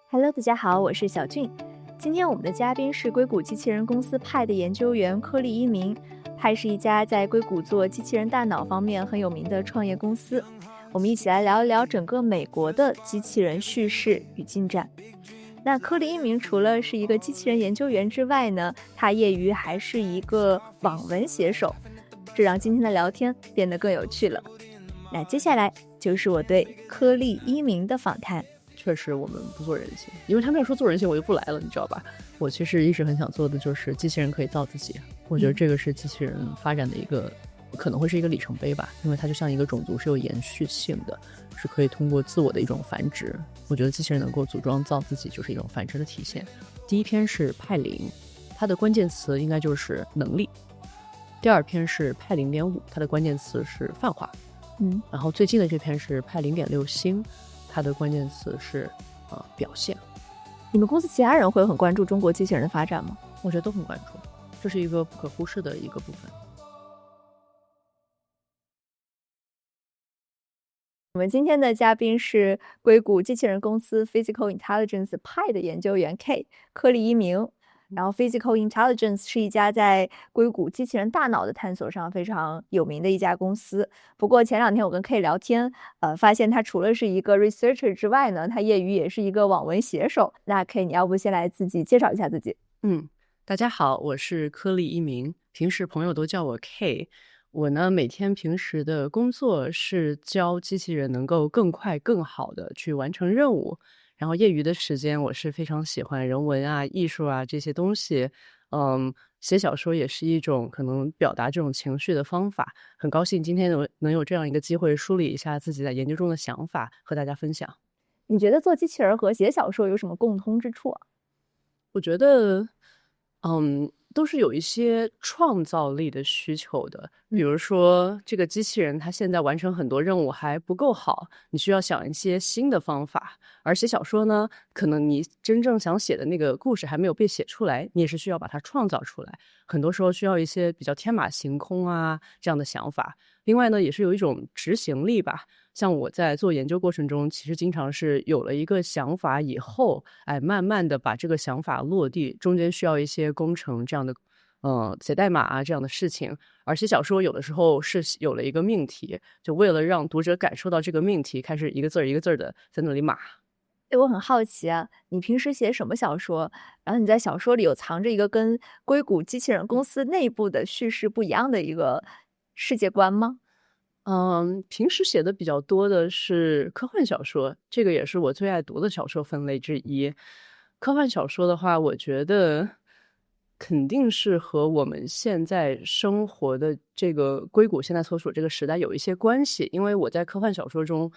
Hello，大家好，我是小俊。今天我们的嘉宾是硅谷机器人公司派的研究员柯利一鸣。派是一家在硅谷做机器人大脑方面很有名的创业公司。我们一起来聊一聊整个美国的机器人叙事与进展。那柯利一鸣除了是一个机器人研究员之外呢，他业余还是一个网文写手，这让今天的聊天变得更有趣了。那接下来就是我对柯利一鸣的访谈。确实我们不做人性，因为他们要说做人性我就不来了，你知道吧。我其实一直很想做的就是机器人可以造自己，我觉得这个是机器人发展的一个可能会是一个里程碑吧，因为它就像一个种族是有延续性的，是可以通过自我的一种繁殖。我觉得机器人能够组装造自己就是一种繁殖的体现。第一篇是派零，它的关键词应该就是能力。第二篇是派 0.5， 它的关键词是泛化。然后最近的这篇是派 0.6 星，它的关键词是表现。你们公司其他人会很关注中国机器人的发展吗？我觉得都很关注，这是一个不可忽视的一个部分。我们今天的嘉宾是硅谷机器人公司 Physical Intelligence 派的研究员 K 柯利一鸣。然后 Physical Intelligence 是一家在硅谷机器人大脑的探索上非常有名的一家公司。不过前两天我跟 K 聊天，发现他除了是一个 researcher 之外呢，他业余也是一个网文写手。那 K， 你要不先来自己介绍一下自己？大家好，我是柯利一鸣，平时朋友都叫我 K。我呢，每天平时的工作是教机器人能够更快更好的去完成任务。然后业余的时间我是非常喜欢人文啊、艺术啊这些东西。写小说也是一种可能表达这种情绪的方法。很高兴今天能有这样一个机会梳理一下自己在研究中的想法和大家分享。你觉得做机器人和写小说有什么共通之处啊？我觉得都是有一些创造力的需求的。比如说这个机器人它现在完成很多任务还不够好，你需要想一些新的方法。而写小说呢，可能你真正想写的那个故事还没有被写出来，你也是需要把它创造出来，很多时候需要一些比较天马行空啊这样的想法。另外呢，也是有一种执行力吧。像我在做研究过程中，其实经常是有了一个想法以后，慢慢的把这个想法落地，中间需要一些工程这样的写代码啊这样的事情。而写小说有的时候是有了一个命题，就为了让读者感受到这个命题，开始一个字儿一个字儿的在那里码。我很好奇啊，你平时写什么小说？然后你在小说里有藏着一个跟硅谷机器人公司内部的叙事不一样的一个世界观吗？平时写的比较多的是科幻小说，这个也是我最爱读的小说分类之一。科幻小说的话，我觉得肯定是和我们现在生活的这个硅谷现在所处这个时代有一些关系，因为我在科幻小说中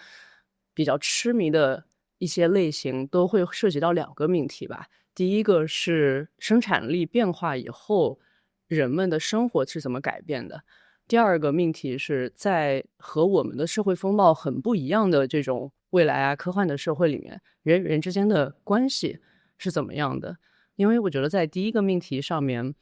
比较痴迷的一些类型都会涉及到两个命题吧。第一个是生产力变化以后，人们的生活是怎么改变的。第二个命题是在和我们的社会风貌很不一样的这种未来啊科幻的社会里面，人与人之间的关系是怎么样的。因为我觉得在第一个命题上面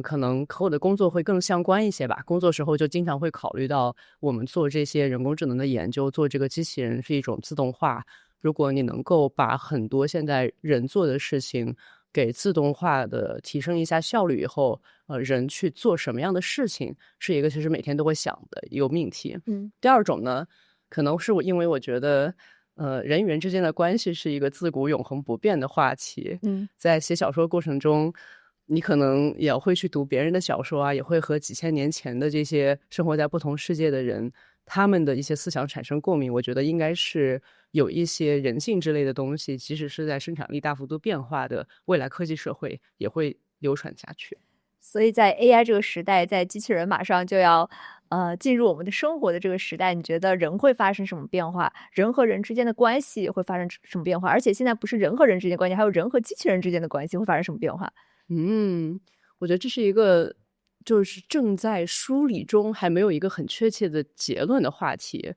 可能和我的工作会更相关一些吧。工作时候就经常会考虑到我们做这些人工智能的研究，做这个机器人是一种自动化，如果你能够把很多现在人做的事情给自动化的提升一下效率以后，人去做什么样的事情，是一个其实每天都会想的一个命题。第二种呢，可能是因为我觉得，人与人之间的关系是一个自古永恒不变的话题。在写小说过程中，你可能也会去读别人的小说啊，也会和几千年前的这些生活在不同世界的人，他们的一些思想产生共鸣。我觉得应该是有一些人性之类的东西，即使是在生产力大幅度变化的未来科技社会，也会流传下去。所以在 AI 这个时代，在机器人马上就要进入我们的生活的这个时代，你觉得人会发生什么变化？人和人之间的关系会发生什么变化？而且现在不是人和人之间的关系，还有人和机器人之间的关系会发生什么变化？我觉得这是一个就是正在梳理中还没有一个很确切的结论的话题。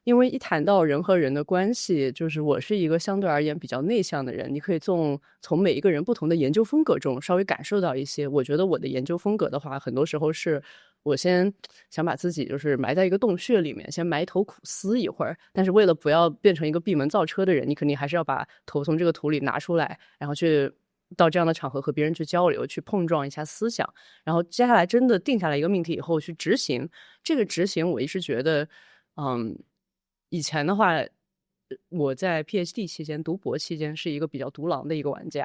因为一谈到人和人的关系，就是我是一个相对而言比较内向的人，你可以从每一个人不同的研究风格中稍微感受到一些。我觉得我的研究风格的话，很多时候是我先想把自己就是埋在一个洞穴里面，先埋头苦思一会儿，但是为了不要变成一个闭门造车的人，你肯定还是要把头从这个土里拿出来，然后去到这样的场合和别人去交流，去碰撞一下思想，然后接下来真的定下来一个命题以后去执行。这个执行我一直觉得以前的话，我在 PhD 期间读博期间是一个比较独狼的一个玩家。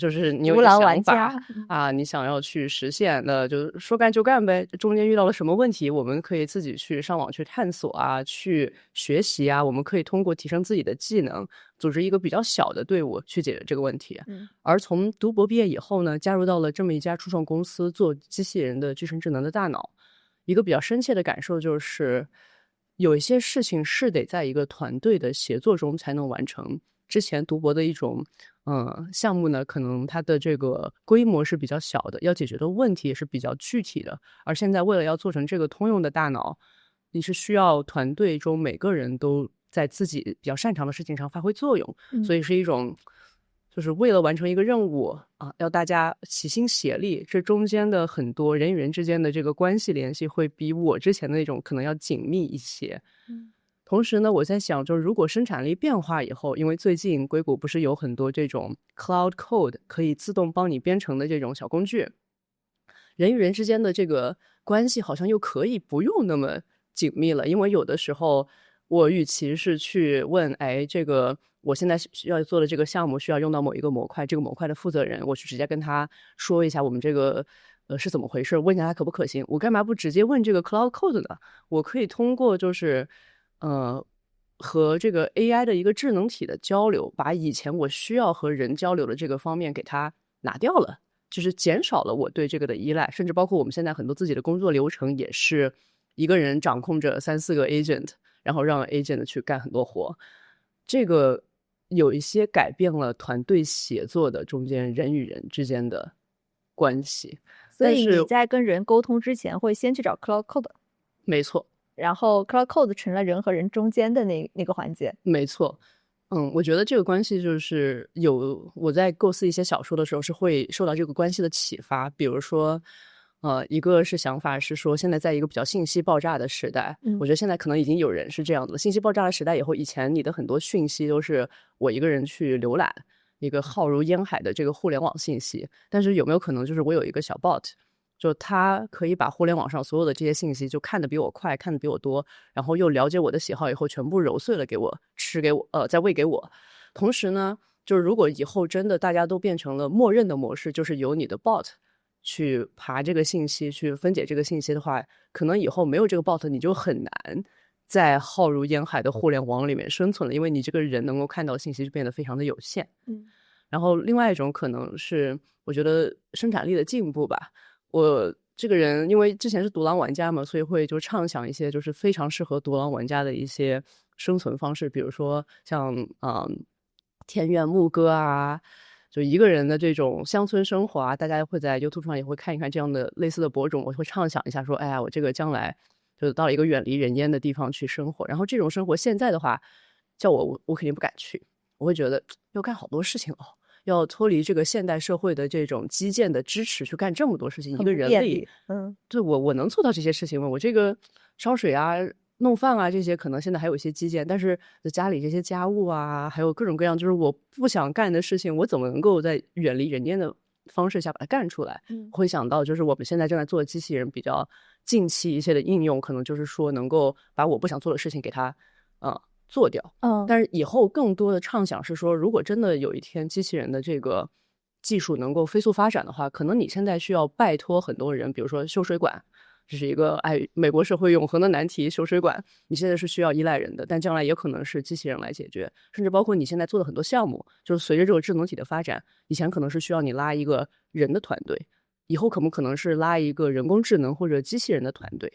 就是你有一个想法啊，你想要去实现的，就说干就干呗。中间遇到了什么问题，我们可以自己去上网去探索啊，去学习啊。我们可以通过提升自己的技能，组织一个比较小的队伍去解决这个问题。而从读博毕业以后呢，加入到了这么一家初创公司，做机器人的具身智能的大脑。一个比较深切的感受就是，有一些事情是得在一个团队的协作中才能完成。之前读博的一种项目呢，可能它的这个规模是比较小的，要解决的问题也是比较具体的。而现在为了要做成这个通用的大脑，你是需要团队中每个人都在自己比较擅长的事情上发挥作用，所以是一种就是为了完成一个任务啊，要大家齐心协力，这中间的很多人与人之间的这个关系联系会比我之前的那种可能要紧密一些。同时呢，我在想，就是如果生产力变化以后，因为最近硅谷不是有很多这种 cloud code 可以自动帮你编程的这种小工具，人与人之间的这个关系好像又可以不用那么紧密了。因为有的时候我与其是去问，这个我现在需要做的这个项目需要用到某一个模块，这个模块的负责人，我去直接跟他说一下我们这个是怎么回事，问一下他可不可行，我干嘛不直接问这个 cloud code 呢？我可以通过就是和这个 AI 的一个智能体的交流，把以前我需要和人交流的这个方面给它拿掉了，就是减少了我对这个的依赖。甚至包括我们现在很多自己的工作流程也是一个人掌控着3-4个 agent， 然后让 agent 去干很多活。这个有一些改变了团队协作的中间人与人之间的关系。所以你在跟人沟通之前会先去找 cloud code。 没错，然后 cloud code 成了人和人中间的那个环节。没错。我觉得这个关系就是我在构思一些小说的时候是会受到这个关系的启发。比如说一个是想法是说，现在在一个比较信息爆炸的时代，我觉得现在可能已经有人是这样的。信息爆炸的时代以后，以前你的很多讯息都是我一个人去浏览一个浩如烟海的这个互联网信息，但是有没有可能就是我有一个小 bot， 就他可以把互联网上所有的这些信息就看得比我快，看得比我多，然后又了解我的喜好以后全部揉碎了给我吃，给我再喂给我。同时呢，就是如果以后真的大家都变成了默认的模式，就是由你的 bot 去爬这个信息，去分解这个信息的话，可能以后没有这个 bot 你就很难在浩如烟海的互联网里面生存了，因为你这个人能够看到的信息就变得非常的有限。然后另外一种可能是我觉得生产力的进步吧。我这个人因为之前是独狼玩家嘛，所以会就畅想一些就是非常适合独狼玩家的一些生存方式，比如说像田园牧歌啊，就一个人的这种乡村生活啊，大家会在 YouTube 上也会看一看这样的类似的博主，我会畅想一下说，哎呀，我这个将来就到一个远离人烟的地方去生活。然后这种生活现在的话，叫我肯定不敢去，我会觉得要干好多事情哦，要脱离这个现代社会的这种基建的支持去干这么多事情，一个人类，对我能做到这些事情吗？我这个烧水啊、弄饭啊这些可能现在还有一些基建，但是家里这些家务啊，还有各种各样就是我不想干的事情，我怎么能够在远离人烟的方式下把它干出来？会想到就是我们现在正在做的机器人比较近期一些的应用，可能就是说能够把我不想做的事情给它做掉。但是以后更多的畅想是说，如果真的有一天机器人的这个技术能够飞速发展的话，可能你现在需要拜托很多人，比如说修水管，这是一个美国社会永恒的难题，修水管你现在是需要依赖人的，但将来也可能是机器人来解决。甚至包括你现在做的很多项目，就是随着这个智能体的发展，以前可能是需要你拉一个人的团队，以后可不可能是拉一个人工智能或者机器人的团队。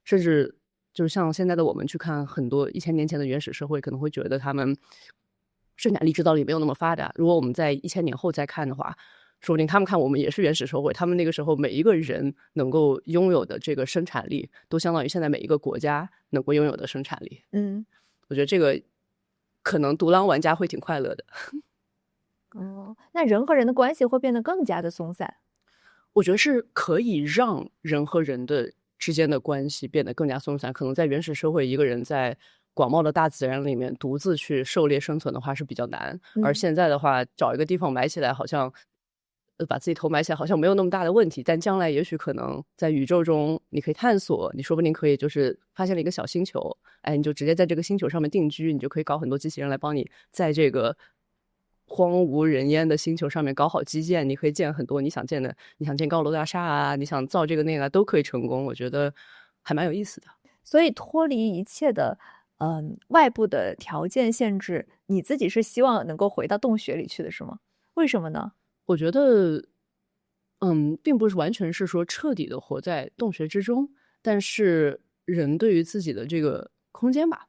甚至就是像现在的我们去看很多1000年前的原始社会，可能会觉得他们生产力制造力没有那么发达。如果我们在1000年后再看的话，说不定他们看我们也是原始社会，他们那个时候每一个人能够拥有的这个生产力，都相当于现在每一个国家能够拥有的生产力。我觉得这个可能独狼玩家会挺快乐的。哦，那人和人的关系会变得更加的松散。我觉得是可以让人和人的之间的关系变得更加松散。可能在原始社会，一个人在广袤的大自然里面独自去狩猎生存的话是比较难，而现在的话，找一个地方埋起来，好像把自己头埋起来，好像没有那么大的问题。但将来也许可能在宇宙中，你可以探索，你说不定可以就是发现了一个小星球，哎，你就直接在这个星球上面定居，你就可以搞很多机器人来帮你在这个荒无人烟的星球上面搞好基建，你可以建很多你想建的，你想建高楼大厦啊，你想造这个那个都可以成功，我觉得还蛮有意思的。所以脱离一切的外部的条件限制，你自己是希望能够回到洞穴里去的，是吗？为什么呢？我觉得并不是完全是说彻底的活在洞穴之中，但是人对于自己的这个空间吧，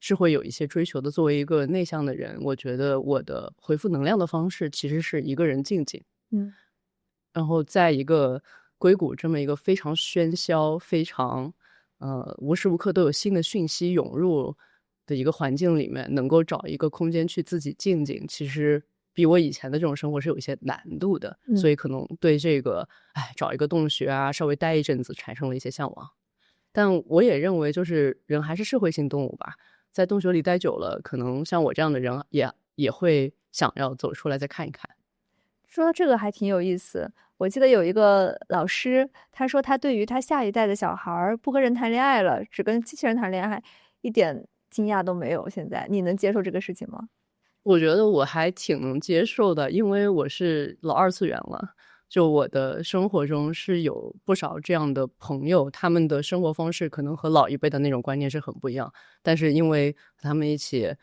是会有一些追求的。作为一个内向的人，我觉得我的回复能量的方式其实是一个人静静，然后在一个硅谷这么一个非常喧嚣、非常无时无刻都有新的讯息涌入的一个环境里面，能够找一个空间去自己静静，其实比我以前的这种生活是有一些难度的，所以可能对这个找一个洞穴啊，稍微待一阵子产生了一些向往。但我也认为，就是人还是社会性动物吧，在洞穴里待久了，可能像我这样的人也会想要走出来再看一看。说到这个还挺有意思，我记得有一个老师，他说他对于他下一代的小孩儿不和人谈恋爱了，只跟机器人谈恋爱，一点惊讶都没有。现在你能接受这个事情吗？我觉得我还挺能接受的，因为我是老二次元了。就我的生活中是有不少这样的朋友，他们的生活方式可能和老一辈的那种观念是很不一样，但是因为和他们一起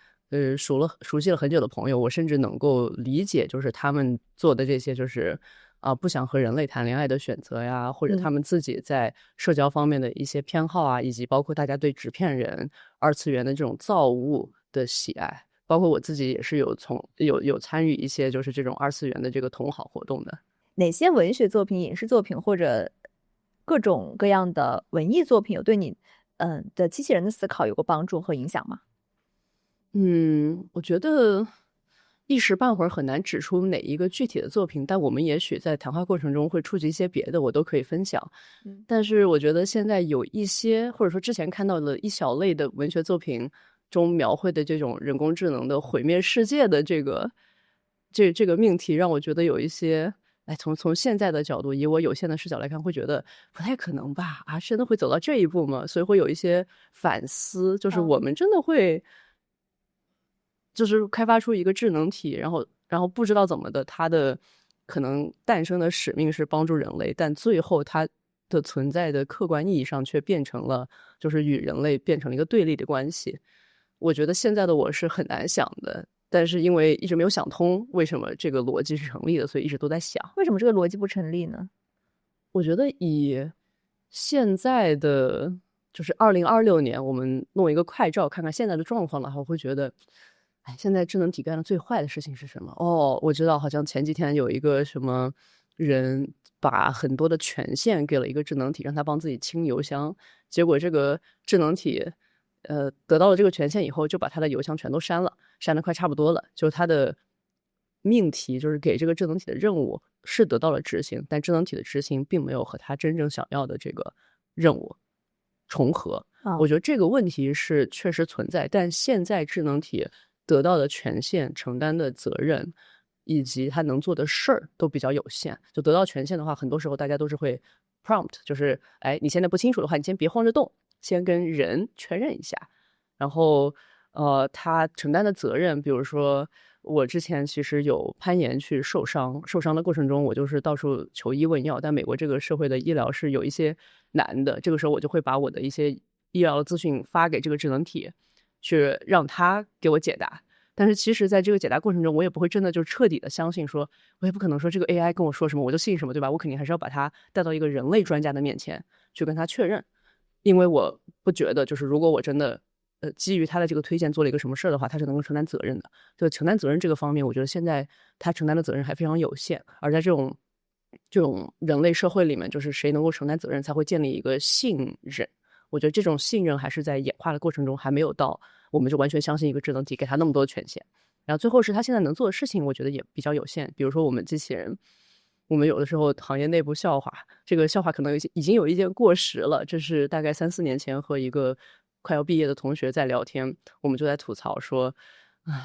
熟悉了很久的朋友，我甚至能够理解，就是他们做的这些就是不想和人类谈恋爱的选择呀，或者他们自己在社交方面的一些偏好啊，以及包括大家对纸片人、二次元的这种造物的喜爱。包括我自己也是有参与一些就是这种二次元的这个同好活动的。哪些文学作品、影视作品或者各种各样的文艺作品有对你的机器人的思考有过帮助和影响吗？我觉得一时半会儿很难指出哪一个具体的作品，但我们也许在谈话过程中会触及一些别的，我都可以分享。但是我觉得现在有一些，或者说之前看到的一小类的文学作品中描绘的这种人工智能的毁灭世界的这个命题，让我觉得有一些从现在的角度，以我有限的视角来看，会觉得不太可能吧？真的会走到这一步吗？所以会有一些反思，就是我们真的会，就是开发出一个智能体，然后不知道怎么的，它的可能诞生的使命是帮助人类，但最后它的存在的客观意义上却变成了，就是与人类变成了一个对立的关系。我觉得现在的我是很难想的。但是因为一直没有想通为什么这个逻辑是成立的，所以一直都在想。为什么这个逻辑不成立呢？我觉得以现在的就是2026年，我们弄一个快照看看现在的状况的话，我会觉得，现在智能体干的最坏的事情是什么？我知道，好像前几天有一个什么人把很多的权限给了一个智能体，让他帮自己清邮箱，结果这个智能体得到了这个权限以后，就把他的邮箱全都删了，删的快差不多了。就他的命题，就是给这个智能体的任务是得到了执行，但智能体的执行并没有和他真正想要的这个任务重合。我觉得这个问题是确实存在，但现在智能体得到的权限、承担的责任以及他能做的事儿都比较有限。就得到权限的话，很多时候大家都是会 prompt， 就是你现在不清楚的话，你先别慌着动，先跟人确认一下。然后他承担的责任，比如说我之前其实有攀岩去受伤的过程中，我就是到处求医问药，但美国这个社会的医疗是有一些难的，这个时候我就会把我的一些医疗资讯发给这个智能体，去让他给我解答。但是其实在这个解答过程中，我也不会真的就彻底的相信说，我也不可能说这个 AI 跟我说什么我就信什么，对吧？我肯定还是要把它带到一个人类专家的面前去跟他确认，因为我不觉得就是如果我真的基于他的这个推荐做了一个什么事儿的话，他是能够承担责任的。就承担责任这个方面，我觉得现在他承担的责任还非常有限，而在这种人类社会里面，就是谁能够承担责任才会建立一个信任。我觉得这种信任还是在演化的过程中还没有到我们就完全相信一个智能体，给它那么多权限。然后最后是它现在能做的事情，我觉得也比较有限。比如说我们机器人，我们有的时候行业内部笑话，这个笑话可能已经有一点过时了。这是大概3-4年前和一个快要毕业的同学在聊天，我们就在吐槽说，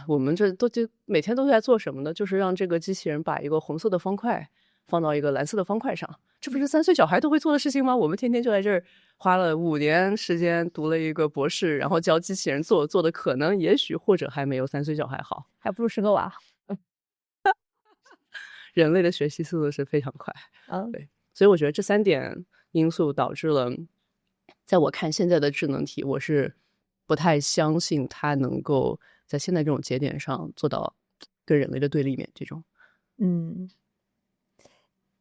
我们这就每天都在做什么呢？就是让这个机器人把一个红色的方块放到一个蓝色的方块上，这不是3岁小孩都会做的事情吗？我们天天就在这儿花了5年时间读了一个博士，然后教机器人做的可能也许或者还没有3岁小孩好，还不如生个娃。人类的学习速度是非常快。对，所以我觉得这3点因素导致了，在我看现在的智能体，我是不太相信它能够在现在这种节点上做到跟人类的对立面这种。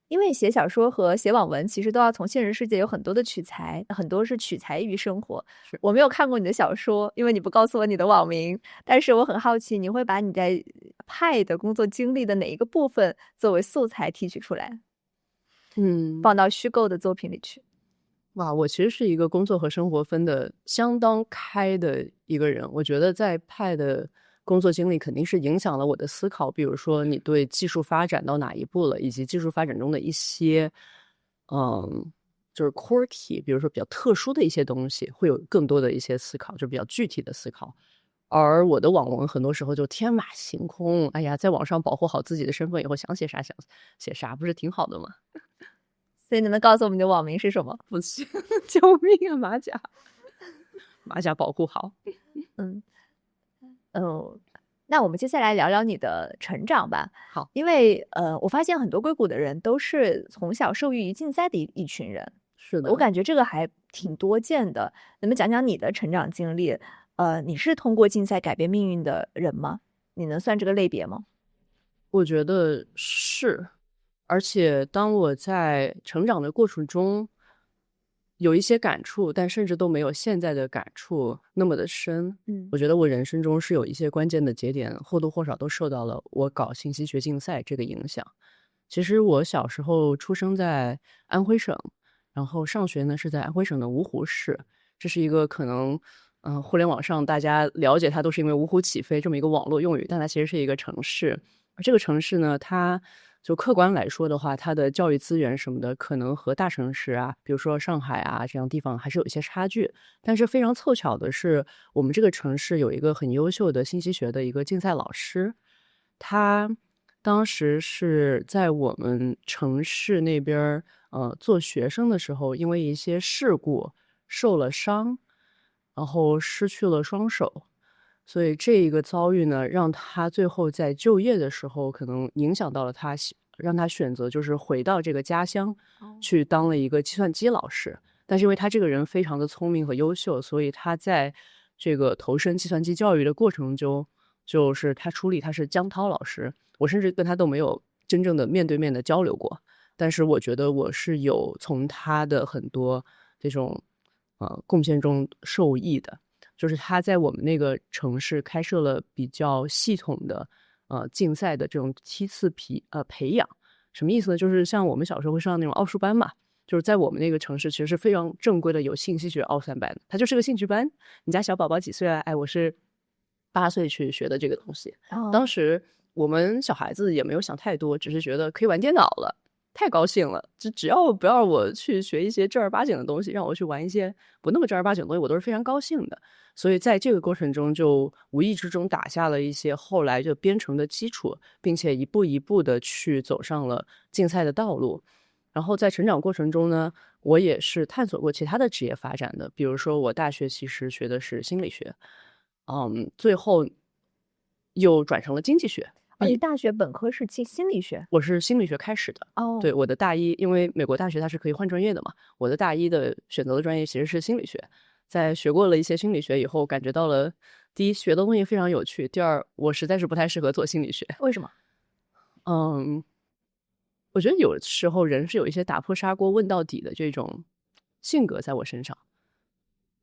因为写小说和写网文其实都要从现实世界有很多的取材，很多是取材于生活。我没有看过你的小说，因为你不告诉我你的网名，但是我很好奇，你会把你在派的工作经历的哪一个部分作为素材提取出来，放到虚构的作品里去？哇，我其实是一个工作和生活分得相当开的一个人。我觉得在派的工作经历肯定是影响了我的思考，比如说你对技术发展到哪一步了，以及技术发展中的一些就是 quirky， 比如说比较特殊的一些东西，会有更多的一些思考，就比较具体的思考。而我的网文很多时候就天马行空，哎呀，在网上保护好自己的身份以后，想写啥想写啥，不是挺好的吗？所以你能告诉我们你的网名是什么？不行，救命啊！马甲，马甲保护好。那我们接下来聊聊你的成长吧。好，因为我发现很多硅谷的人都是从小受益于竞赛的一群人。是的，我感觉这个还挺多见的。能不能讲讲你的成长经历？你是通过竞赛改变命运的人吗？你能算这个类别吗？我觉得是，而且当我在成长的过程中有一些感触，但甚至都没有现在的感触那么的深。我觉得我人生中是有一些关键的节点，或多或少都受到了我搞信息学竞赛这个影响。其实我小时候出生在安徽省，然后上学呢是在安徽省的芜湖市，这是一个可能互联网上大家了解它都是因为芜湖起飞这么一个网络用语，但它其实是一个城市。而这个城市呢，它就客观来说的话，它的教育资源什么的，可能和大城市啊，比如说上海啊这样地方还是有一些差距。但是非常凑巧的是，我们这个城市有一个很优秀的信息学的一个竞赛老师，他当时是在我们城市那边做学生的时候，因为一些事故受了伤，然后失去了双手。所以这一个遭遇呢，让他最后在就业的时候，可能影响到了他，让他选择就是回到这个家乡，去当了一个计算机老师。但是因为他这个人非常的聪明和优秀，所以他在这个投身计算机教育的过程中，就是他出力，他是江涛老师，我甚至跟他都没有真正的面对面的交流过。但是我觉得我是有从他的很多这种贡献中受益的。就是他在我们那个城市开设了比较系统的竞赛的这种梯次培养。什么意思呢？就是像我们小时候会上那种奥数班嘛，就是在我们那个城市其实是非常正规的，有信息学奥赛班，它就是个兴趣班。你家小宝宝几岁啊？哎，我是8岁去学的这个东西。当时我们小孩子也没有想太多，只是觉得可以玩电脑了，太高兴了，只要不要我去学一些正儿八经的东西，让我去玩一些不那么正儿八经的东西，我都是非常高兴的。所以在这个过程中，就无意之中打下了一些后来就编程的基础，并且一步一步的去走上了竞赛的道路。然后在成长过程中呢，我也是探索过其他的职业发展的，比如说我大学其实学的是心理学，最后又转成了经济学。你大学本科是心理学？我是心理学开始的。对，我的大一，因为美国大学它是可以换专业的嘛，我的大一的选择的专业其实是心理学。在学过了一些心理学以后，感觉到了第一，学的东西非常有趣；第二，我实在是不太适合做心理学。为什么？我觉得有时候人是有一些打破砂锅问到底的这种性格在我身上。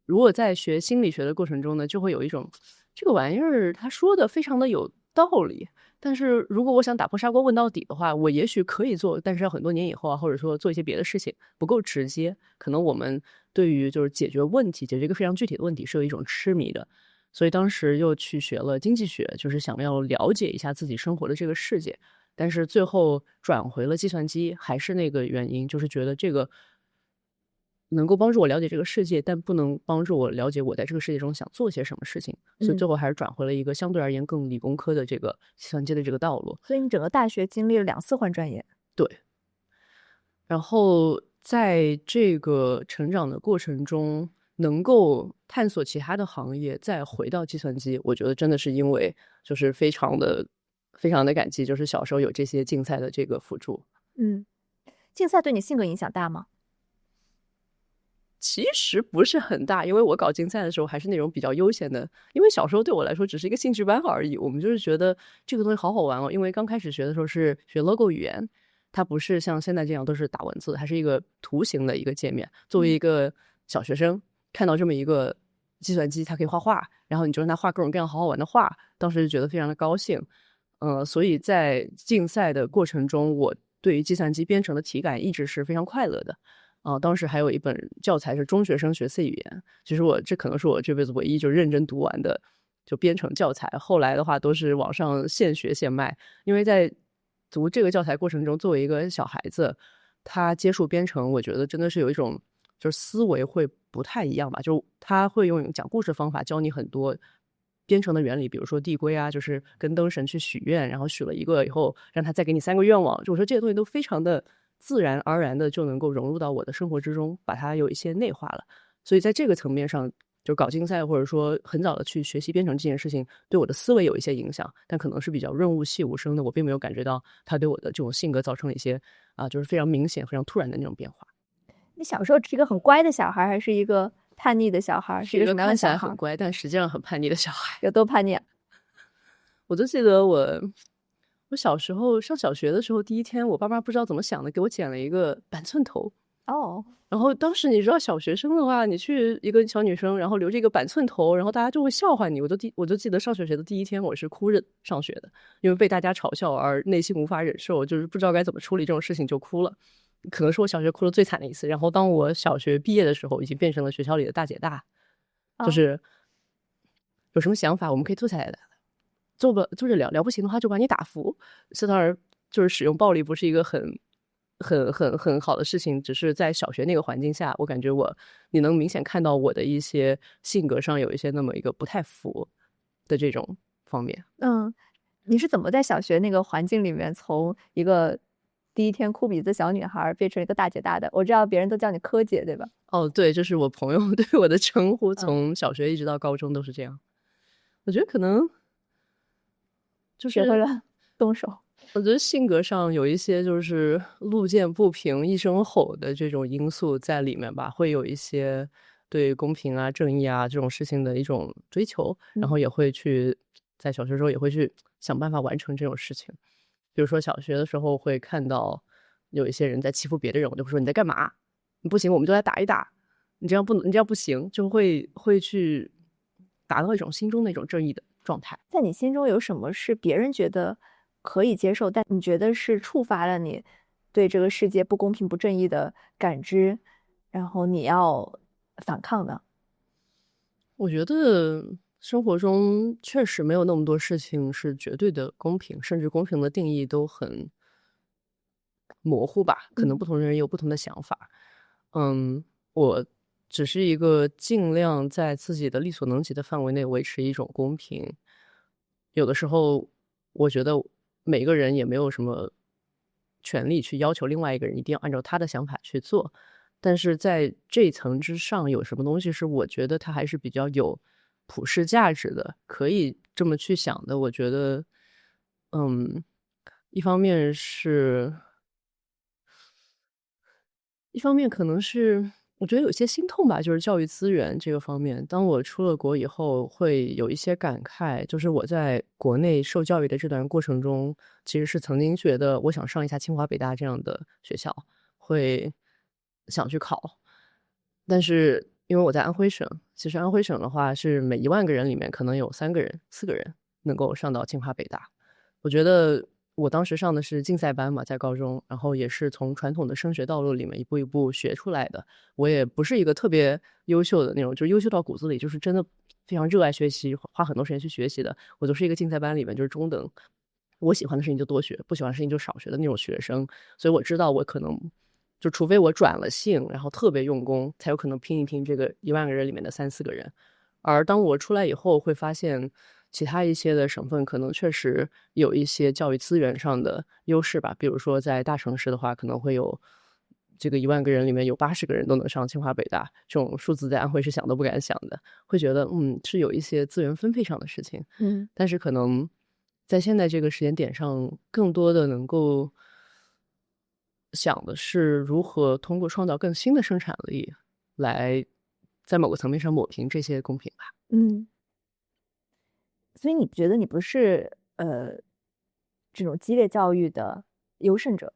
如果在学心理学的过程中呢，就会有一种这个玩意儿他说的非常的有道理，但是如果我想打破砂锅问到底的话，我也许可以做，但是要很多年以后啊，或者说做一些别的事情，不够直接。可能我们对于就是解决问题，解决一个非常具体的问题是有一种痴迷的。所以当时又去学了经济学，就是想要了解一下自己生活的这个世界。但是最后转回了计算机，还是那个原因，就是觉得这个能够帮助我了解这个世界，但不能帮助我了解我在这个世界中想做些什么事情，所以最后还是转回了一个相对而言更理工科的这个计算机的这个道路。所以你整个大学经历了2次换专业。对。然后在这个成长的过程中，能够探索其他的行业，再回到计算机，我觉得真的是因为就是非常的感激，就是小时候有这些竞赛的这个辅助。竞赛对你性格影响大吗？其实不是很大，因为我搞竞赛的时候还是那种比较悠闲的，因为小时候对我来说只是一个兴趣班而已，我们就是觉得这个东西好好玩哦。因为刚开始学的时候是学 logo 语言，它不是像现在这样都是打文字，它是一个图形的一个界面。作为一个小学生，看到这么一个计算机，它可以画画，然后你就让它画各种各样好好玩的画，当时就觉得非常的高兴。所以在竞赛的过程中，我对于计算机编程的体感一直是非常快乐的。当时还有一本教材是中学生学 C 语言，其实这可能是我这辈子唯一就认真读完的就编程教材，后来的话都是网上现学现卖。因为在读这个教材过程中，作为一个小孩子，他接触编程，我觉得真的是有一种就是思维会不太一样吧，就他会用讲故事方法教你很多编程的原理，比如说递归啊，就是跟灯神去许愿，然后许了一个以后让他再给你3个愿望，就我说这些东西都非常的自然而然的就能够融入到我的生活之中，把它有一些内化了。所以在这个层面上，就搞竞赛或者说很早的去学习编程这件事情，对我的思维有一些影响，但可能是比较润物细无声的，我并没有感觉到它对我的这种性格造成了一些就是非常明显、非常突然的那种变化。你小时候是一个很乖的小孩，还是一个叛逆的小孩？是一个什么样的小孩？看起来很乖，但实际上很叛逆的小孩。有多叛逆啊？我就记得我小时候上小学的时候，第一天我爸妈不知道怎么想的，给我剪了一个板寸头。然后当时你知道小学生的话，你去一个小女生，然后留着一个板寸头，然后大家就会笑话你。我就记得上小学的第一天，我是哭着上学的，因为被大家嘲笑而内心无法忍受，就是不知道该怎么处理这种事情就哭了。可能是我小学哭的最惨的一次。然后当我小学毕业的时候，已经变成了学校里的大姐大，就是有什么想法我们可以坐下来坐着聊，聊不行的话就把你打服。当然就是使用暴力不是一个很好的事情，只是在小学那个环境下，我感觉你能明显看到我的一些性格上有一些那么一个不太服的这种方面。你是怎么在小学那个环境里面从一个第一天哭鼻子小女孩变成一个大姐大的？我知道别人都叫你柯姐，对吧？对，这是我朋友对我的称呼，从小学一直到高中都是这样。我觉得可能就是学会了动手。我觉得性格上有一些就是路见不平一声吼的这种因素在里面吧，会有一些对公平啊、正义啊这种事情的一种追求，然后也会在小学时候也会去想办法完成这种事情。比如说小学的时候会看到有一些人在欺负别的人，我就会说你在干嘛？你不行，我们就来打一打。你这样不行，就会去达到一种心中的一种正义的状态。在你心中有什么是别人觉得可以接受，但你觉得是触发了你对这个世界不公平不正义的感知，然后你要反抗的？我觉得生活中确实没有那么多事情是绝对的公平，甚至公平的定义都很模糊吧，可能不同人有不同的想法。我只是一个尽量在自己的力所能及的范围内维持一种公平。有的时候我觉得每个人也没有什么权利去要求另外一个人一定要按照他的想法去做，但是在这一层之上，有什么东西是我觉得它还是比较有普世价值的，可以这么去想的。我觉得一方面可能是我觉得有些心痛吧，就是教育资源这个方面。当我出了国以后，会有一些感慨，就是我在国内受教育的这段过程中，其实是曾经觉得我想上一下清华北大这样的学校，会想去考。但是因为我在安徽省，其实安徽省的话是每1万个人里面可能有3个人、4个人能够上到清华北大。我觉得我当时上的是竞赛班嘛，在高中，然后也是从传统的升学道路里面一步一步学出来的。我也不是一个特别优秀的那种，就是优秀到骨子里，就是真的非常热爱学习，花很多时间去学习的，我就是一个竞赛班里面就是中等，我喜欢的事情就多学，不喜欢的事情就少学的那种学生。所以我知道我可能就除非我转了性，然后特别用功，才有可能拼一拼这个1万个人里面的3、4个人。而当我出来以后，会发现其他一些的省份可能确实有一些教育资源上的优势吧。比如说在大城市的话，可能会有这个1万个人里面有80个人都能上清华北大，这种数字在安徽是想都不敢想的，会觉得是有一些资源分配上的事情。但是可能在现在这个时间点上，更多的能够想的是如何通过创造更新的生产力，来在某个层面上抹平这些公平吧。所以你觉得你不是这种激烈教育的优胜者？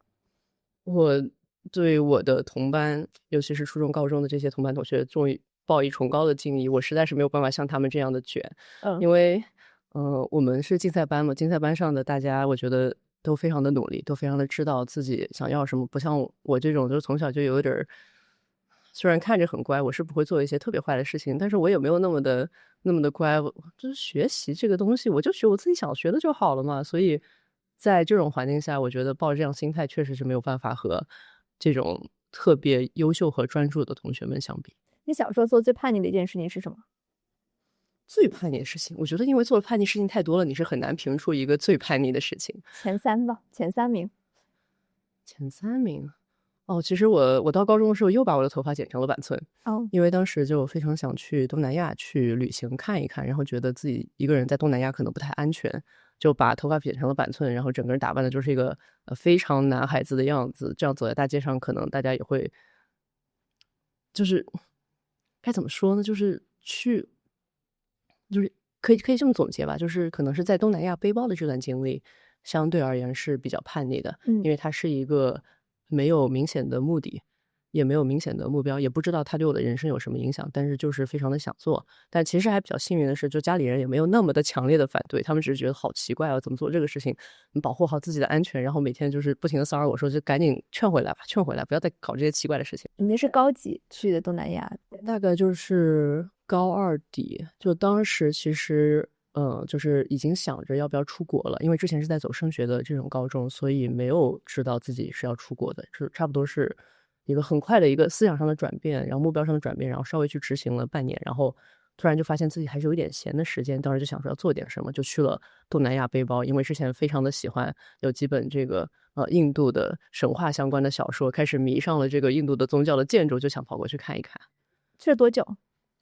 我对我的同班，尤其是初中、高中的这些同班同学，抱以崇高的敬意。我实在是没有办法像他们这样的卷，因为我们是竞赛班嘛，竞赛班上的大家，我觉得都非常的努力，都非常的知道自己想要什么，不像我这种，就是从小就有点儿，虽然看着很乖，我是不会做一些特别坏的事情，但是我也没有那么的乖。就是学习这个东西，我就学我自己想学的就好了嘛。所以在这种环境下，我觉得抱着这样心态，确实是没有办法和这种特别优秀和专注的同学们相比。你小时候做最叛逆的一件事情是什么？最叛逆的事情，我觉得因为做的叛逆事情太多了，你是很难评出一个最叛逆的事情。前3吧，前3名。前3名。其实我到高中的时候又把我的头发剪成了板寸，因为当时就非常想去东南亚去旅行看一看，然后觉得自己一个人在东南亚可能不太安全，就把头发剪成了板寸，然后整个人打扮的就是一个非常男孩子的样子，这样走在大街上，可能大家也会，就是该怎么说呢？就是可以这么总结吧，就是可能是在东南亚背包的这段经历，相对而言是比较叛逆的，因为它是一个没有明显的目的，也没有明显的目标，也不知道它对我的人生有什么影响，但是就是非常的想做。但其实还比较幸运的是，就家里人也没有那么的强烈的反对，他们只是觉得好奇怪啊，怎么做这个事情，你保护好自己的安全，然后每天就是不停的骚扰我说，就赶紧劝回来吧，劝回来，不要再搞这些奇怪的事情。你那是高几去的东南亚？大概就是高2底，就当时其实就是已经想着要不要出国了，因为之前是在走升学的这种高中，所以没有知道自己是要出国的，就差不多是一个很快的一个思想上的转变，然后目标上的转变，然后稍微去执行了半年，然后突然就发现自己还是有一点闲的时间，当时就想说要做点什么，就去了东南亚背包，因为之前非常的喜欢有几本这个印度的神话相关的小说，开始迷上了这个印度的宗教的建筑，就想跑过去看一看。去了多久？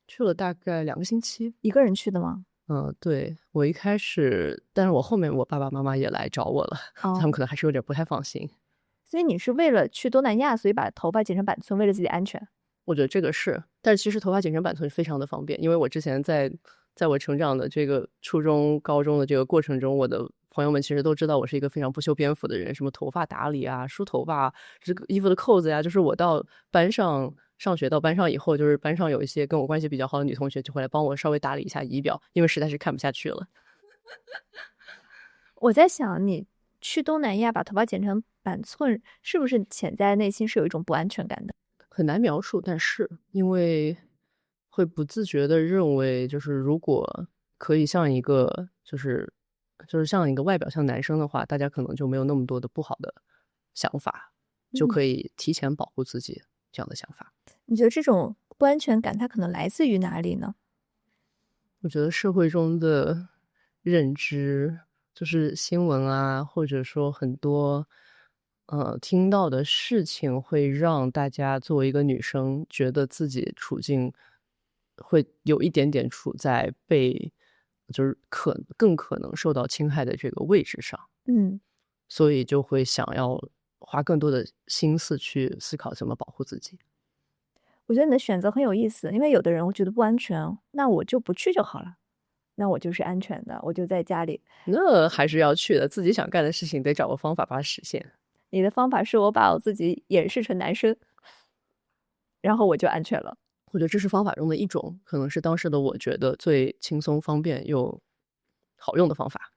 去了大概2个星期。一个人去的吗？对，我一开始，但是我后面我爸爸妈妈也来找我了，他们可能还是有点不太放心。所以你是为了去东南亚，所以把头发剪成板寸，为了自己安全？我觉得这个是，但是其实头发剪成板寸非常的方便，因为我之前在我成长的这个初中、高中的这个过程中，我的朋友们其实都知道我是一个非常不修边幅的人，什么头发打理啊、梳头发啊、这个衣服的扣子呀，就是我到班上上学到班上以后，就是班上有一些跟我关系比较好的女同学就会来帮我稍微打理一下仪表，因为实在是看不下去了。我在想，你去东南亚把头发剪成板寸，是不是潜在内心是有一种不安全感的？很难描述，但是因为会不自觉的认为，就是如果可以像一个就是像一个外表像男生的话，大家可能就没有那么多的不好的想法，就可以提前保护自己这样的想法。你觉得这种不安全感它可能来自于哪里呢？我觉得社会中的认知，就是新闻啊，或者说很多听到的事情，会让大家作为一个女生，觉得自己处境会有一点点处在就是更可能受到侵害的这个位置上。所以就会想要花更多的心思去思考怎么保护自己。我觉得你的选择很有意思，因为有的人会觉得不安全，那我就不去就好了，那我就是安全的，我就在家里。那还是要去的，自己想干的事情得找个方法把它实现。你的方法是我把我自己掩饰成男生，然后我就安全了。我觉得这是方法中的一种，可能是当时的我觉得最轻松、方便又好用的方法。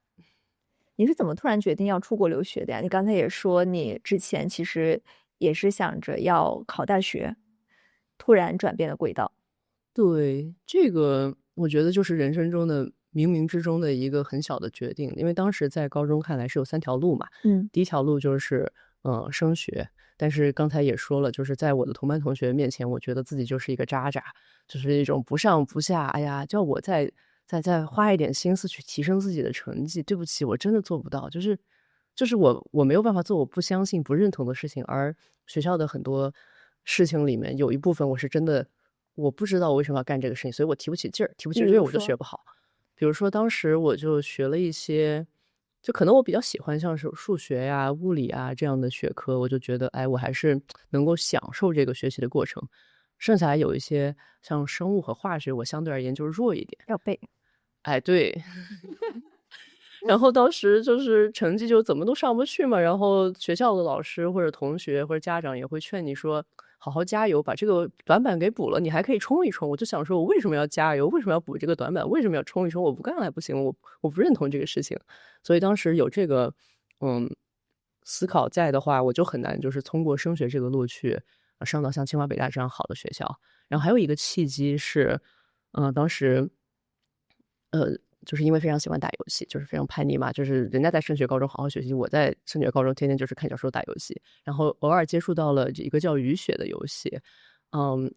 你是怎么突然决定要出国留学的呀？你刚才也说你之前其实也是想着要考大学，突然转变了轨道。对，这个我觉得就是人生中的冥冥之中的一个很小的决定。因为当时在高中看来是有3条路嘛，第一条路就是升学，但是刚才也说了，就是在我的同班同学面前，我觉得自己就是一个渣渣，就是一种不上不下，哎呀，叫我再花一点心思去提升自己的成绩，对不起，我真的做不到，就是我没有办法做我不相信、不认同的事情，而学校的很多事情里面有一部分我是真的我不知道我为什么要干这个事情，所以我提不起劲儿我就学不好。比如说当时我就学了一些，就可能我比较喜欢像是数学呀、物理啊这样的学科，我就觉得哎，我还是能够享受这个学习的过程。剩下来有一些像生物和化学，我相对而言就弱一点，要背。哎，对。然后当时就是成绩就怎么都上不去嘛，然后学校的老师或者同学或者家长也会劝你说，好好加油，把这个短板给补了，你还可以冲一冲。我就想说，我为什么要加油？为什么要补这个短板？为什么要冲一冲？我不干还不行？我不认同这个事情。所以当时有这个思考在的话，我就很难就是通过升学这个路去上到像清华北大这样好的学校。然后还有一个契机是，当时就是因为非常喜欢打游戏，就是非常叛逆嘛，就是人家在升学高中好好学习，我在升学高中天天就是看小说打游戏，然后偶尔接触到了一个叫雨雪的游戏。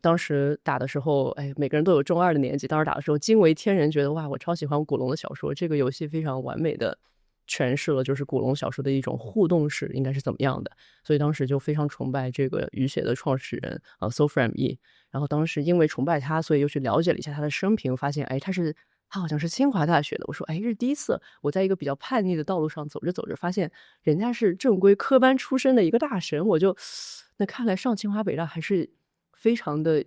当时打的时候，哎，每个人都有中2的年纪，当时打的时候惊为天人，觉得哇，我超喜欢古龙的小说，这个游戏非常完美的诠释了就是古龙小说的一种互动式应该是怎么样的，所以当时就非常崇拜这个雨雪的创始人Solfram E。然后当时因为崇拜他，所以又去了解了一下他的生平，发现哎，他好像是清华大学的。我说哎，这是第一次我在一个比较叛逆的道路上走着走着，发现人家是正规科班出身的一个大神，那看来上清华北大还是非常的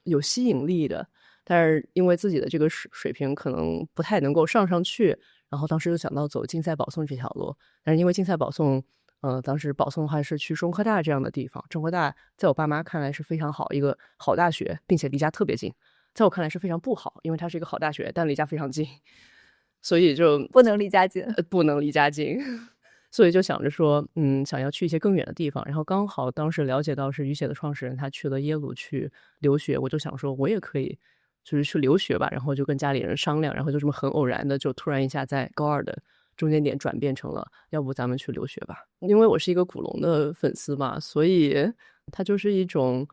有吸引力的。但是因为自己的这个水平可能不太能够上去，然后当时就想到走竞赛保送这条路。但是因为竞赛保送当时保送的话是去中科大这样的地方，中科大在我爸妈看来是非常好一个好大学，并且离家特别近，在我看来是非常不好，因为它是一个好大学，但离家非常近，所以就不能离家近。不能离家近。所以就想着说想要去一些更远的地方，然后刚好当时了解到是雨雪的创始人他去了耶鲁去留学，我就想说我也可以就是去留学吧，然后就跟家里人商量，然后就这么很偶然的就突然一下在高2的中间点转变成了要不咱们去留学吧。因为我是一个古龙的粉丝嘛，所以它就是一种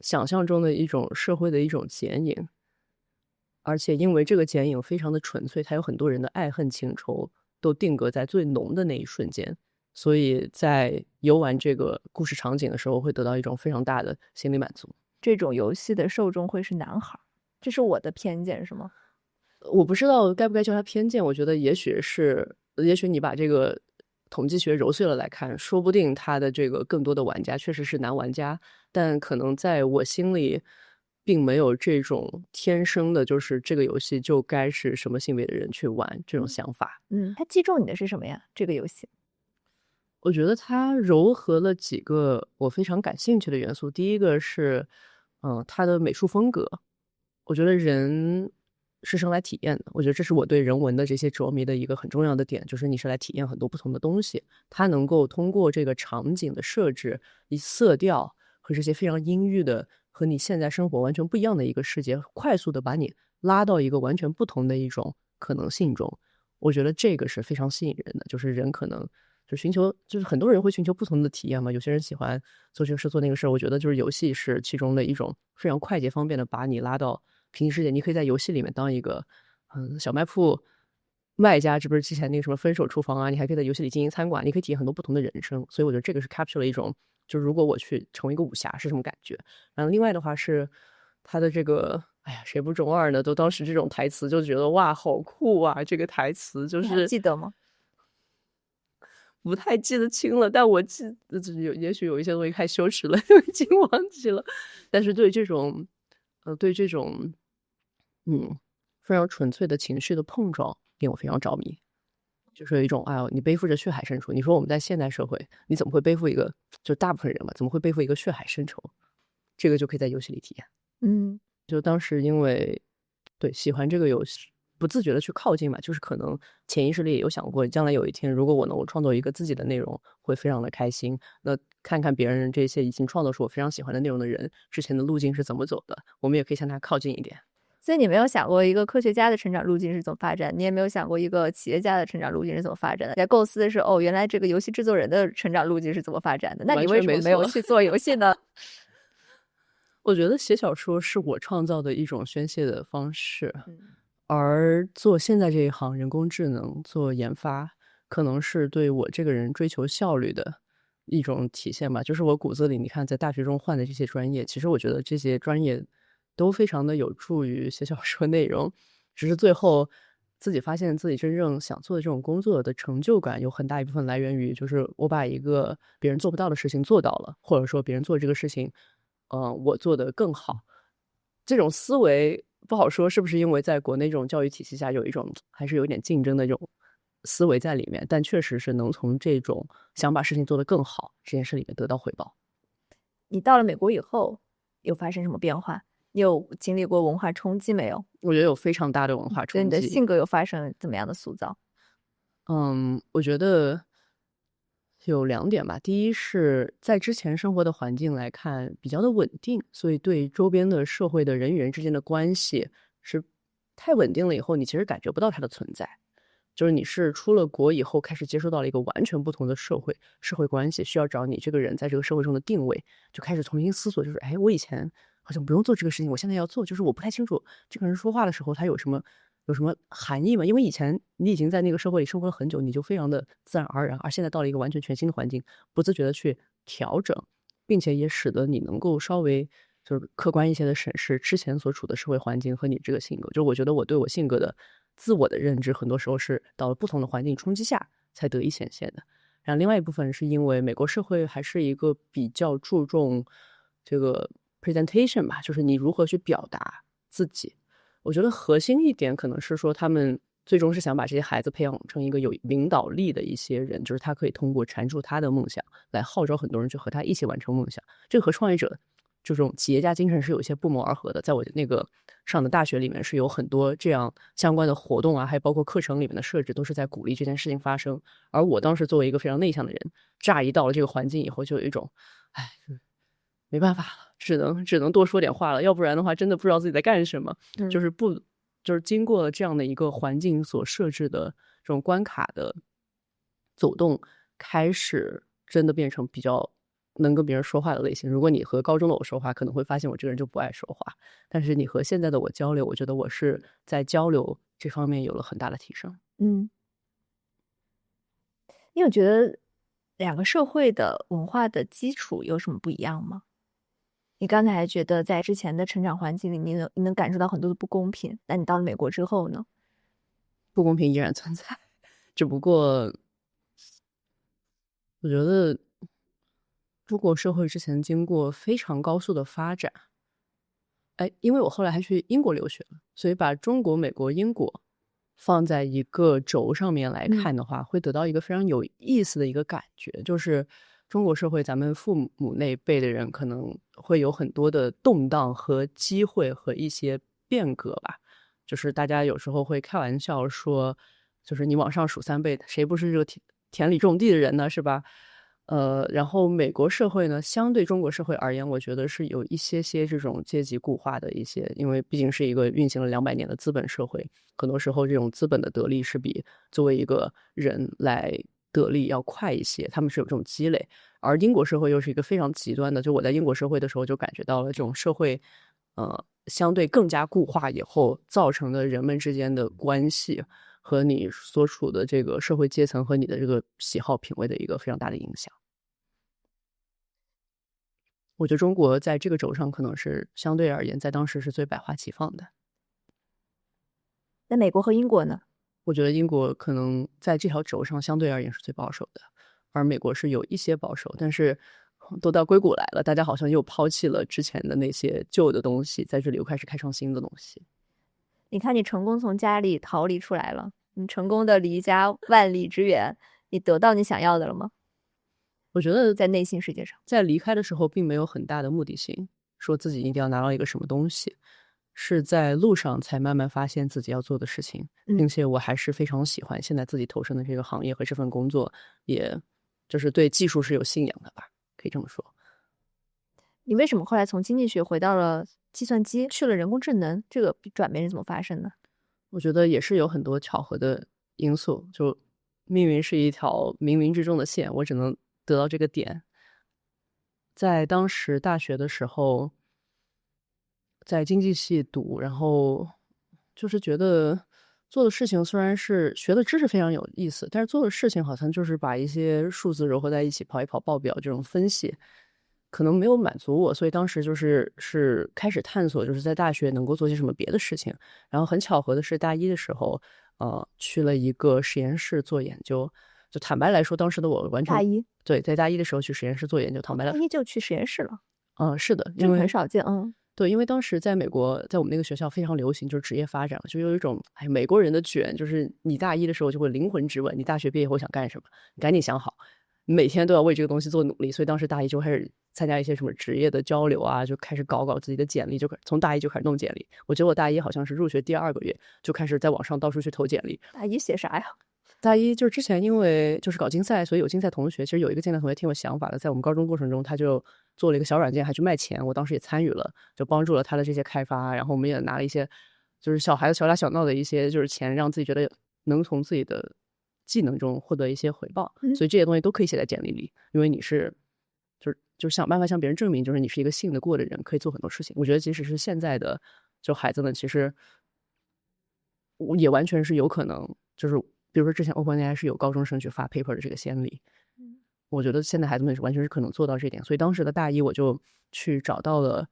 想象中的一种社会的一种剪影，而且因为这个剪影非常的纯粹，它有很多人的爱恨情仇都定格在最浓的那一瞬间，所以在游玩这个故事场景的时候会得到一种非常大的心理满足。这种游戏的受众会是男孩，这是我的偏见是吗？我不知道该不该叫他偏见，我觉得也许你把这个统计学揉碎了来看，说不定他的这个更多的玩家确实是男玩家，但可能在我心里并没有这种天生的就是这个游戏就该是什么性别的人去玩这种想法。它击中你的是什么呀？这个游戏我觉得它糅合了几个我非常感兴趣的元素。第一个是它的美术风格，我觉得人是生来体验的，我觉得这是我对人文的这些着迷的一个很重要的点，就是你是来体验很多不同的东西，它能够通过这个场景的设置，以色调和这些非常阴郁的和你现在生活完全不一样的一个世界，快速的把你拉到一个完全不同的一种可能性中。我觉得这个是非常吸引人的，就是人可能就寻求，就是很多人会寻求不同的体验嘛。有些人喜欢做这个事做那个事，我觉得就是游戏是其中的一种非常快捷方便的把你拉到平行世界。你可以在游戏里面当一个小卖铺卖家，这不是之前那个什么分手厨房啊，你还可以在游戏里经营餐馆，你可以体验很多不同的人生。所以我觉得这个是 capture 了一种，就是如果我去成为一个武侠是什么感觉。然后另外的话是他的这个，哎呀，谁不中二呢？都当时这种台词就觉得哇，好酷啊！这个台词就你还是记得吗？不太记得清了，但我也许有一些东西太羞耻了，就已经忘记了。但是对这种，非常纯粹的情绪的碰撞，令我非常着迷。就是有一种，哎呦，你背负着血海深仇。你说我们在现代社会，你怎么会背负一个，就大部分人嘛，怎么会背负一个血海深仇？这个就可以在游戏里体验。嗯，就当时因为对喜欢这个游戏，不自觉的去靠近嘛，就是可能潜意识里也有想过，将来有一天如果我能够创作一个自己的内容，会非常的开心。那看看别人这些已经创作出我非常喜欢的内容的人之前的路径是怎么走的，我们也可以向他靠近一点。所以你没有想过一个科学家的成长路径是怎么发展，你也没有想过一个企业家的成长路径是怎么发展的。你在构思的是原来这个游戏制作人的成长路径是怎么发展的，那你为什么没有去做游戏呢？我觉得写小说是我创造的一种宣泄的方式，而做现在这一行人工智能做研发，可能是对我这个人追求效率的一种体现吧。就是我骨子里，你看在大学中换的这些专业，其实我觉得这些专业都非常的有助于写小说内容，只是最后自己发现自己真正想做的这种工作的成就感有很大一部分来源于，就是我把一个别人做不到的事情做到了，或者说别人做这个事情我做得更好。这种思维不好说是不是因为在国内这种教育体系下有一种还是有一点竞争的这种思维在里面，但确实是能从这种想把事情做得更好这件事里面得到回报。你到了美国以后有发生什么变化？你有经历过文化冲击没有？我觉得有非常大的文化冲击。对你的性格有发生怎么样的塑造？我觉得有2点吧。第一是在之前生活的环境来看比较的稳定，所以对周边的社会的人与人之间的关系是太稳定了以后，你其实感觉不到它的存在。就是你是出了国以后开始接触到了一个完全不同的社会关系，需要找你这个人在这个社会中的定位，就开始重新思索，就是我以前好像不用做这个事情，我现在要做，就是我不太清楚这个人说话的时候他有什么含义吗？因为以前你已经在那个社会里生活了很久，你就非常的自然而然，而现在到了一个完全全新的环境，不自觉的去调整，并且也使得你能够稍微就是客观一些的审视之前所处的社会环境和你这个性格。就是我觉得我对我性格的自我的认知，很多时候是到了不同的环境冲击下才得以显现的。然后另外一部分是因为美国社会还是一个比较注重这个 presentation 吧，就是你如何去表达自己。我觉得核心一点可能是说他们最终是想把这些孩子培养成一个有领导力的一些人，就是他可以通过阐述他的梦想来号召很多人去和他一起完成梦想。这个和创业者这种企业家精神是有一些不谋而合的。在我那个上的大学里面是有很多这样相关的活动啊，还包括课程里面的设置都是在鼓励这件事情发生。而我当时作为一个非常内向的人，乍一到了这个环境以后，就有一种没办法了，只能多说点话了，要不然的话真的不知道自己在干什么。就是经过了这样的一个环境所设置的这种关卡的走动，开始真的变成比较能跟别人说话的类型。如果你和高中的我说话，可能会发现我这个人就不爱说话，但是你和现在的我交流，我觉得我是在交流这方面有了很大的提升。你有觉得两个社会的文化的基础有什么不一样吗？你刚才还觉得在之前的成长环境里，你能感受到很多的不公平，那你到了美国之后呢？不公平依然存在，只不过我觉得中国社会之前经过非常高速的发展，因为我后来还去英国留学了，所以把中国、美国、英国放在一个轴上面来看的话，会得到一个非常有意思的一个感觉，就是中国社会咱们父母那辈的人可能会有很多的动荡和机会和一些变革吧。就是大家有时候会开玩笑说，就是你往上数3辈，谁不是这个田里种地的人呢，是吧？然后美国社会呢，相对中国社会而言，我觉得是有一些这种阶级固化的一些，因为毕竟是一个运行了200年的资本社会，很多时候这种资本的得利是比作为一个人来得利要快一些，他们是有这种积累。而英国社会又是一个非常极端的，就我在英国社会的时候就感觉到了这种社会相对更加固化以后造成的人们之间的关系和你所处的这个社会阶层和你的这个喜好品味的一个非常大的影响。我觉得中国在这个轴上可能是相对而言在当时是最百花齐放的。那美国和英国呢？我觉得英国可能在这条轴上相对而言是最保守的，而美国是有一些保守，但是都到硅谷来了，大家好像又抛弃了之前的那些旧的东西，在这里又开始开创新的东西。你看你成功从家里逃离出来了，你成功的离家万里之远，你得到你想要的了吗？我觉得在内心世界上，在离开的时候并没有很大的目的性，说自己一定要拿到一个什么东西，是在路上才慢慢发现自己要做的事情，并且我还是非常喜欢现在自己投身的这个行业和这份工作，也就是对技术是有信仰的吧，可以这么说。你为什么后来从经济学回到了计算机，去了人工智能？这个转变是怎么发生的？我觉得也是有很多巧合的因素，就命运是一条冥冥之中的线，我只能得到这个点。在当时大学的时候，在经济系读，然后就是觉得做的事情虽然是学的知识非常有意思，但是做的事情好像就是把一些数字糅合在一起，跑一跑报表这种分析，可能没有满足我，所以当时是开始探索，就是在大学能够做些什么别的事情。然后很巧合的是，大一的时候，去了一个实验室做研究。就坦白来说，当时的我完全大一对，在大一的时候去实验室做研究，坦白来大一就去实验室了，是的，这个因为很少见。对，因为当时在美国，在我们那个学校非常流行，就是职业发展，就有一种美国人的卷，就是你大一的时候就会灵魂质问，你大学毕业后想干什么，你赶紧想好，你每天都要为这个东西做努力。所以当时大一就开始参加一些什么职业的交流啊，就开始搞自己的简历，就从大一就开始弄简历。我觉得我大一好像是入学第2个月就开始在网上到处去投简历。大一写啥呀？大一就是之前因为就是搞竞赛，所以有竞赛同学，其实有一个竞赛同学挺有想法的，在我们高中过程中他就做了一个小软件，还去卖钱，我当时也参与了，就帮助了他的这些开发，然后我们也拿了一些就是小孩子小打小闹的一些就是钱，让自己觉得能从自己的技能中获得一些回报。所以这些东西都可以写在简历里，因为你是就是想办法向别人证明，就是你是一个信得过的人，可以做很多事情。我觉得即使是现在的就孩子们，其实也完全是有可能，就是比如说之前 OpenAI 是有高中生去发 paper 的这个先例，我觉得现在孩子们完全是可能做到这点。所以当时的大一我就去找到了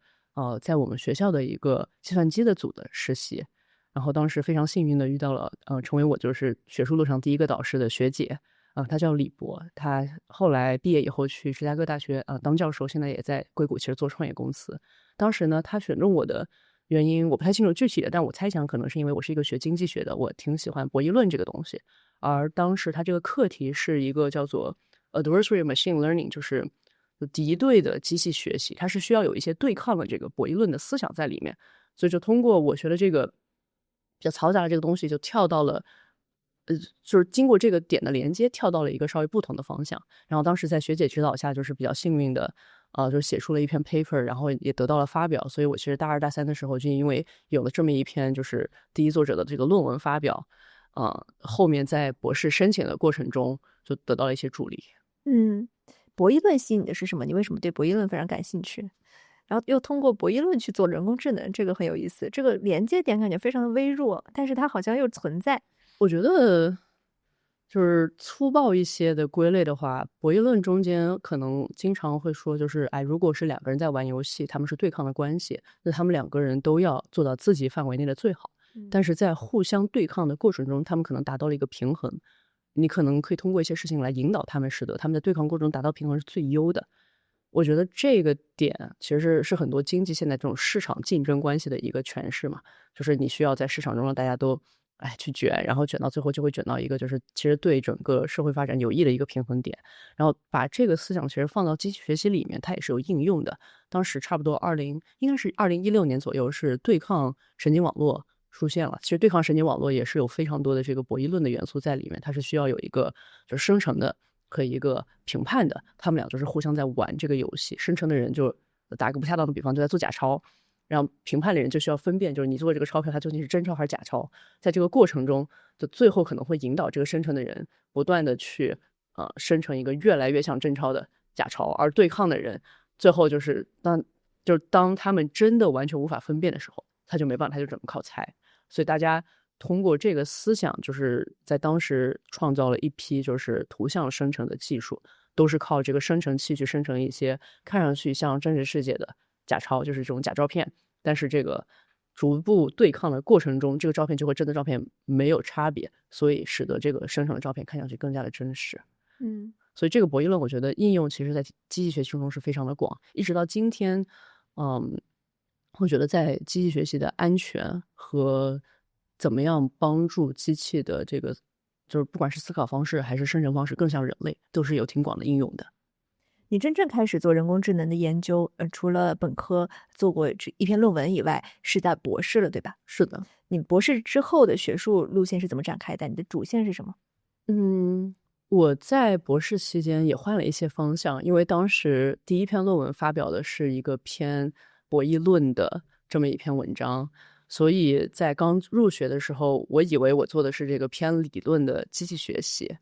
在我们学校的一个计算机的组的实习，然后当时非常幸运的遇到了成为我就是学术路上第一个导师的学姐她叫李博，她后来毕业以后去芝加哥大学当教授，现在也在硅谷其实做创业公司。当时呢她选中我的原因我不太清楚具体的，但我猜想可能是因为我是一个学经济学的，我挺喜欢博弈论这个东西。而当时它这个课题是一个叫做 adversary machine learning， 就是敌对的机器学习，它是需要有一些对抗的这个博弈论的思想在里面。所以就通过我学的这个比较嘈杂的这个东西，就跳到了就是经过这个点的连接，跳到了一个稍微不同的方向。然后当时在学姐指导下，就是比较幸运的就写出了一篇 paper， 然后也得到了发表。所以我其实大2大3的时候，就因为有了这么一篇就是第一作者的这个论文发表，后面在博士申请的过程中就得到了一些助力。博弈论吸引你的是什么？你为什么对博弈论非常感兴趣？然后又通过博弈论去做人工智能，这个很有意思。这个连接点感觉非常的微弱，但是它好像又存在。我觉得就是粗暴一些的归类的话，博弈论中间可能经常会说，就是如果是2个人在玩游戏，他们是对抗的关系，那他们2个人都要做到自己范围内的最好。但是在互相对抗的过程中，他们可能达到了一个平衡。你可能可以通过一些事情来引导他们，使得他们在对抗过程中达到平衡是最优的。我觉得这个点其实是很多经济现在这种市场竞争关系的一个诠释嘛，就是你需要在市场中让大家都去卷，然后卷到最后就会卷到一个就是其实对整个社会发展有益的一个平衡点。然后把这个思想其实放到机器学习里面，它也是有应用的。当时差不多应该是2016年左右，是对抗神经网络出现了。其实对抗神经网络也是有非常多的这个博弈论的元素在里面，它是需要有一个就是生成的和一个评判的，他们俩就是互相在玩这个游戏。生成的人就打个不恰当的比方，就在做假钞，然后评判的人就需要分辨，就是你做这个钞票它究竟是真钞还是假钞。在这个过程中，就最后可能会引导这个生成的人不断的去生成一个越来越像真钞的假钞，而对抗的人最后就是当他们真的完全无法分辨的时候，他就没办法，他就只能靠猜。所以大家通过这个思想，就是在当时创造了一批就是图像生成的技术，都是靠这个生成器去生成一些看上去像真实世界的假钞，就是这种假照片。但是这个逐步对抗的过程中，这个照片就和真的照片没有差别，所以使得这个生成的照片看上去更加的真实。所以这个博弈论我觉得应用其实在机器学习中是非常的广，一直到今天我觉得在机器学习的安全和怎么样帮助机器的这个就是不管是思考方式还是生成方式更像人类，都是有挺广的应用的。你真正开始做人工智能的研究，除了本科做过这一篇论文以外，是在博士了，对吧？是的。你博士之后的学术路线是怎么展开的？你的主线是什么？我在博士期间也换了一些方向，因为当时第一篇论文发表的是一个偏博弈论的这么一篇文章，所以在刚入学的时候，我以为我做的是这个偏理论的机器学习，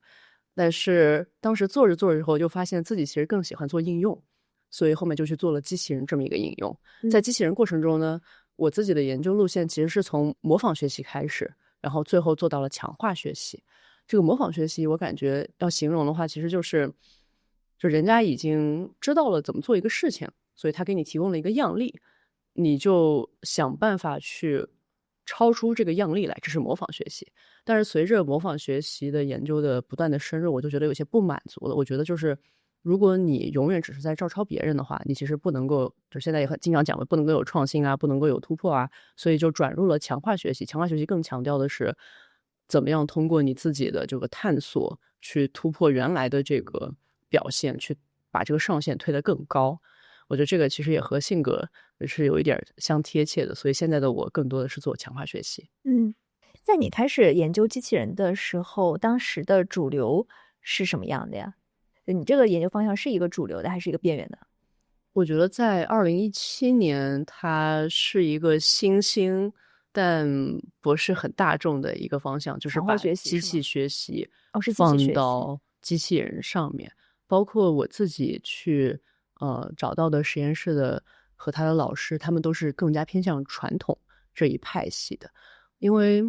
但是当时做着做着之后，就发现自己其实更喜欢做应用，所以后面就去做了机器人这么一个应用。在机器人过程中呢，我自己的研究路线其实是从模仿学习开始，然后最后做到了强化学习。这个模仿学习，我感觉要形容的话，其实就人家已经知道了怎么做一个事情，所以他给你提供了一个样例，你就想办法去超出这个样例来，这是模仿学习。但是随着模仿学习的研究的不断的深入，我就觉得有些不满足了。我觉得就是如果你永远只是在照抄别人的话，你其实不能够，就现在也很经常讲的，不能够有创新啊，不能够有突破啊，所以就转入了强化学习。强化学习更强调的是怎么样通过你自己的这个探索去突破原来的这个表现，去把这个上限推得更高。我觉得这个其实也和性格是有一点相贴切的，所以现在的我更多的是做强化学习。在你开始研究机器人的时候，当时的主流是什么样的呀？你这个研究方向是一个主流的还是一个边缘的？我觉得在2017年，它是一个新兴但不是很大众的一个方向，就是把机器学习放到机器人上面。包括我自己去找到的实验室的和他的老师，他们都是更加偏向传统这一派系的。因为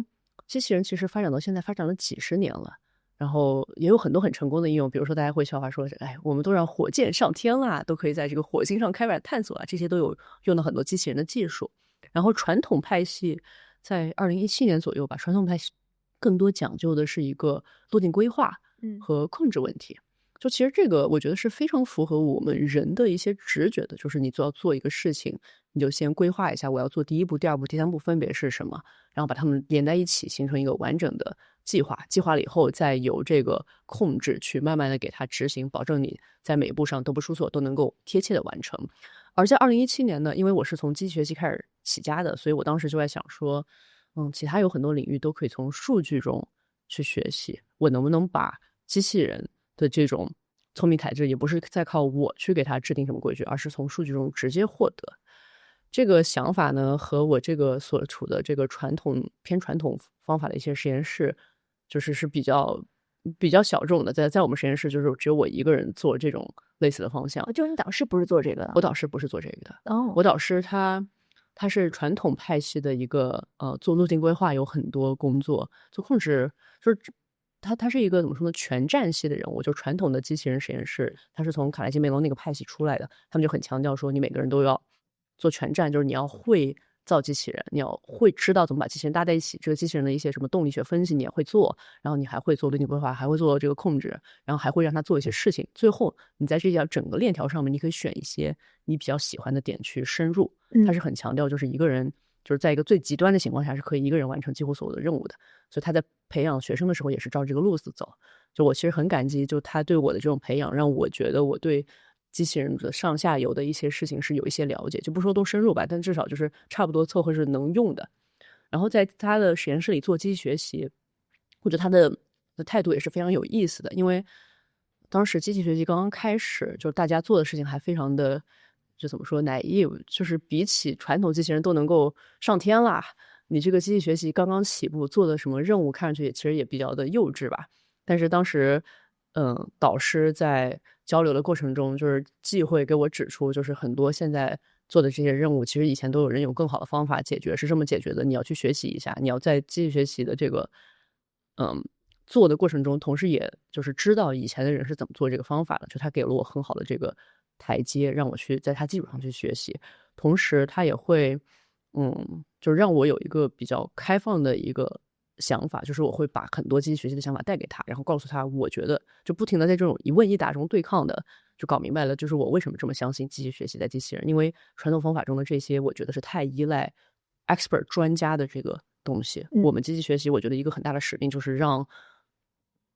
机器人其实发展到现在发展了几十年了，然后也有很多很成功的应用，比如说大家会笑话说，哎，我们都让火箭上天啦，都可以在这个火星上开展探索啊，这些都有用到很多机器人的技术。然后传统派系在2017年左右吧，传统派系更多讲究的是一个路径规划和控制问题。就其实这个我觉得是非常符合我们人的一些直觉的，就是你要做一个事情，你就先规划一下我要做第一步、第二步、第三步分别是什么，然后把它们连在一起，形成一个完整的计划。计划了以后，再由这个控制去慢慢的给它执行，保证你在每一步上都不出错，都能够贴切的完成。而在2017年呢，因为我是从机器学习开始起家的，所以我当时就在想说，其他有很多领域都可以从数据中去学习，我能不能把机器人的这种聪明才智，也不是再靠我去给它制定什么规矩，而是从数据中直接获得。这个想法呢，和我这个所处的这个偏传统方法的一些实验室，是比较小众的。在我们实验室，就是只有我一个人做这种类似的方向。就是你导师不是做这个的？我导师不是做这个的。哦，我导师他是传统派系的一个做路径规划有很多工作，做控制就是他是一个怎么说呢，全站系的人物。就传统的机器人实验室，他是从卡耐基梅隆那个派系出来的，他们就很强调说，你每个人都要做全站，就是你要会造机器人，你要会知道怎么把机器人搭在一起，这个机器人的一些什么动力学分析你也会做，然后你还会做路径规划，还会做这个控制，然后还会让它做一些事情。最后你在这条整个链条上面，你可以选一些你比较喜欢的点去深入。他是很强调就是一个人就是在一个最极端的情况下是可以一个人完成几乎所有的任务的，所以他在培养学生的时候也是照这个路子走。就我其实很感激，就他对我的这种培养，让我觉得我对机器人的上下游的一些事情是有一些了解，就不说多深入吧，但至少就是差不多凑合是能用的。然后在他的实验室里做机器学习，我觉得他的态度也是非常有意思的，因为当时机器学习刚刚开始，就大家做的事情还非常的就怎么说 naive， 就是比起传统机器人都能够上天啦，你这个机器学习刚刚起步，做的什么任务看上去其实也比较的幼稚吧。但是当时导师在交流的过程中，就是既会给我指出，就是很多现在做的这些任务，其实以前都有人有更好的方法解决，是这么解决的，你要去学习一下，你要在机器学习的这个做的过程中，同时也就是知道以前的人是怎么做这个方法的，就他给了我很好的这个台阶，让我去在他基础上去学习。同时他也会就是让我有一个比较开放的一个想法，就是我会把很多机器学习的想法带给他，然后告诉他我觉得就不停的在这种一问一答中对抗的，就搞明白了就是我为什么这么相信机器学习在机器人。因为传统方法中的这些我觉得是太依赖 expert 专家的这个东西，我们机器学习我觉得一个很大的使命就是让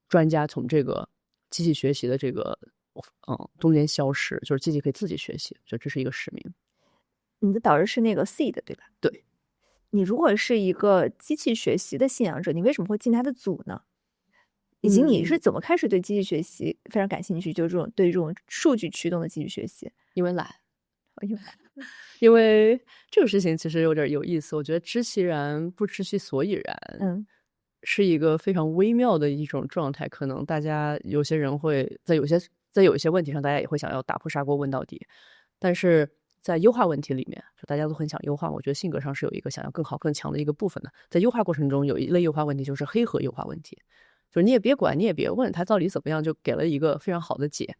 专家从这个机器学习的这个中间消失，就是机器可以自己学习，就这是一个使命。你的导师是那个 Seed 对吧？对。你如果是一个机器学习的信仰者，你为什么会进他的组呢？以及你是怎么开始对机器学习非常感兴趣，就是对这种数据驱动的机器学习？因为懒。因为这个事情其实有点有意思，我觉得知其然不知其所以然，是一个非常微妙的一种状态。可能大家有些人会在有一些问题上，大家也会想要打破砂锅问到底，但是在优化问题里面，就大家都很想优化。我觉得性格上是有一个想要更好更强的一个部分的。在优化过程中，有一类优化问题就是黑盒优化问题，就是你也别管，你也别问它到底怎么样，就给了一个非常好的解。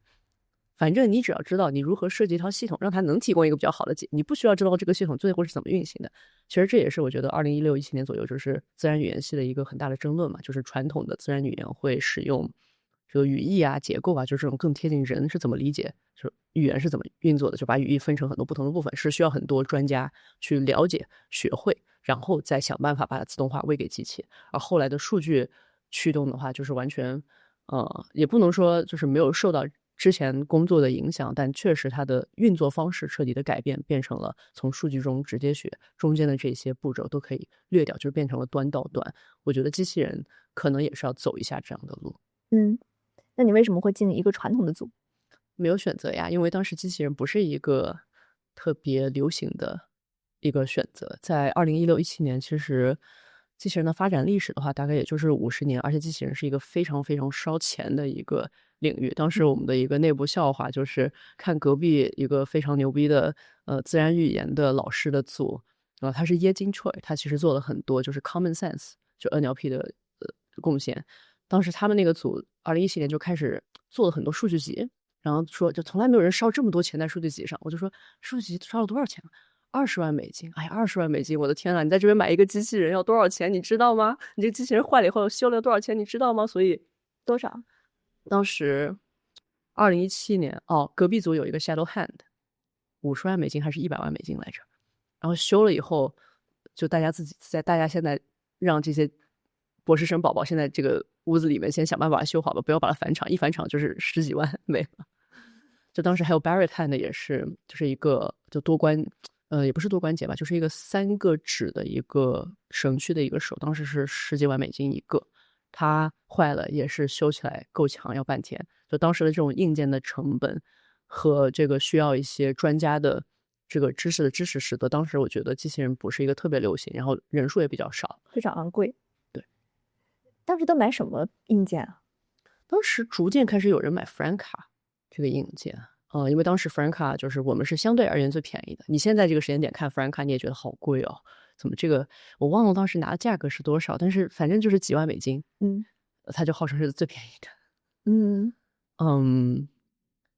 反正你只要知道你如何设计一套系统，让它能提供一个比较好的解，你不需要知道这个系统最后是怎么运行的。其实这也是我觉得2016、17年左右，就是自然语言系的一个很大的争论嘛，就是传统的自然语言会使用这个语义啊、结构啊，就是这种更贴近人是怎么理解，就是语言是怎么运作的，就把语义分成很多不同的部分，是需要很多专家去了解、学会，然后再想办法把它自动化喂给机器。而后来的数据驱动的话，就是完全也不能说就是没有受到之前工作的影响，但确实它的运作方式彻底的改变，变成了从数据中直接学，中间的这些步骤都可以略掉，就是变成了端到端。我觉得机器人可能也是要走一下这样的路。那你为什么会进一个传统的组？没有选择呀，因为当时机器人不是一个特别流行的一个选择。在2016、17年，其实机器人的发展历史的话，大概也就是50年，而且机器人是一个非常非常烧钱的一个领域。当时我们的一个内部笑话就是看隔壁一个非常牛逼的自然语言的老师的组，他是耶金 Choi， 他其实做了很多就是 common sense 就 NLP 的贡献。当时他们那个组2017年就开始做了很多数据集，然后说就从来没有人烧这么多钱在数据集上。我就说数据集烧了多少钱？20万美金。哎呀，20万美金，我的天啊！你在这边买一个机器人要多少钱？你知道吗？你这个机器人坏了以后修了要多少钱？你知道吗？所以多少？当时2017年隔壁组有一个 Shadow Hand，50万美金还是100万美金来着？然后修了以后，就大家现在让这些博士生宝宝现在这个屋子里面先想办法把它修好吧，不要把它返厂，一返厂就是10几万没了。就当时还有 Barrett Hand 也是，就是一个就多关，也不是多关节吧，就是一个3个指的一个绳区的一个手，当时是10几万美金一个，它坏了也是修起来够强要半天。就当时的这种硬件的成本和这个需要一些专家的这个知识的支持，使得当时我觉得机器人不是一个特别流行，然后人数也比较少，非常昂贵。对，当时都买什么硬件啊？当时逐渐开始有人买 Franca 这个硬件，因为当时 Franca 就是我们是相对而言最便宜的。你现在这个时间点看 Franca， 你也觉得好贵哦，怎么这个我忘了当时拿的价格是多少，但是反正就是几万美金，它就号称是最便宜的。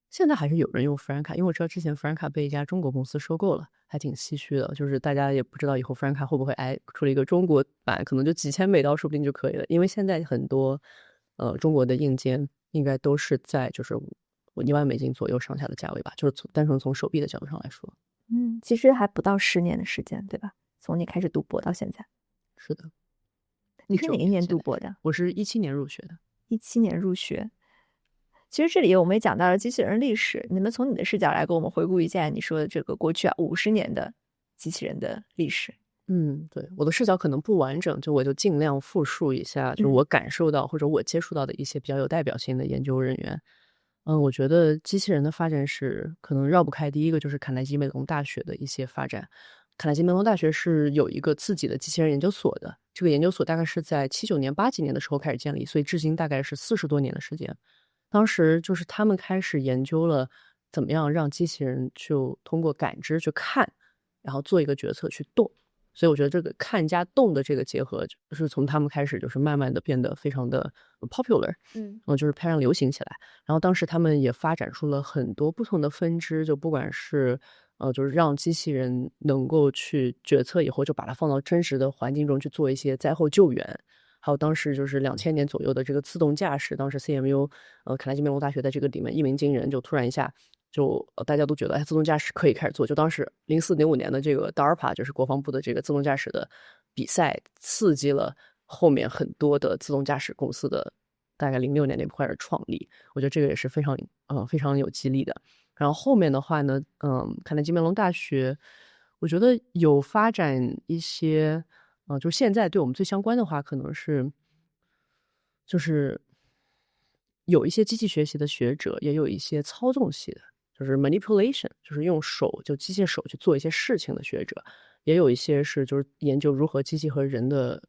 现在还是有人用 Franca， 因为我知道之前 Franca 被一家中国公司收购了，还挺唏嘘的。就是大家也不知道以后 Franca 会不会出了一个中国版，可能就几千美刀说不定就可以了。因为现在很多中国的硬件应该都是在就是1万美金左右上下的价位吧，就是单纯从手臂的角度上来说。其实还不到10年的时间，对吧？从你开始读博到现在。是的。你是哪一年读博的？我是17年入学的。17年入学。其实这里我们也讲到了机器人历史，你们从你的视角来给我们回顾一下你说的这个过去50年的机器人的历史。对，我的视角可能不完整，就我就尽量复述一下，就我感受到或者我接触到的一些比较有代表性的研究人员。我觉得机器人的发展史可能绕不开第一个就是卡耐基梅隆大学的一些发展。卡耐基梅隆大学是有一个自己的机器人研究所的，这个研究所大概是在79年、80几年的时候开始建立，所以至今大概是40多年的时间。当时就是他们开始研究了怎么样让机器人就通过感知去看，然后做一个决策去动。所以我觉得这个看加动的这个结合，就是从他们开始就是慢慢的变得非常的 popular，就是非常流行起来。然后当时他们也发展出了很多不同的分支，就不管是就是让机器人能够去决策以后，就把它放到真实的环境中去做一些灾后救援。还有当时就是2000年左右的这个自动驾驶，当时 CMU 卡耐基梅隆大学在这个里面一鸣惊人，就突然一下就大家都觉得自动驾驶可以开始做。就当时04、05年的这个 DARPA 就是国防部的这个自动驾驶的比赛，刺激了后面很多的自动驾驶公司的大概06年那块开始创立，我觉得这个也是非常有激励的。然后后面的话呢，卡耐基梅隆大学，我觉得有发展一些，就是现在对我们最相关的话，可能是就是有一些机器学习的学者，也有一些操纵系的，就是 manipulation，就是用手就机械手去做一些事情的学者，也有一些是就是研究如何机器和人的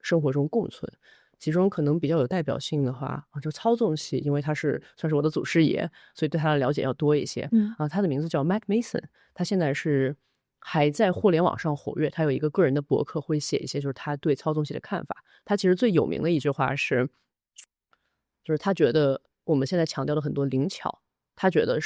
生活中共存。其中可能比较有代表性的话，就操纵系，因为他算是我的祖师爷，所以对他的了解要多一些。他的名字叫 Matt Mason，他现在是还在互联网上活跃，他有一个个人的博客，会写一些就是他对操纵系的看法。他其实最有名的一句话是，就是他觉得我们现在强调的很多灵巧，他觉得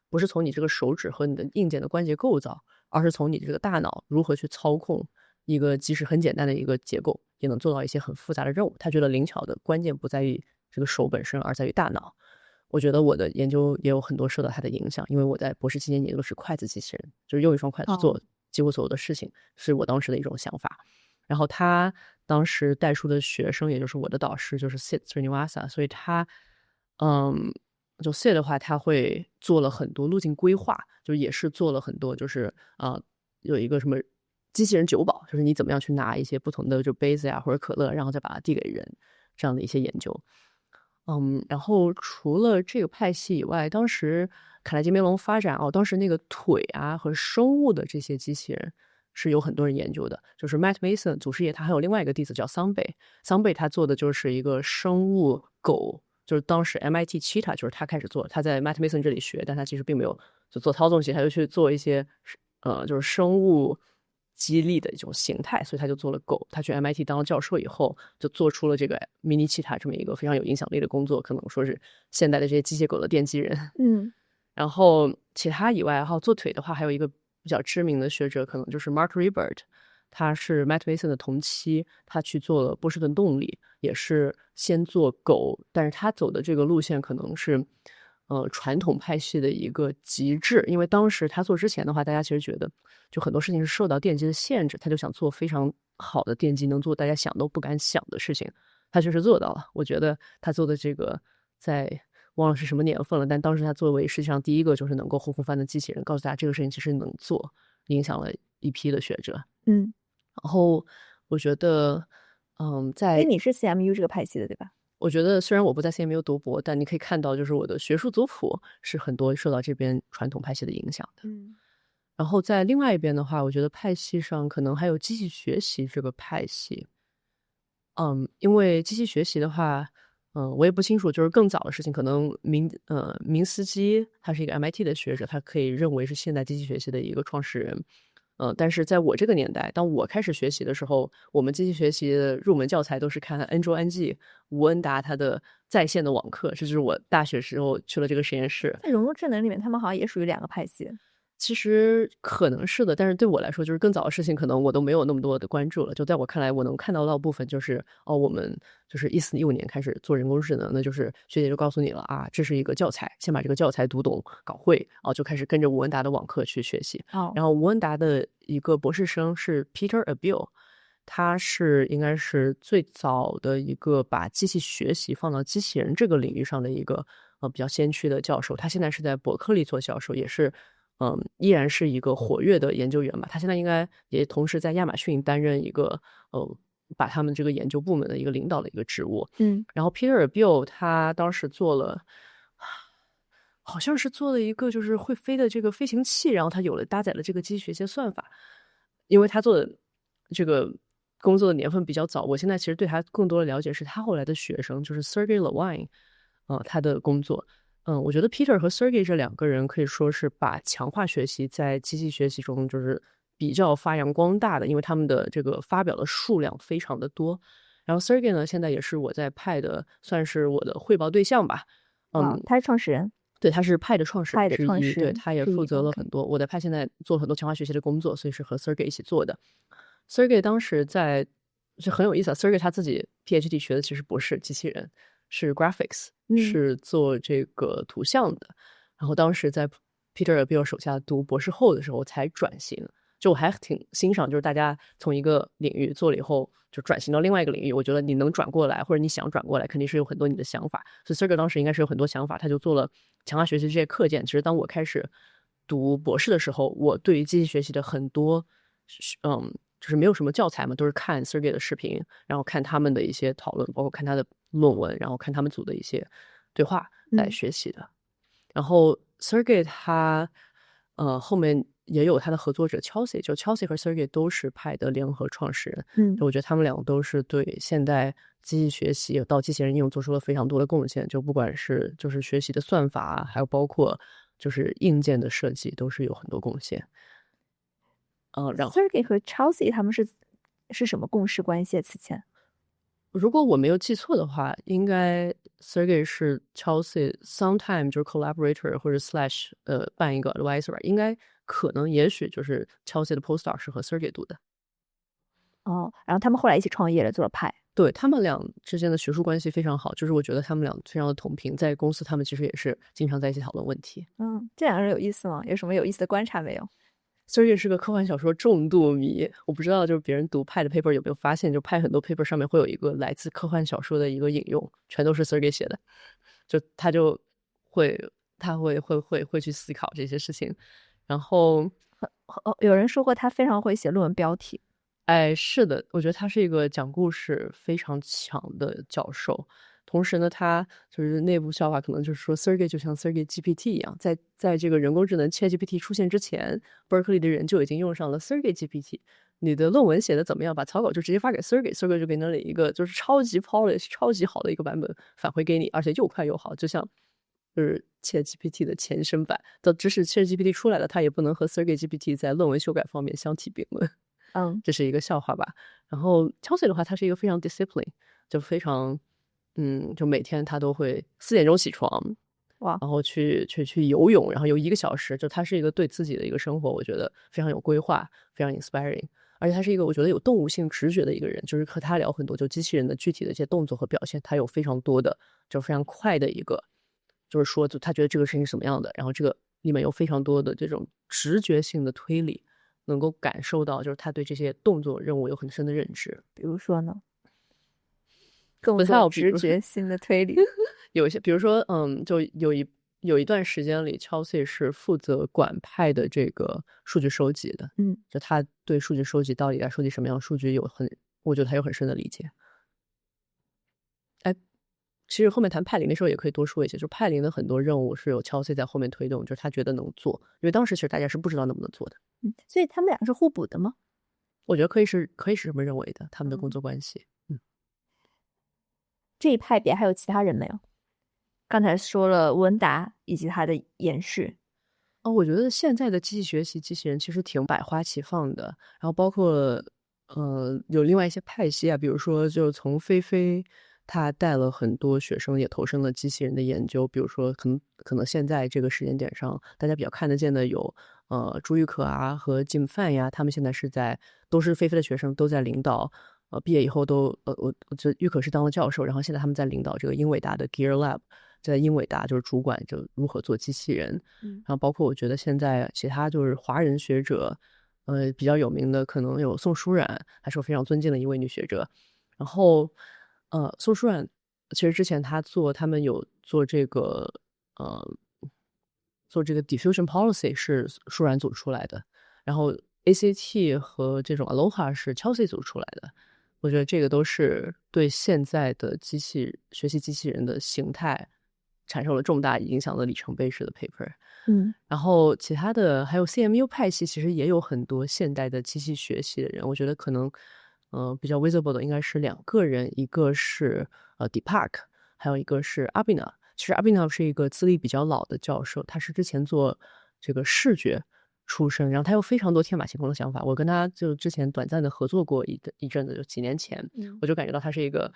不是从你这个手指和你的硬件的关节构造，而是从你这个大脑如何去操控一个即使很简单的一个结构，也能做到一些很复杂的任务。他觉得灵巧的关键不在于这个手本身，而在于大脑。我觉得我的研究也有很多受到他的影响，因为我在博士期间研究的是筷子机器人，就是用一双筷子做几乎所有的事情，是我当时的一种想法。然后他当时带书的学生，也就是我的导师，就是 Sid Srinivasa，所以他就 Sid 的话，他会做了很多路径规划，就是也是做了很多，就是有一个什么机器人酒保，就是你怎么样去拿一些不同的就杯子呀或者可乐，然后再把它递给人，这样的一些研究。然后除了这个派系以外，当时卡耐基梅隆发展当时那个腿啊和生物的这些机器人是有很多人研究的，就是 Matt Mason 祖师爷，他还有另外一个弟子叫桑贝他做的就是一个生物狗，就是当时 MIT Cheetah 就是他开始做，他在 Matt Mason 这里学，但他其实并没有就做操纵系，他就去做一些就是生物激励的一种形态，所以他就做了狗。他去 MIT 当了教授以后，就做出了这个 Mini Cheetah 这么一个非常有影响力的工作，可能说是现代的这些机械狗的奠基人。然后其他以外，做腿的话，还有一个比较知名的学者，可能就是 Mark Ribert，他是 Matt Mason 的同期，他去做了波士顿动力，也是先做狗，但是他走的这个路线可能是传统派系的一个极致，因为当时他做之前的话，大家其实觉得就很多事情是受到电机的限制，他就想做非常好的电机，能做大家想都不敢想的事情，他确实做到了。我觉得他做的这个忘了是什么年份了，但当时他作为世界上第一个就是能够后空翻的机器人，告诉大家这个事情其实能做，影响了一批的学者。然后我觉得你是 CMU 这个派系的对吧？我觉得虽然我不在 CMU 读博，但你可以看到就是我的学术族谱是很多受到这边传统派系的影响的。然后在另外一边的话，我觉得派系上可能还有机器学习这个派系。因为机器学习的话，我也不清楚，就是更早的事情，可能明斯基他是一个 MIT 的学者，他可以认为是现代机器学习的一个创始人。但是在我这个年代，当我开始学习的时候，我们机器学习的入门教材都是看安卓安记、吴恩达他的在线的网课，这就是我大学时候去了这个实验室。在融入智能里面，他们好像也属于两个派系。其实可能是的，但是对我来说，就是更早的事情，可能我都没有那么多的关注了。就在我看来，我能看到的部分就是，我们就是14、15年开始做人工智能，那就是学姐就告诉你了啊，这是一个教材，先把这个教材读懂、搞会，就开始跟着吴文达的网课去学习。然后吴文达的一个博士生是 Peter Abil，他应该是最早的一个把机器学习放到机器人这个领域上的一个比较先驱的教授。他现在是在伯克利做教授，也是。依然是一个活跃的研究员吧。他现在应该也同时在亚马逊担任一个把他们这个研究部门的一个领导的一个职务。然后 Peter Abil 他当时好像是做了一个就是会飞的这个飞行器，然后他搭载了这个机器学习算法。因为他做的这个工作的年份比较早，我现在其实对他更多的了解是他后来的学生，就是 Sergey Levine，他的工作。我觉得 Peter 和 Sergey 这两个人可以说是把强化学习在机器学习中就是比较发扬光大的，因为他们的这个发表的数量非常的多。然后 Sergey 呢，现在也是我在派的算是我的汇报对象吧。他是创始人。对，他是派的创始人之一，对，他也负责了很多。我在派现在做了很多强化学习的工作，所以是和 Sergey 一起做的。Sergey 当时是很有意思Sergey 他自己 PhD 学的其实不是机器人，是 graphics，是做这个图像的。然后当时在 Peter Abil 手下读博士后的时候才转型，就我还挺欣赏，就是大家从一个领域做了以后，就转型到另外一个领域。我觉得你能转过来，或者你想转过来，肯定是有很多你的想法。所以 Sergey 当时应该是有很多想法，他就做了强化学习这些课件。其实当我开始读博士的时候，我对于机器学习的很多，就是没有什么教材嘛，都是看 Sergey 的视频，然后看他们的一些讨论，包括看他的论文，然后看他们组的一些对话来学习的。然后 Sergey 他后面也有他的合作者 Chelsea， 就 Chelsea 和 Sergey 都是派的联合创始人。就我觉得他们两个都是对现代机器学习到机器人应用做出了非常多的贡献，就不管是就是学习的算法，还有包括就是硬件的设计，都是有很多贡献。然后 Sergey 和 Chelsea 他们是什么共事关系？此前如果我没有记错的话，应该 Sergey 是 Chelsea sometime 就是 collaborator 或者 slash 办一个 advisor 吧，应该可能也许就是 Chelsea 的 postdoc 是和 Sergey 读的。然后他们后来一起创业了，做了派。对，他们俩之间的学术关系非常好，就是我觉得他们俩非常的同频，在公司他们其实也是经常在一起讨论问题。这两个人有意思吗？有什么有意思的观察没有？Sergey 是个科幻小说重度迷，我不知道就是别人读派的 paper 有没有发现，就派很多 paper 上面会有一个来自科幻小说的一个引用，全都是 Sergey 写的，就他会去思考这些事情。然后有人说过他非常会写论文标题。是的，我觉得他是一个讲故事非常强的教授。同时呢，他就是内部笑话，可能就是说 Sergey 就像 Sergey GPT 一样，在这个人工智能 ChatGPT 出现之前，Berkeley 的人就已经用上了 Sergey GPT。你的论文写的怎么样？把草稿就直接发给 Sergey，Sergey 就给你了一个就是超级 polish、超级好的一个版本返回给你，而且又快又好，就像就是 ChatGPT 的前身版。即使 ChatGPT 出来了，它也不能和 Sergey GPT 在论文修改方面相提并论。这是一个笑话吧。然后 Chelsea 的话，他是一个非常 discipline， 就非常就每天他都会4点钟起床，哇，然后去游泳，然后游1个小时。就他是一个对自己的一个生活，我觉得非常有规划，非常 inspiring。而且他是一个我觉得有动物性直觉的一个人，就是和他聊很多就机器人的具体的一些动作和表现，他有非常多的就非常快的一个，就是说就他觉得这个事情是什么样的，然后这个里面有非常多的这种直觉性的推理。能够感受到，就是他对这些动作任务有很深的认知。比如说呢？动作直觉性的推理。有一些，比如说，就有一段时间里 ，Chelsea 是负责管派的这个数据收集的。就他对数据收集到底该收集什么样的数据我觉得他有很深的理解。其实后面谈派林的时候也可以多说一些，就派林的很多任务是有 Chelsea 在后面推动，就是他觉得能做，因为当时其实大家是不知道能不能做的。所以他们俩是互补的吗？我觉得可以是这么认为的，他们的工作关系。这一派别还有其他人没有？刚才说了温达以及他的延续。我觉得现在的机器学习机器人其实挺百花齐放的，然后包括有另外一些派系啊，比如说就从菲菲他带了很多学生也投身了机器人的研究，比如说可能现在这个时间点上大家比较看得见的有朱玉可啊和金范呀，他们现在都是菲菲的学生，都在领导毕业以后都我觉得玉可是当了教授，然后现在他们在领导这个英伟达的 Gear Lab， 在英伟达就是主管就如何做机器人。然后包括我觉得现在其他就是华人学者比较有名的可能有宋舒冉，还是我非常尊敬的一位女学者。然后宋舒冉其实之前他们有做这个diffusion policy 是舒冉组出来的，然后 ACT 和这种 Aloha 是 Chelsea 组出来的。我觉得这个都是对现在的学习机器人的形态产生了重大影响的里程碑式的 paper。然后其他的还有 CMU 派系，其实也有很多现代的机器学习的人。我觉得可能比较 visible 的应该是2个人，一个是Deepak， 还有一个是 Abhinav。其实 Abhinav 是一个资历比较老的教授，他是之前做这个视觉出身，然后他有非常多天马行空的想法。我跟他就之前短暂的合作过一阵子，就几年前，我就感觉到他是一个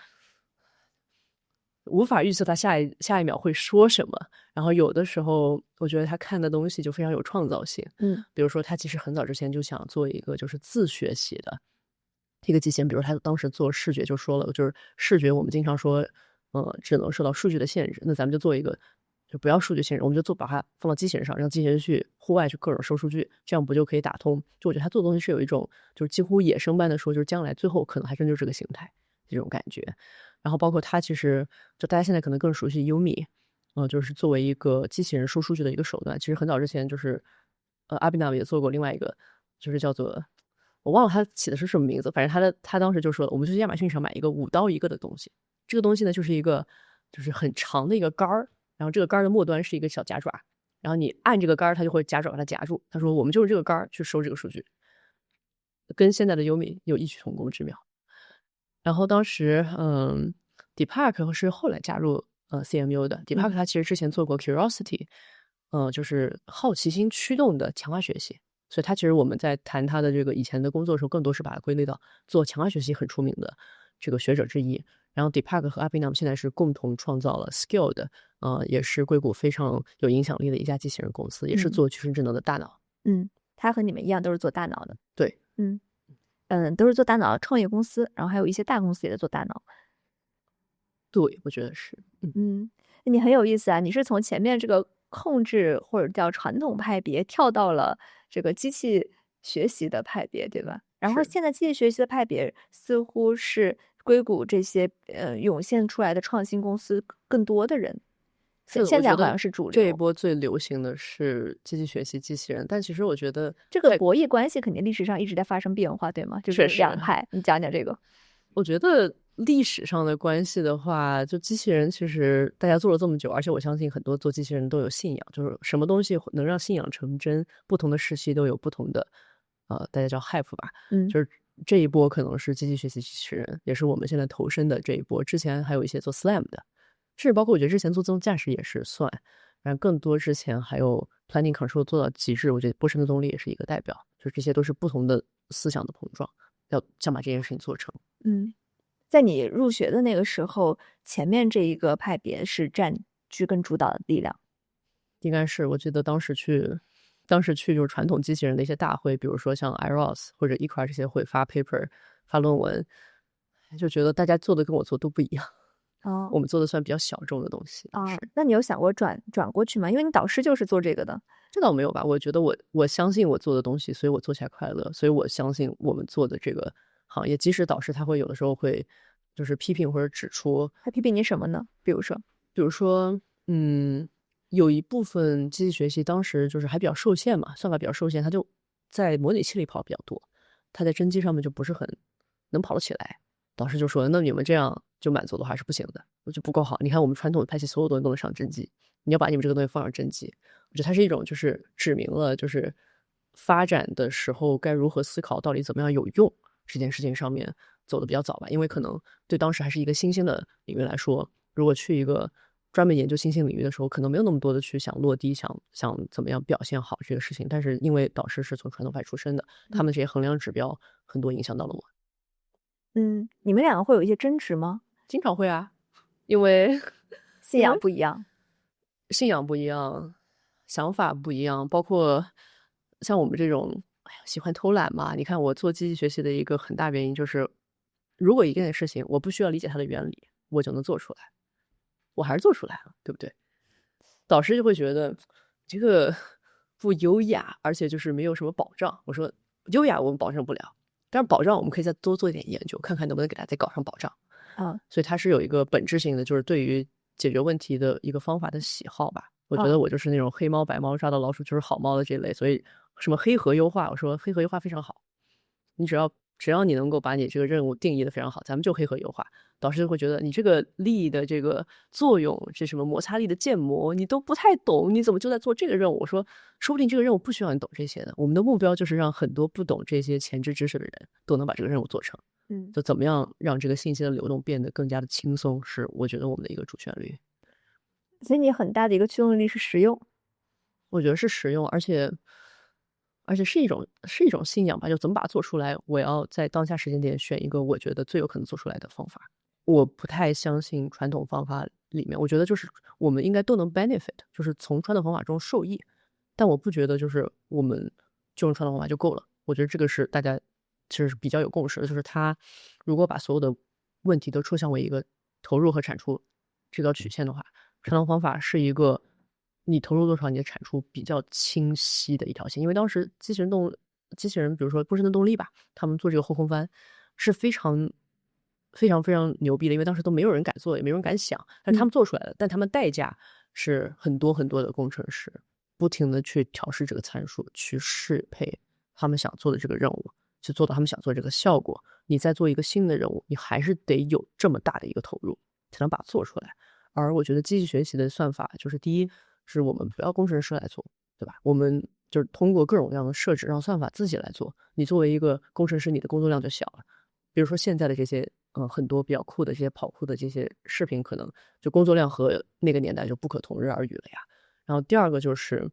无法预测他下一秒会说什么，然后有的时候我觉得他看的东西就非常有创造性。比如说他其实很早之前就想做一个就是自学习的一个机器人，比如他当时做视觉就说了，就是视觉我们经常说只能受到数据的限制，那咱们就做一个就不要数据信任，我们就把它放到机器人上，让机器人去户外去各种收数据，这样不就可以打通？就我觉得他做的东西是有一种就是几乎野生般的说，就是将来最后可能还真就是这个形态这种感觉。然后包括它其实就大家现在可能更熟悉 Umi，就是作为一个机器人输数据的一个手段。其实很早之前就是Abhinav 也做过另外一个，就是叫做我忘了他起的是什么名字，反正他当时就说我们就去亚马逊上买一个5刀一个的东西，这个东西呢就是一个就是很长的一个杆儿，然后这个杆儿的末端是一个小夹爪，然后你按这个杆儿它就会夹爪把它夹住。他说我们就是这个杆儿去收这个数据，跟现在的 Umi 有异曲同工之妙。然后当时Deepak 是后来加入CMU 的。Deepak 他其实之前做过 Curiosity，就是好奇心驱动的强化学习，所以他其实我们在谈他的这个以前的工作的时候，更多是把它归类到做强化学习很出名的这个学者之一。然后 Deepak 和 Abhinav 现在是共同创造了 Skill 的，也是硅谷非常有影响力的一家机器人公司，也是做趋势智能的大脑。他和你们一样都是做大脑的。对，都是做大脑的创业公司，然后还有一些大公司也在做大脑。对，我觉得是。你很有意思啊，你是从前面这个控制或者叫传统派别跳到了这个机器学习的派别，对吧？然后现在机器学习的派别似乎是硅谷这些涌现出来的创新公司更多的人。现在好像是主流。这一波最流行的是机器学习机器人，但其实我觉得这个博弈关系肯定历史上一直在发生变化，对吗？就是两派，你讲讲这个。我觉得历史上的关系的话，就机器人其实大家做了这么久，而且我相信很多做机器人都有信仰，就是什么东西能让信仰成真，不同的时期都有不同的大家叫 hype 吧。就是这一波可能是机器学习机器人，也是我们现在投身的这一波。之前还有一些做 SLAM 的，甚至包括我觉得之前做自动驾驶也是算，然后更多之前还有 planning control 做到极致，我觉得波士顿动力也是一个代表，就这些都是不同的思想的碰撞，要想把这件事情做成。在你入学的那个时候，前面这一个派别是占据更主导的力量。应该是，我记得当时去就是传统机器人的一些大会，比如说像 IROS 或者 ICRA 这些会发 paper 发论文，就觉得大家做的跟我做都不一样。我们做的算比较小众的东西。那你有想过转过去吗？因为你导师就是做这个的。这倒没有吧，我觉得我相信我做的东西，所以我做起来快乐，所以我相信我们做的这个行业，即使导师他会有的时候会就是批评或者指出。他批评你什么呢？比如说有一部分机器学习当时就是还比较受限嘛，算法比较受限，它就在模拟器里跑比较多，它在真机上面就不是很能跑得起来。导师就说那你们这样就满足的话是不行的，就不够好。你看我们传统的派系所有东西都能上真机，你要把你们这个东西放上真机。我觉得它是一种就是指明了就是发展的时候该如何思考到底怎么样有用这件事情上面走的比较早吧。因为可能对当时还是一个新兴的领域来说，如果去一个专门研究新兴领域的时候，可能没有那么多的去想落地，想怎么样表现好这个事情。但是因为导师是从传统派出身的，他们这些衡量指标很多影响到了我。你们两个会有一些争执吗？经常会啊，因为信仰不一样，想法不一样，包括像我们这种喜欢偷懒嘛。你看我做机器学习的一个很大原因就是，如果一件事情我不需要理解它的原理，我就能做出来，我还是做出来了，对不对？导师就会觉得这个不优雅，而且就是没有什么保障。我说优雅我们保证不了，但是保障我们可以再多做一点研究，看看能不能给它再搞上保障。所以它是有一个本质性的，就是对于解决问题的一个方法的喜好吧。我觉得我就是那种黑猫白猫抓到老鼠就是好猫的这类，所以什么黑盒优化，我说黑盒优化非常好，你只要你能够把你这个任务定义的非常好，咱们就黑盒优化。导师就会觉得你这个力的这个作用，这什么摩擦力的建模你都不太懂，你怎么就在做这个任务？我说说不定这个任务不需要你懂这些的，我们的目标就是让很多不懂这些前置知识的人都能把这个任务做成。就怎么样让这个信息的流动变得更加的轻松，是我觉得我们的一个主旋律。所以你很大的一个驱动力是实用。我觉得是实用，而且是一种信仰吧，就怎么把它做出来，我要在当下时间点选一个我觉得最有可能做出来的方法。我不太相信传统方法里面，我觉得就是我们应该都能 benefit， 就是从传统方法中受益，但我不觉得就是我们就用传统方法就够了。我觉得这个是大家其实是比较有共识的，就是他如果把所有的问题都抽象为一个投入和产出这条曲线的话，传统方法是一个你投入多少，你的产出比较清晰的一条线。因为当时机器人，比如说波士顿动力吧，他们做这个后空翻是非常牛逼的，因为当时都没有人敢做，也没有人敢想，但是他们做出来了。但他们代价是很多很多的工程师不停的去调试这个参数，去适配他们想做的这个任务，去做到他们想做这个效果。你再做一个新的任务，你还是得有这么大的一个投入，才能把它做出来。而我觉得机器学习的算法，就是第一是我们不要工程师来做，对吧？我们就是通过各种各样的设置，让算法自己来做。你作为一个工程师，你的工作量就小了。比如说现在的这些很多比较酷的这些跑酷的这些视频，可能就工作量和那个年代就不可同日而语了呀。然后第二个就是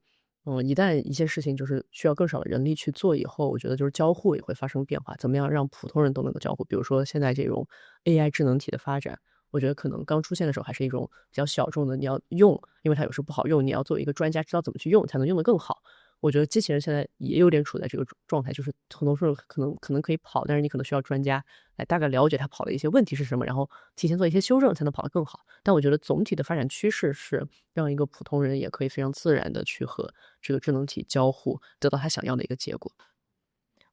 一旦一些事情就是需要更少的人力去做以后，我觉得就是交互也会发生变化。怎么样让普通人都能够交互？比如说现在这种 AI 智能体的发展，我觉得可能刚出现的时候还是一种比较小众的，你要用，因为它有时候不好用，你要作为一个专家知道怎么去用，才能用得更好。我觉得机器人现在也有点处在这个状态，就是很多时候可能可以跑，但是你可能需要专家来大概了解它跑的一些问题是什么，然后提前做一些修正，才能跑得更好。但我觉得总体的发展趋势是让一个普通人也可以非常自然的去和这个智能体交互，得到他想要的一个结果。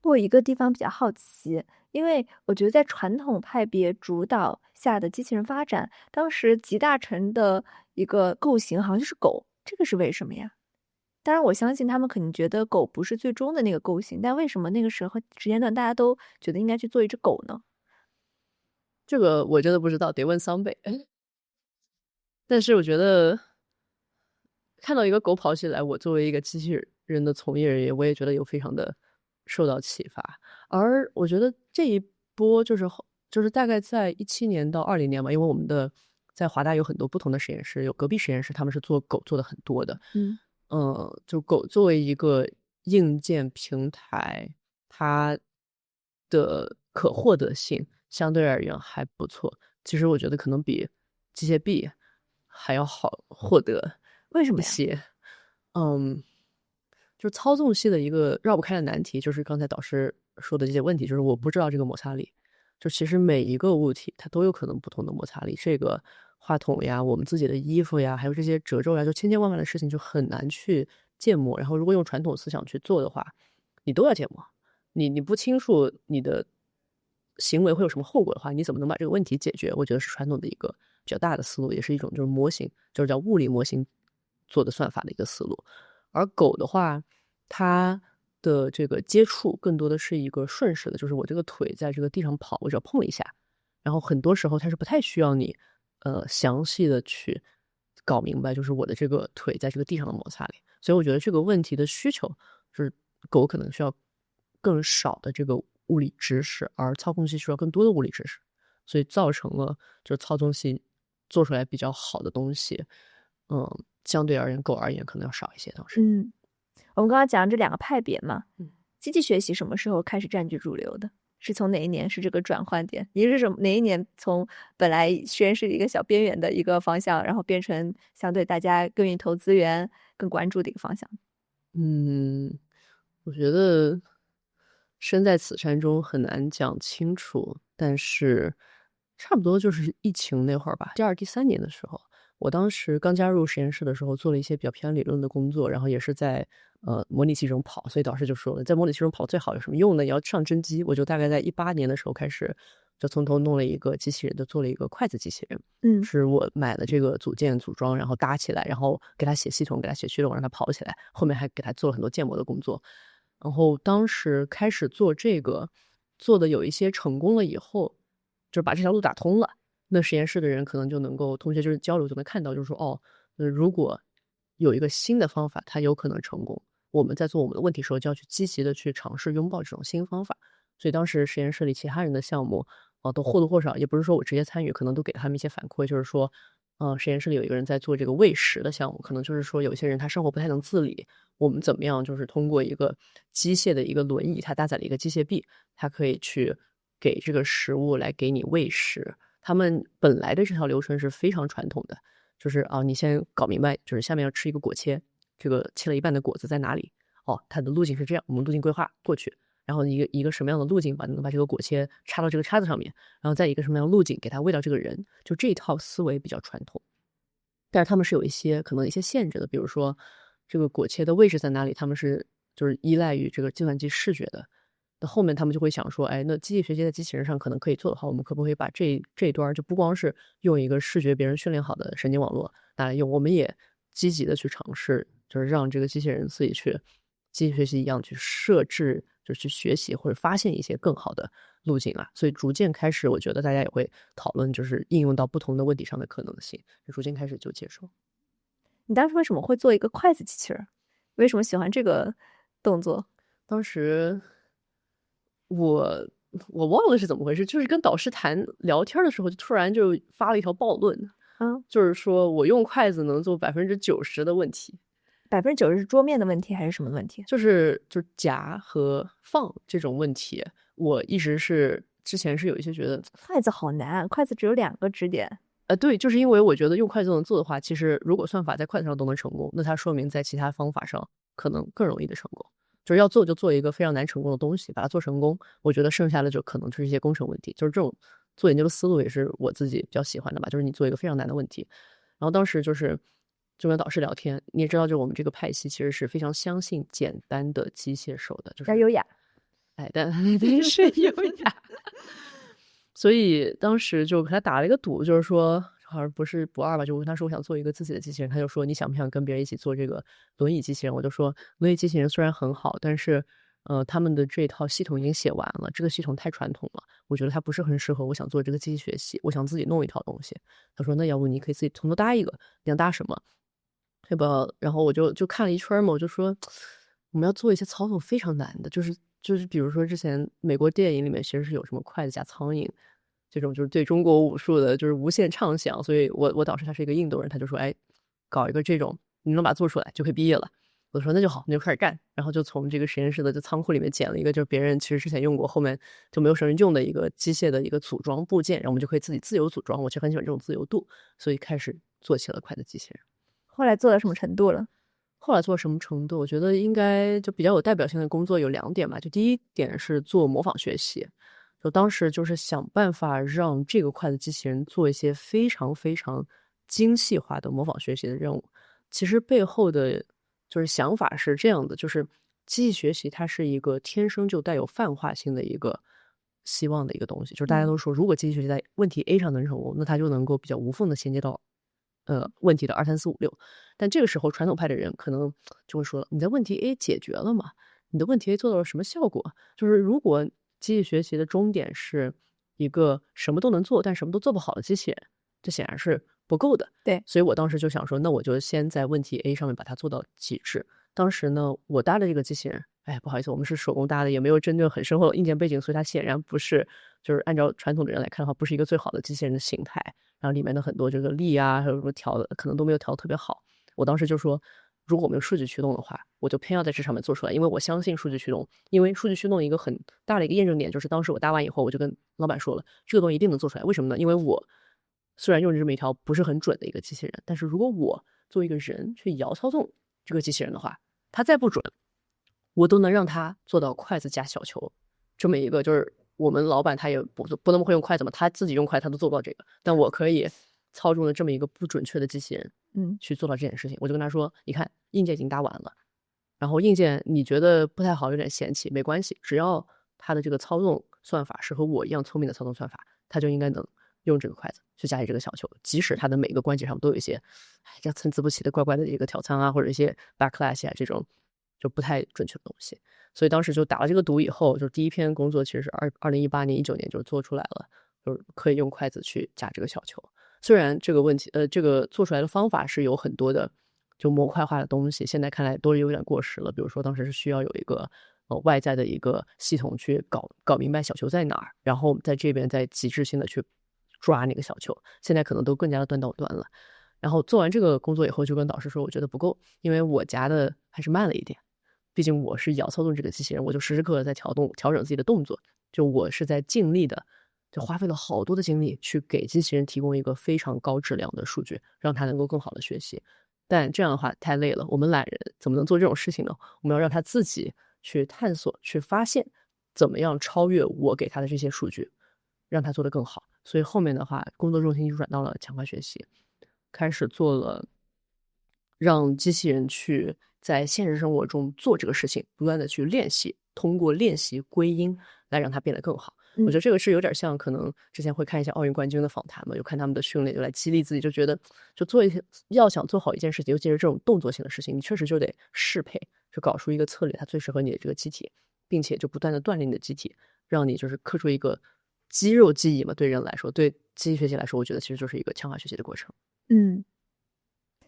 我有一个地方比较好奇，因为我觉得在传统派别主导下的机器人发展，当时集大成的一个构型好像就是狗，这个是为什么呀？当然我相信他们肯定觉得狗不是最终的那个构型，但为什么那个时候时间段大家都觉得应该去做一只狗呢？这个我真的不知道，得问桑贝。但是我觉得看到一个狗跑起来，我作为一个机器人的从业人员，我也觉得有非常的受到启发。而我觉得这一波就是大概在17年到20年吧，因为我们在华大有很多不同的实验室，有隔壁实验室他们是做狗做的很多的。嗯。就狗作为一个硬件平台，它的可获得性相对而言还不错。其实我觉得可能比机械臂还要好获得为什么呀？一些。嗯，就是操纵系的一个绕不开的难题，就是刚才导师说的这些问题，就是我不知道这个摩擦力。就其实每一个物体它都有可能不同的摩擦力，这个话筒呀，我们自己的衣服呀，还有这些褶皱呀，就千千万万的事情就很难去建模。然后如果用传统思想去做的话，你都要建模。你不清楚你的行为会有什么后果的话，你怎么能把这个问题解决？我觉得是传统的一个比较大的思路，也是一种就是模型，就是叫物理模型做的算法的一个思路。而狗的话，它的这个接触更多的是一个顺势的，就是我这个腿在这个地上跑，我只要碰了一下，然后很多时候它是不太需要你详细的去搞明白，就是我的这个腿在这个地上的摩擦力。所以我觉得这个问题的需求就是狗可能需要更少的这个物理知识，而操控系需要更多的物理知识，所以造成了就是操纵系做出来比较好的东西，相对而言狗而言可能要少一些当时。嗯，我们刚刚讲这两个派别嘛，嗯。机器学习什么时候开始占据主流的？是从哪一年是这个转换点？你是哪一年从本来实验室一个小边缘的一个方向，然后变成相对大家更愿意投资源、更关注的一个方向？嗯，我觉得身在此山中很难讲清楚，但是差不多就是疫情那会儿吧，第二、第三年的时候，我当时刚加入实验室的时候，做了一些比较偏理论的工作，然后也是在模拟器中跑，所以导师就说了，在模拟器中跑最好有什么用呢？你要上真机。我就大概在18年的时候开始，就从头弄了一个机器人，就做了一个筷子机器人。嗯。是我买了这个组件组装，然后搭起来，然后给它写系统，给它写驱动，让它跑起来。后面还给它做了很多建模的工作。然后当时开始做这个，做的有一些成功了以后，就是把这条路打通了。那实验室的人可能就能够，同学就是交流就能看到，就是说哦，如果有一个新的方法，它有可能成功，我们在做我们的问题时候就要去积极的去尝试拥抱这种新方法。所以当时实验室里其他人的项目，都或多或少，也不是说我直接参与，可能都给他们一些反馈，就是说，实验室里有一个人在做这个喂食的项目，可能就是说有些人他生活不太能自理，我们怎么样就是通过一个机械的一个轮椅，它搭载了一个机械臂，它可以去给这个食物来给你喂食。他们本来的这套流程是非常传统的，就是你先搞明白，就是下面要吃一个果切，这个切了一半的果子在哪里？它的路径是这样，我们路径规划过去，然后一个什么样的路径能把这个果切插到这个叉子上面，然后再一个什么样的路径给它喂到这个人，就这一套思维比较传统。但是他们是有一些可能一些限制的，比如说这个果切的位置在哪里，他们是就是依赖于这个计算机视觉的。那后面他们就会想说，哎，那机器学习在机器人上可能可以做的话，我们可不可以把这一端儿就不光是用一个视觉别人训练好的神经网络拿来用，我们也积极的去尝试，就是让这个机器人自己去机器学习一样去设置，就是去学习或者发现一些更好的路径啊。所以逐渐开始，我觉得大家也会讨论，就是应用到不同的问题上的可能性，逐渐开始就接受。你当时为什么会做一个筷子机器人？为什么喜欢这个动作？当时我忘了是怎么回事，就是跟导师聊天的时候，就突然就发了一条暴论，就是说我用筷子能做90%的问题。90%是桌面的问题还是什么问题？就是夹和放这种问题，我一直是之前是有一些觉得筷子好难，筷子只有2个指点。对，就是因为我觉得用筷子都能做的话，其实如果算法在筷子上都能成功，那它说明在其他方法上可能更容易的成功。就是要做就做一个非常难成功的东西，把它做成功，我觉得剩下的就可能就是一些工程问题。就是这种做研究的思路也是我自己比较喜欢的吧，就是你做一个非常难的问题。然后当时就跟导师聊天，你也知道，就我们这个派系其实是非常相信简单的机械手的，就是优雅。但是优雅。所以当时就和他打了一个赌，就是说好像不是不二吧，就问他说我想做一个自己的机器人，他就说你想不想跟别人一起做这个轮椅机器人？我就说轮椅机器人虽然很好，但是他们的这套系统已经写完了，这个系统太传统了，我觉得它不是很适合我想做这个机器学习，我想自己弄一套东西。他说那要不你可以自己从头搭一个，你想搭什么？对吧？然后我就看了一圈嘛，我就说我们要做一些操作非常难的，就是比如说之前美国电影里面其实是有什么筷子夹苍蝇这种，就是对中国武术的就是无限畅想。所以我导师他是一个印度人，他就说哎，搞一个这种你能把它做出来就可以毕业了。我说那就好，那就开始干。然后就从这个实验室的这仓库里面捡了一个就是别人其实之前用过后面就没有什么人用的一个机械的一个组装部件，然后我们就可以自己自由组装。我其实很喜欢这种自由度，所以开始做起了筷子机器人。后来做到什么程度了？后来做什么程度？我觉得应该就比较有代表性的工作有2点吧。就第一点是做模仿学习，就当时就是想办法让这个筷子机器人做一些非常非常精细化的模仿学习的任务。其实背后的就是想法是这样的，就是机器学习它是一个天生就带有泛化性的一个希望的一个东西。就是大家都说，如果机器学习在问题 A 上能成功，那它就能够比较无缝的衔接到问题的2、3、4、5、6。但这个时候传统派的人可能就会说了，你在问题 A 解决了吗？你的问题 A 做到了什么效果？就是如果机器学习的终点是一个什么都能做但什么都做不好的机器人，这显然是不够的。对，所以我当时就想说，那我就先在问题 A 上面把它做到极致。当时呢，我搭的这个机器人，哎，不好意思，我们是手工搭的，也没有真正很深厚的硬件背景，所以它显然不是，就是按照传统的人来看的话，不是一个最好的机器人的形态。然后里面的很多这个力啊，还有什么调的，可能都没有调得特别好。我当时就说，如果我们有数据驱动的话，我就偏要在这上面做出来，因为我相信数据驱动。因为数据驱动一个很大的一个验证点，就是当时我搭完以后，我就跟老板说了，这个东西一定能做出来。为什么呢？因为我虽然用这么一条不是很准的一个机器人，但是如果我作为一个人去摇操纵这个机器人的话，它再不准，我都能让它做到筷子夹小球这么一个，就是我们老板他也不那么会用筷子嘛，他自己用筷子他都做不到这个，但我可以操纵了这么一个不准确的机器人，去做到这件事情。我就跟他说，你看硬件已经搭完了，然后硬件你觉得不太好，有点嫌弃，没关系，只要它的这个操纵算法是和我一样聪明的操纵算法，它就应该能用这个筷子去夹起这个小球，即使它的每个关节上都有一些这参差不齐的怪怪的一个挑参啊，或者一些 backlash 啊这种就不太准确的东西。所以当时就打了这个赌以后，就第一篇工作其实是2018年、19年就做出来了，就是可以用筷子去夹这个小球。虽然这个问题，这个做出来的方法是有很多的就模块化的东西，现在看来都有点过时了。比如说当时是需要有一个外在的一个系统去搞明白小球在哪儿，然后在这边再极致性的去抓那个小球，现在可能都更加的断刀断了。然后做完这个工作以后，就跟导师说，我觉得不够，因为我夹的还是慢了一点。毕竟我是摇操纵这个机器人，我就时时刻刻在调整自己的动作，就我是在尽力的，就花费了好多的精力去给机器人提供一个非常高质量的数据，让它能够更好的学习。但这样的话太累了，我们懒人怎么能做这种事情呢？我们要让它自己去探索、去发现，怎么样超越我给它的这些数据，让它做得更好。所以后面的话，工作重心就转到了强化学习。开始做了让机器人去在现实生活中做这个事情，不断的去练习，通过练习归因来让它变得更好。我觉得这个是有点像，可能之前会看一些奥运冠军的访谈嘛，就看他们的训练，就来激励自己，就觉得就做一些要想做好一件事情，尤其是这种动作性的事情，你确实就得适配，就搞出一个策略，它最适合你的这个机体，并且就不断的锻炼你的机体，让你就是刻出一个肌肉记忆嘛。对人来说，对机器学习来说，我觉得其实就是一个强化学习的过程。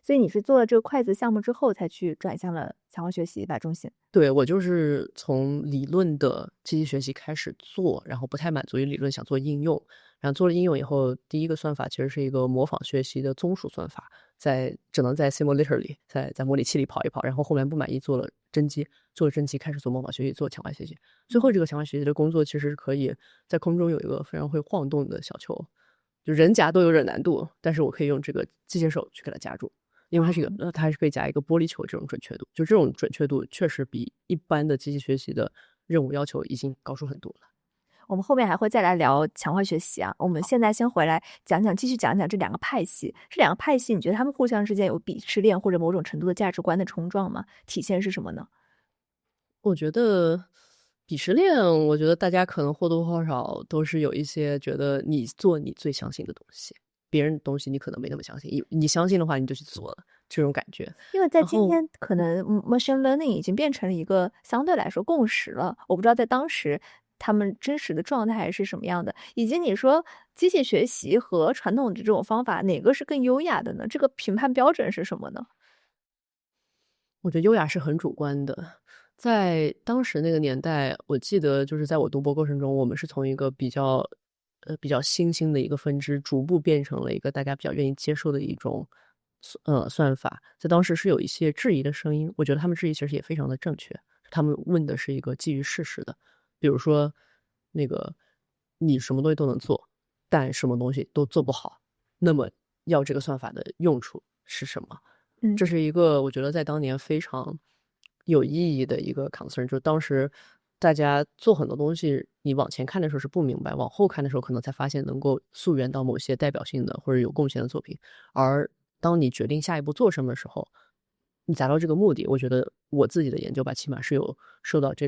所以你是做了这个筷子项目之后，才去转向了强化学习，把重心。对，我就是从理论的机器学习开始做，然后不太满足于理论，想做应用。然后做了应用以后，第一个算法其实是一个模仿学习的综述算法，只能在 simulator 里，在模拟器里跑一跑。然后后面不满意，做了真机，开始做模仿学习，做强化学习。最后这个强化学习的工作其实是可以在空中有一个非常会晃动的小球，就人夹都有点难度，但是我可以用这个机械手去给它夹住。因为它还是可以夹一个玻璃球，这种准确度，就这种准确度确实比一般的机器学习的任务要求已经高出很多了。我们后面还会再来聊强化学习啊，我们现在先回来继续讲讲这两个派系。这两个派系，你觉得他们互相之间有鄙视链或者某种程度的价值观的冲撞吗？体现是什么呢？我觉得鄙视链，我觉得大家可能或多或少都是有一些觉得你做你最相信的东西，别人的东西你可能没那么相信，你相信的话你就去做了，这种感觉。因为在今天，可能machine learning 已经变成了一个相对来说共识了。我不知道在当时他们真实的状态是什么样的，以及你说机器学习和传统的这种方法，哪个是更优雅的呢？这个评判标准是什么呢？我觉得优雅是很主观的。在当时那个年代，我记得就是在我读博过程中，我们是从一个比较新兴的一个分支，逐步变成了一个大家比较愿意接受的一种算法。在当时是有一些质疑的声音，我觉得他们质疑其实也非常的正确。他们问的是一个基于事实的，比如说那个你什么东西都能做，但什么东西都做不好，那么要这个算法的用处是什么？这是一个我觉得在当年非常有意义的一个 concern，就当时大家做很多东西，你往前看的时候是不明白，往后看的时候可能才发现能够溯源到某些代表性的或者有贡献的作品。而当你决定下一步做什么的时候，你达到这个目的，我觉得我自己的研究吧，起码是有受到这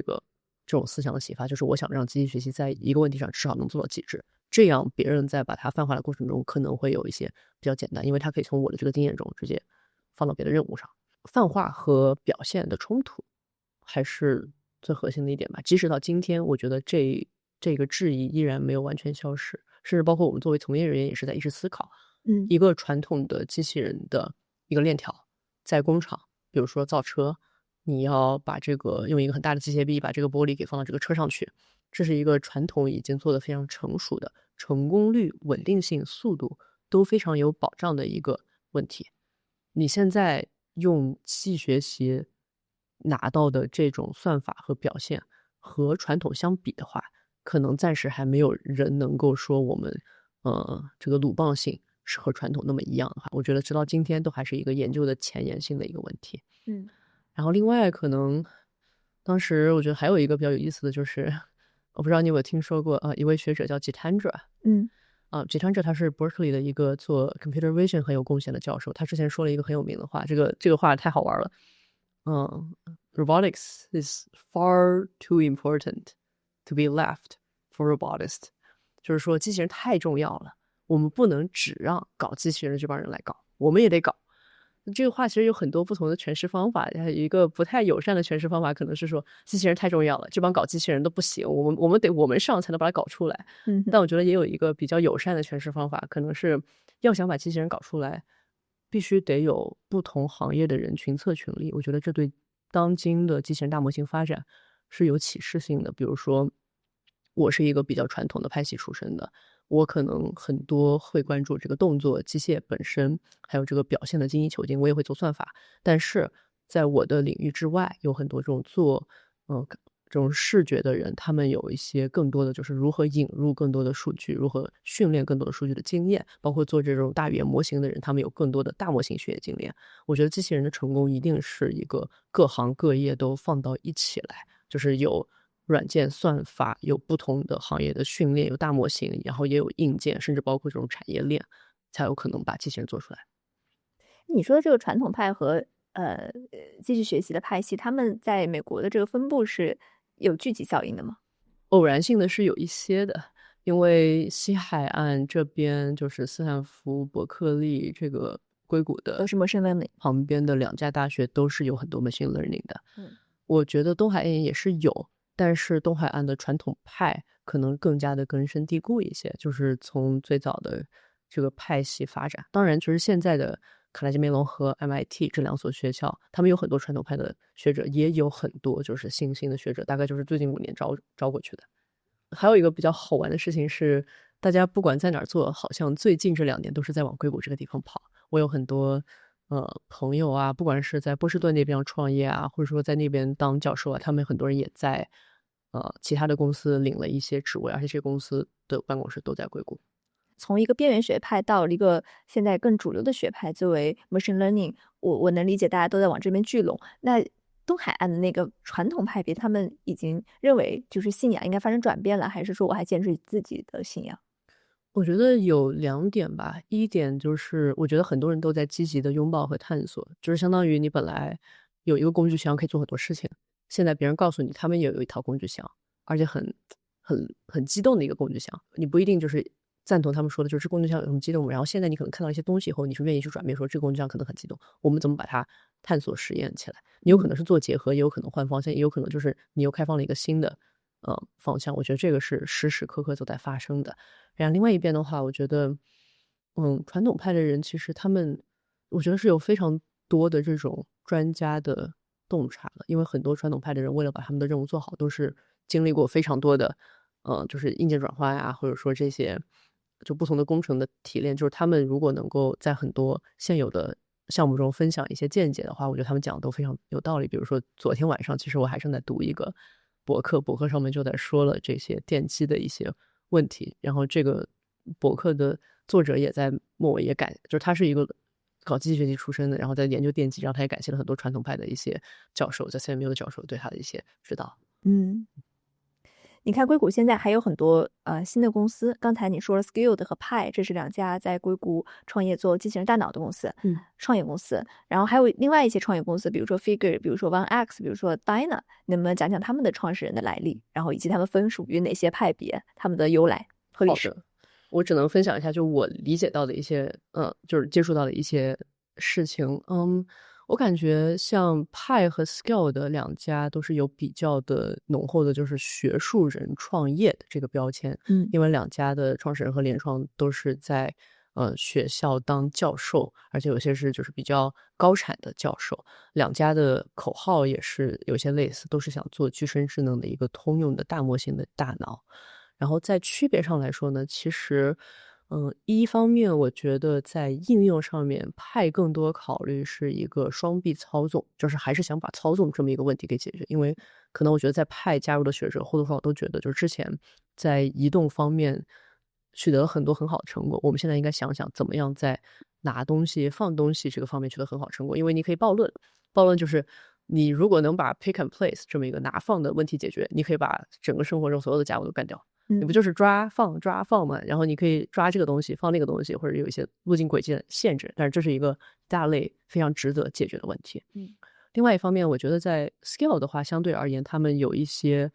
种思想的启发，就是我想让机器学习在一个问题上至少能做到极致，这样别人在把它泛化的过程中可能会有一些比较简单，因为它可以从我的这个经验中直接放到别的任务上。泛化和表现的冲突还是最核心的一点吧。即使到今天，我觉得这个质疑依然没有完全消失，甚至包括我们作为从业人员也是在一直思考，一个传统的机器人的一个链条，在工厂，比如说造车，你要把这个用一个很大的机械臂把这个玻璃给放到这个车上去，这是一个传统已经做得非常成熟的，成功率、稳定性、速度都非常有保障的一个问题。你现在用机器学习拿到的这种算法和表现和传统相比的话，可能暂时还没有人能够说我们这个鲁棒性是和传统那么一样的话，我觉得直到今天都还是一个研究的前沿性的一个问题。然后另外可能当时我觉得还有一个比较有意思的就是，我不知道你有没有听说过一位学者叫 Jitendra。Jitendra 他是 Berkeley 的一个做 computer vision 很有贡献的教授，他之前说了一个很有名的话，这个话太好玩了。Robotics is far too important to be left for robotists， 就是说机器人太重要了，我们不能只让搞机器人的这帮人来搞，我们也得搞。这个话其实有很多不同的诠释方法，有一个不太友善的诠释方法可能是说机器人太重要了，这帮搞机器人都不行，我们得我们上才能把它搞出来。但我觉得也有一个比较友善的诠释方法，可能是要想把机器人搞出来，必须得有不同行业的人群策群力。我觉得这对当今的机器人大模型发展是有启示性的。比如说我是一个比较传统的派系出身的，我可能很多会关注这个动作机械本身，还有这个表现的精益求精，我也会做算法。但是在我的领域之外，有很多这种做这种视觉的人，他们有一些更多的就是如何引入更多的数据，如何训练更多的数据的经验，包括做这种大语言模型的人，他们有更多的大模型学习经验。我觉得机器人的成功一定是一个各行各业都放到一起来，就是有软件算法，有不同的行业的训练，有大模型，然后也有硬件，甚至包括这种产业链，才有可能把机器人做出来。你说的这个传统派和继续学习的派系，他们在美国的这个分布是有聚集效应的吗？偶然性的是有一些的，因为西海岸这边就是斯坦福、伯克利这个硅谷的都是 machine learning 旁边的2家大学都是有很多 machine learning 的。嗯，我觉得东海岸也是有，但是东海岸的传统派可能更加的根深蒂固一些，就是从最早的这个派系发展。当然，就是现在的卡耐基梅隆和 MIT 这2所学校，他们有很多传统派的学者，也有很多就是新兴的学者，大概就是最近5年招过去的。还有一个比较好玩的事情是，大家不管在哪儿做，好像最近这2年都是在往硅谷这个地方跑。我有很多朋友啊，不管是在波士顿那边创业啊，或者说在那边当教授啊，他们很多人也在其他的公司领了一些职位，而且这些公司的办公室都在硅谷。从一个边缘学派到一个现在更主流的学派，作为 machine learning，我能理解大家都在往这边聚拢。那东海岸的那个传统派别，他们已经认为就是信仰应该发生转变了，还是说我还坚持自己的信仰？我觉得有2点吧，一点就是我觉得很多人都在积极的拥抱和探索，就是相当于你本来有一个工具箱可以做很多事情，现在别人告诉你他们也有一套工具箱，而且很激动的一个工具箱，你不一定就是赞同他们说的就是这工具箱有什么激动，然后现在你可能看到一些东西以后，你是愿意去转变说这个工具箱可能很激动，我们怎么把它探索实验起来，你有可能是做结合，也有可能换方向，也有可能就是你又开放了一个新的方向，我觉得这个是时时刻刻都在发生的。然后另外一边的话，我觉得，传统派的人其实他们，我觉得是有非常多的这种专家的洞察的，因为很多传统派的人为了把他们的任务做好，都是经历过非常多的，就是硬件转换啊，或者说这些就不同的工程的提炼，就是他们如果能够在很多现有的项目中分享一些见解的话，我觉得他们讲的都非常有道理。比如说昨天晚上，其实我还正在读一个博客上面就在说了这些电机的一些问题，然后这个博客的作者也在末尾也就是他是一个搞机器学习出身的，然后在研究电机，然后他也感谢了很多传统派的一些教授，在 CMU 的教授对他的一些指导。嗯。你看硅谷现在还有很多新的公司，刚才你说了 Skilled 和 Pi，这是2家在硅谷创业做机器人大脑的公司，创业公司。然后还有另外一些创业公司，比如说 Figure，比如说 OneX，比如说 Dyna，能不能讲讲他们的创始人的来历，然后以及他们分属于哪些派别，他们的由来和历史？我只能分享一下，就我理解到的一些，就是接触到的一些事情。我感觉像派和 Skill 的2家都是有比较的浓厚的，就是学术人创业的这个标签。因为2家的创始人和联创都是在学校当教授，而且有些是就是比较高产的教授。2家的口号也是有些类似，都是想做具身智能的一个通用的大模型的大脑。然后在区别上来说呢，其实，一方面我觉得在应用上面，派更多考虑是一个双臂操纵，就是还是想把操纵这么一个问题给解决。因为可能我觉得在派加入的学者或多或少都觉得，就是之前在移动方面取得了很多很好的成果，我们现在应该想想怎么样在拿东西、放东西这个方面取得很好成果。因为你可以暴论，暴论就是你如果能把 pick and place 这么一个拿放的问题解决，你可以把整个生活中所有的家务都干掉。你不就是抓放嘛？然后你可以抓这个东西，放那个东西，或者有一些路径轨迹的限制，但是这是一个大类非常值得解决的问题。另外一方面，我觉得在 Skill 的话，相对而言，他们有一些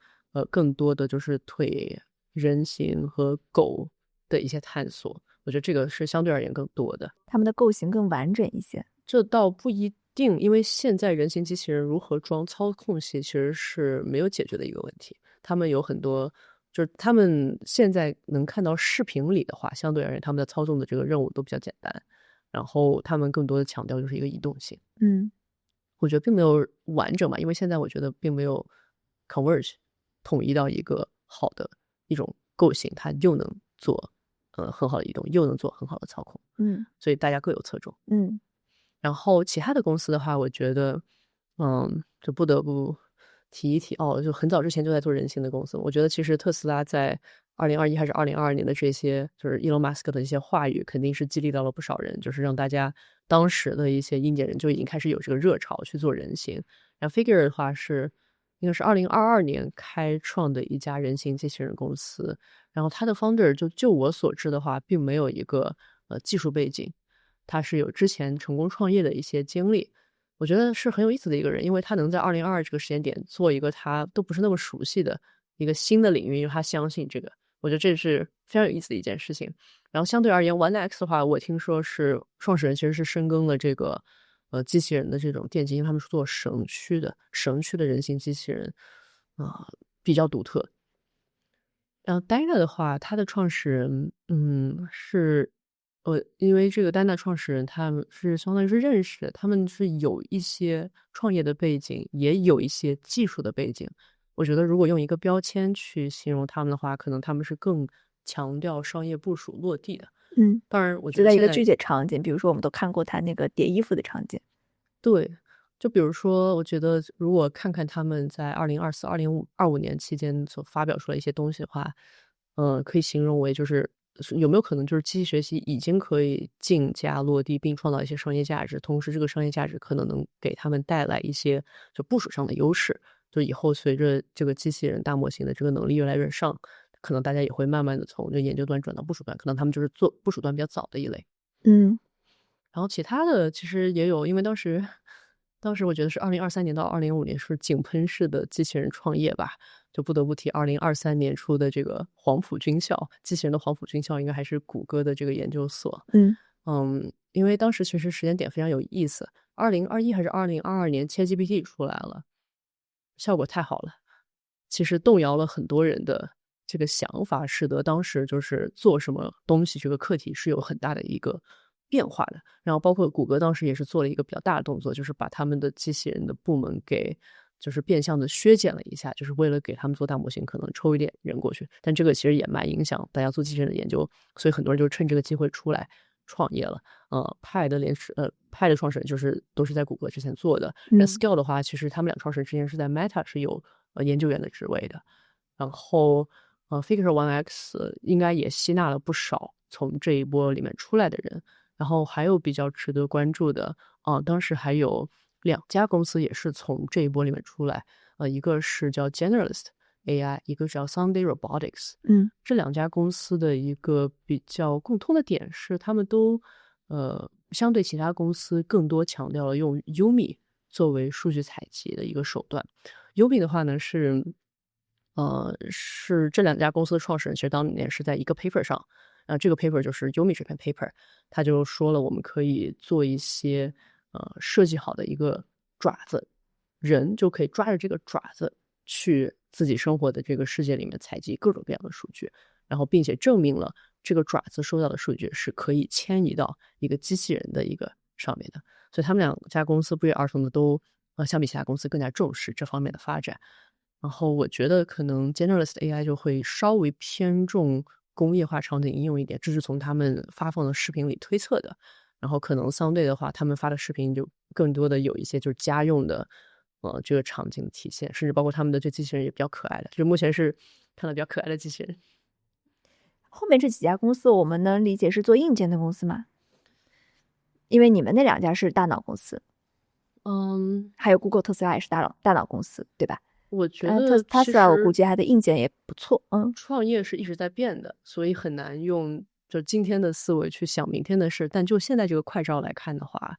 更多的就是腿、人形和狗的一些探索，我觉得这个是相对而言更多的。他们的构型更完整一些。这倒不一定，因为现在人形机器人如何装操控器其实是没有解决的一个问题。他们有很多。就是他们现在能看到视频里的话，相对而言，他们的操纵的这个任务都比较简单，然后他们更多的强调就是一个移动性。我觉得并没有完整吧，因为现在我觉得并没有 converge 统一到一个好的一种构型，它又能做很好的移动，又能做很好的操控。所以大家各有侧重。然后其他的公司的话，我觉得就不得不提一提就很早之前就在做人形的公司。我觉得其实特斯拉在2021还是2022年的这些就是伊隆马斯克的一些话语，肯定是激励到了不少人，就是让大家当时的一些硬件人就已经开始有这个热潮去做人形。然后 Figure 的话应该是2022年开创的一家人形机器人公司，然后他的 founder 就我所知的话，并没有一个技术背景。他是有之前成功创业的一些经历，我觉得是很有意思的一个人，因为他能在2022这个时间点做一个他都不是那么熟悉的一个新的领域，因为他相信这个，我觉得这是非常有意思的一件事情。然后相对而言 OneX 的话，我听说是创始人其实是深耕了这个机器人的这种电机，因为他们是做省区的人形机器人比较独特。然后 Dana 的话，它的创始人，是因为这个 Dana 创始人他们是相当于是认识的，他们是有一些创业的背景，也有一些技术的背景。我觉得如果用一个标签去形容他们的话，可能他们是更强调商业部署落地的。当然，我觉得现在就在一个具体场景，比如说我们都看过他那个叠衣服的场景。对，就比如说，我觉得如果看看他们在2024、2025年期间所发表出来一些东西的话，可以形容为就是有没有可能就是机器学习已经可以竞价落地，并创造一些商业价值，同时这个商业价值可能给他们带来一些就部署上的优势。就以后随着这个机器人大模型的这个能力越来越上，可能大家也会慢慢的从这研究端转到部署端，可能他们就是做部署端比较早的一类。然后其他的其实也有，因为当时我觉得是2023年到2025年是井喷式的机器人创业吧，就不得不提2023年出的这个黄埔军校，机器人的黄埔军校应该还是谷歌的这个研究所。因为当时其实时间点非常有意思，2021还是2022年 ChatGPT 出来了，效果太好了，其实动摇了很多人的这个想法，使得当时就是做什么东西这个课题是有很大的一个变化的。然后包括谷歌当时也是做了一个比较大的动作，就是把他们的机器人的部门给就是变相的削减了一下，就是为了给他们做大模型可能抽一点人过去，但这个其实也蛮影响大家做机器人的研究，所以很多人就趁这个机会出来创业了。派的创始人就是都是在谷歌之前做的。那 Scale 的话，其实他们俩创始人之前是在 Meta 是有研究员的职位的。然后Figure One X 应该也吸纳了不少从这一波里面出来的人。然后还有比较值得关注的当时还有2家公司也是从这一波里面出来，一个是叫 Generalist AI， 一个叫 Sunday Robotics。这2家公司的一个比较共通的点是，他们都相对其他公司更多强调了用 Yumi 作为数据采集的一个手段。Yumi 的话呢是这2家公司的创始人其实当年是在一个 paper 上，这个 paper 就是 Yumi 这篇 paper， 他就说了我们可以做一些设计好的一个爪子，人就可以抓着这个爪子去自己生活的这个世界里面采集各种各样的数据，然后并且证明了这个爪子收到的数据是可以迁移到一个机器人的一个上面的。所以他们2家公司不约而同的都相比其他公司更加重视这方面的发展。然后我觉得可能 Generalist AI 就会稍微偏重工业化场景应用一点，这是从他们发放的视频里推测的。然后可能相对的话，他们发的视频就更多的有一些就是家用的这个场景体现，甚至包括他们的这机器人也比较可爱的，就是目前是看到比较可爱的机器人。后面这几家公司我们能理解是做硬件的公司吗？因为你们那2家是大脑公司，还有 Google、特斯拉也是大脑公司，对吧？我觉得特斯拉我估计它的硬件也不错。创业是一直在变的，所以很难用就今天的思维去想明天的事。但就现在这个快照来看的话，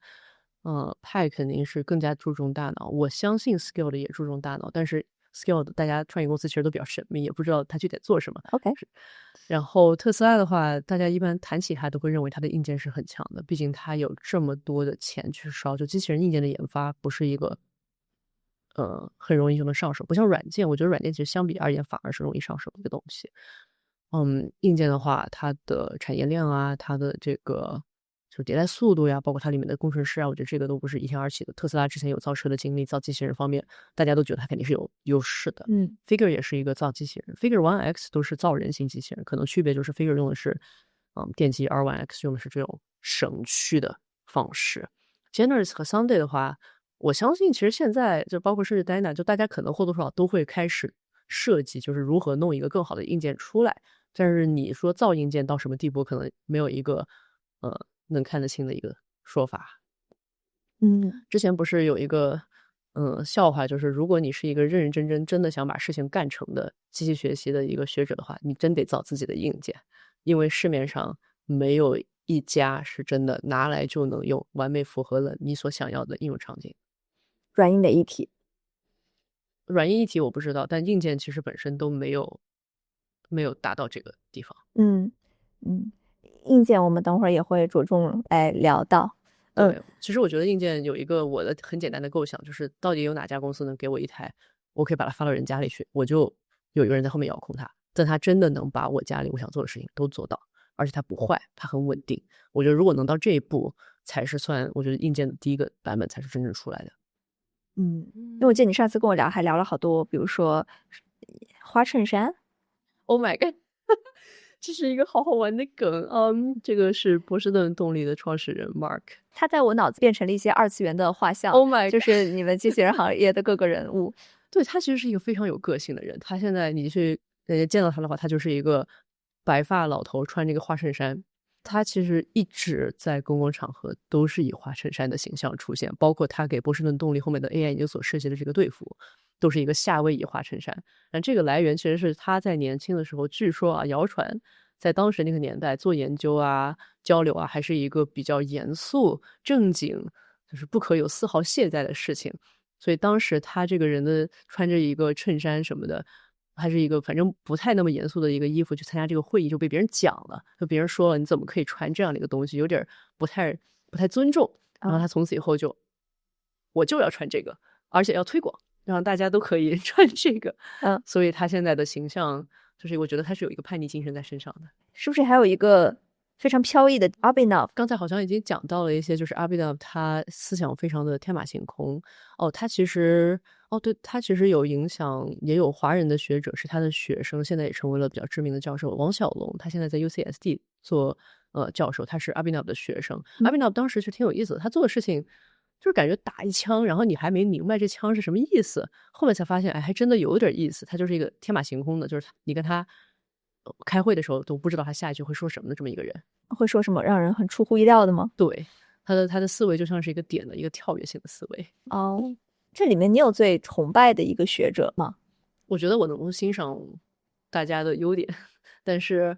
派肯定是更加注重大脑。我相信 Scale 的也注重大脑，但是 Scale 的大家创业公司其实都比较神秘，也不知道它具体做什么。OK。然后特斯拉的话，大家一般谈起它都会认为它的硬件是很强的，毕竟它有这么多的钱去烧，就机器人硬件的研发不是一个很容易就能上手，不像软件，我觉得软件其实相比而言反而是容易上手的一个东西。硬件的话，它的产业链啊，它的这个就是迭代速度呀，包括它里面的工程师啊，我觉得这个都不是一天而起的。特斯拉之前有造车的经历，造机器人方面，大家都觉得它肯定是有优势的。Figure 也是一个造机器人 ，Figure One X 都是造人形机器人，可能区别就是 Figure 用的是电机，而 One X 用的是这种省区的方式。Generous 和 Sunday 的话，我相信其实现在就包括甚至 Dana， 就大家可能或多或少都会开始设计，就是如何弄一个更好的硬件出来。但是你说造硬件到什么地步，可能没有一个能看得清的一个说法。之前不是有一个笑话，就是如果你是一个认认真真真的想把事情干成的机器学习的一个学者的话，你真得造自己的硬件，因为市面上没有一家是真的拿来就能用，完美符合了你所想要的应用场景。软硬的一体。软硬一体我不知道，但硬件其实本身都没有达到这个地方。嗯嗯，硬件我们等会儿也会着重来聊到。对，其实我觉得硬件有一个我的很简单的构想，就是到底有哪家公司能给我一台，我可以把它发到人家里去，我就有一个人在后面遥控它，但它真的能把我家里我想做的事情都做到，而且它不坏，它很稳定。我觉得如果能到这一步，才是算我觉得硬件的第一个版本才是真正出来的。因为我记得你上次跟我聊，还聊了好多，比如说花衬衫。Oh my god， 这是一个好好玩的梗。这个是波士顿动力的创始人 Mark，他在我脑子变成了一些二次元的画像。Oh my god，就是你们机器人行业的各个人物。对，他其实是一个非常有个性的人。他现在你去见到他的话，他就是一个白发老头，穿这个花衬衫。他其实一直在公共场合都是以花衬衫的形象出现，包括他给波士顿动力后面的 AI 研究所设计的这个队服，都是一个夏威夷花衬衫。但这个来源其实是他在年轻的时候，据说啊，谣传在当时那个年代做研究啊、交流啊，还是一个比较严肃、正经，就是不可有丝毫懈怠的事情。所以当时他这个人的穿着一个衬衫什么的，还是一个反正不太那么严肃的一个衣服去参加这个会议，就被别人讲了，就别人说了你怎么可以穿这样的一个东西，有点不太尊重。然后他从此以后我就要穿这个，而且要推广，让大家都可以穿这个。所以他现在的形象就是我觉得他是有一个叛逆精神在身上的。是不是还有一个非常飘逸的 Abhinav？ 刚才好像已经讲到了一些，就是 Abhinav 他思想非常的天马行空。他其实有影响，也有华人的学者是他的学生，现在也成为了比较知名的教授。王小龙他现在在 UCSD 做教授，他是 Abhinav 的学生。Abhinav 当时就挺有意思的，他做的事情就是感觉打一枪，然后你还没明白这枪是什么意思，后面才发现，哎，还真的有点意思。他就是一个天马行空的，就是你跟他开会的时候都不知道他下一句会说什么的这么一个人。会说什么让人很出乎意料的吗？对，他的思维就像是一个点的一个跳跃性的思维。这里面你有最崇拜的一个学者吗？我觉得我能够欣赏大家的优点，但是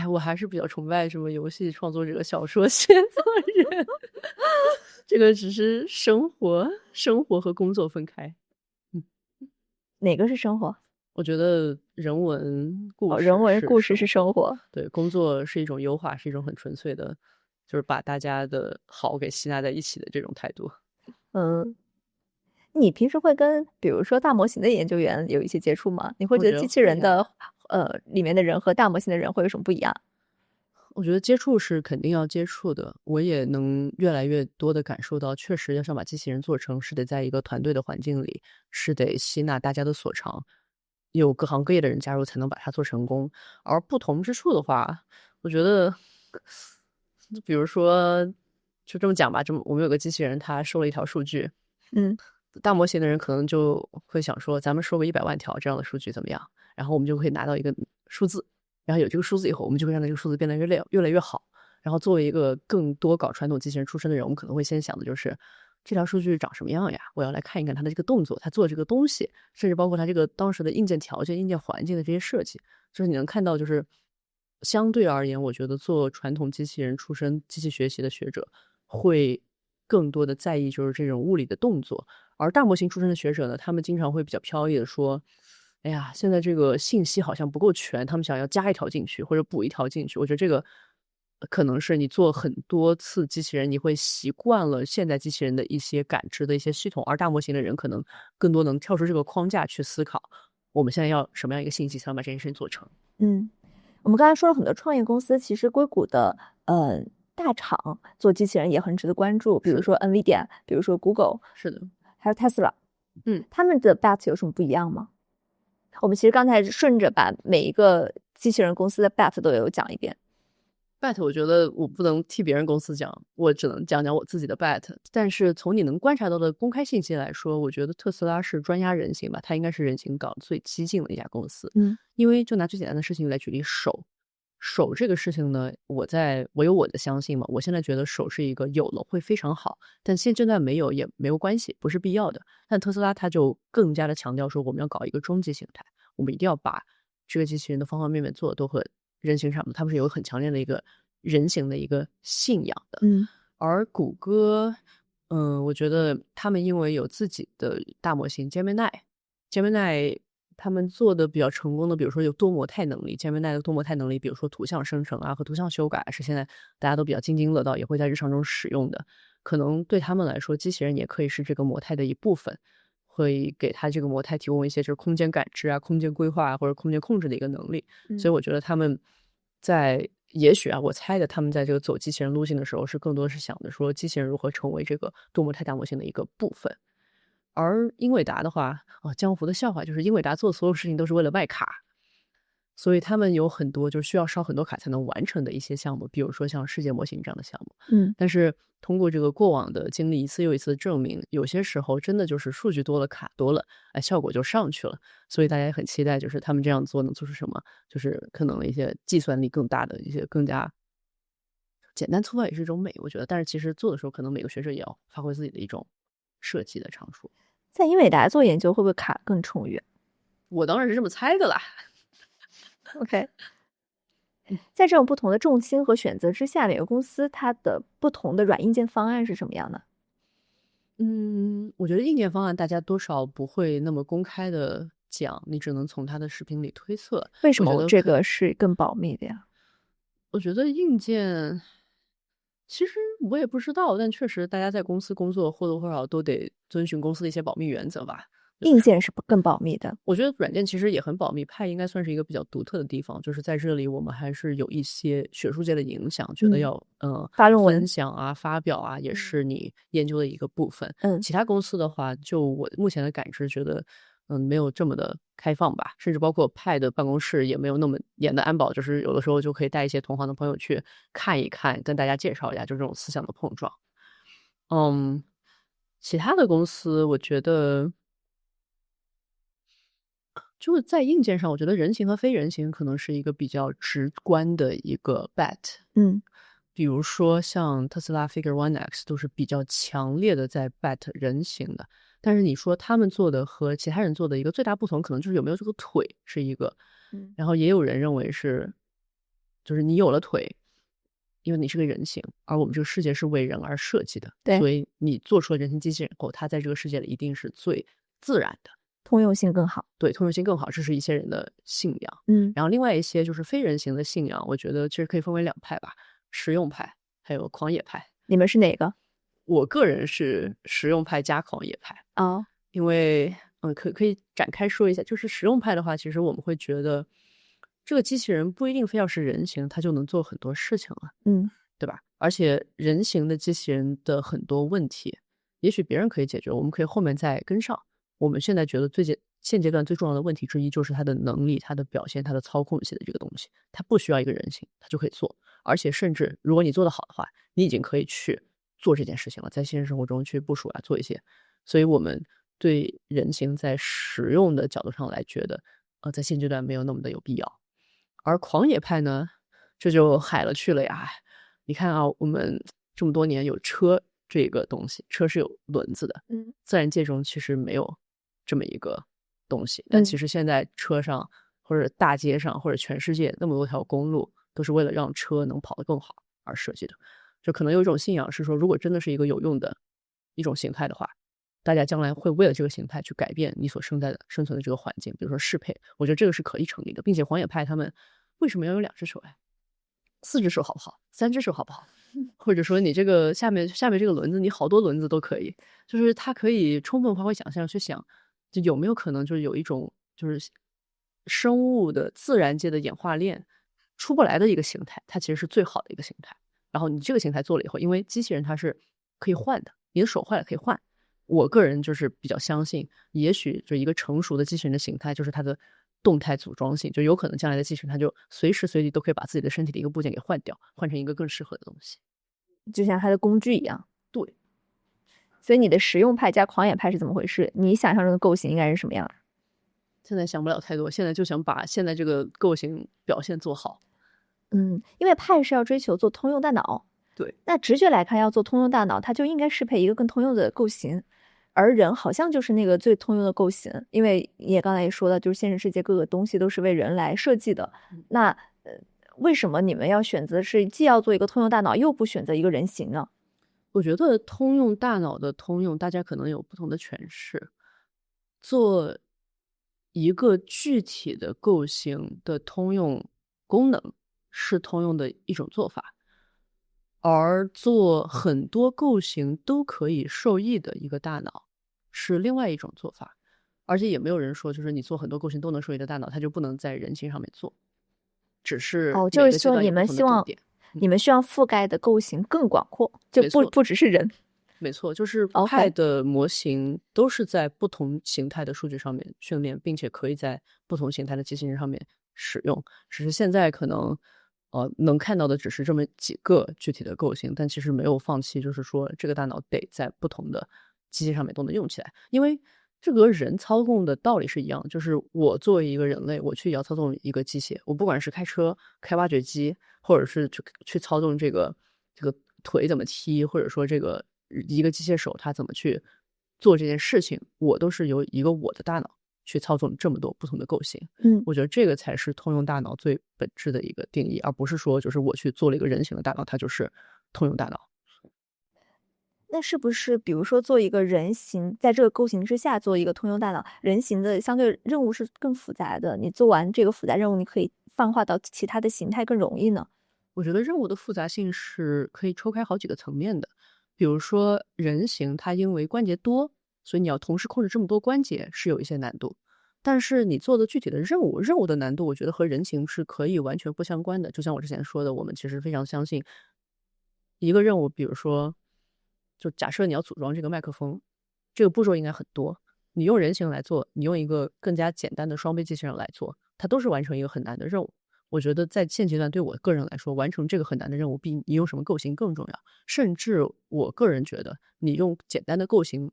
我还是比较崇拜什么游戏创作者、小说写作人。这个只是生活和工作分开。哪个是生活？我觉得人文故事，人文故事是生活。对，工作是一种优化，是一种很纯粹的，就是把大家的好给吸纳在一起的这种态度。你平时会跟比如说大模型的研究员有一些接触吗？你会觉得机器人的里面的人和大模型的人会有什么不一样？我觉得接触是肯定要接触的，我也能越来越多的感受到，确实要想把机器人做成，是得在一个团队的环境里，是得吸纳大家的所长，有各行各业的人加入才能把它做成功。而不同之处的话，我觉得比如说就这么讲吧，我们有个机器人，它收了一条数据，大模型的人可能就会想说，咱们收个100万条这样的数据怎么样？然后我们就可以拿到一个数字，然后有这个数字以后，我们就会让这个数字变得越来越好。然后作为一个更多搞传统机器人出身的人，我们可能会先想的就是这条数据长什么样呀？我要来看一看它的这个动作，它做这个东西，甚至包括它这个当时的硬件条件、硬件环境的这些设计，就是你能看到，就是相对而言，我觉得做传统机器人出身、机器学习的学者会更多的在意就是这种物理的动作，而大模型出身的学者呢，他们经常会比较飘逸的说，哎呀，现在这个信息好像不够全，他们想要加一条进去或者补一条进去。我觉得这个可能是你做很多次机器人，你会习惯了现代机器人的一些感知的一些系统，而大模型的人可能更多能跳出这个框架去思考，我们现在要什么样一个信息才能把这件事情做成。我们刚才说了很多创业公司，其实硅谷的大厂做机器人也很值得关注，比如说 NVIDIA， 比如说 Google， 是的，还有 Tesla。他们的 bet 有什么不一样吗？我们其实刚才顺着把每一个机器人公司的 bet 都有讲一遍。bet 我觉得我不能替别人公司讲，我只能讲讲我自己的 bet。但是从你能观察到的公开信息来说，我觉得特斯拉是专压人形吧，它应该是人形搞最激进的一家公司。因为就拿最简单的事情来举例，手这个事情呢，我有我的相信嘛，我现在觉得手是一个有了会非常好，但现阶段没有也没有关系，不是必要的。但特斯拉它就更加的强调说，我们要搞一个终极形态，我们一定要把这个机器人的方方面面做的都和人形差不多，他们是有很强烈的一个人形的一个信仰的。而谷歌，我觉得他们因为有自己的大模型 Gemini 他们做的比较成功的，比如说有多模态能力 ，Gemini 的多模态能力，比如说图像生成啊和图像修改，是现在大家都比较津津乐道，也会在日常中使用的。可能对他们来说，机器人也可以是这个模态的一部分，会给它这个模态提供一些就是空间感知啊、空间规划或者空间控制的一个能力。所以我觉得他们也许我猜的，他们在这个走机器人路径的时候，是更多是想着说机器人如何成为这个多模态大模型的一个部分。而英伟达的话，江湖的笑话就是英伟达做所有事情都是为了卖卡，所以他们有很多就是需要烧很多卡才能完成的一些项目，比如说像世界模型这样的项目。但是通过这个过往的经历一次又一次的证明，有些时候真的就是数据多了，卡多了，效果就上去了。所以大家也很期待，就是他们这样做能做出什么，就是可能一些计算力更大的一些更加简单粗暴也是一种美，我觉得。但是其实做的时候，可能每个学者也要发挥自己的一种设计的长处。在英伟达做研究会不会卡更充裕？我当然是这么猜的啦。OK， 在这种不同的重心和选择之下，每个公司它的不同的软硬件方案是什么样的？我觉得硬件方案大家多少不会那么公开的讲，你只能从他的视频里推测。为什么这个是更保密的呀？我觉得硬件其实我也不知道，但确实大家在公司工作或多或少都得遵循公司的一些保密原则吧。硬件是更保密的。我觉得软件其实也很保密，派应该算是一个比较独特的地方，就是在这里我们还是有一些学术界的影响，觉得要发论文分享啊、发表啊，也是你研究的一个部分。其他公司的话，就我目前的感知，觉得没有这么的开放吧，甚至包括派的办公室也没有那么严的安保，就是有的时候就可以带一些同行的朋友去看一看，跟大家介绍一下，就这种思想的碰撞。其他的公司我觉得就是在硬件上，我觉得人形和非人形可能是一个比较直观的一个 bet。比如说像特斯拉 Figure One X 都是比较强烈的在 bet 人形的，但是你说他们做的和其他人做的一个最大不同，可能就是有没有这个腿是一个。然后也有人认为是，就是你有了腿，因为你是个人形，而我们这个世界是为人而设计的，所以你做出了人形机器人后，它在这个世界里一定是最自然的。通用性更好。对，通用性更好，这是一些人的信仰。然后另外一些就是非人形的信仰，我觉得其实可以分为两派吧，实用派还有狂野派。你们是哪个？我个人是实用派加狂野派。因为可以展开说一下，就是实用派的话，其实我们会觉得这个机器人不一定非要是人形，它就能做很多事情了。对吧？而且人形的机器人的很多问题，也许别人可以解决，我们可以后面再跟上。我们现在觉得现阶段最重要的问题之一就是它的能力、它的表现、它的操控性的这个东西，它不需要一个人形，它就可以做。而且甚至如果你做得好的话，你已经可以去做这件事情了，在现实生活中去部署啊，做一些。所以我们对人形在实用的角度上来觉得，在现阶段没有那么的有必要。而狂野派呢，这就海了去了呀。你看啊，我们这么多年有车这个东西，车是有轮子的。自然界中其实没有这么一个东西，但其实现在车上或者大街上或者全世界那么多条公路，都是为了让车能跑得更好而设计的。就可能有一种信仰是说，如果真的是一个有用的一种形态的话，大家将来会为了这个形态去改变你所生存的这个环境，比如说适配，我觉得这个是可以成立的。并且狂野派他们为什么要有2只手？4只手好不好？3只手好不好？或者说你这个下面这个轮子，你好多轮子都可以，就是它可以充分发挥想象去想，就有没有可能就是有一种就是生物的自然界的演化链出不来的一个形态，它其实是最好的一个形态。然后你这个形态做了以后，因为机器人它是可以换的，你的手坏了可以换。我个人就是比较相信，也许就一个成熟的机器人的形态就是它的动态组装性，就有可能将来的机器人它就随时随地都可以把自己的身体的一个部件给换掉，换成一个更适合的东西，就像它的工具一样。对。所以你的实用派加狂野派是怎么回事？你想象中的构型应该是什么样的？现在想不了太多，现在就想把现在这个构型表现做好。因为派是要追求做通用大脑。对。那直觉来看，要做通用大脑，它就应该适配一个更通用的构型。而人好像就是那个最通用的构型，因为你也刚才也说到，就是现实世界各个东西都是为人来设计的。那为什么你们要选择是既要做一个通用大脑，又不选择一个人形呢？我觉得通用大脑的通用，大家可能有不同的诠释。做一个具体的构型的通用功能是通用的一种做法，而做很多构型都可以受益的一个大脑是另外一种做法。而且也没有人说，就是你做很多构型都能受益的大脑，它就不能在人形上面做，只是哦，就每是说你个阶段有不们希望同的重点。你们希望覆盖的构型更广阔，就没错。不只是人。没错，就是派 OK，的模型都是在不同形态的数据上面训练，并且可以在不同形态的机器人上面使用。只是现在可能，能看到的只是这么几个具体的构型，但其实没有放弃，就是说这个大脑得在不同的机器上面都能用起来。因为这个人操控的道理是一样，就是我作为一个人类，我去也要操纵一个机械，我不管是开车、开挖掘机，或者是去操纵这个腿怎么踢，或者说这个一个机械手他怎么去做这件事情，我都是由一个我的大脑去操纵这么多不同的构型。嗯，我觉得这个才是通用大脑最本质的一个定义，而不是说就是我去做了一个人形的大脑，它就是通用大脑。那是不是比如说做一个人形，在这个构型之下做一个通用大脑，人形的相对任务是更复杂的，你做完这个复杂任务，你可以泛化到其他的形态更容易呢？我觉得任务的复杂性是可以抽开好几个层面的。比如说人形，它因为关节多，所以你要同时控制这么多关节是有一些难度。但是你做的具体的任务，任务的难度我觉得和人形是可以完全不相关的。就像我之前说的，我们其实非常相信一个任务，比如说，就假设你要组装这个麦克风，这个步骤应该很多。你用人形来做，你用一个更加简单的双臂机器人来做，它都是完成一个很难的任务。我觉得在现阶段对我个人来说，完成这个很难的任务比你用什么构型更重要。甚至我个人觉得，你用简单的构型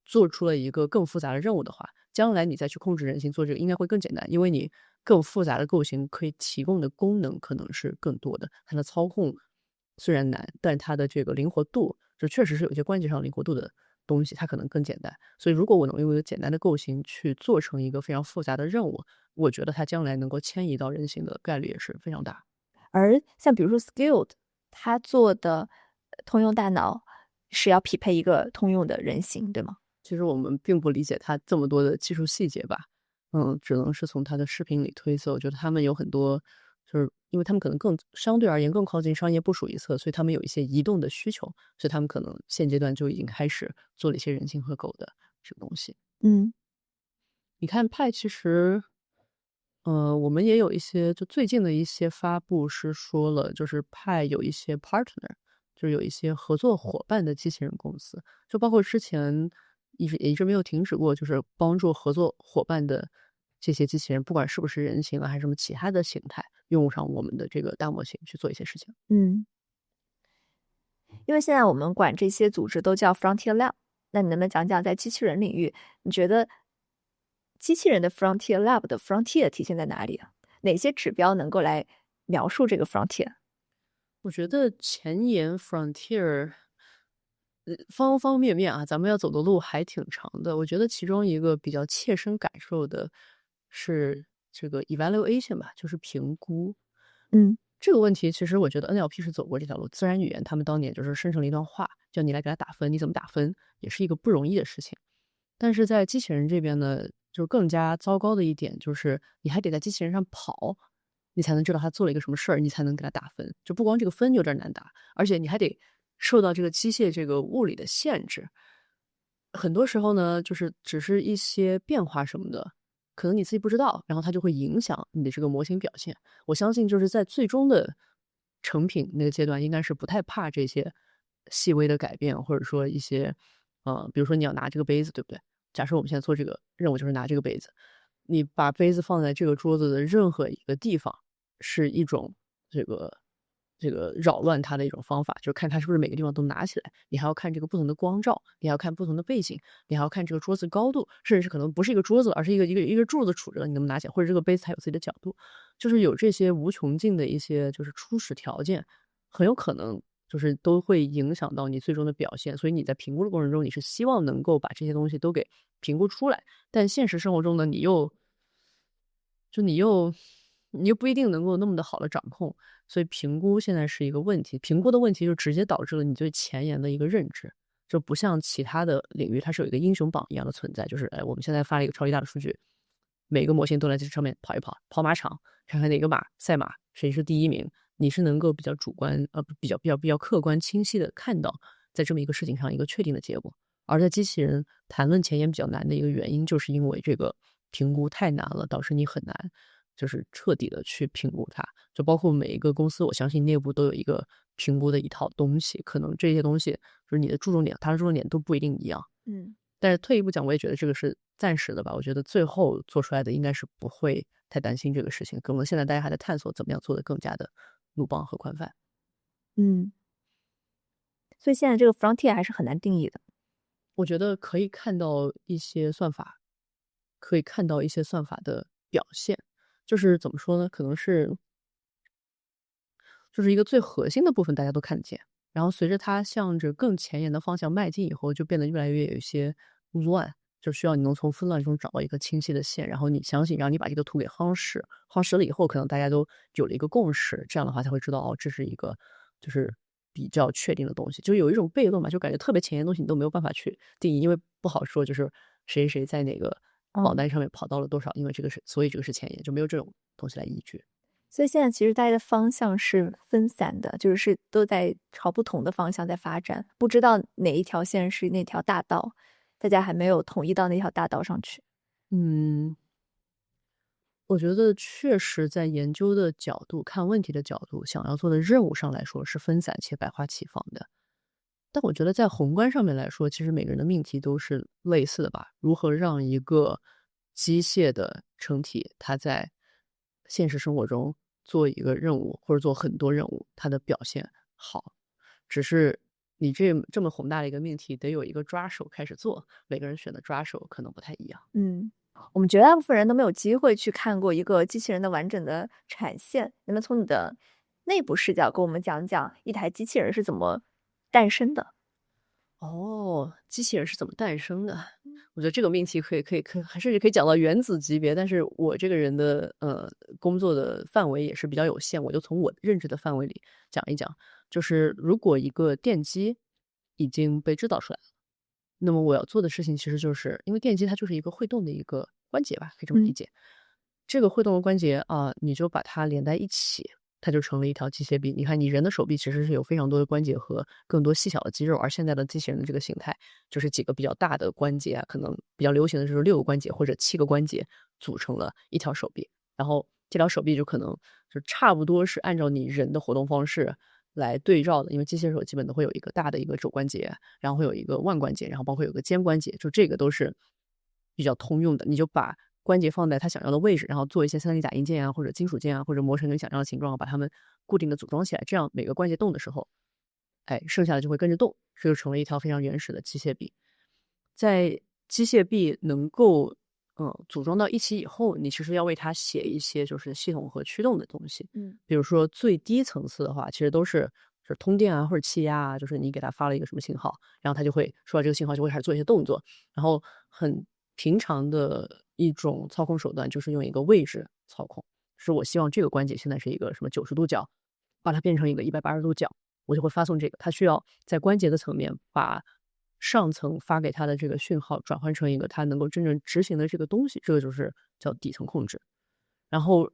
做出了一个更复杂的任务的话，将来你再去控制人形做这个应该会更简单，因为你更复杂的构型可以提供的功能可能是更多的，它的操控虽然难，但它的这个灵活度，就确实是有一些关节上灵活度的东西，它可能更简单。所以如果我能用一个简单的构型去做成一个非常复杂的任务，我觉得它将来能够迁移到人形的概率也是非常大。而像比如说 Skilled，它做的通用大脑是要匹配一个通用的人形，对吗？其实我们并不理解它这么多的技术细节吧，只能是从它的视频里推测。我觉得他们有很多，就是因为他们可能更相对而言更靠近商业部署一侧，所以他们有一些移动的需求，所以他们可能现阶段就已经开始做了一些人形和狗的这个东西。嗯。你看派其实，我们也有一些就最近的一些发布是说了，就是派有一些 partner，就是有一些合作伙伴的机器人公司，就包括之前也一直没有停止过，就是帮助合作伙伴的这些机器人，不管是不是人形啊，还是什么其他的形态，用上我们的这个大模型去做一些事情。嗯，因为现在我们管这些组织都叫 Frontier Lab，那你能不能讲讲在机器人领域，你觉得机器人的 Frontier Lab 的 Frontier 体现在哪里啊？哪些指标能够来描述这个 Frontier？我觉得前沿 frontier，方方面面啊，咱们要走的路还挺长的。我觉得其中一个比较切身感受的是这个 evaluation 吧，就是评估。嗯这个问题其实我觉得 NLP 是走过这条路，自然语言他们当年就是生成了一段话，叫你来给它打分，你怎么打分，也是一个不容易的事情。但是在机器人这边呢，就更加糟糕的一点就是，你还得在机器人上跑，你才能知道他做了一个什么事儿，你才能给他打分。就不光这个分有点难打，而且你还得受到这个机械这个物理的限制。很多时候呢，就是只是一些变化什么的，可能你自己不知道，然后它就会影响你的这个模型表现。我相信就是在最终的成品那个阶段，应该是不太怕这些细微的改变，或者说一些，比如说你要拿这个杯子，对不对？假设我们现在做这个任务就是拿这个杯子，你把杯子放在这个桌子的任何一个地方，是一种这个扰乱它的一种方法，就是看它是不是每个地方都拿起来。你还要看这个不同的光照，你还要看不同的背景，你还要看这个桌子高度，甚至是可能不是一个桌子，而是一个柱子杵着，你能不能拿起来，或者这个杯子它有自己的角度，就是有这些无穷尽的一些就是初始条件，很有可能就是都会影响到你最终的表现。所以你在评估的过程中，你是希望能够把这些东西都给评估出来，但现实生活中呢，你又你又不一定能够那么的好的掌控，所以评估现在是一个问题。评估的问题就直接导致了你对前沿的一个认知，就不像其他的领域，它是有一个英雄榜一样的存在，就是我们现在发了一个超级大的数据，每个模型都来在这上面跑一跑，跑马场，看看哪个赛马谁是第一名，你是能够比较主观比较客观清晰的看到在这么一个事情上一个确定的结果。而在机器人谈论前沿比较难的一个原因，就是因为这个评估太难了，导致你很难就是彻底的去评估它。就包括每一个公司，我相信内部都有一个评估的一套东西，可能这些东西就是你的注重点，它的注重点都不一定一样。但是退一步讲，我也觉得这个是暂时的吧。我觉得最后做出来的应该是不会太担心这个事情，可能现在大家还在探索怎么样做得更加的鲁棒和宽泛。嗯，所以现在这个 frontier 还是很难定义的。我觉得可以看到一些算法，可以看到一些算法的表现，就是怎么说呢？可能是就是一个最核心的部分大家都看得见，然后随着它向着更前沿的方向迈进以后，就变得越来越有一些乱，就需要你能从纷乱中找到一个清晰的线，然后你相信，然后你把这个图给夯实，夯实了以后，可能大家都有了一个共识，这样的话才会知道哦，这是一个就是比较确定的东西，就有一种悖论嘛，就感觉特别前沿的东西你都没有办法去定义，因为不好说就是谁在哪个榜单上面跑到了多少，因为这个是所以这个是前沿，就没有这种东西来依据。所以现在其实大家的方向是分散的，就是都在朝不同的方向在发展，不知道哪一条线是那条大道，大家还没有统一到那条大道上去。嗯，我觉得确实在研究的角度、看问题的角度、想要做的任务上来说是分散且百花齐放的。但我觉得在宏观上面来说，其实每个人的命题都是类似的吧。如何让一个机械的成体，它在现实生活中做一个任务或者做很多任务，它的表现好。只是你这么宏大的一个命题，得有一个抓手开始做，每个人选的抓手可能不太一样。我们绝大部分人都没有机会去看过一个机器人的完整的产线，能不能从你的内部视角跟我们讲讲一台机器人是怎么诞生的？哦，机器人是怎么诞生的？我觉得这个命题可以，还甚至可以讲到原子级别。但是我这个人的工作的范围也是比较有限，我就从我认知的范围里讲一讲。就是如果一个电机已经被制造出来了，那么我要做的事情其实就是因为电机它就是一个会动的一个关节吧，可以这么理解。这个会动的关节啊，你就把它连在一起，它就成了一条机械臂。你看，你人的手臂其实是有非常多的关节和更多细小的肌肉，而现在的机器人的这个形态，就是几个比较大的关节啊，可能比较流行的就是6个关节或者7个关节组成了一条手臂。然后这条手臂就可能就差不多是按照你人的活动方式来对照的，因为机械手基本都会有一个大的一个肘关节，然后会有一个腕关节，然后包括有个肩关节，就这个都是比较通用的。你就把关节放在它想要的位置，然后做一些3D打印件啊，或者金属件啊，或者磨成你想要的形状，把它们固定的组装起来，这样每个关节动的时候，剩下的就会跟着动，这就成了一条非常原始的机械臂。在机械臂能够组装到一起以后，你其实要为它写一些就是系统和驱动的东西。比如说最低层次的话，其实都是通电啊或者气压啊，就是你给它发了一个什么信号，然后它就会收到这个信号，就会开始做一些动作。然后很平常的一种操控手段就是用一个位置操控，是我希望这个关节现在是一个什么90度角，把它变成一个180度角，我就会发送这个。它需要在关节的层面把上层发给它的这个讯号转换成一个它能够真正执行的这个东西，这个就是叫底层控制。然后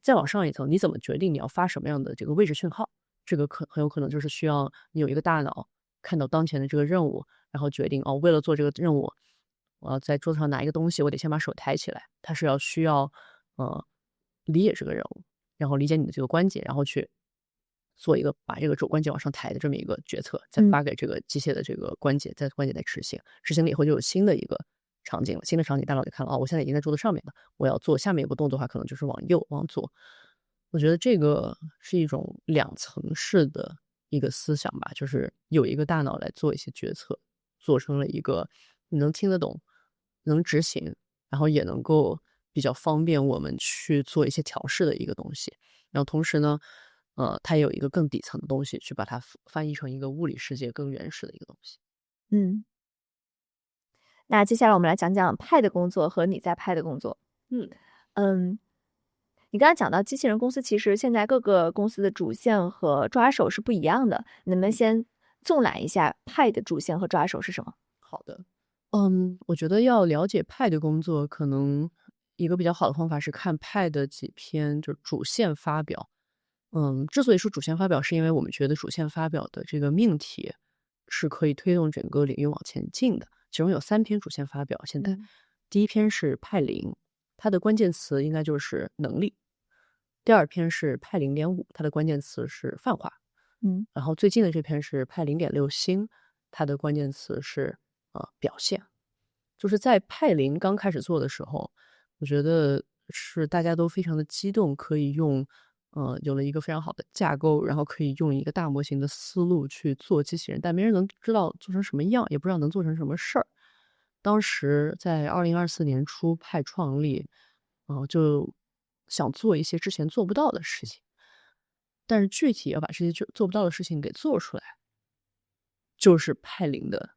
再往上一层，你怎么决定你要发什么样的这个位置讯号？这个很有可能就是需要你有一个大脑看到当前的这个任务，然后决定哦，为了做这个任务，我要在桌子上拿一个东西，我得先把手抬起来。它是需要理解这个任务，然后理解你的这个关节，然后去做一个把这个肘关节往上抬的这么一个决策，再发给这个机械的这个关节，在关节再执行，执行了以后就有新的一个场景了，新的场景大脑就看了，哦，我现在已经在桌子上面了，我要做下面一步动作的话，可能就是往右往左。我觉得这个是一种两层式的一个思想吧，就是有一个大脑来做一些决策，做成了一个你能听得懂、能执行，然后也能够比较方便我们去做一些调试的一个东西。然后同时呢，它也有一个更底层的东西，去把它翻译成一个物理世界更原始的一个东西。嗯，那接下来我们来讲讲派的工作和你在派的工作。嗯嗯，你刚才讲到机器人公司，其实现在各个公司的主线和抓手是不一样的，能不能先纵览一下派的主线和抓手是什么？好的。我觉得要了解派的工作，可能一个比较好的方法是看派的几篇就主线发表。之所以说主线发表，是因为我们觉得主线发表的这个命题是可以推动整个领域往前进的。其中有3篇主线发表，现在第一篇是派0，它的关键词应该就是能力。第2篇是派0.5，它的关键词是泛化。然后最近的这篇是派0.6星，它的关键词是表现。就是在派0刚开始做的时候，我觉得是大家都非常的激动，可以用有了一个非常好的架构，然后可以用一个大模型的思路去做机器人，但没人能知道做成什么样，也不知道能做成什么事儿。当时在2024年初派创立，就想做一些之前做不到的事情，但是具体要把这些做不到的事情给做出来，就是派0的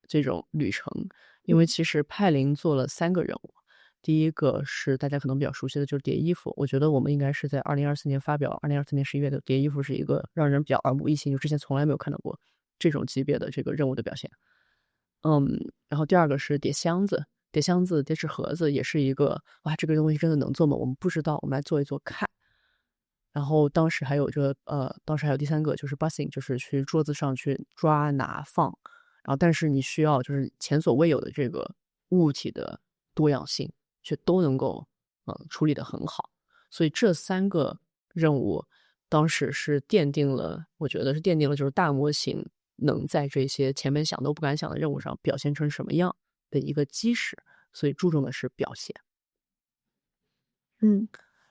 这种旅程。因为其实派0做了3个任务，第一个是大家可能比较熟悉的，就是叠衣服。我觉得我们应该是在2024年发表，2024年11月的叠衣服是一个让人比较耳目一新，就之前从来没有看到过这种级别的这个任务的表现。然后第2个是叠箱子，叠纸盒子也是一个，哇，这个东西真的能做吗？我们不知道，我们来做一做看。然后当时还有第3个就是 busing， 就是去桌子上去抓拿放，然后但是你需要就是前所未有的这个物体的多样性，却都能够处理得很好。所以这3个任务当时是我觉得是奠定了就是大模型能在这些前面想都不敢想的任务上表现成什么样的一个基石，所以注重的是表现。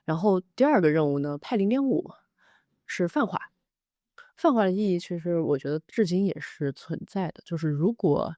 然后第2个任务呢，派0.5是泛化。泛化的意义其实我觉得至今也是存在的，就是如果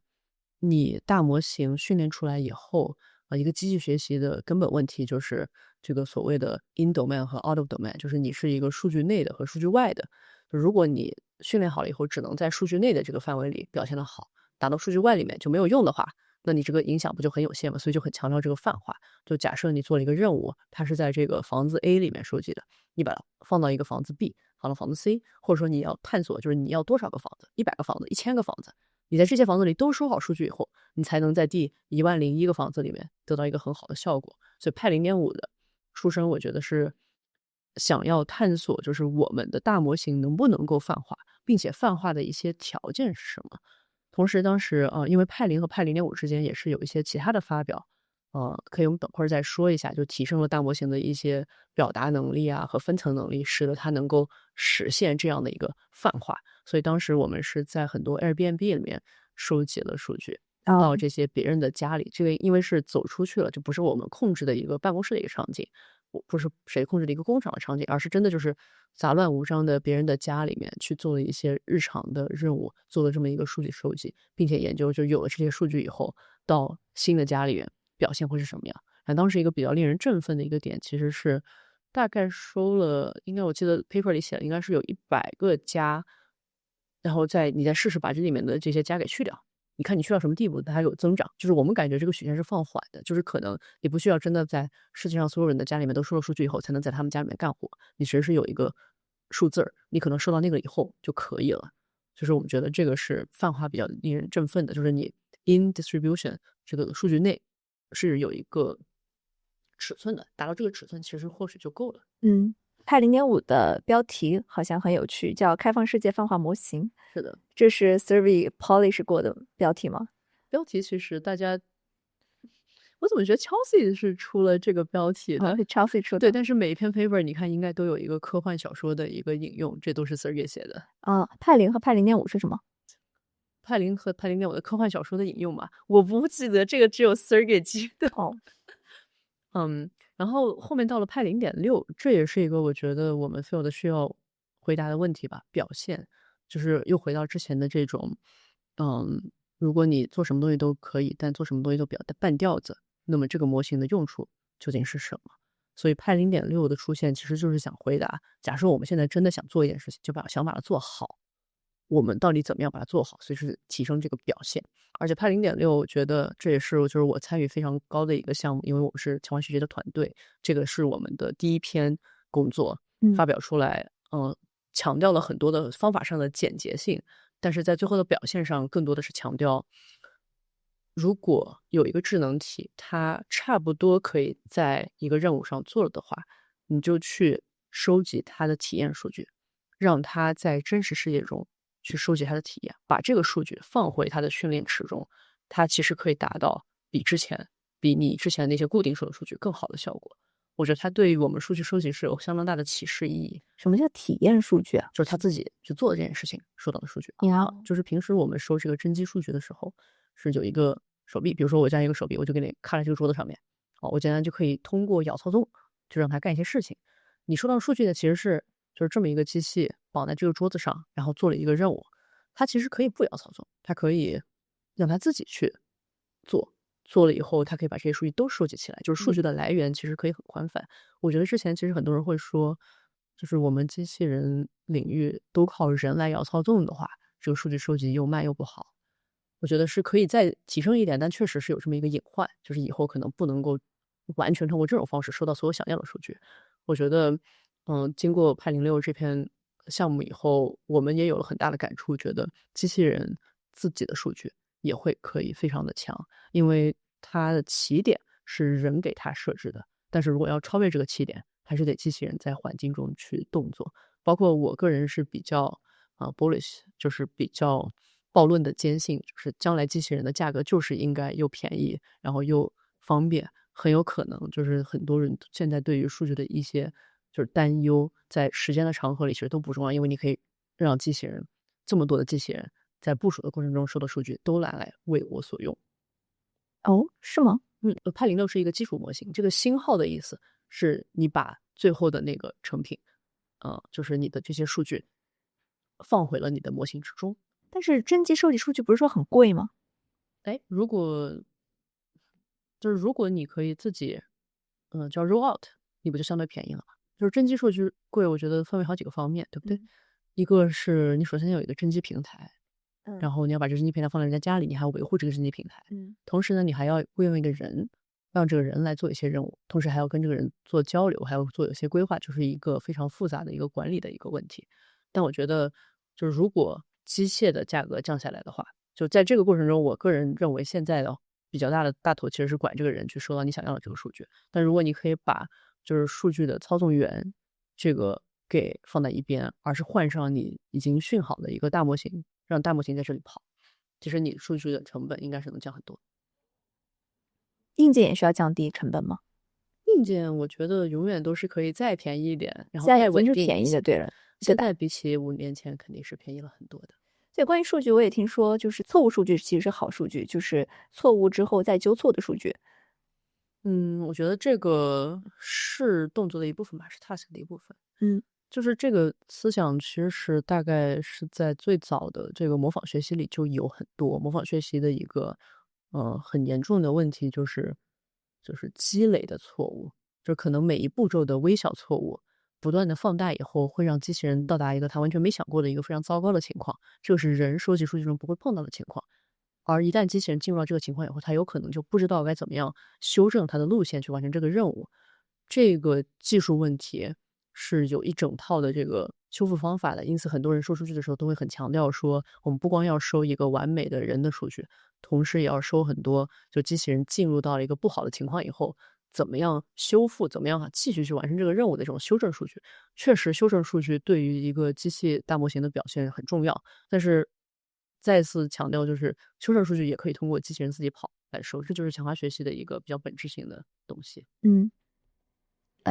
你大模型训练出来以后，一个机器学习的根本问题就是这个所谓的 in domain 和 out of domain， 就是你是一个数据内的和数据外的。如果你训练好了以后，只能在数据内的这个范围里表现得好，打到数据外里面就没有用的话，那你这个影响不就很有限吗？所以就很强调这个泛化。就假设你做了一个任务，它是在这个房子 A 里面收集的，你把它放到一个房子 B， 放到房子 C， 或者说你要探索，就是你要多少个房子，100个房子，1000个房子，你在这些房子里都收好数据以后，你才能在第10001个房子里面得到一个很好的效果。所以派0.5的出生，我觉得是想要探索，就是我们的大模型能不能够泛化，并且泛化的一些条件是什么。同时当时因为派0和派0.5之间也是有一些其他的发表，可以我们等会儿再说一下，就提升了大模型的一些表达能力啊和分层能力，使得它能够实现这样的一个泛化。所以当时我们是在很多 Airbnb 里面收集了数据，到这些别人的家里，这个因为是走出去了，就不是我们控制的一个办公室的一个场景，不是谁控制的一个工厂的场景，而是真的就是杂乱无章的别人的家里面去做了一些日常的任务，做了这么一个数据收集，并且研究就有了这些数据以后，到新的家里面表现会是什么样。当时一个比较令人振奋的一个点，其实是大概收了，应该我记得 paper 里写的应该是有100个家，然后你再试试把这里面的这些家给去掉，你看你去到什么地步，它还有增长。就是我们感觉这个曲线是放缓的，就是可能你不需要真的在世界上所有人的家里面都收了数据以后，才能在他们家里面干活，你只是有一个数字儿，你可能收到那个以后就可以了。就是我们觉得这个是泛化比较令人振奋的，就是你 in distribution 这个数据内是有一个尺寸的，达到这个尺寸其实或许就够了。派0.5的标题好像很有趣，叫开放世界泛化模型。是的，这是 Survey polish 过的标题吗？标题其实大家，我怎么觉得 Chelsea 是出了这个标题的？Chelsea 出的。对，但是每一篇 paper 你看应该都有一个科幻小说的一个引用，这都是 Sergey 写的。派0和派0.5是什么？派0和派0.5的科幻小说的引用嘛，我不记得，这个只有 Sergey 记得。然后后面到了派0.6，这也是一个我觉得我们 field 需要回答的问题吧。表现就是又回到之前的这种，如果你做什么东西都可以，但做什么东西都比较半吊子，那么这个模型的用处究竟是什么？所以派0.6的出现其实就是想回答，假设我们现在真的想做一件事情，就想把它做好，我们到底怎么样把它做好，随时提升这个表现。而且派0.6，我觉得这也是就是我参与非常高的一个项目，因为我们是强化学习的团队，这个是我们的第一篇工作发表出来，强调了很多的方法上的简洁性，但是在最后的表现上，更多的是强调，如果有一个智能体，它差不多可以在一个任务上做了的话，你就去收集它的体验数据，让它在真实世界中去收集它的体验，把这个数据放回它的训练池中，它其实可以达到比你之前那些固定收的数据更好的效果。我觉得它对于我们数据收集是有相当大的启示意义。什么叫体验数据啊？就是他自己去做的这件事情收到的数据就是平时我们收这个真机数据的时候，是有一个手臂，比如说我这样一个手臂，我就给你看在这个桌子上面，我简单就可以通过咬操纵就让它干一些事情。你收到数据的其实是就是这么一个机器绑在这个桌子上，然后做了一个任务，它其实可以不咬操纵，它可以让它自己去做了以后，它可以把这些数据都收集起来，就是数据的来源其实可以很宽泛。我觉得之前其实很多人会说，就是我们机器人领域都靠人来咬操纵的话，这个数据收集又慢又不好。我觉得是可以再提升一点，但确实是有这么一个隐患，就是以后可能不能够完全通过这种方式收到所有想要的数据。我觉得，经过派06这篇项目以后，我们也有了很大的感触，觉得机器人自己的数据也会可以非常的强，因为它的起点是人给它设置的，但是如果要超越这个起点，还是得机器人在环境中去动作。包括我个人是比较bullish，就是比较暴论的坚信，就是将来机器人的价格就是应该又便宜，然后又方便，很有可能就是很多人现在对于数据的一些就是担忧，在时间的长河里其实都不重要，因为你可以让机器人这么多的机器人在部署的过程中收的数据都拿来为我所用。哦，是吗？派06是一个基础模型，这个星号的意思是你把最后的那个成品，就是你的这些数据放回了你的模型之中。但是真机收集数据不是说很贵吗？如果你可以自己，叫 roll out， 你不就相对便宜了吗？就是真机数据贵，我觉得分为好几个方面，对不对？一个是你首先有一个真机平台，然后你要把这个真机平台放在人家家里，你还要维护这个真机平台。同时呢，你还要雇佣一个人，让这个人来做一些任务，同时还要跟这个人做交流，还要做有些规划，就是一个非常复杂的一个管理的一个问题。但我觉得，就是如果机械的价格降下来的话，就在这个过程中，我个人认为现在的比较大的大头其实是管这个人去收到你想要的这个数据。但如果你可以把就是数据的操纵源这个给放在一边，而是换上你已经训好的一个大模型，让大模型在这里跑，其实你数据的成本应该是能降很多。硬件也需要降低成本吗？硬件我觉得永远都是可以再便宜一点，然后现在再已经是便稳定一些。宜的对了。现在比起5年前肯定是便宜了很多的。所以关于数据，我也听说，就是错误数据其实是好数据，就是错误之后再纠错的数据。我觉得这个是动作的一部分吧，是 task 的一部分。就是这个思想其实是大概是在最早的这个模仿学习里就有很多。模仿学习的一个很严重的问题就是积累的错误，就可能每一步骤的微小错误不断的放大以后，会让机器人到达一个他完全没想过的一个非常糟糕的情况，这个是人收集数据中不会碰到的情况。而一旦机器人进入到这个情况以后，它有可能就不知道该怎么样修正它的路线去完成这个任务。这个技术问题是有一整套的这个修复方法的，因此很多人收数据的时候都会很强调说，我们不光要收一个完美的人的数据，同时也要收很多就机器人进入到了一个不好的情况以后，怎么样修复，怎么样继续去完成这个任务的这种修正数据。确实修正数据对于一个机器大模型的表现很重要，但是再次强调，就是修正数据也可以通过机器人自己跑来收，这就是强化学习的一个比较本质性的东西。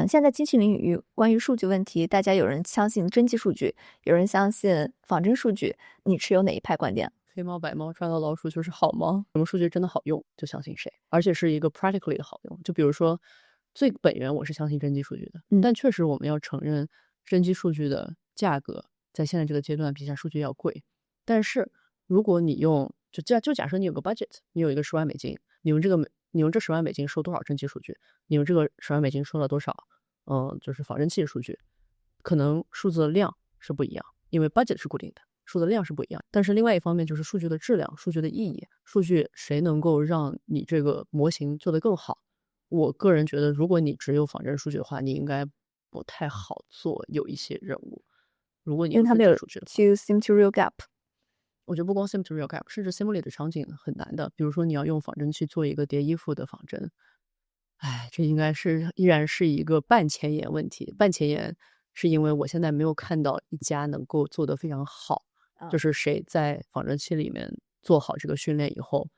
现在机器领域关于数据问题，大家有人相信真机数据，有人相信仿真数据，你持有哪一派观点？黑猫白猫抓到老鼠就是好猫，什么数据真的好用就相信谁，而且是一个 practically 的好用。就比如说最本源我是相信真机数据的，但确实我们要承认真机数据的价格在现在这个阶段比下数据要贵。但是如果你用就假设你有个 budget， 你有一个10万美金，你用这10万美金收多少真机数据，你用这个10万美金收了多少就是仿真器的数据，可能数字的量是不一样，因为 budget 是固定的，输的量是不一样。但是另外一方面就是数据的质量、数据的意义，数据谁能够让你这个模型做得更好。我个人觉得，如果你只有仿真数据的话，你应该不太好做有一些任务。如果你因为它没有数据的话，去 sim to real gap。我觉得不光 sim to real gap，甚至 simulate 的场景很难的。比如说你要用仿真去做一个叠衣服的仿真，这应该是依然是一个半前沿问题。半前沿是因为我现在没有看到一家能够做得非常好，就是谁在仿真器里面做好这个训练以后，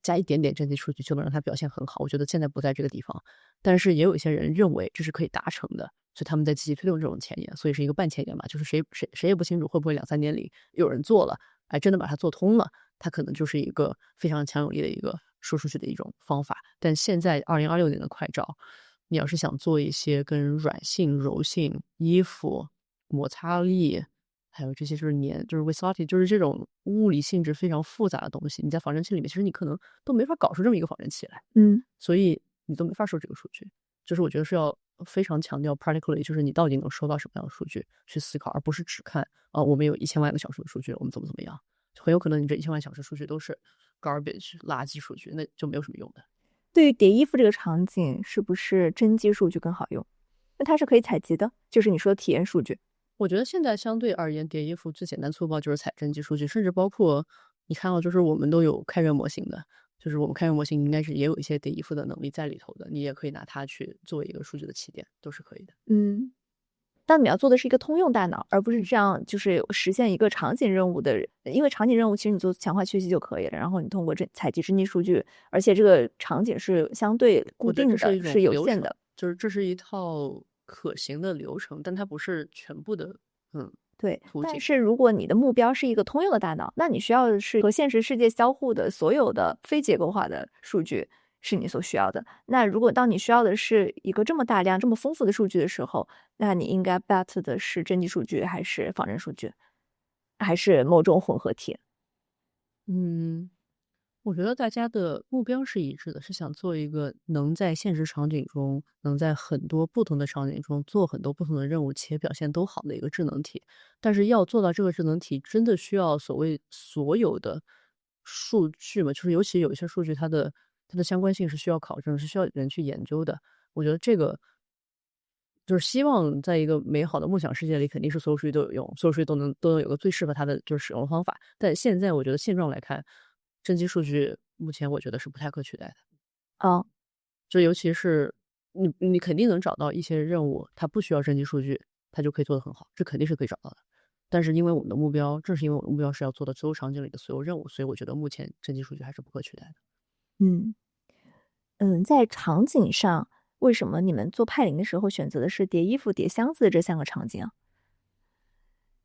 加一点点真机数据就能让它表现很好。我觉得现在不在这个地方，但是也有一些人认为这是可以达成的，所以他们在积极推动这种前沿，所以是一个半前沿吧。就是谁也不清楚会不会2-3年里有人做了，真的把它做通了，它可能就是一个非常强有力的一个说出去的一种方法。但现在2026年的快照，你要是想做一些跟软性、柔性、衣服、摩擦力，还有这些就是就是 viscosity， 就是这种物理性质非常复杂的东西，你在仿真器里面其实你可能都没法搞出这么一个仿真器来，所以你都没法收这个数据。就是我觉得是要非常强调 practically， 就是你到底能收到什么样的数据去思考，而不是只看我们有1000万个小时的数据，我们怎么样，很有可能你这1000万小时数据都是 garbage 垃圾数据，那就没有什么用的。对于叠衣服这个场景，是不是真机数据更好用？那它是可以采集的，就是你说的体验数据。我觉得现在相对而言，叠衣服最简单粗暴就是采真机数据，甚至包括你看到就是我们都有开源模型的，就是我们开源模型应该是也有一些叠衣服的能力在里头的，你也可以拿它去作为一个数据的起点，都是可以的。但你要做的是一个通用大脑，而不是这样就是实现一个场景任务的，因为场景任务其实你做强化学习就可以了，然后你通过采集真机数据，而且这个场景是相对固定的，是有限的，就是这是一套可行的流程，但它不是全部的对。但是如果你的目标是一个通用的大脑，那你需要的是和现实世界交互的所有的非结构化的数据是你所需要的。那如果当你需要的是一个这么大量这么丰富的数据的时候，那你应该 bet 的是真机数据还是仿真数据，还是某种混合体？我觉得大家的目标是一致的，是想做一个能在现实场景中，能在很多不同的场景中做很多不同的任务，且表现都好的一个智能体。但是要做到这个智能体，真的需要所有的数据嘛？就是尤其有一些数据，它的相关性是需要考证，是需要人去研究的。我觉得这个就是希望在一个美好的梦想世界里，肯定是所有数据都有用，所有数据都能有个最适合它的就是使用方法。但现在我觉得现状来看，真机数据目前我觉得是不太可取代的。就尤其是你肯定能找到一些任务，它不需要真机数据，它就可以做得很好，这肯定是可以找到的。但是因为我们的目标，正是因为我们的目标是要做到所有场景里的所有任务，所以我觉得目前真机数据还是不可取代的。在场景上，为什么你们做派零的时候选择的是叠衣服、叠箱子这3个场景？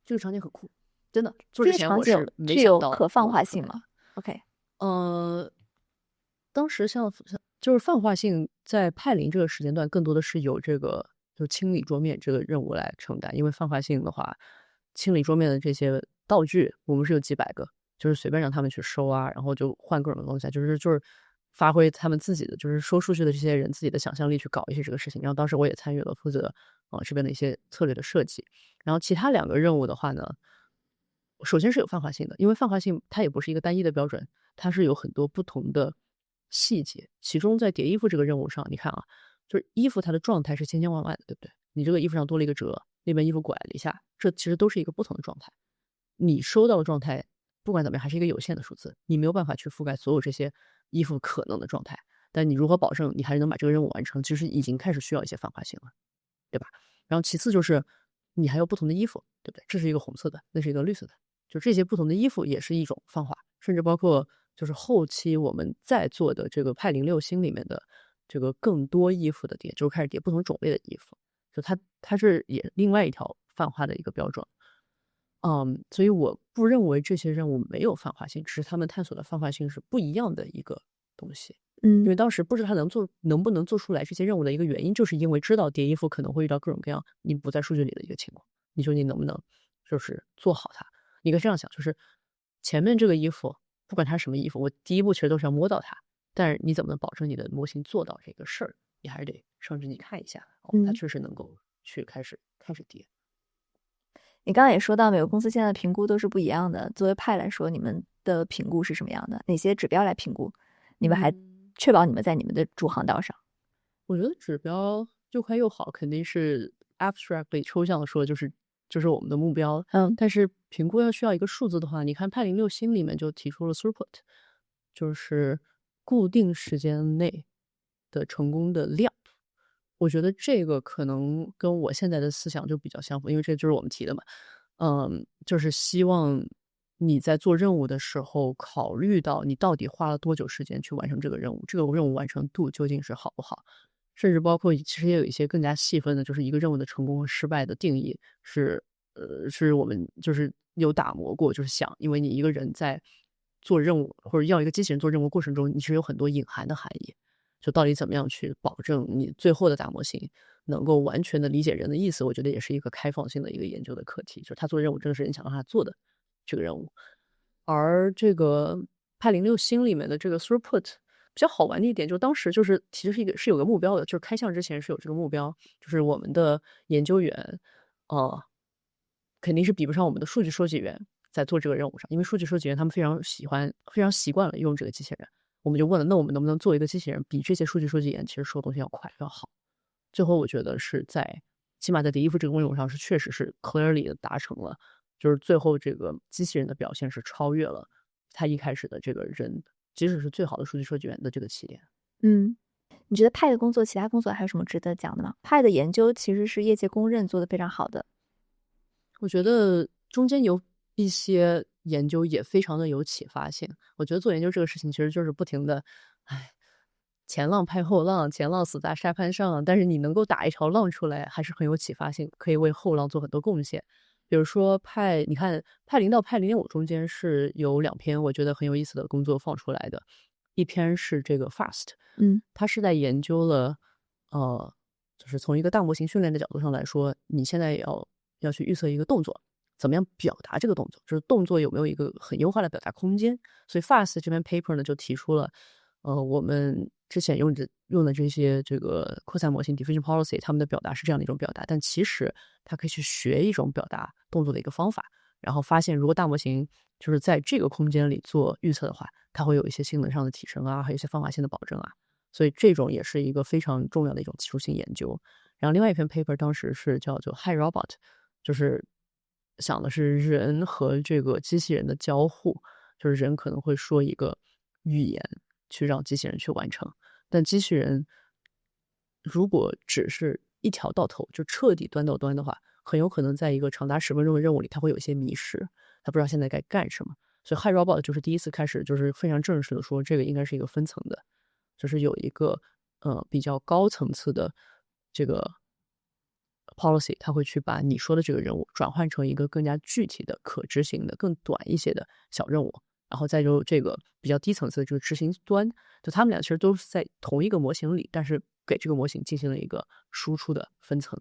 这个场景很酷，真的。这个场景具有可泛化性吗 ？OK，当时就是泛化性在派零这个时间段，更多的是有这个就清理桌面这个任务来承担。因为泛化性的话，清理桌面的这些道具，我们是有几百个，就是随便让他们去收啊，然后就换各种东西，就是发挥他们自己的，就是收数据的这些人自己的想象力去搞一些这个事情。然后当时我也参与了，负责这边的一些策略的设计。然后其他2个任务的话呢，首先是有泛化性的，因为泛化性它也不是一个单一的标准，它是有很多不同的细节。其中在叠衣服这个任务上，你看就是衣服它的状态是千千万万的，对不对？你这个衣服上多了一个褶，那边衣服拐了一下，这其实都是一个不同的状态。你收到的状态不管怎么样还是一个有限的数字，你没有办法去覆盖所有这些衣服可能的状态。但你如何保证你还是能把这个任务完成，其实已经开始需要一些泛化性了，对吧？然后其次就是你还有不同的衣服，对不对？这是一个红色的，那是一个绿色的，就这些不同的衣服也是一种泛化。甚至包括就是后期我们在做的这个派06星里面的这个更多衣服的叠，就是开始叠不同种类的衣服，就它是也另外一条泛化的一个标准。所以我不认为这些任务没有泛化性，只是他们探索的泛化性是不一样的一个东西。因为当时不知道他能不能做出来这些任务的一个原因，就是因为知道叠衣服可能会遇到各种各样你不在数据里的一个情况。你说你能不能就是做好它？你可以这样想，就是前面这个衣服不管它是什么衣服，我第一步其实都是要摸到它，但是你怎么能保证你的模型做到这个事儿？你还是得上去你看一下，它确实能够去开始叠。你刚刚也说到，每个公司现在的评估都是不一样的。作为派来说，你们的评估是什么样的？哪些指标来评估？你们还确保你们在你们的主航道上？我觉得指标又快又好，肯定是 abstractly 抽象的说，就是我们的目标。但是评估要需要一个数字的话，你看派06星里面就提出了 throughput，就是固定时间内的成功的量。我觉得这个可能跟我现在的思想就比较相符，因为这就是我们提的嘛。就是希望你在做任务的时候，考虑到你到底花了多久时间去完成这个任务，这个任务完成度究竟是好不好。甚至包括其实也有一些更加细分的，就是一个任务的成功和失败的定义是我们就是有打磨过，就是想，因为你一个人在做任务或者要一个机器人做任务过程中，你是有很多隐含的含义，就到底怎么样去保证你最后的大模型能够完全的理解人的意思，我觉得也是一个开放性的一个研究的课题，就是他做任务真的是人想让他做的这个任务。而这个派06星里面的这个 throughput 比较好玩的一点，就当时就是其实是有个目标的，就是开项之前是有这个目标，就是我们的研究员，肯定是比不上我们的数据收集员在做这个任务上，因为数据收集员他们非常习惯了用这个机器人，我们就问了，那我们能不能做一个机器人比这些数据收集员其实说东西要快要好？最后我觉得是起码在第一步这个任务上是确实是 clearly 的达成了，就是最后这个机器人的表现是超越了他一开始的这个人，即使是最好的数据收集员的这个起点。你觉得派的工作，其他工作还有什么值得讲的吗？派的研究其实是业界公认做得非常好的。我觉得中间有一些研究也非常的有启发性。我觉得做研究这个事情其实就是不停的，前浪拍后浪，前浪死在沙滩上，但是你能够打一条浪出来，还是很有启发性，可以为后浪做很多贡献。比如说你看派0到派0.5中间是有2篇我觉得很有意思的工作放出来的，一篇是这个 FAST，它是在研究了，就是从一个大模型训练的角度上来说，你现在要去预测一个动作，怎么样表达这个动作，就是动作有没有一个很优化的表达空间。所以 FAST 这篇 paper 呢就提出了，我们之前用的这些这个扩散模型 diffusion policy， 他们的表达是这样的一种表达，但其实它可以去学一种表达动作的一个方法，然后发现如果大模型就是在这个空间里做预测的话，它会有一些性能上的提升啊，还有一些方法性的保证啊。所以这种也是一个非常重要的一种技术性研究。然后另外一篇 paper 当时是叫做 Hi Robot， 就是想的是人和这个机器人的交互，就是人可能会说一个语言去让机器人去完成，但机器人如果只是一条到头，就彻底端到端的话，很有可能在一个长达10分钟的任务里，它会有一些迷失，它不知道现在该干什么。所以 Hi Robot 就是第一次开始就是非常正式的说，这个应该是一个分层的，就是有一个比较高层次的这个 policy， 它会去把你说的这个任务转换成一个更加具体的、可执行的、更短一些的小任务，然后再就这个比较低层次的这个执行端，就他们俩其实都是在同一个模型里，但是给这个模型进行了一个输出的分层。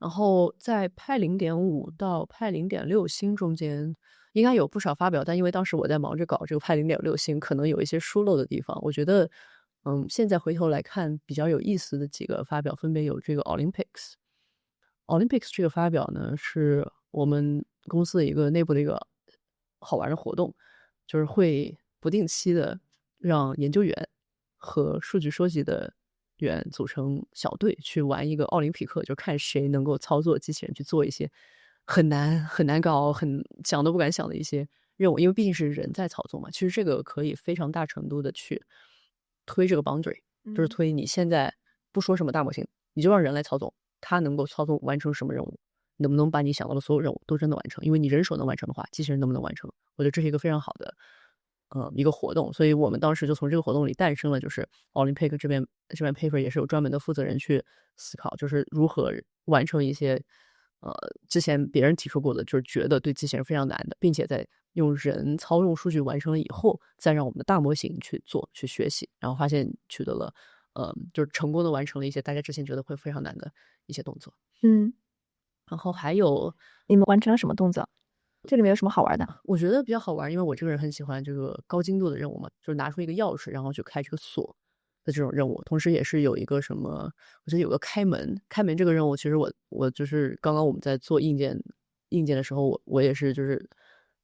然后在派0.5到派0.6星中间应该有不少发表，但因为当时我在忙着搞这个派0.6星，可能有一些疏漏的地方。我觉得，现在回头来看比较有意思的几个发表，分别有这个 Olympics。Olympics 这个发表呢，是我们公司的一个内部的一个好玩的活动，就是会不定期的让研究员和数据收集的员组成小队去玩一个奥林匹克，就看谁能够操作机器人去做一些很难搞、很想都不敢想的一些任务，因为毕竟是人在操作嘛。其实这个可以非常大程度的去推这个 boundary，就是推你现在不说什么大模型，你就让人来操纵，它能够操纵完成什么任务，能不能把你想到的所有任务都真的完成？因为你人手能完成的话，机器人能不能完成？我觉得这是一个非常好的一个活动，所以我们当时就从这个活动里诞生了，就是奥林匹克这边 paper 也是有专门的负责人去思考，就是如何完成一些之前别人提出过的，就是觉得对机器人非常难的，并且在用人操纵数据完成了以后，再让我们的大模型去做去学习，然后发现取得了就是成功的完成了一些大家之前觉得会非常难的一些动作。然后还有你们完成了什么动作？这里面有什么好玩的？我觉得比较好玩，因为我这个人很喜欢这个高精度的任务嘛，就是拿出一个钥匙，然后去开这个锁。的这种任务，同时也是有一个什么，我觉得有个开门这个任务，其实我就是刚刚我们在做硬件的时候，我也是就是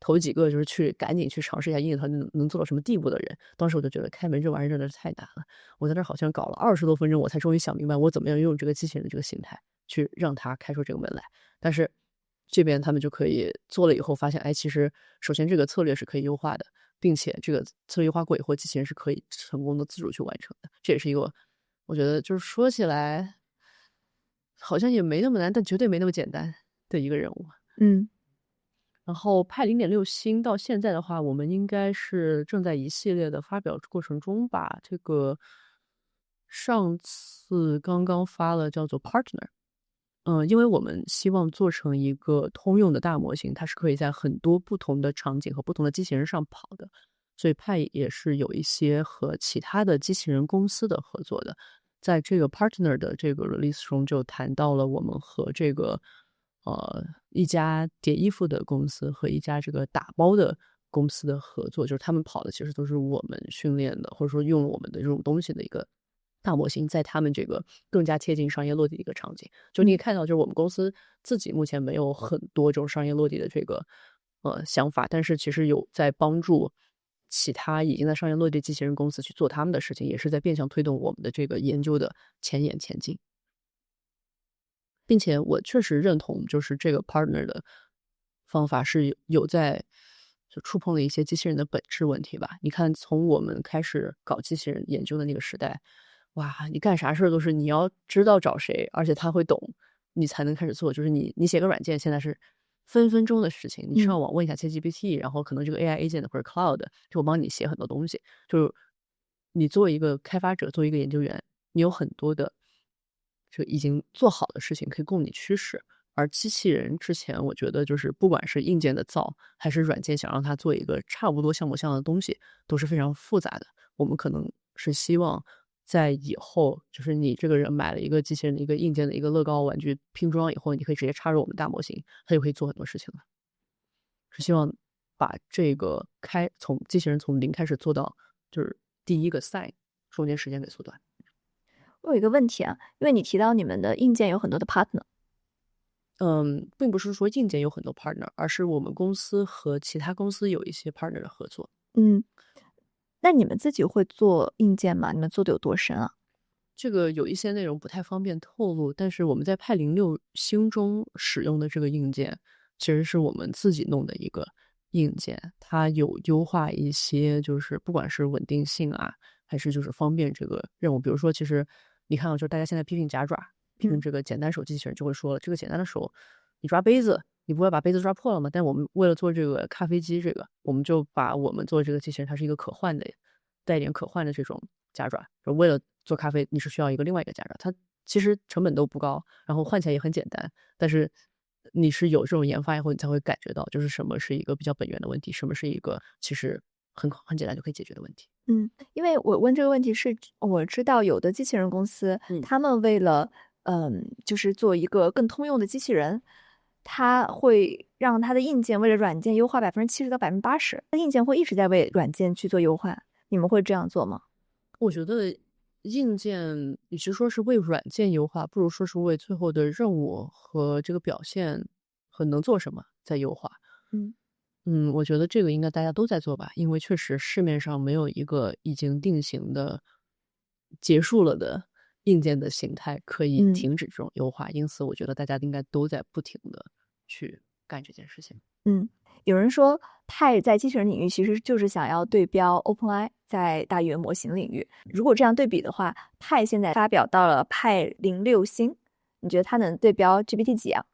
头几个就是赶紧去尝试一下硬件它能做到什么地步的人，当时我就觉得开门这玩意儿真的是太难了，我在那好像搞了20多分钟，我才终于想明白我怎么样用这个机器人的这个形态去让它开出这个门来，但是这边他们就可以做了以后发现，哎，其实首先这个策略是可以优化的，并且这个策略优化过以后，机器人是可以成功的自主去完成的。这也是一个我觉得就是说起来好像也没那么难，但绝对没那么简单的一个任务。然后派0.6星到现在的话，我们应该是正在一系列的发表过程中吧。这个上次刚刚发了叫做 Partner。因为我们希望做成一个通用的大模型，它是可以在很多不同的场景和不同的机器人上跑的，所以派也是有一些和其他的机器人公司的合作的。在这个 partner 的这个 release 中就谈到了我们和这个一家叠衣服的公司和一家这个打包的公司的合作，就是他们跑的其实都是我们训练的，或者说用了我们的这种东西的一个大模型，在他们这个更加贴近商业落地的一个场景。就你也看到，就是我们公司自己目前没有很多这种商业落地的这个想法，但是其实有在帮助其他已经在商业落地机器人公司去做他们的事情，也是在变相推动我们的这个研究的前进。并且我确实认同，就是这个 partner 的方法是有在就触碰了一些机器人的本质问题吧。你看，从我们开始搞机器人研究的那个时代，哇，你干啥事儿都是你要知道找谁，而且他会懂，你才能开始做。就是你写个软件，现在是分分钟的事情。你上网问一下 ChatGPT，然后可能这个 AI agent 或者 Cloud 就帮你写很多东西。就是你作为一个开发者，作为一个研究员，你有很多的这已经做好的事情可以供你驱使。而机器人之前，我觉得就是不管是硬件的造，还是软件想让它做一个差不多像模像样的东西，都是非常复杂的。我们可能是希望在以后，就是你这个人买了一个机器人的一个硬件的一个乐高玩具拼装以后，你可以直接插入我们大模型，它就可以做很多事情了。是希望把这个从机器人从零开始做到就是第一个 sign， 中间时间给缩短。我有一个问题啊，因为你提到你们的硬件有很多的 partner。并不是说硬件有很多 partner， 而是我们公司和其他公司有一些 partner 的合作。那你们自己会做硬件吗？你们做的有多深啊？这个有一些内容不太方便透露，但是我们在派06星中使用的这个硬件，其实是我们自己弄的一个硬件，它有优化一些，就是不管是稳定性啊，还是就是方便这个任务。比如说，其实你看到就是大家现在批评夹爪，批评这个简单手机器人就会说了，这个简单的手，你抓杯子，你不会把杯子抓破了吗？但我们为了做这个咖啡机，我们就把我们做这个机器人，它是一个可换的，带一点可换的这种夹爪，就为了做咖啡，你是需要另外一个夹爪，它其实成本都不高，然后换起来也很简单，但是你是有这种研发以后，你才会感觉到，就是什么是一个比较本源的问题，什么是一个其实很简单就可以解决的问题。因为我问这个问题是，我知道有的机器人公司，他们为了就是做一个更通用的机器人，它会让它的硬件为了软件优化70%到80%，硬件会一直在为软件去做优化。你们会这样做吗？我觉得硬件与其说是为软件优化，不如说是为最后的任务和这个表现和能做什么在优化。我觉得这个应该大家都在做吧，因为确实市面上没有一个已经定型的结束了的硬件的形态可以停止这种优化，因此我觉得大家应该都在不停的去干这件事情。有人说派在机器人领域其实就是想要对标 OpenAI 在大语言模型领域。如果这样对比的话，派现在发表到了派06星，你觉得它能对标 GPT 几啊？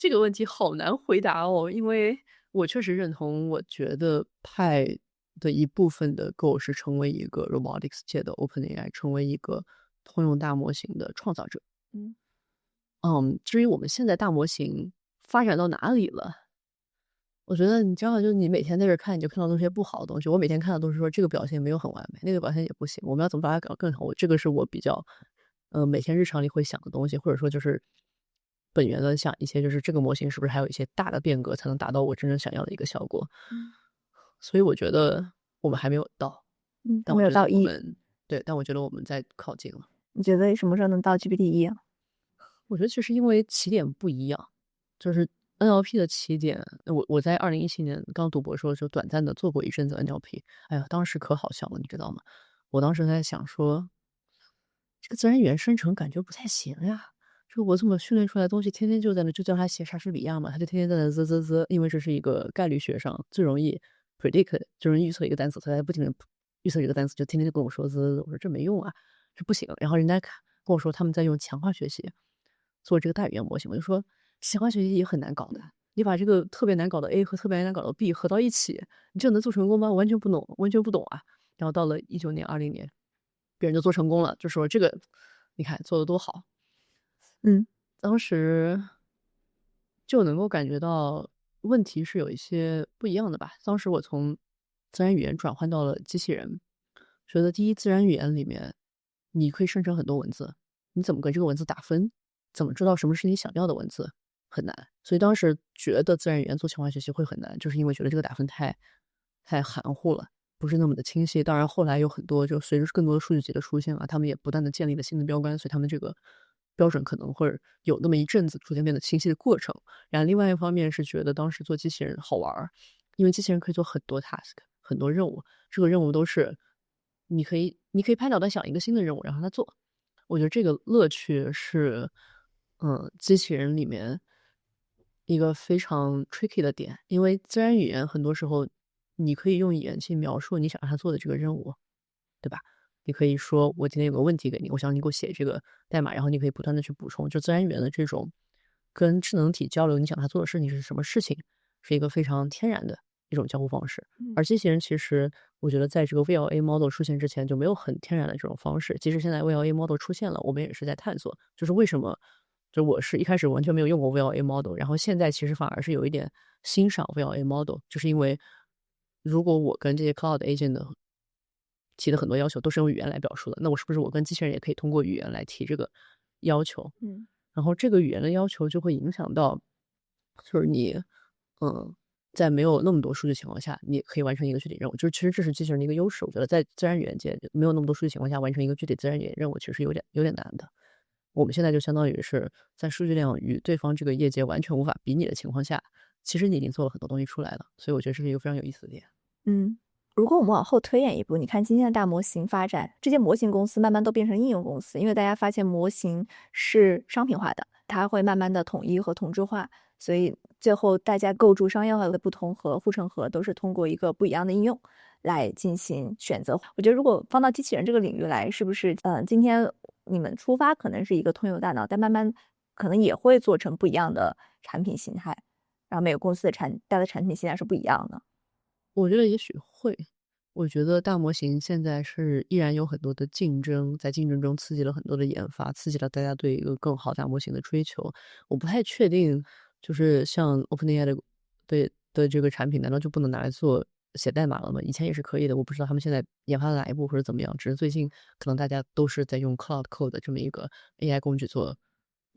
这个问题好难回答哦，因为我确实认同，我觉得派的一部分的 goal 是成为一个 robotics 界的 OpenAI， 成为一个通用大模型的创造者。至于我们现在大模型发展到哪里了，我觉得你知道，就是你每天在这看，你就看到那些不好的东西。我每天看到都是说这个表现没有很完美，那个表现也不行，我们要怎么把它搞得更好？这个是我比较每天日常里会想的东西，或者说就是本源的想一些，就是这个模型是不是还有一些大的变革，才能达到我真正想要的一个效果。所以我觉得我们还没有到，但我觉得我们对，但我觉得我们在靠近了。你觉得什么时候能到 GPT-1啊？我觉得其实因为起点不一样，就是 NLP 的起点，我在2017年刚读博士的时候短暂的做过一阵子 NLP，哎呀，当时可好笑了，你知道吗？我当时在想说，这个自然语言生成感觉不太行呀，这个我这么训练出来的东西，天天就在那就叫他写莎士比亚嘛，他就天天在那啧啧啧，因为这是一个概率学上最容易 predict，最容易预测一个单词，他在不停的预测这个单词，就天天就跟我说啧啧啧，我说这没用啊，这不行。然后人家跟我说他们在用强化学习做这个大语言模型，我就说强化学习也很难搞的，你把这个特别难搞的 A 和特别难搞的 B 合到一起，你这能做成功吗？我完全不懂，完全不懂啊。然后到了19年、20年，别人就做成功了，就说这个你看做的多好。嗯当时就能够感觉到问题是有一些不一样的吧。当时我从自然语言转换到了机器人，觉得第一，自然语言里面你可以生成很多文字，你怎么给这个文字打分？怎么知道什么是你想要的文字？很难。所以当时觉得自然语言做强化学习会很难，就是因为觉得这个打分太含糊了，不是那么的清晰。当然后来有很多就随着更多的数据集的出现啊，他们也不断的建立了新的标杆，所以他们这个标准可能会有那么一阵子逐渐变得清晰的过程。然后另外一方面是觉得当时做机器人好玩儿，因为机器人可以做很多 task，很多任务，这个任务都是你可以拍脑袋想一个新的任务，然后它做。我觉得这个乐趣是，机器人里面一个非常 tricky 的点，因为自然语言很多时候你可以用语言去描述你想让它做的这个任务，对吧？你可以说我今天有个问题给你，我想你给我写这个代码，然后你可以不断的去补充。就自然语言的这种跟智能体交流，你想它做的事情是什么事情，是一个非常天然的一种交互方式。而机器人其实我觉得在这个 VLA model 出现之前就没有很天然的这种方式，即使现在 VLA model 出现了，我们也是在探索，就是为什么就我是一开始完全没有用过 VLA model，然后现在其实反而是有一点欣赏 VLA model，就是因为如果我跟这些 cloud agent 的提的很多要求都是用语言来表述的，那我是不是我跟机器人也可以通过语言来提这个要求？嗯然后这个语言的要求就会影响到，就是你，在没有那么多数据情况下，你也可以完成一个具体任务。就是其实这是机器人的一个优势，我觉得在自然语言界没有那么多数据情况下完成一个具体自然语言任务，其实有点难的。我们现在就相当于是在数据量与对方这个业界完全无法比拟的情况下，其实你已经做了很多东西出来了，所以我觉得这是一个非常有意思的点。嗯。如果我们往后推演一步，你看今天的大模型发展，这些模型公司慢慢都变成应用公司，因为大家发现模型是商品化的，它会慢慢的统一和同质化，所以最后大家构筑商业化的不同和护城河都是通过一个不一样的应用来进行选择。我觉得如果放到机器人这个领域来，是不是今天你们出发可能是一个通用大脑，但慢慢可能也会做成不一样的产品形态，然后每个公司的带的产品形态是不一样的。我觉得也许会。我觉得大模型现在是依然有很多的竞争，在竞争中刺激了很多的研发，刺激了大家对一个更好大模型的追求。我不太确定，就是像 OpenAI 的这个产品，难道就不能拿来做写代码了吗？以前也是可以的，我不知道他们现在研发的哪一步或者怎么样。只是最近可能大家都是在用 Cloud Code 这么一个 AI 工具做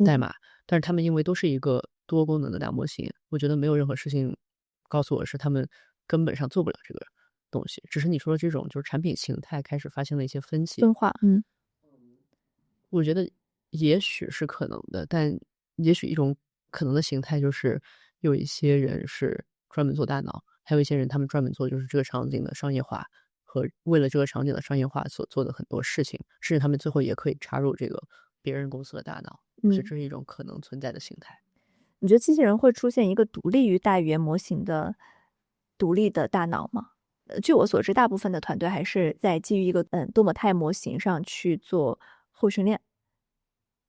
代码，但是他们因为都是一个多功能的大模型，我觉得没有任何事情告诉我是他们根本上做不了这个东西。只是你说的这种就是产品形态开始发现了一些分歧，分化，我觉得也许是可能的，但也许一种可能的形态就是有一些人是专门做大脑，还有一些人他们专门做就是这个场景的商业化和为了这个场景的商业化所做的很多事情，甚至他们最后也可以插入这个别人公司的大脑，所以这是一种可能存在的形态。你觉得机器人会出现一个独立于大语言模型的独立的大脑吗？据我所知，大部分的团队还是在基于一个多模态模型上去做后训练，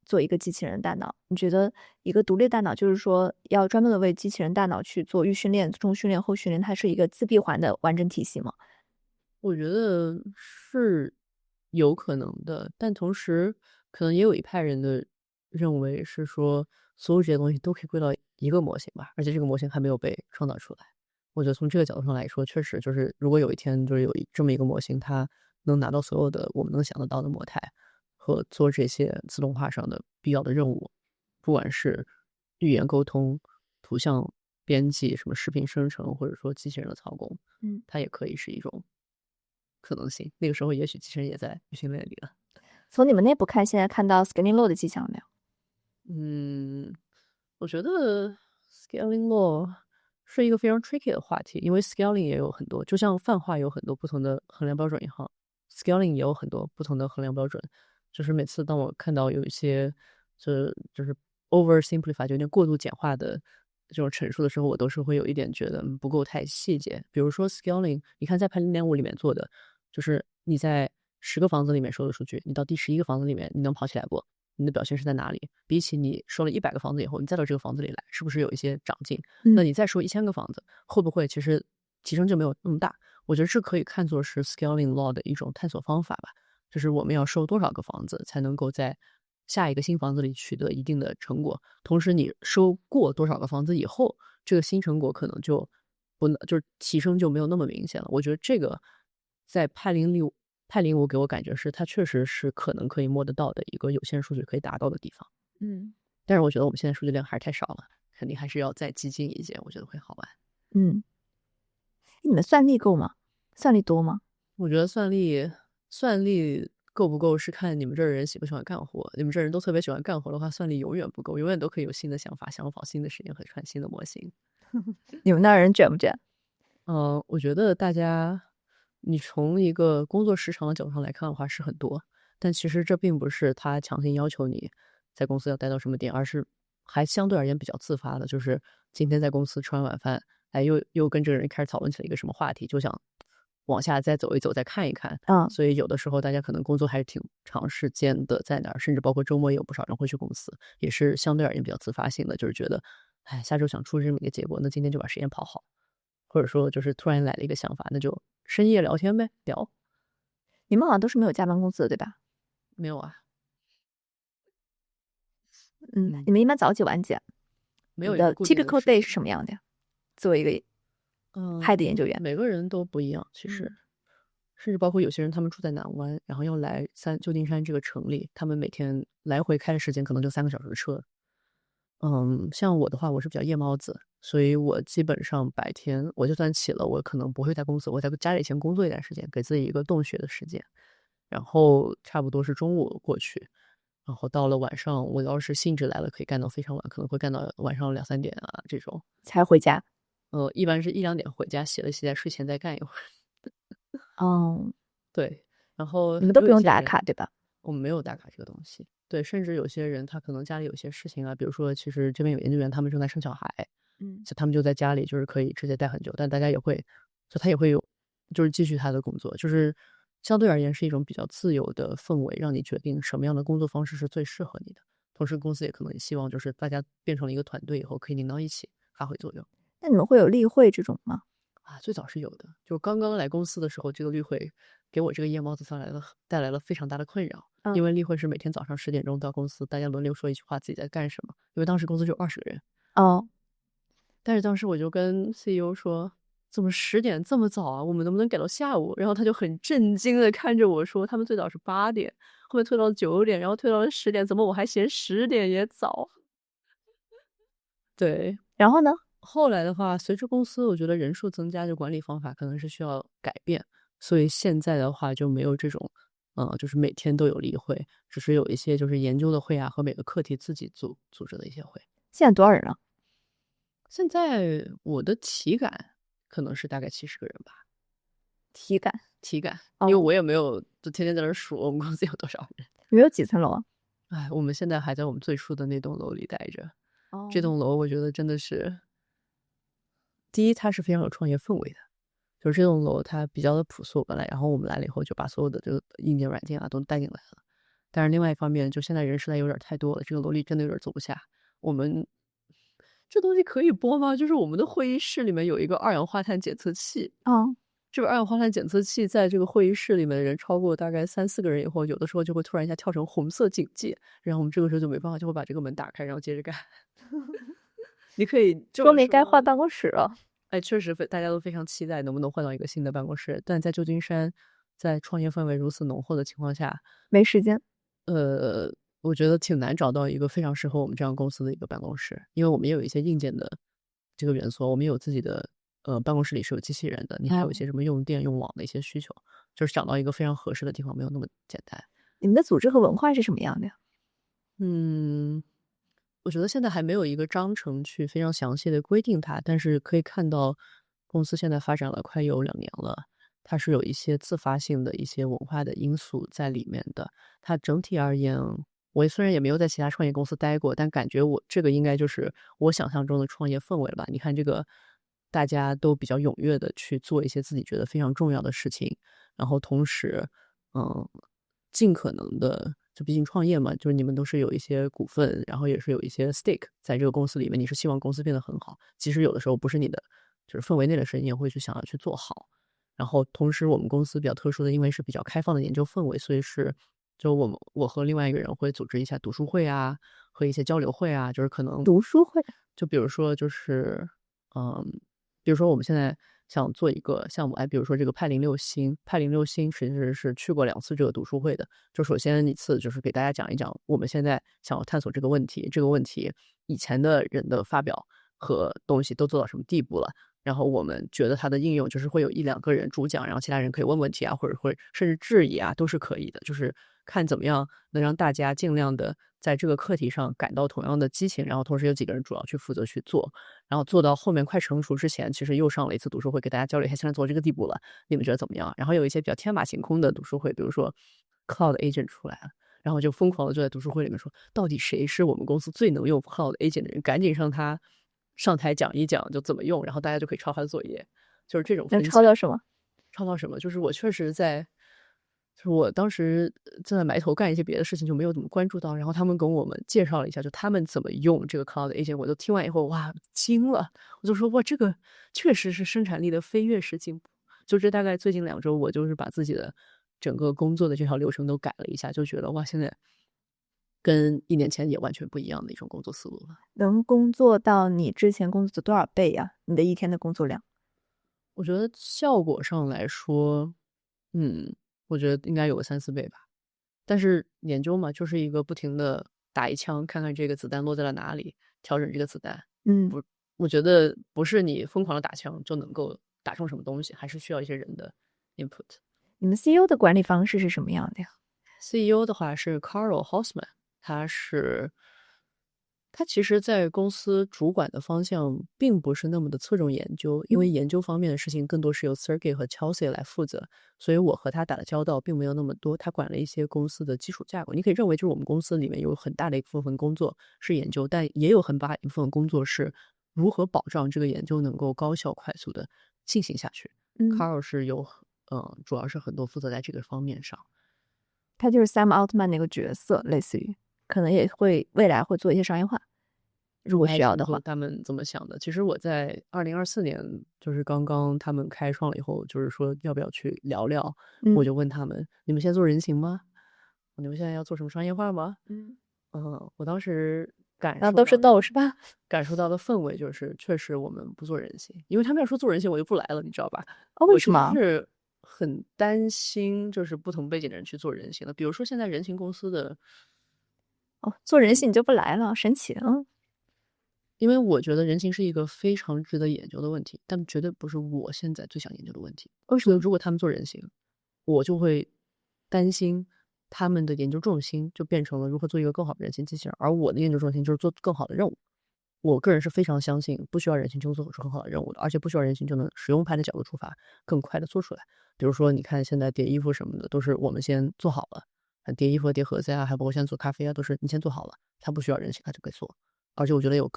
做一个机器人大脑。你觉得一个独立大脑，就是说要专门的为机器人大脑去做预训练、中训练、后训练，它是一个自闭环的完整体系吗？我觉得是有可能的，但同时可能也有一派人的认为是说，所有这些东西都可以归到一个模型吧，而且这个模型还没有被创造出来。我觉得从这个角度上来说，确实就是如果有一天就是有这么一个模型，它能拿到所有的我们能想得到的模态和做这些自动化上的必要的任务，不管是语言沟通、图像编辑、什么视频生成，或者说机器人的操控，嗯。它也可以是一种可能性。那个时候也许机器人也在训练里了。从你们内部看，现在看到 scaling law 的迹象了没有？我觉得 scaling law 是一个非常 tricky 的话题，因为 scaling 也有很多，就像泛化有很多不同的衡量标准一样，scaling 也有很多不同的衡量标准。就是每次当我看到有一些就是 oversimplify 就有点过度简化的这种陈述的时候，我都是会有一点觉得不够太细节。比如说 scaling， 你看在派0.5里面做的，就是你在10个房子里面收的数据，你到第11个房子里面你能跑起来不？你的表现是在哪里？比起你收了100个房子以后，你再到这个房子里来，是不是有一些长进？那你再收1000个房子，会不会其实提升就没有那么大？我觉得这可以看作是 scaling law 的一种探索方法吧。就是我们要收多少个房子才能够在下一个新房子里取得一定的成果，同时你收过多少个房子以后，这个新成果可能就不能就是提升就没有那么明显了。我觉得这个在派05给我感觉是它确实是可能可以摸得到的一个有限数据可以达到的地方。但是我觉得我们现在数据量还是太少了，肯定还是要再激进一些，我觉得会好玩。你们算力够吗？算力多吗？我觉得算力够不够是看你们这儿人喜不喜欢干活。你们这儿人都特别喜欢干活的话，算力永远不够，永远都可以有新的想法、想法、新的实验和创新的模型。你们那儿人卷不卷？我觉得大家，你从一个工作时长的角度上来看的话是很多，但其实这并不是他强行要求你在公司要待到什么点，而是还相对而言比较自发的，就是今天在公司吃完晚饭，又跟这个人开始讨论起了一个什么话题，就想往下再走一走，再看一看。所以有的时候大家可能工作还是挺长时间的在那儿，甚至包括周末也有不少人会去公司，也是相对而言比较自发性的，就是觉得，下周想出这么一个结果，那今天就把实验跑好。或者说就是突然来了一个想法，那就深夜聊天呗，聊。你们好像都是没有加班工资的，对吧？没有啊。你们一般早几晚几？没有一个固定的 typical day 是什么样的呀？作为一个派的研究员，每个人都不一样，其实，甚至包括有些人他们住在南湾，然后要来旧金山这个城里，他们每天来回开的时间可能就3个小时的车。像我的话，我是比较夜猫子，所以我基本上白天我就算起了，我可能不会在公司，我在家里先工作一段时间，给自己一个洞穴的时间，然后差不多是中午过去，然后到了晚上，我要是兴致来了，可以干到非常晚，可能会干到晚上2、3点啊这种才回家。一般是1、2点回家，洗了洗在睡前再干一会儿。对，然后你们都不用打卡对吧？我们没有打卡这个东西。对，甚至有些人他可能家里有些事情啊，比如说其实这边有研究员他们正在生小孩，他们就在家里就是可以直接待很久，但大家也会他也会有就是继续他的工作，就是相对而言是一种比较自由的氛围，让你决定什么样的工作方式是最适合你的。同时公司也可能也希望就是大家变成了一个团队以后可以拧到一起发挥作用。那你们会有例会这种吗？最早是有的，就刚刚来公司的时候，这个例会给我这个夜猫子带来了非常大的困扰。因为例会是每天早上10点钟到公司，大家轮流说一句话，自己在干什么。因为当时公司就20个人。但是当时我就跟 CEO 说，怎么10点这么早啊？我们能不能改到下午？然后他就很震惊的看着我说，他们最早是8点，后面推到了9点，然后推到了10点，怎么我还嫌10点也早？对，然后呢？后来的话，随着公司我觉得人数增加，就管理方法可能是需要改变，所以现在的话就没有这种就是每天都有例会，只是有一些就是研究的会啊，和每个课题自己组织的一些会。现在多少人了？现在我的体感可能是大概70个人吧。体感，因为我也没有就天天在那数我们公司有多少人。你们有几层楼啊？我们现在还在我们最初的那栋楼里待着。这栋楼我觉得真的是，第一它是非常有创业氛围的，就是这栋楼它比较的朴素本来，然后我们来了以后就把所有的这个硬件软件啊都带进来了。但是另外一方面，就现在人实在有点太多了，这个楼里真的有点坐不下。我们这东西可以播吗？就是我们的会议室里面有一个二氧化碳检测器。这个二氧化碳检测器在这个会议室里面的人超过大概3、4个人以后，有的时候就会突然一下跳成红色警戒，然后我们这个时候就没办法，就会把这个门打开，然后接着干。你可以说明该换办公室了。确实大家都非常期待能不能换到一个新的办公室，但在旧金山，在创业氛围如此浓厚的情况下，没时间。我觉得挺难找到一个非常适合我们这样公司的一个办公室，因为我们也有一些硬件的这个元素，我们有自己的办公室里是有机器人的，你还有一些什么用电用网的一些需求，就是找到一个非常合适的地方没有那么简单。你们的组织和文化是什么样的呀？我觉得现在还没有一个章程去非常详细的规定它，但是可以看到公司现在发展了快有2年了，它是有一些自发性的一些文化的因素在里面的。它整体而言，我虽然也没有在其他创业公司待过，但感觉我这个应该就是我想象中的创业氛围了吧。你看这个大家都比较踊跃的去做一些自己觉得非常重要的事情，然后同时嗯，尽可能的，就毕竟创业嘛，就是你们都是有一些股份，然后也是有一些 stake 在这个公司里面，你是希望公司变得很好，即使有的时候不是你的就是氛围内的事，你也会去想要去做好。然后同时我们公司比较特殊的，因为是比较开放的研究氛围，所以是就我和另外一个人会组织一下读书会啊，和一些交流会啊，就是可能读书会？就比如说嗯，比如说我们现在想做一个项目，比如说这个派06星，派06星其实是去过2次这个读书会的。就首先一次就是给大家讲一讲我们现在想要探索这个问题，这个问题以前的人的发表和东西都做到什么地步了。然后我们觉得它的应用就是会有1-2个人主讲，然后其他人可以问问题啊，或者会甚至质疑啊，都是可以的。就是看怎么样能让大家尽量的在这个课题上感到同样的激情，然后同时有几个人主要去负责去做，然后做到后面快成熟之前，其实又上了一次读书会，给大家交流一下现在做到这个地步了，你们觉得怎么样？然后有一些比较天马行空的读书会，比如说 Cloud Agent 出来了，然后就疯狂的就在读书会里面说，到底谁是我们公司最能用 Cloud Agent 的人，赶紧让他上台讲一讲就怎么用，然后大家就可以抄他的作业，就是这种能分享。抄到什么？抄到什么？就是我确实就是我当时正在埋头干一些别的事情，就没有怎么关注到。然后他们跟我们介绍了一下，就他们怎么用这个 Cloud Agent，我都听完以后，哇，惊了！我就说，哇，这个确实是生产力的飞跃式进步。就这大概最近2周，我就是把自己的整个工作的这条流程都改了一下，就觉得哇，现在跟1年前也完全不一样的一种工作思路了。能工作到你之前工作的多少倍呀？你的一天的工作量？我觉得效果上来说，我觉得应该有个3-4倍吧。但是研究嘛，就是一个不停的打一枪，看看这个子弹落在了哪里，调整这个子弹。我觉得不是你疯狂的打枪就能够打中什么东西，还是需要一些人的 input。你们 CEO 的管理方式是什么样的呀？ CEO 的话是 Carl Hausman，他其实在公司主管的方向并不是那么的侧重研究，因为研究方面的事情更多是由 Sergey 和 Chelsea 来负责，所以我和他打的交道并没有那么多。他管了一些公司的基础架构，你可以认为就是我们公司里面有很大的一部分工作是研究，但也有很大一部分工作是如何保障这个研究能够高效快速的进行下去。Carl 是主要是很多负责在这个方面上。他就是 Sam Altman 那个角色，类似于可能也会未来会做一些商业化，如果需要的话。他们怎么想的？其实我在2024年就是刚刚他们开创了以后，就是说要不要去聊聊，我就问他们：你们现在做人形吗？你们现在要做什么商业化吗？我当时都是 no 是吧？感受到的氛围就是确实我们不做人形，因为他们要说做人形我就不来了，你知道吧？为什么？我是很担心就是不同背景的人去做人形的，比如说现在人形公司的做人形你就不来了，神奇。因为我觉得人形是一个非常值得研究的问题，但绝对不是我现在最想研究的问题。为什么？如果他们做人形，我就会担心他们的研究重心就变成了如何做一个更好的人形机器人，而我的研究重心就是做更好的任务。我个人是非常相信不需要人形就做出很好的任务的，而且不需要人形就能使用派的角度出发，更快的做出来。比如说，你看现在叠衣服什么的，都是我们先做好了，叠衣服、叠盒子啊，还包括现在做咖啡啊，都是你先做好了，它不需要人形，它就可以做。而且我觉得有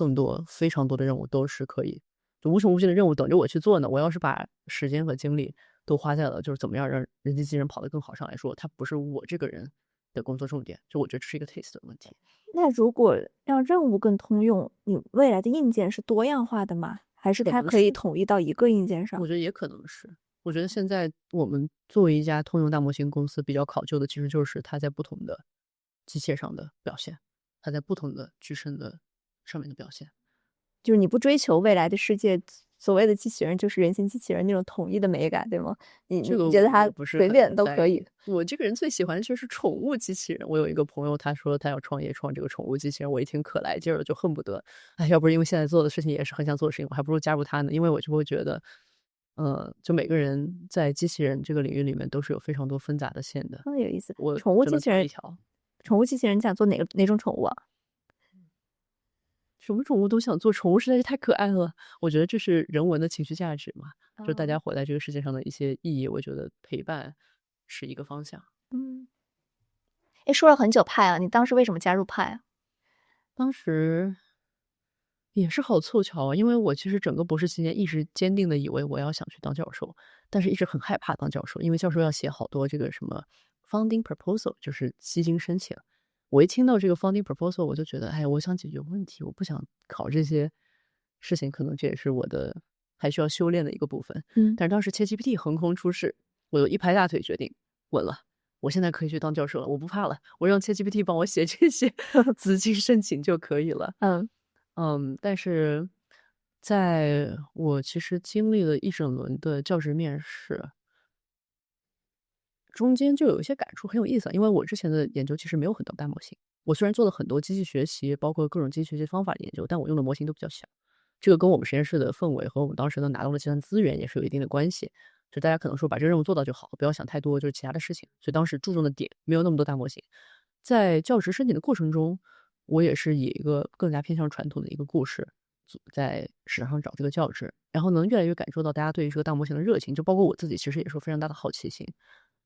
非常多的任务都是可以，就无穷无尽的任务等着我去做呢。我要是把时间和精力都花在了就是怎么样让人机器人跑得更好上来说，它不是我这个人的工作重点。就我觉得这是一个 taste 的问题。那如果让任务更通用，你未来的硬件是多样化的吗？还是它可以统一到一个硬件上？我觉得也可能是。我觉得现在我们作为一家通用大模型公司，比较考究的其实就是它在不同的机械上的表现，它在不同的具身的上面的表现。就是你不追求未来的世界所谓的机器人就是人形机器人那种统一的美感，对吗？你觉得它随便都可以？我这个人最喜欢的就是宠物机器人。我有一个朋友，他说他要创这个宠物机器人，我一听可来劲儿了，就恨不得，要不是因为现在做的事情也是很想做的事情，我还不如加入他呢。因为我就会觉得，就每个人在机器人这个领域里面都是有非常多纷杂的线的。有意思。我宠物只能机器人，挑一条。宠物机器人想做哪种宠物啊？什么宠物都想做，宠物实在是太可爱了。我觉得这是人文的情绪价值嘛，就大家活在这个世界上的一些意义，我觉得陪伴是一个方向。说了很久派啊，你当时为什么加入派啊？当时也是好凑巧啊，因为我其实整个博士期间一直坚定的以为我要想去当教授，但是一直很害怕当教授，因为教授要写好多这个什么 funding proposal， 就是基金申请。我一听到这个 funding proposal， 我就觉得，哎，我想解决问题，我不想考这些事情，可能这也是我的还需要修炼的一个部分。但是当时 ChatGPT 横空出世，我就一拍大腿决定稳了，我现在可以去当教授了，我不怕了，我让 ChatGPT 帮我写这些资金申请就可以了。但是在我其实经历了一整轮的教职面试中间就有一些感触很有意思，因为我之前的研究其实没有很多大模型。我虽然做了很多机器学习，包括各种机器学习方法的研究，但我用的模型都比较小。这个跟我们实验室的氛围和我们当时能拿到的计算资源也是有一定的关系。就大家可能说把这个任务做到就好，不要想太多就是其他的事情。所以当时注重的点没有那么多大模型。在教职申请的过程中，我也是以一个更加偏向传统的一个故事，在市场上找这个教职，然后能越来越感受到大家对于这个大模型的热情，就包括我自己其实也是有非常大的好奇心。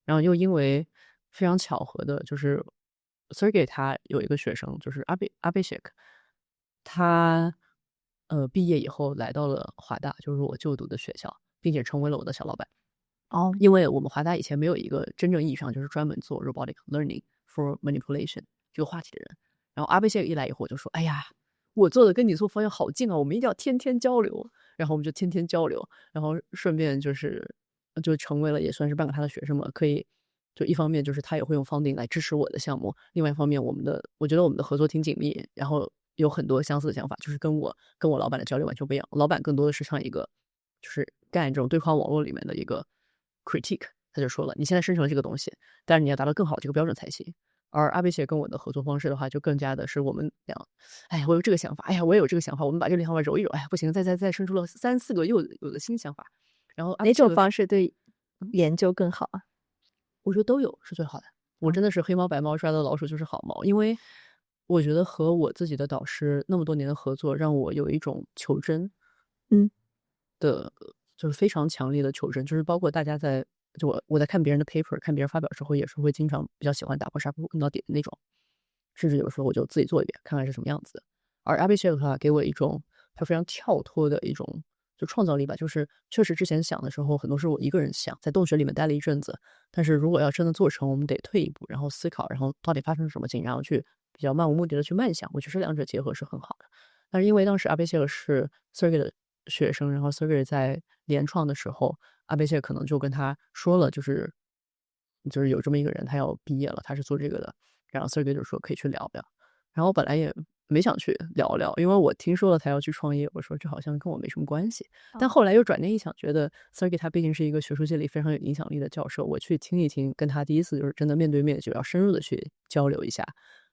然后又因为非常巧合的，就是 Sergey 他有一个学生，就是 Abhishek， 他毕业以后来到了华大，就是我就读的学校，并且成为了我的小老板。因为我们华大以前没有一个真正意义上就是专门做 robotic learning for manipulation 这个话题的人。然后 Abhishek 一来以后，我就说：“哎呀，我做的跟你做方向好近啊，我们一定要天天交流。”然后我们就天天交流，然后顺便就成为了也算是半个他的学生嘛。可以就一方面就是他也会用 funding 来支持我的项目，另外一方面我觉得我们的合作挺紧密，然后有很多相似的想法，就是跟我老板的交流完全不一样。老板更多的是像一个就是干这种对话网络里面的一个 critique， 他就说了，你现在生成了这个东西，但是你要达到更好的这个标准才行。而阿贝谢跟我的合作方式的话，就更加的是我们俩，哎呀，我有这个想法，哎呀，我也有这个想法，我们把这个想法揉一揉，哎呀，不行，再生出了3-4个又有的新想法。然后哪种方式对研究更好啊？我觉得都有是最好的。我真的是黑猫白猫抓到老鼠就是好猫，因为我觉得和我自己的导师那么多年的合作，让我有一种求真，就是非常强烈的求真，就是包括大家我在看别人的 paper， 看别人发表之后，也是会经常比较喜欢打破砂锅问到底的那种，甚至有时候我就自己做一遍，看看是什么样子的。而 Abhishek 的话，给我一种他非常跳脱的一种就创造力吧，就是确实之前想的时候，很多是我一个人想，在洞穴里面待了一阵子，但是如果要真的做成，我们得退一步，然后思考，然后到底发生了什么情，然后去比较漫无目的的去慢想，我觉得两者结合是很好的。但是因为当时 Abhishek 是 Sergey 的学生，然后 Sergey 在联创的时候，Abhishek 可能就跟他说了，就是有这么一个人，他要毕业了，他是做这个的，然后 Sergey 就说可以去聊聊。然后我本来也没想去聊聊，因为我听说了他要去创业，我说这好像跟我没什么关系。但后来又转念一想，觉得 Sergey 他毕竟是一个学术界里非常有影响力的教授，我去听一听，跟他第一次就是真的面对面就要深入的去交流一下，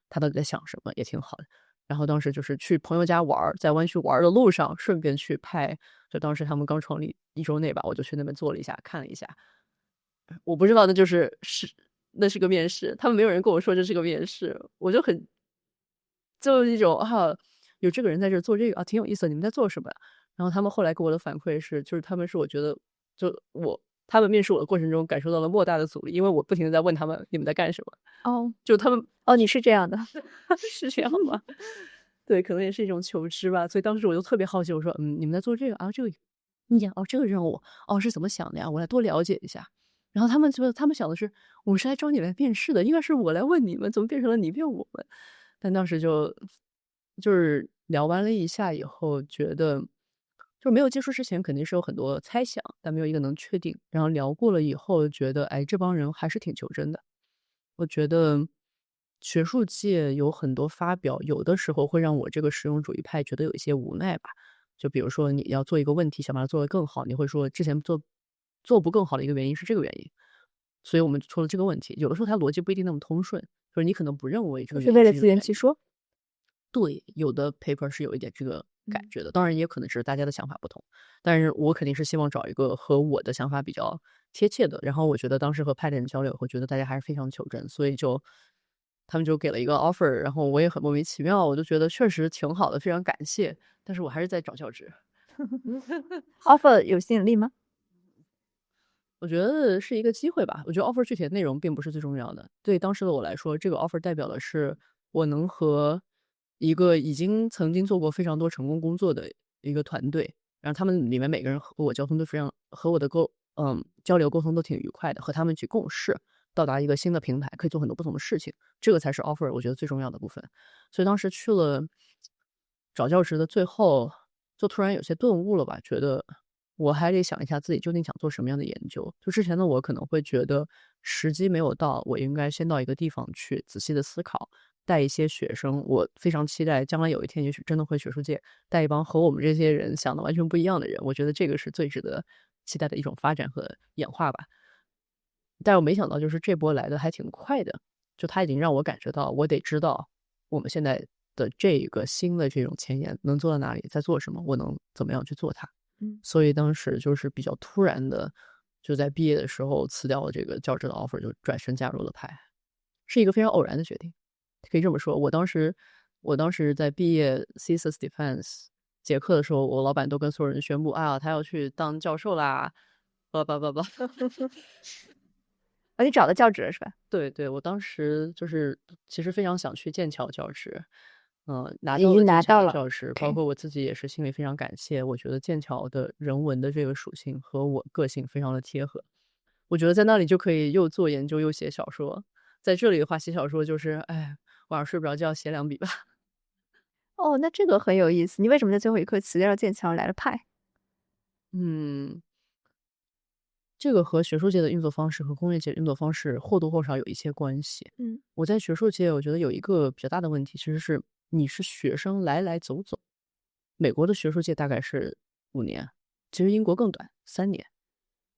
他到底在想什么，也挺好的。然后当时就是去朋友家玩，在湾区玩的路上，顺便去派，就当时他们刚创立1周内吧，我就去那边做了一下，看了一下。我不知道那是个面试，他们没有人跟我说这是个面试，我就一种有这个人在这做这个挺有意思的，你们在做什么呀？然后他们后来给我的反馈是，就是他们是我觉得他们面试我的过程中感受到了莫大的阻力，因为我不停的在问他们你们在干什么。就他们你是这样的。是这样吗？对，可能也是一种求知吧。所以当时我就特别好奇，我说你们在做这个啊？这个这个任务是怎么想的呀？我来多了解一下。然后他们想的是，我们是来找你来面试的，应该是我来问你们，怎么变成了你问我们？但当时就是聊完了一下以后，觉得就是没有接触之前肯定是有很多猜想，但没有一个能确定。然后聊过了以后，觉得这帮人还是挺求真的。我觉得学术界有很多发表，有的时候会让我这个实用主义派觉得有一些无奈吧。就比如说你要做一个问题，想把它做得更好，你会说之前做不更好的一个原因是这个原因，所以我们出了这个问题。有的时候它逻辑不一定那么通顺，就是你可能不认为这个原因是为了自是这个原因。圆其说。对，有的 paper 是有一点这个感觉的。当然也可能只是大家的想法不同，但是我肯定是希望找一个和我的想法比较贴切的。然后我觉得当时和派的人交流，我觉得大家还是非常求真，所以他们就给了一个 offer，然后我也很莫名其妙，我就觉得确实挺好的，非常感谢。但是我还是在找教职。offer 有吸引力吗？我觉得是一个机会吧。我觉得 offer 具体的内容并不是最重要的。对当时的我来说，这个 offer 代表的是我能和一个已经曾经做过非常多成功工作的一个团队，然后他们里面每个人和我交通都非常和我的交流沟通都挺愉快的，和他们去共事，到达一个新的平台，可以做很多不同的事情，这个才是 offer 我觉得最重要的部分。所以当时去了找教职的最后，就突然有些顿悟了吧，觉得我还得想一下自己究竟想做什么样的研究。就之前的我可能会觉得时机没有到，我应该先到一个地方去仔细的思考，带一些学生。我非常期待将来有一天也许真的会学术界带一帮和我们这些人想的完全不一样的人，我觉得这个是最值得期待的一种发展和演化吧。但我没想到就是这波来的还挺快的，就他已经让我感觉到我得知道我们现在的这个新的这种前沿能做到哪里，在做什么，我能怎么样去做它。所以当时就是比较突然的，就在毕业的时候辞掉了这个教职的 offer，就转身加入了派，是一个非常偶然的决定，可以这么说。我当时在毕业 thesis defense 结课的时候，我老板都跟所有人宣布，啊，他要去当教授啦，叭叭叭叭。你找到教职了是吧？对对，我当时就是其实非常想去剑桥教职，拿已经到了剑桥拿到了的教职，包 OK 括我自己也是心里非常感谢。我觉得剑桥的人文的这个属性和我个性非常的贴合，我觉得在那里就可以又做研究又写小说。在这里的话，写小说就是，哎，晚上睡不着觉写2笔吧。哦，那这个很有意思，你为什么在最后一刻辞掉了剑桥来了派？嗯，这个和学术界的运作方式和工业界的运作方式或多或少有一些关系。我在学术界，我觉得有一个比较大的问题，其实是你是学生来来走走。美国的学术界大概是5年，其实英国更短，3年。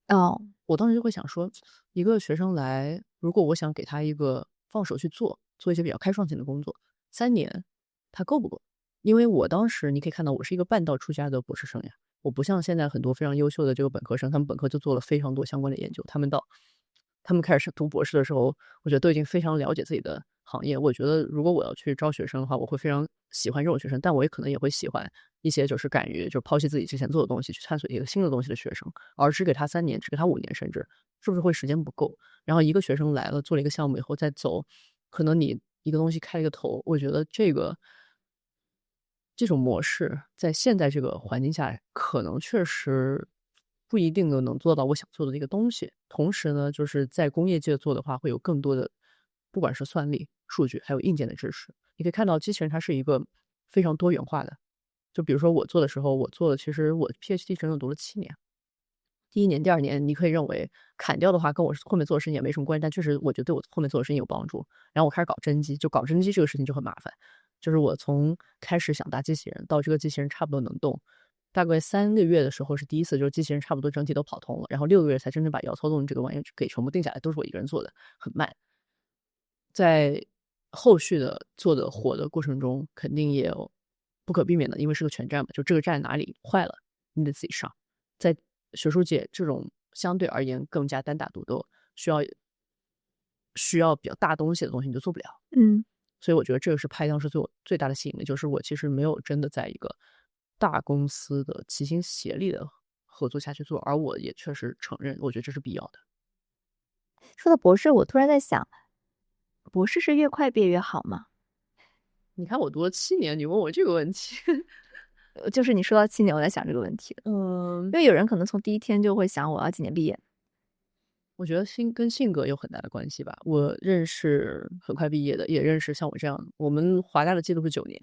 哦，我当时就会想说，一个学生来，如果我想给他一个放手去做一些比较开创性的工作，3年他够不够？因为我当时你可以看到，我是一个半道出家的博士生呀，我不像现在很多非常优秀的这个本科生，他们本科就做了非常多相关的研究，他们开始读博士的时候，我觉得都已经非常了解自己的行业。我觉得如果我要去招学生的话，我会非常喜欢这种学生，但我也可能也会喜欢一些就是敢于就抛弃自己之前做的东西，去探索一个新的东西的学生，而只给他3年，只给他5年，甚至是不是会时间不够？然后一个学生来了，做了一个项目以后再走，可能你一个东西开了一个头，我觉得这种模式在现在这个环境下，可能确实不一定能做到我想做的一个东西。同时呢，就是在工业界做的话，会有更多的，不管是算力、数据，还有硬件的支持。你可以看到，机器人它是一个非常多元化的。就比如说我做的时候，其实我 PhD 整整读了7年。第1年、第2年，你可以认为砍掉的话，跟我后面做的事情也没什么关系，但确实我觉得对我后面做的事情有帮助。然后我开始搞真机，就搞真机这个事情就很麻烦。就是我从开始想搭机器人到这个机器人差不多能动，大概3个月的时候是第一次，就是机器人差不多整体都跑通了，然后6个月才真正把遥操纵这个玩意儿给全部定下来，都是我一个人做的，很慢。在后续的做的活的过程中，肯定也有不可避免的，因为是个全站嘛，就这个站哪里坏了，你得自己上。在学术界，这种相对而言更加单打独斗，需要比较大东西的东西，你就做不了。所以我觉得这个是派当时对我最大的吸引力，就是我其实没有真的在一个大公司的齐心协力的合作下去做，而我也确实承认，我觉得这是必要的。说到博士，我突然在想，博士是越快毕业越好吗？你看我读了7年，你问我这个问题。就是你说到7年，我在想这个问题。因为有人可能从第一天就会想我要几年毕业。我觉得跟性格有很大的关系吧。我认识很快毕业的，也认识像我这样，我们华大的记录是9年。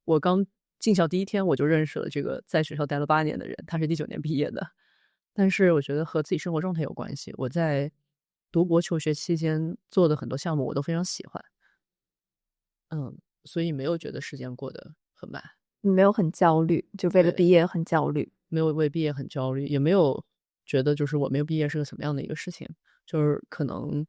我刚进校第1天，我就认识了这个在学校待了8年的人，他是第9年毕业的。但是我觉得和自己生活状态有关系。我在读博求学期间做的很多项目，我都非常喜欢。所以没有觉得时间过得很慢。你没有很焦虑，就为了毕业很焦虑。没有为毕业很焦虑，也没有觉得就是我没有毕业是个什么样的一个事情，就是可能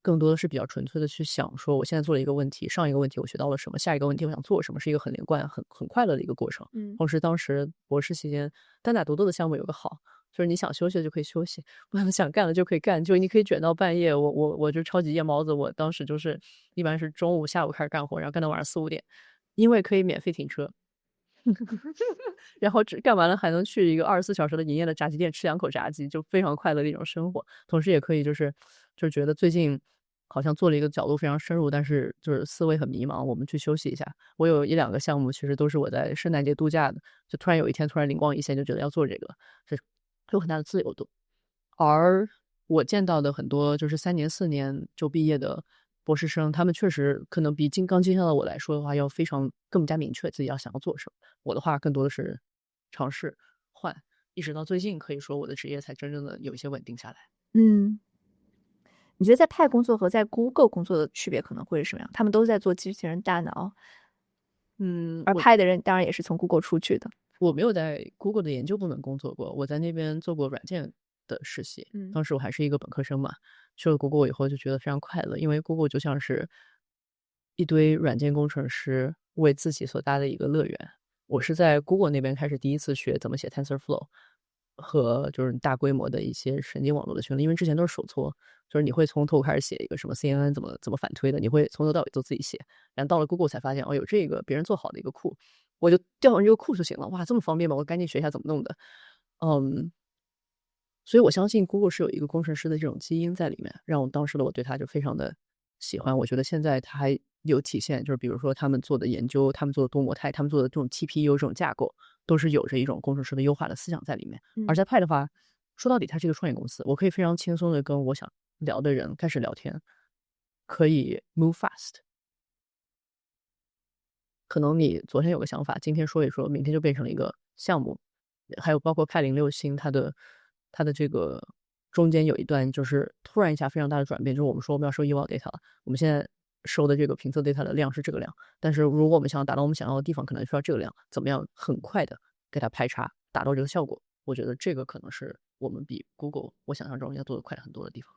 更多的是比较纯粹的去想说，我现在做了一个问题，上一个问题我学到了什么，下一个问题我想做什么，是一个很连贯、很快乐的一个过程。同时，当时博士期间单打独斗的项目有个好，就是你想休息就可以休息，不想干了就可以干，就你可以卷到半夜。我就超级夜猫子，我当时就是一般是中午、下午开始干活，然后干到晚上4、5点，因为可以免费停车。然后干完了还能去一个24小时的营业的炸鸡店吃2口炸鸡，就非常快乐的一种生活。同时也可以就是觉得最近好像做了一个角度非常深入，但是就是思维很迷茫，我们去休息一下。我有1、2个项目其实都是我在圣诞节度假的，就突然有一天突然灵光一现，就觉得要做这个，是有很大的自由度。而我见到的很多就是3年4年就毕业的博士生，他们确实可能比刚进校的我来说的话，要更加明确自己要想要做什么。我的话更多的是尝试换，一直到最近可以说我的职业才真正的有一些稳定下来。你觉得在派工作和在 Google 工作的区别可能会是什么样？他们都在做机器人大脑，而派的人当然也是从 Google 出去的。我没有在 Google 的研究部门工作过，我在那边做过软件的实习。当时我还是一个本科生嘛，去了 Google 以后就觉得非常快乐，因为 Google 就像是一堆软件工程师为自己所搭的一个乐园。我是在 Google 那边开始第一次学怎么写 TensorFlow 和就是大规模的一些神经网络的训练，因为之前都是手搓，就是你会从头开始写一个什么 CNN 怎么反推的，你会从头到尾都自己写。然后到了 Google 才发现，有这个别人做好的一个库，我就调用这个库就行了。哇，这么方便吗？我赶紧学一下怎么弄的。所以我相信 Google 是有一个工程师的这种基因在里面，让我当时的我对他就非常的喜欢。我觉得现在他还有体现，就是比如说他们做的研究，他们做的多模态，他们做的这种 TPU 这种架构，都是有着一种工程师的优化的思想在里面。而在派的话，说到底它是一个创业公司，我可以非常轻松的跟我想聊的人开始聊天，可以 move fast。可能你昨天有个想法，今天说一说，明天就变成了一个项目。还有包括派06星，它的这个中间有一段就是突然一下非常大的转变，就是我们说我们要收 eval data 了，我们现在收的这个评测 data 的量是这个量，但是如果我们想要达到我们想要的地方，可能需要这个量，怎么样很快的给它排查，达到这个效果？我觉得这个可能是我们比 Google 我想象中要做的快很多的地方。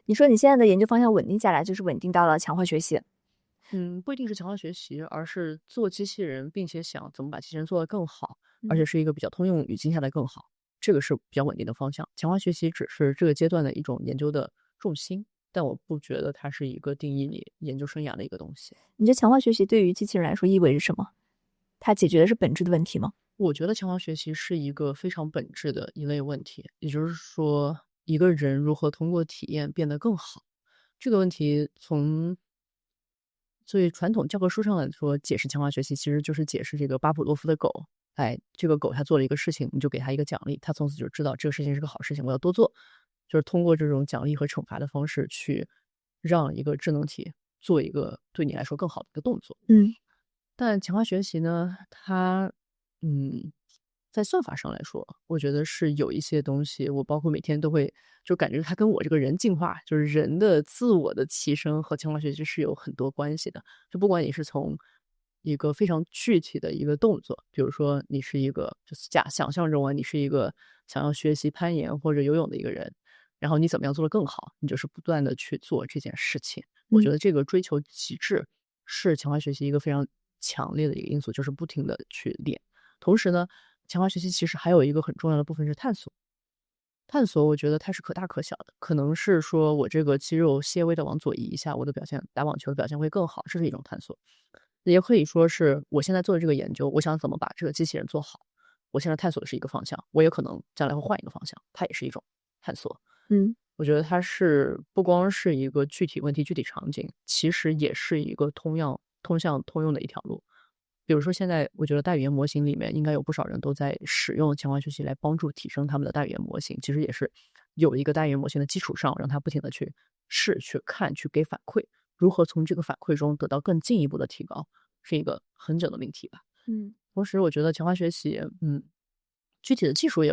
你说你现在的研究方向稳定下来，就是稳定到了强化学习。不一定是强化学习，而是做机器人，并且想怎么把机器人做得更好，而且是一个比较通用语境下的更好，这个是比较稳定的方向。强化学习只是这个阶段的一种研究的重心，但我不觉得它是一个定义你研究生涯的一个东西。你觉得强化学习对于机器人来说意味着什么？它解决的是本质的问题吗？我觉得强化学习是一个非常本质的一类问题，也就是说，一个人如何通过体验变得更好。这个问题从最传统教科书上来说，解释强化学习其实就是解释这个巴甫洛夫的狗。这个狗它做了一个事情，你就给它一个奖励，它从此就知道这个事情是个好事情，我要多做。就是通过这种奖励和惩罚的方式，去让一个智能体做一个对你来说更好的一个动作。但强化学习呢，它在算法上来说，我觉得是有一些东西，我包括每天都会就感觉它跟我这个人进化，就是人的自我的提升和强化学习是有很多关系的。就不管你是从一个非常具体的一个动作，比如说你是一个就是想象中你是一个想要学习攀岩或者游泳的一个人，然后你怎么样做得更好，你就是不断的去做这件事情。我觉得这个追求极致是强化学习一个非常强烈的一个因素，就是不停的去练。同时呢，强化学习其实还有一个很重要的部分是探索。探索我觉得它是可大可小的，可能是说我这个肌肉些微的往左移一下，我的表现打网球的表现会更好，这是一种探索。也可以说是我现在做的这个研究，我想怎么把这个机器人做好，我现在探索的是一个方向，我也可能将来会换一个方向，它也是一种探索。我觉得它是不光是一个具体问题、具体场景，其实也是一个通用的一条路。比如说现在我觉得大语言模型里面应该有不少人都在使用强化学习来帮助提升他们的大语言模型，其实也是有一个大语言模型的基础上，让它不停的去试、去看、去给反馈，如何从这个反馈中得到更进一步的提高，是一个很整的命题吧。同时我觉得强化学习，具体的技术也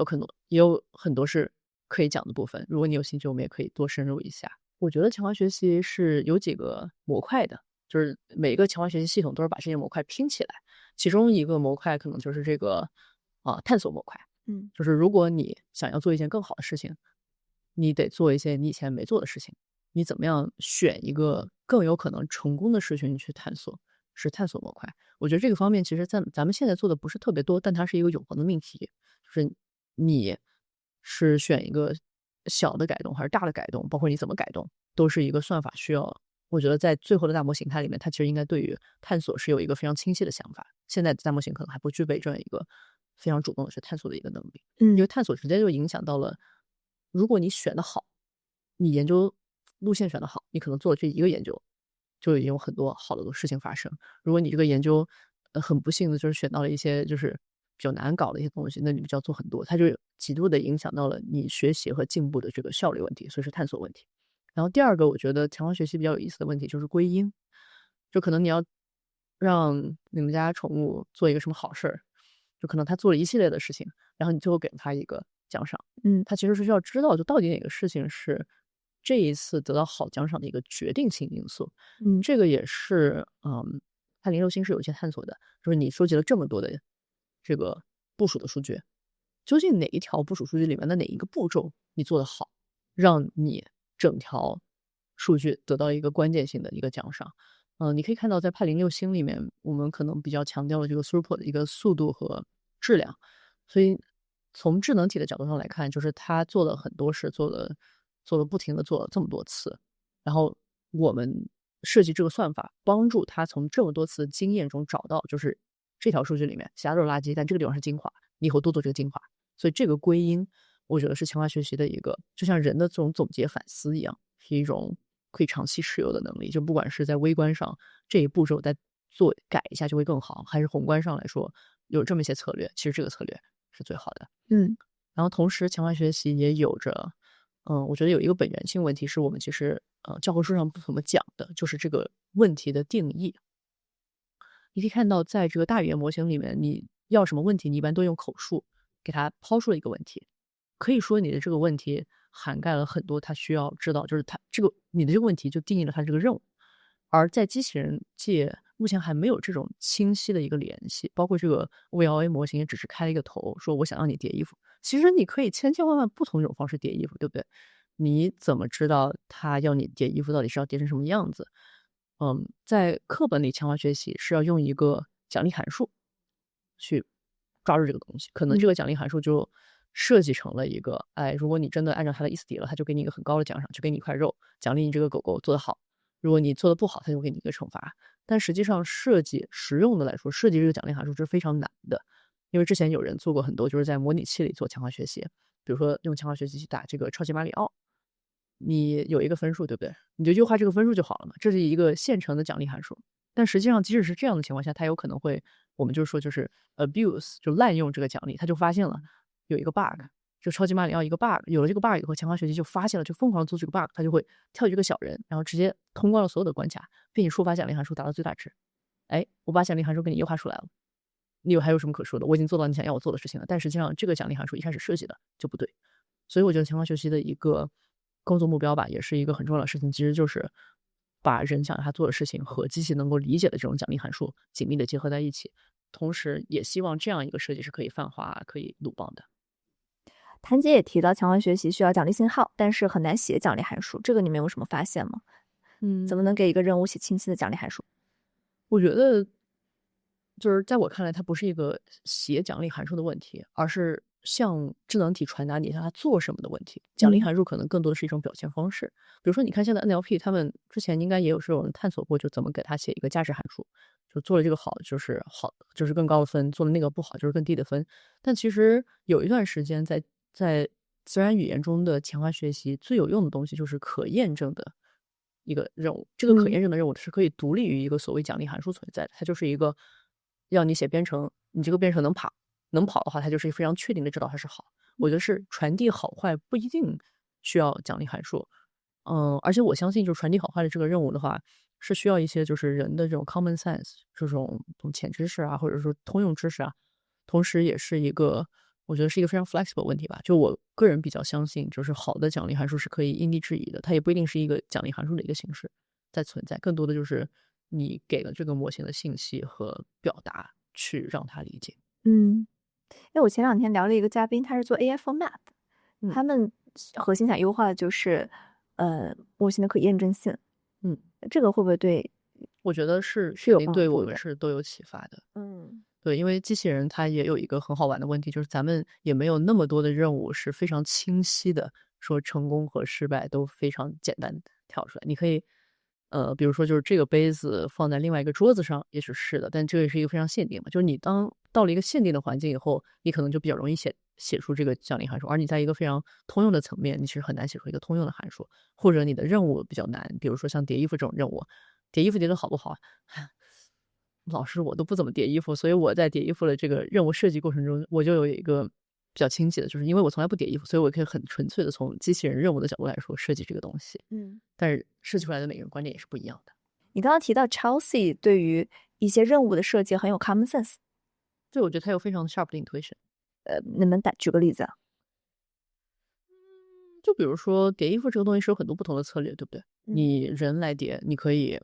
有很多是可以讲的部分，如果你有兴趣，我们也可以多深入一下。我觉得强化学习是有几个模块的，就是每一个强化学习系统都是把这些模块拼起来，其中一个模块可能就是这个探索模块。就是如果你想要做一件更好的事情，你得做一些你以前没做的事情，你怎么样选一个更有可能成功的事情去探索，是探索模块。我觉得这个方面其实咱们现在做的不是特别多，但它是一个永恒的命题，就是你是选一个小的改动还是大的改动，包括你怎么改动，都是一个算法需要。我觉得在最后的大模型它里面，它其实应该对于探索是有一个非常清晰的想法。现在的大模型可能还不具备这样一个非常主动的去探索的一个能力，因为探索直接就影响到了，如果你选的好，你研究路线选的好，你可能做这一个研究就已经有很多好的事情发生。如果你这个研究很不幸的就是选到了一些就是比较难搞的一些东西，那你就要做很多，它就极度的影响到了你学习和进步的这个效率问题，所以是探索问题。然后第二个我觉得强化学习比较有意思的问题就是归因，就可能你要让你们家宠物做一个什么好事儿，就可能它做了一系列的事情，然后你最后给了它一个奖赏。它其实是需要知道就到底哪个事情是这一次得到好奖赏的一个决定性因素。这个也是它零六星是有一些探索的，就是你收集了这么多的这个部署的数据，究竟哪一条部署数据里面的哪一个步骤你做得好，让你整条数据得到一个关键性的一个奖赏。你可以看到在派零六星里面，我们可能比较强调了这个 throughput 的一个速度和质量，所以从智能体的角度上来看，就是它做了很多事，做了不停的做了这么多次，然后我们设计这个算法，帮助它从这么多次的经验中找到，就是这条数据里面其他都是垃圾，但这个地方是精华，你以后多做这个精华。所以这个归因，我觉得是强化学习的一个，就像人的这种总结反思一样，是一种可以长期持有的能力。就不管是在微观上这一步骤再做改一下就会更好，还是宏观上来说有这么一些策略，其实这个策略是最好的。然后同时强化学习也有着，我觉得有一个本源性问题是我们其实教科书上不怎么讲的，就是这个问题的定义。你可以看到，在这个大语言模型里面，你要什么问题，你一般都用口述给它抛出了一个问题。可以说你的这个问题涵盖了很多他需要知道，就是你的这个问题就定义了他这个任务。而在机器人界，目前还没有这种清晰的一个联系，包括这个 VLA 模型也只是开了一个头，说我想让你叠衣服。其实你可以千千万万不同一种方式叠衣服，对不对？你怎么知道他要你叠衣服到底是要叠成什么样子？在课本里强化学习是要用一个奖励函数去抓住这个东西，可能这个奖励函数就设计成了一个，如果你真的按照他的意思叠了，他就给你一个很高的奖赏，就给你一块肉，奖励你这个狗狗做得好。如果你做得不好，他就给你一个惩罚。但实际上实用的来说，设计这个奖励函数是非常难的，因为之前有人做过很多，就是在模拟器里做强化学习，比如说用强化学习去打这个超级马里奥，你有一个分数，对不对？你就优化这个分数就好了嘛，这是一个现成的奖励函数。但实际上，即使是这样的情况下，它有可能会，我们就是说就是 abuse， 就滥用这个奖励，他就发现了有一个 bug，就超级马里奥一个 bug，有了这个 bug 以后，强化学习就发现了，就疯狂做这个 bug，他就会跳一个小人，然后直接通关了所有的关卡，并且触发奖励函数达到最大值。我把奖励函数给你优化出来了，你还有什么可说的？我已经做到你想要我做的事情了。但实际上，这个奖励函数一开始设计的就不对，所以我觉得强化学习的一个工作目标吧，也是一个很重要的事情，其实就是把人想让他做的事情和机器能够理解的这种奖励函数紧密的结合在一起，同时也希望这样一个设计是可以泛化、可以鲁棒的。谭姐也提到强化学习需要奖励信号，但是很难写奖励函数，这个你们有什么发现吗？怎么能给一个任务写清晰的奖励函数？我觉得就是在我看来，它不是一个写奖励函数的问题，而是向智能体传达你让它做什么的问题。奖励函数可能更多的是一种表现方式。比如说，你看现在 NLP，他们之前应该也有人探索过，就怎么给它写一个价值函数，就做了这个好就是好，就是更高的分；做了那个不好就是更低的分。但其实有一段时间在自然语言中的强化学习最有用的东西就是可验证的一个任务。这个可验证的任务是可以独立于一个所谓奖励函数存在的，它就是一个要你写编程，你这个编程能跑的话，它就是非常确定的知道它是好。我觉得是传递好坏不一定需要奖励函数。而且我相信就是传递好坏的这个任务的话，是需要一些就是人的这种 common sense 这种潜知识啊，或者说通用知识啊，同时也是一个我觉得是一个非常 flexible 问题吧。就我个人比较相信，就是好的奖励函数是可以因地制宜的，它也不一定是一个奖励函数的一个形式在存在，更多的就是你给了这个模型的信息和表达去让它理解。因为我前2天聊了一个嘉宾，他是做 AI for Map，他们核心想优化的就是模型的可验证性。这个会不会对？我觉得是有肯定对我帮助的。们是都有启发的。对，因为机器人它也有一个很好玩的问题，就是咱们也没有那么多的任务是非常清晰的，说成功和失败都非常简单跳出来。你可以，比如说就是这个杯子放在另外一个桌子上，也许是的，但这个是一个非常限定嘛。就是你当到了一个限定的环境以后，你可能就比较容易写出这个降临函数，而你在一个非常通用的层面，你其实很难写出一个通用的函数，或者你的任务比较难，比如说像叠衣服这种任务，叠衣服叠得好不好？老师我都不怎么叠衣服，所以我在叠衣服的这个任务设计过程中，我就有一个比较清晰的，就是因为我从来不叠衣服，所以我可以很纯粹的从机器人任务的角度来说设计这个东西。但是设计出来的每个人观点也是不一样的。你刚刚提到 Chelsea 对于一些任务的设计很有 common sense。对，我觉得它有非常 sharp 的 intuition。能不能举个例子啊？就比如说叠衣服这个东西是有很多不同的策略，对不对？你人来叠，你可以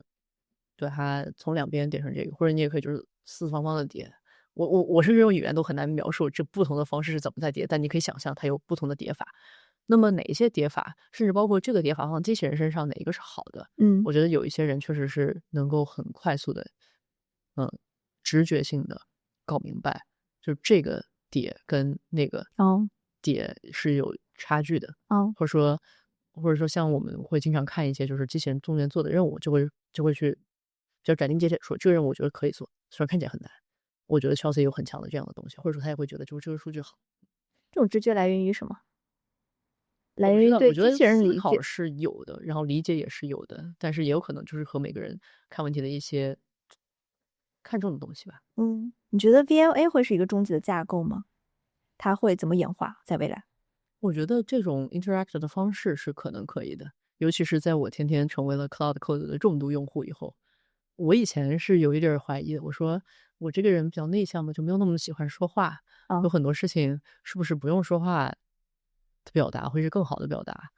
对它从两边叠成这个，或者你也可以就是四四方方的叠。我是用语言都很难描述这不同的方式是怎么在叠，但你可以想象它有不同的叠法。那么哪一些叠法，甚至包括这个叠法放机器人身上哪一个是好的？我觉得有一些人确实是能够很快速的，直觉性的搞明白，就这个叠跟那个叠是有差距的。或者说像我们会经常看一些就是机器人中间做的任务，就会去比较斩钉截铁说这个任务我觉得可以做，虽然看起来很难。我觉得 Chelsea 有很强的这样的东西，或者说他也会觉得就是这个数据好。这种直觉来源于什么？来源于对机器人理解。思考是有的，然后理解也是有的，但是也有可能就是和每个人看问题的一些看重的东西吧。你觉得 VLA 会是一个终极的架构吗？它会怎么演化在未来？我觉得这种 interact 的方式是可以的，尤其是在我天天成为了 Cloud Code 的重度用户以后。我以前是有一点怀疑的，我说我这个人比较内向嘛，就没有那么喜欢说话，有很多事情是不是不用说话的表达会是更好的表达？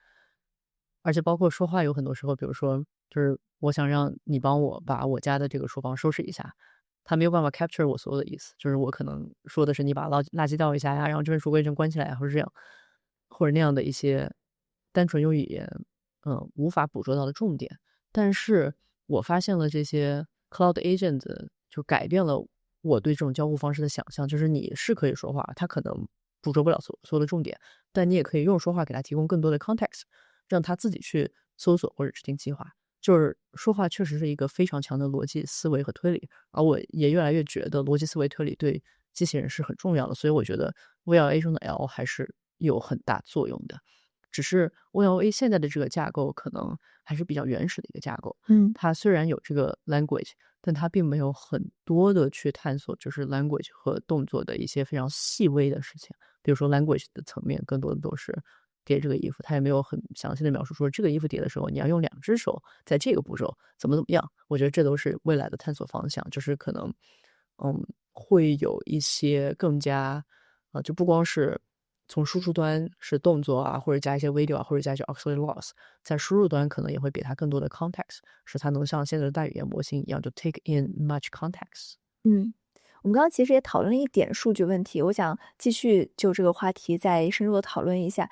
而且包括说话有很多时候，比如说就是我想让你帮我把我家的这个厨房收拾一下，他没有办法 capture 我所有的意思，就是我可能说的是你把垃圾倒一下呀，然后这边书柜正关起来呀，或者这样，或者那样的一些单纯用语言无法捕捉到的重点。但是我发现了这些 Cloud Agent 就改变了我对这种交互方式的想象，就是你是可以说话，他可能捕捉不了所有的重点，但你也可以用说话给他提供更多的 context， 让他自己去搜索或者制定计划。就是说话确实是一个非常强的逻辑思维和推理，而我也越来越觉得逻辑思维推理对机器人是很重要的，所以我觉得 VLA 中的 L 还是有很大作用的。只是 VLA 现在的这个架构可能还是比较原始的一个架构，它虽然有这个 language， 但它并没有很多的去探索就是 language 和动作的一些非常细微的事情。比如说 language 的层面更多的都是叠这个衣服，它也没有很详细的描述说这个衣服叠的时候你要用两只手在这个步骤怎么样。我觉得这都是未来的探索方向，就是可能会有一些更加就不光是从输出端是动作啊，或者加一些 video 啊，或者加一些 auxiliary loss， 在输入端可能也会给它更多的 context， 使它能像现在的大语言模型一样就 take in much context。我们刚刚其实也讨论了一点数据问题，我想继续就这个话题再深入的讨论一下。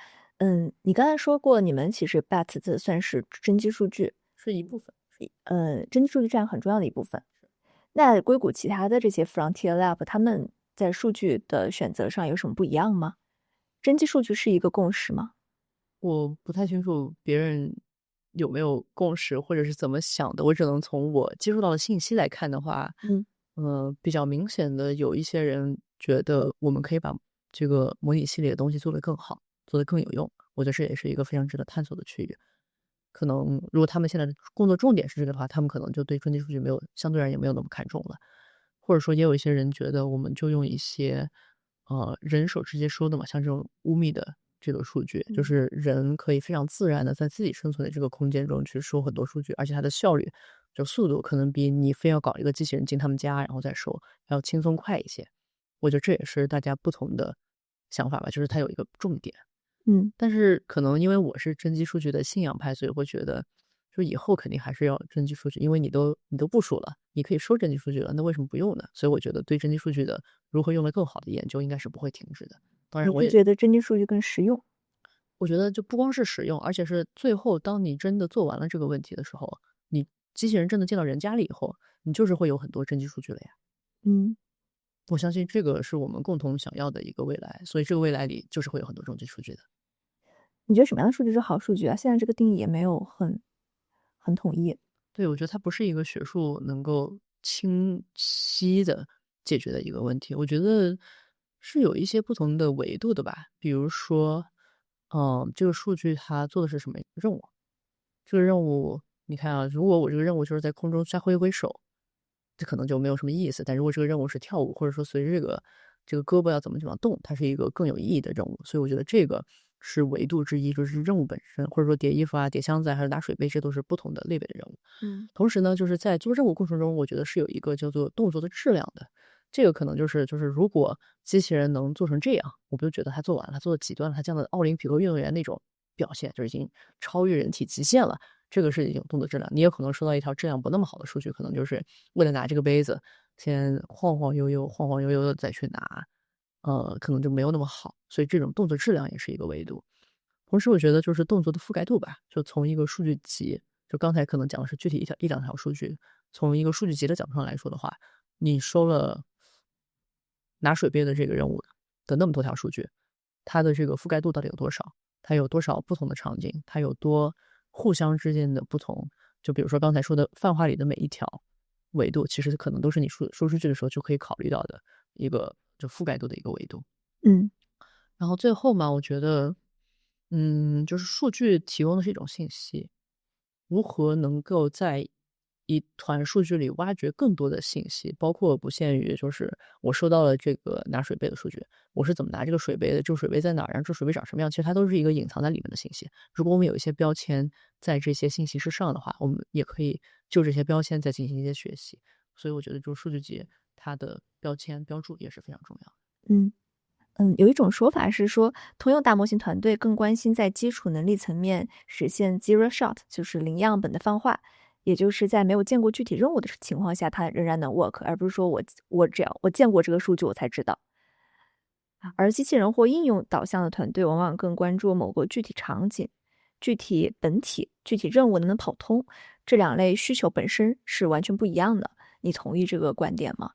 你刚才说过你们其实 BAT 这算是真机数据，是一部分，真机数据占很重要的一部分。那硅谷其他的这些 Frontier Lab 他们在数据的选择上有什么不一样吗？真机数据是一个共识吗？我不太清楚别人有没有共识或者是怎么想的，我只能从我接触到的信息来看的话，比较明显的有一些人觉得我们可以把这个模拟系列的东西做得更好，做得更有用。我觉得这也是一个非常值得探索的区域。可能如果他们现在的工作重点是这个的话，他们可能就对专辑数据相对而言没有那么看重了。或者说也有一些人觉得我们就用一些人手直接收的嘛，像这种乌密的这个数据，就是人可以非常自然的在自己生存的这个空间中去收很多数据，而且它的效率就速度可能比你非要搞一个机器人进他们家然后再收要轻松快一些。我觉得这也是大家不同的想法吧，就是它有一个重点。但是可能因为我是真机数据的信仰派，所以会觉得就以后肯定还是要真机数据，因为你都部署了，你可以收真机数据了，那为什么不用呢？所以我觉得对真机数据的如何用得更好的研究应该是不会停止的。当然你会觉得真机数据更实用？我觉得就不光是使用，而且是最后当你真的做完了这个问题的时候，你机器人真的进到人家里以后，你就是会有很多真机数据了呀。嗯，我相信这个是我们共同想要的一个未来，所以这个未来里就是会有很多终极数据的。你觉得什么样的数据是好数据啊？现在这个定义也没有很统一。对，我觉得它不是一个学术能够清晰的解决的一个问题，我觉得是有一些不同的维度的吧。比如说，这个数据它做的是什么任务？这个任务，你看啊，如果我这个任务就是在空中挥挥手，这可能就没有什么意思。但如果这个任务是跳舞，或者说随着这个胳膊要怎么动，它是一个更有意义的任务。所以我觉得这个是维度之一，就是任务本身，或者说叠衣服啊、叠箱子啊还是拿水杯，这都是不同的类别的任务。同时呢，就是在做任务过程中，我觉得是有一个叫做动作的质量的。这个可能就是如果机器人能做成这样，我不就觉得它做完了，它做的极端了，它这样的奥林匹克运动员那种表现就已经超越人体极限了。这个是一种动作质量。你也可能收到一条质量不那么好的数据，可能就是为了拿这个杯子，先晃晃悠悠、晃晃悠悠的再去拿，可能就没有那么好。所以这种动作质量也是一个维度。同时，我觉得就是动作的覆盖度吧，就从一个数据集，就刚才可能讲的是具体一两条数据，从一个数据集的角度上来说的话，你收了拿水杯的这个任务的那么多条数据，它的这个覆盖度到底有多少？它有多少不同的场景？它有多互相之间的不同？就比如说刚才说的泛化里的每一条维度，其实可能都是你输数据的时候就可以考虑到的一个就覆盖度的一个维度。嗯然后最后嘛，我觉得，就是数据提供的是一种信息，如何能够在一团数据里挖掘更多的信息，包括不限于就是我收到了这个拿水杯的数据，我是怎么拿这个水杯的，这个水杯在哪儿，然后这水杯长什么样，其实它都是一个隐藏在里面的信息。如果我们有一些标签在这些信息之上的话，我们也可以就这些标签再进行一些学习。所以我觉得就是数据集它的标签标注也是非常重要的。嗯。有一种说法是说，通用大模型团队更关心在基础能力层面实现 zero shot，就是零样本的泛化，也就是在没有见过具体任务的情况下，它仍然能 work，而不是说我只要我见过这个数据我才知道。而机器人或应用导向的团队往往更关注某个具体场景、具体本体、具体任务能不能跑通，这两类需求本身是完全不一样的。你同意这个观点吗？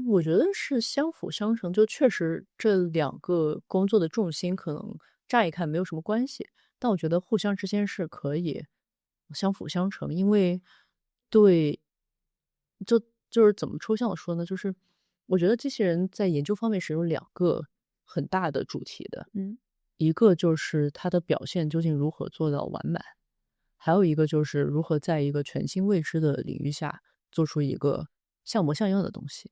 我觉得是相辅相成，就确实这两个工作的重心可能乍一看没有什么关系，但我觉得互相之间是可以相辅相成，因为对，就是怎么抽象的说呢？就是我觉得机器人在研究方面是有两个很大的主题的，嗯一个就是它的表现究竟如何做到完满，还有一个就是如何在一个全新未知的领域下做出一个像模像样的东西。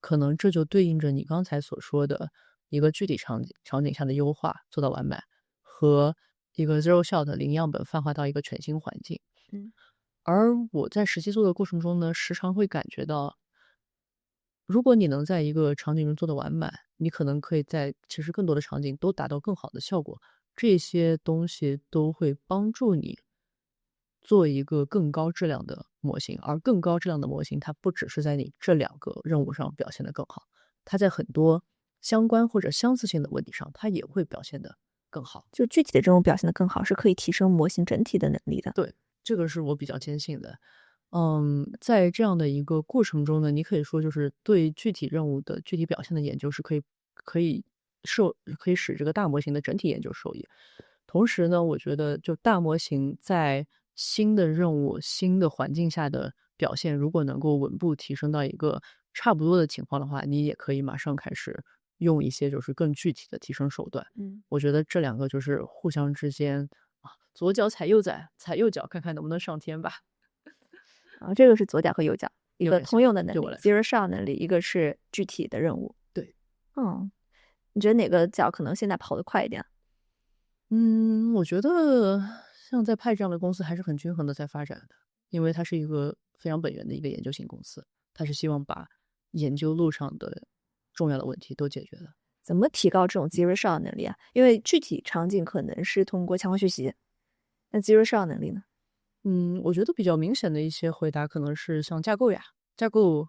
可能这就对应着你刚才所说的一个具体场景下的优化做到完满，和一个 zero shot 零样本泛化到一个全新环境。嗯而我在实际做的过程中呢，时常会感觉到，如果你能在一个场景中做得完满，你可能可以在其实更多的场景都达到更好的效果。这些东西都会帮助你做一个更高质量的模型，而更高质量的模型，它不只是在你这两个任务上表现得更好，它在很多相关或者相似性的问题上，它也会表现得更好。就具体的任务表现得更好，是可以提升模型整体的能力的。对，这个是我比较坚信的。在这样的一个过程中呢，你可以说就是对具体任务的具体表现的研究是可以使这个大模型的整体研究受益。同时呢，我觉得就大模型在新的任务、新的环境下的表现，如果能够稳步提升到一个差不多的情况的话，你也可以马上开始用一些就是更具体的提升手段。嗯我觉得这两个就是互相之间左脚踩右脚，踩右脚看看能不能上天吧。这个是左脚和右脚，一个有点像通用的能力对我来说， ，zero shot 能力，一个是具体的任务。对。嗯，你觉得哪个脚可能现在跑得快一点？我觉得像在派这样的公司还是很均衡的在发展的，因为它是一个非常本源的一个研究型公司，它是希望把研究路上的重要的问题都解决的。怎么提高这种 zero shot 能力啊？因为具体场景可能是通过强化学习，那 zero shot 能力呢我觉得比较明显的一些回答可能是像架构呀，架构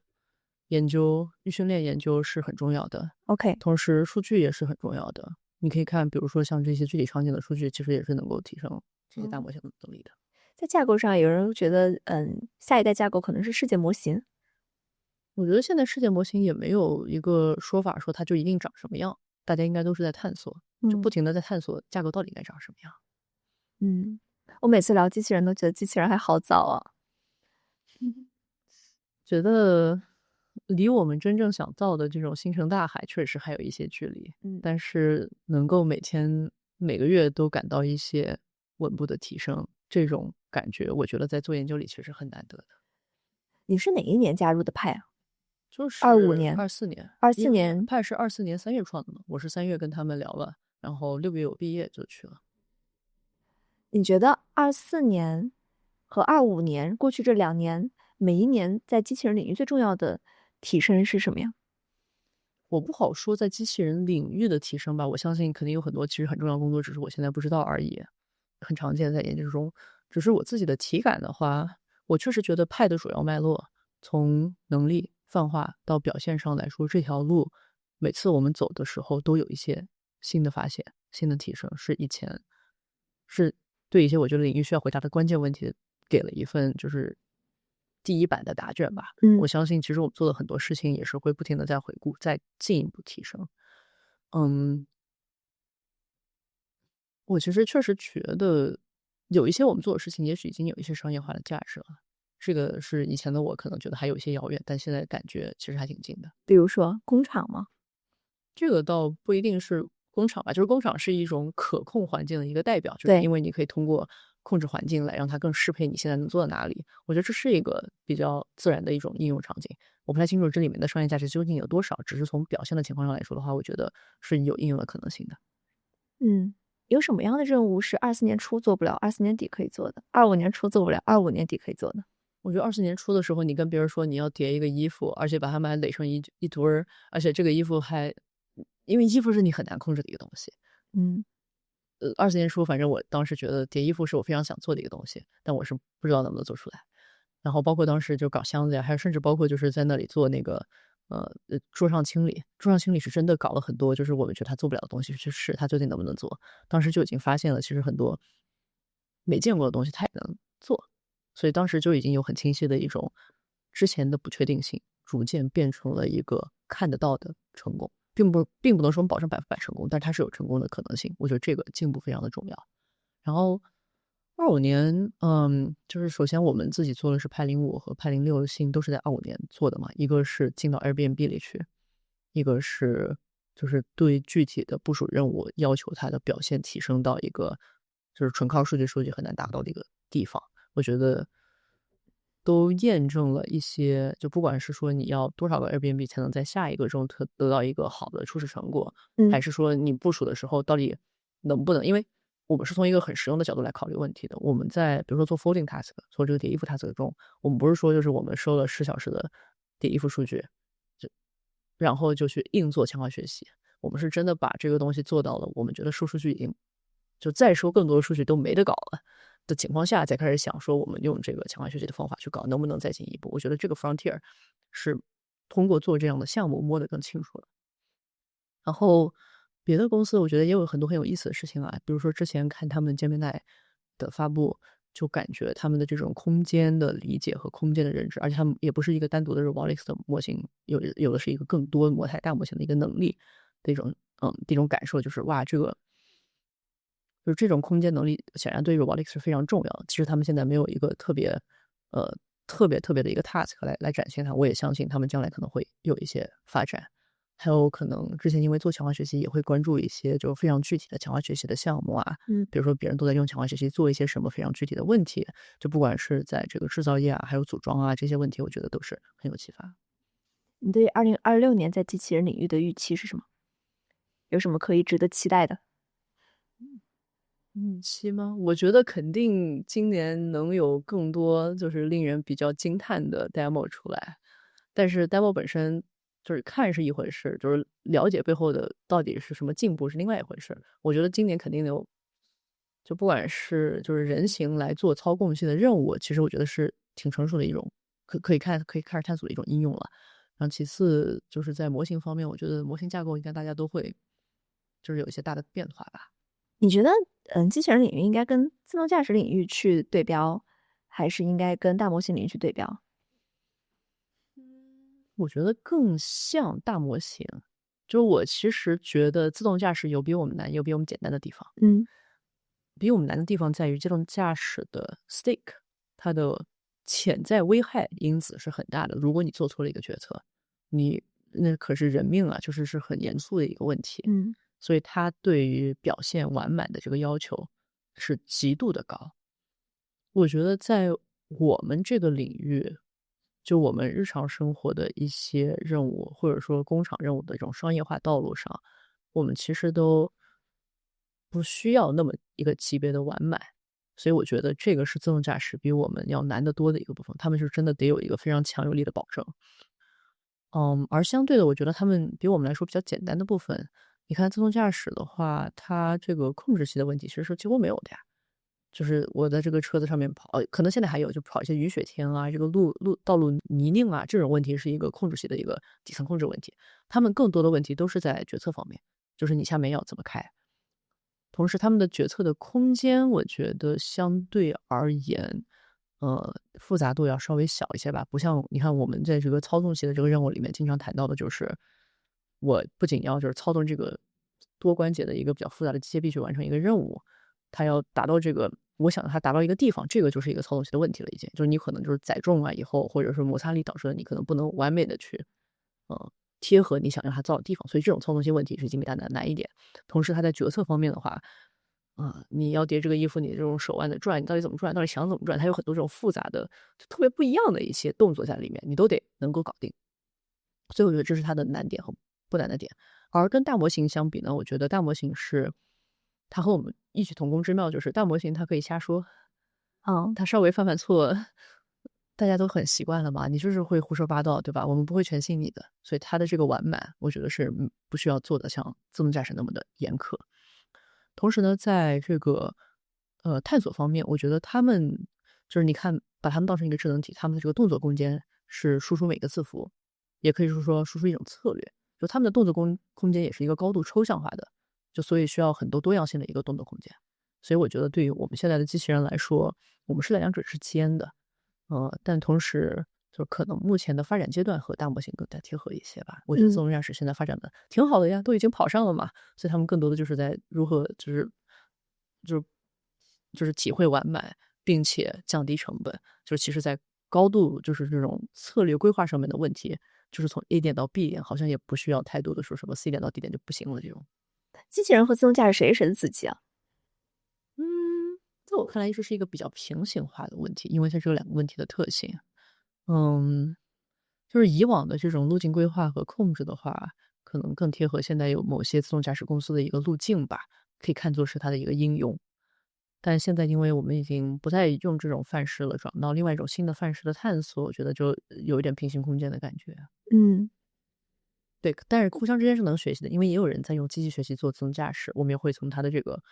研究、预训练研究是很重要的，？OK，同时数据也是很重要的。你可以看，比如说像这些具体场景的数据，其实也是能够提升这些大模型的能力的。在架构上，有人觉得，下一代架构可能是世界模型。我觉得现在世界模型也没有一个说法说它就一定长什么样，大家应该都是在探索，就不停的在探索架构到底该长什么样。我每次聊机器人都觉得机器人还好早啊。觉得离我们真正想造的这种星辰大海确实还有一些距离，但是能够每天每个月都感到一些稳步的提升，这种感觉我觉得在做研究里其实很难得的。你是哪一年加入的派啊？就是25年24年24年派是24年3月创的嘛，我是3月跟他们聊了，然后6月我毕业就去了。你觉得24年和25年过去这2年，每一年在机器人领域最重要的提升是什么呀？我不好说在机器人领域的提升吧，我相信肯定有很多其实很重要的工作，只是我现在不知道而已，很常见在研究中。只是我自己的体感的话，我确实觉得派的主要脉络，从能力泛化到表现上来说，这条路每次我们走的时候都有一些新的发现、新的提升，是以前是对一些我觉得领域需要回答的关键问题给了一份就是第一版的答卷吧。我相信其实我们做的很多事情也是会不停的在回顾，再进一步提升。我其实确实觉得有一些我们做的事情，也许已经有一些商业化的价值了。这个是以前的我可能觉得还有一些遥远，但现在感觉其实还挺近的。比如说工厂吗？这个倒不一定是工厂吧，就是工厂是一种可控环境的一个代表，就是对因为你可以通过控制环境来让它更适配你现在能做到哪里。我觉得这是一个比较自然的一种应用场景。我不太清楚这里面的商业价值究竟有多少，只是从表现的情况上来说的话，我觉得是有应用的可能性的。有什么样的任务是24年初做不了，24年底可以做的，25年初做不了，25年底可以做的？我觉得24年初的时候，你跟别人说你要叠一个衣服，而且把它们还垒成一堆儿，而且这个衣服还因为衣服是你很难控制的一个东西。嗯24年初，反正我当时觉得叠衣服是我非常想做的一个东西，但我是不知道能不能做出来。然后包括当时就搞箱子呀，还有甚至包括就是在那里做那个桌上清理，桌上清理是真的搞了很多，就是我们觉得他做不了的东西，去试他究竟能不能做。当时就已经发现了，其实很多没见过的东西他也能做，所以当时就已经有很清晰的一种之前的不确定性，逐渐变成了一个看得到的成功。并不能说我们保证100%成功，但是它是有成功的可能性。我觉得这个进步非常的重要。然后25年，就是首先我们自己做的是派05和派06的信都是在25年做的嘛，一个是进到 Airbnb 里去，一个是就是对具体的部署任务要求它的表现提升到一个就是纯靠数据很难达到的一个地方。我觉得都验证了一些，就不管是说你要多少个 Airbnb 才能在下一个中得到一个好的初始成果，还是说你部署的时候到底能不能？因为我们是从一个很实用的角度来考虑问题的。我们在比如说做 folding task，做这个叠衣服 task 中，我们不是说就是我们收了10小时的叠衣服数据，然后就去硬做强化学习。我们是真的把这个东西做到了，我们觉得收数据已经就再收更多的数据都没得搞了的情况下，才开始想说我们用这个强化学习的方法去搞，能不能再进一步？我觉得这个 frontier 是通过做这样的项目摸得更清楚了。然后别的公司我觉得也有很多很有意思的事情啊，比如说之前看他们见面带的发布，就感觉他们的这种空间的理解和空间的认知，而且他们也不是一个单独的 robotics 的模型，有的是一个更多模态大模型的一个能力的一种感受，就是哇，就是这种空间能力显然对 robotics 是非常重要的。其实他们现在没有一个特别的一个 task 来展现它，我也相信他们将来可能会有一些发展。还有可能之前因为做强化学习也会关注一些就非常具体的强化学习的项目啊，比如说别人都在用强化学习做一些什么非常具体的问题，就不管是在这个制造业啊，还有组装啊这些问题，我觉得都是很有启发。你对2026年在机器人领域的预期是什么？有什么可以值得期待的？预期吗？我觉得肯定今年能有更多就是令人比较惊叹的 demo 出来，但是 demo 本身就是看是一回事，就是了解背后的到底是什么进步是另外一回事。我觉得今年肯定有，就不管是就是人形来做操控性的任务，其实我觉得是挺成熟的一种可以开始探索的一种应用了。然后其次就是在模型方面，我觉得模型架构应该大家都会就是有一些大的变化吧。你觉得，机器人领域应该跟自动驾驶领域去对标，还是应该跟大模型领域去对标？我觉得更像大模型，就我其实觉得自动驾驶有比我们难，也有比我们简单的地方。嗯比我们难的地方在于自动驾驶的 stake，它的潜在危害因子是很大的。如果你做错了一个决策，你那可是人命啊，是很严肃的一个问题。嗯所以它对于表现完满的这个要求是极度的高。我觉得在我们这个领域，就我们日常生活的一些任务，或者说工厂任务的这种商业化道路上，我们其实都不需要那么一个级别的完满。所以我觉得这个是自动驾驶比我们要难得多的一个部分，他们是真的得有一个非常强有力的保证。而相对的，我觉得他们比我们来说比较简单的部分，你看自动驾驶的话，它这个控制系的问题其实是几乎没有的呀。就是我在这个车子上面跑，可能现在还有，就跑一些雨雪天啊，这个道路泥泞啊，这种问题是一个控制系的一个底层控制问题。他们更多的问题都是在决策方面，就是你下面要怎么开。同时他们的决策的空间，我觉得相对而言，复杂度要稍微小一些吧。不像你看我们在这个操纵系的这个任务里面经常谈到的就是，我不仅要操纵这个多关节的一个比较复杂的机械臂去完成一个任务，它要达到这个我想它达到一个地方，这个就是一个操纵系的问题了已经。就是你可能载重啊以后，或者是摩擦力导致的你可能不能完美的去，贴合你想让它造的地方，所以这种操纵性问题是已经比它难一点。同时它在决策方面的话，你要叠这个衣服，你这种手腕的转，你到底怎么转，到底想怎么转，它有很多这种复杂的、特别不一样的一些动作在里面，你都得能够搞定。所以我觉得这是它的难点和不难的点。而跟大模型相比呢，我觉得大模型是它和我们异曲同工之妙，就是大模型它可以瞎说，嗯它稍微犯错，大家都很习惯了嘛，你就是会胡说八道，对吧？我们不会全信你的，所以它的这个完满，我觉得是不需要做的像自动驾驶那么的严苛。同时呢，在这个探索方面，我觉得他们就是你看，把他们当成一个智能体，他们的这个动作空间是输出每个字符，也可以说输出一种策略。就他们的动作空间也是一个高度抽象化的，就所以需要很多多样性的一个动作空间。所以我觉得对于我们现在的机器人来说，我们是在两者之间的，但同时就可能目前的发展阶段和大模型更加贴合一些吧。我觉得自嗯。动驾驶现在发展的挺好的呀，都已经跑上了嘛，所以他们更多的就是在如何就是体会完满，并且降低成本。就是其实在高度就是这种策略规划上面的问题，就是从 A 点到 B 点，好像也不需要太多的说什么 C 点到 D 点就不行了这种。机器人和自动驾驶谁是谁的子集啊？嗯，在我看来一直是一个比较平行化的问题，因为它是有两个问题的特性。嗯，就是以往的这种路径规划和控制的话，可能更贴合现在有某些自动驾驶公司的一个路径吧，可以看作是它的一个应用。但现在因为我们已经不再用这种范式了，转到另外一种新的范式的探索，我觉得就有一点平行空间的感觉。嗯对，但是互相之间是能学习的，因为也有人在用机器学习做自动驾驶，我们也会从它的这个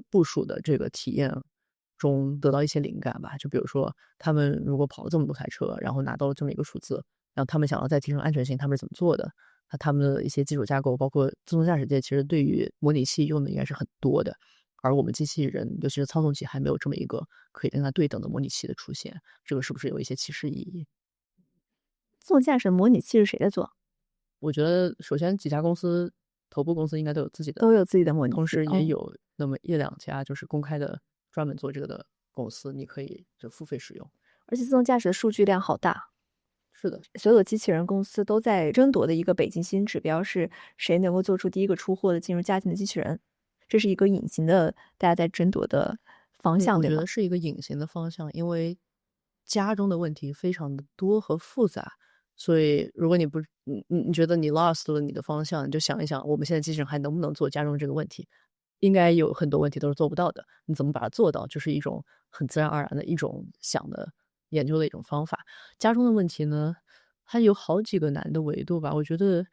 部署的这个体验中得到一些灵感吧。就比如说，他们如果跑了这么多台车，然后拿到了这么一个数字，然后他们想要再提升安全性，他们是怎么做的？那他们的一些基础架构，包括自动驾驶界，其实对于模拟器用的应该是很多的。而我们机器人，尤其是操纵器，还没有这么一个可以跟它对等的模拟器的出现，这个是不是有一些启示意义？自动驾驶模拟器是谁在做？我觉得首先几家公司头部公司应该都有自己的，都有自己的模拟器。同时也嗯，有那么一两家就是公开的专门做这个的公司，你可以就付费使用。而且自动驾驶的数据量好大，是的，所有的机器人公司都在争夺的一个北极星指标是谁能够做出第一个出货的进入家庭的机器人，这是一个隐形的大家在争夺的方向，对吗？我觉得是一个隐形的方向，因为家中的问题非常的多和复杂，所以如果你不你觉得你 lost 了你的方向，你就想一想，我们现在机器人还能不能做家中这个问题？应该有很多问题都是做不到的，你怎么把它做到，就是一种很自然而然的一种想的研究的一种方法。家中的问题呢，它有好几个难的维度吧。我觉得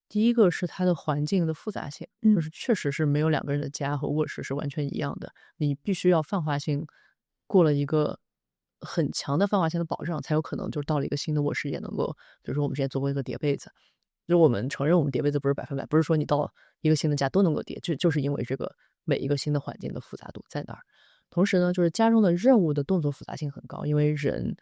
第一个是它的环境的复杂性，就嗯。是确实是没有两个人的家和卧室是完全一样的，你必须要泛化性过了一个很强的泛化性的保障，才有可能就是到了一个新的卧室也能够，比如说我们之前做过一个叠被子，就我们承认我们叠被子不是100%，不是说你到一个新的家都能够叠，就是因为这个每一个新的环境的复杂度在那儿。同时呢，就是家中的任务的动作复杂性很高，因为人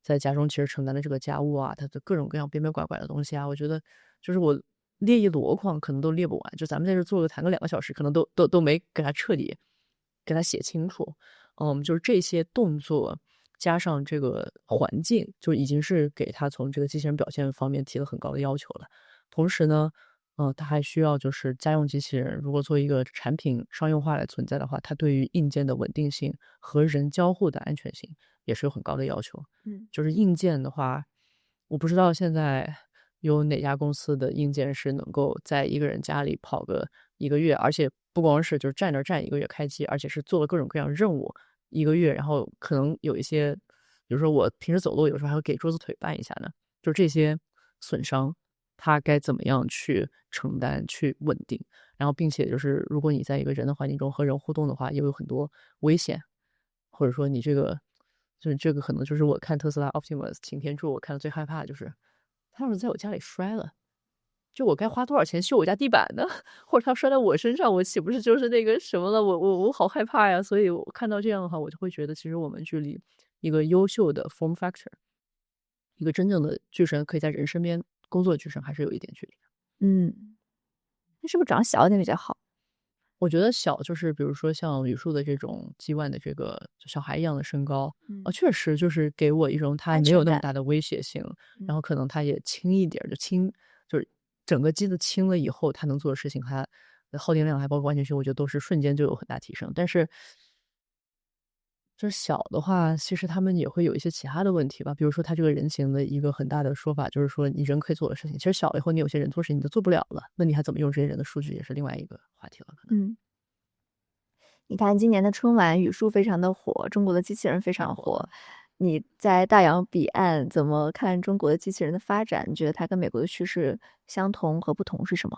在家中其实承担的这个家务啊，它的各种各样边边拐拐的东西啊，我觉得就是我列一箩筐可能都列不完，就咱们在这坐个谈个2个小时，可能都没给它彻底给它写清楚。就是这些动作加上这个环境，就已经是给他从这个机器人表现方面提了很高的要求了。同时呢，它还需要就是家用机器人，如果做一个产品商用化来存在的话，它对于硬件的稳定性和人交互的安全性也是有很高的要求。就是硬件的话，我不知道现在有哪家公司的硬件是能够在一个人家里跑个1个月，而且不光是就是站那儿站1个月开机，而且是做了各种各样任务1个月，然后可能有一些，比如说我平时走路有时候还会给桌子腿绊一下呢，就这些损伤，它该怎么样去承担、去稳定，然后并且就是如果你在一个人的环境中和人互动的话，也有很多危险，或者说你这个就是这个可能就是我看特斯拉 Optimus 擎天柱，我看的最害怕的就是他要是在我家里摔了。就我该花多少钱修我家地板呢？或者他摔在我身上，我岂不是就是那个什么了？我好害怕呀！所以我看到这样的话，我就会觉得，其实我们距离一个优秀的 form factor，一个真正的巨神可以在人身边工作的巨神，还是有一点距离的。那是不是长小一点比较好？我觉得小就是比如说像语数的这种G1的这个就小孩一样的身高，确实就是给我一种它没有那么大的威胁性，然后可能它也轻一点，就是整个机子轻了以后，它能做的事情，它的耗电量还包括安全性，我觉得都是瞬间就有很大提升。但是就是小的话，其实他们也会有一些其他的问题吧，比如说它这个人形的一个很大的说法，就是说你人可以做的事情，其实小了以后，你有些人做事情你都做不了了，那你还怎么用这些人的数据，也是另外一个话题了，可能。你看今年的春晚语数非常的火，中国的机器人非常火。你在大洋彼岸怎么看中国的机器人的发展？你觉得它跟美国的趋势相同和不同是什么？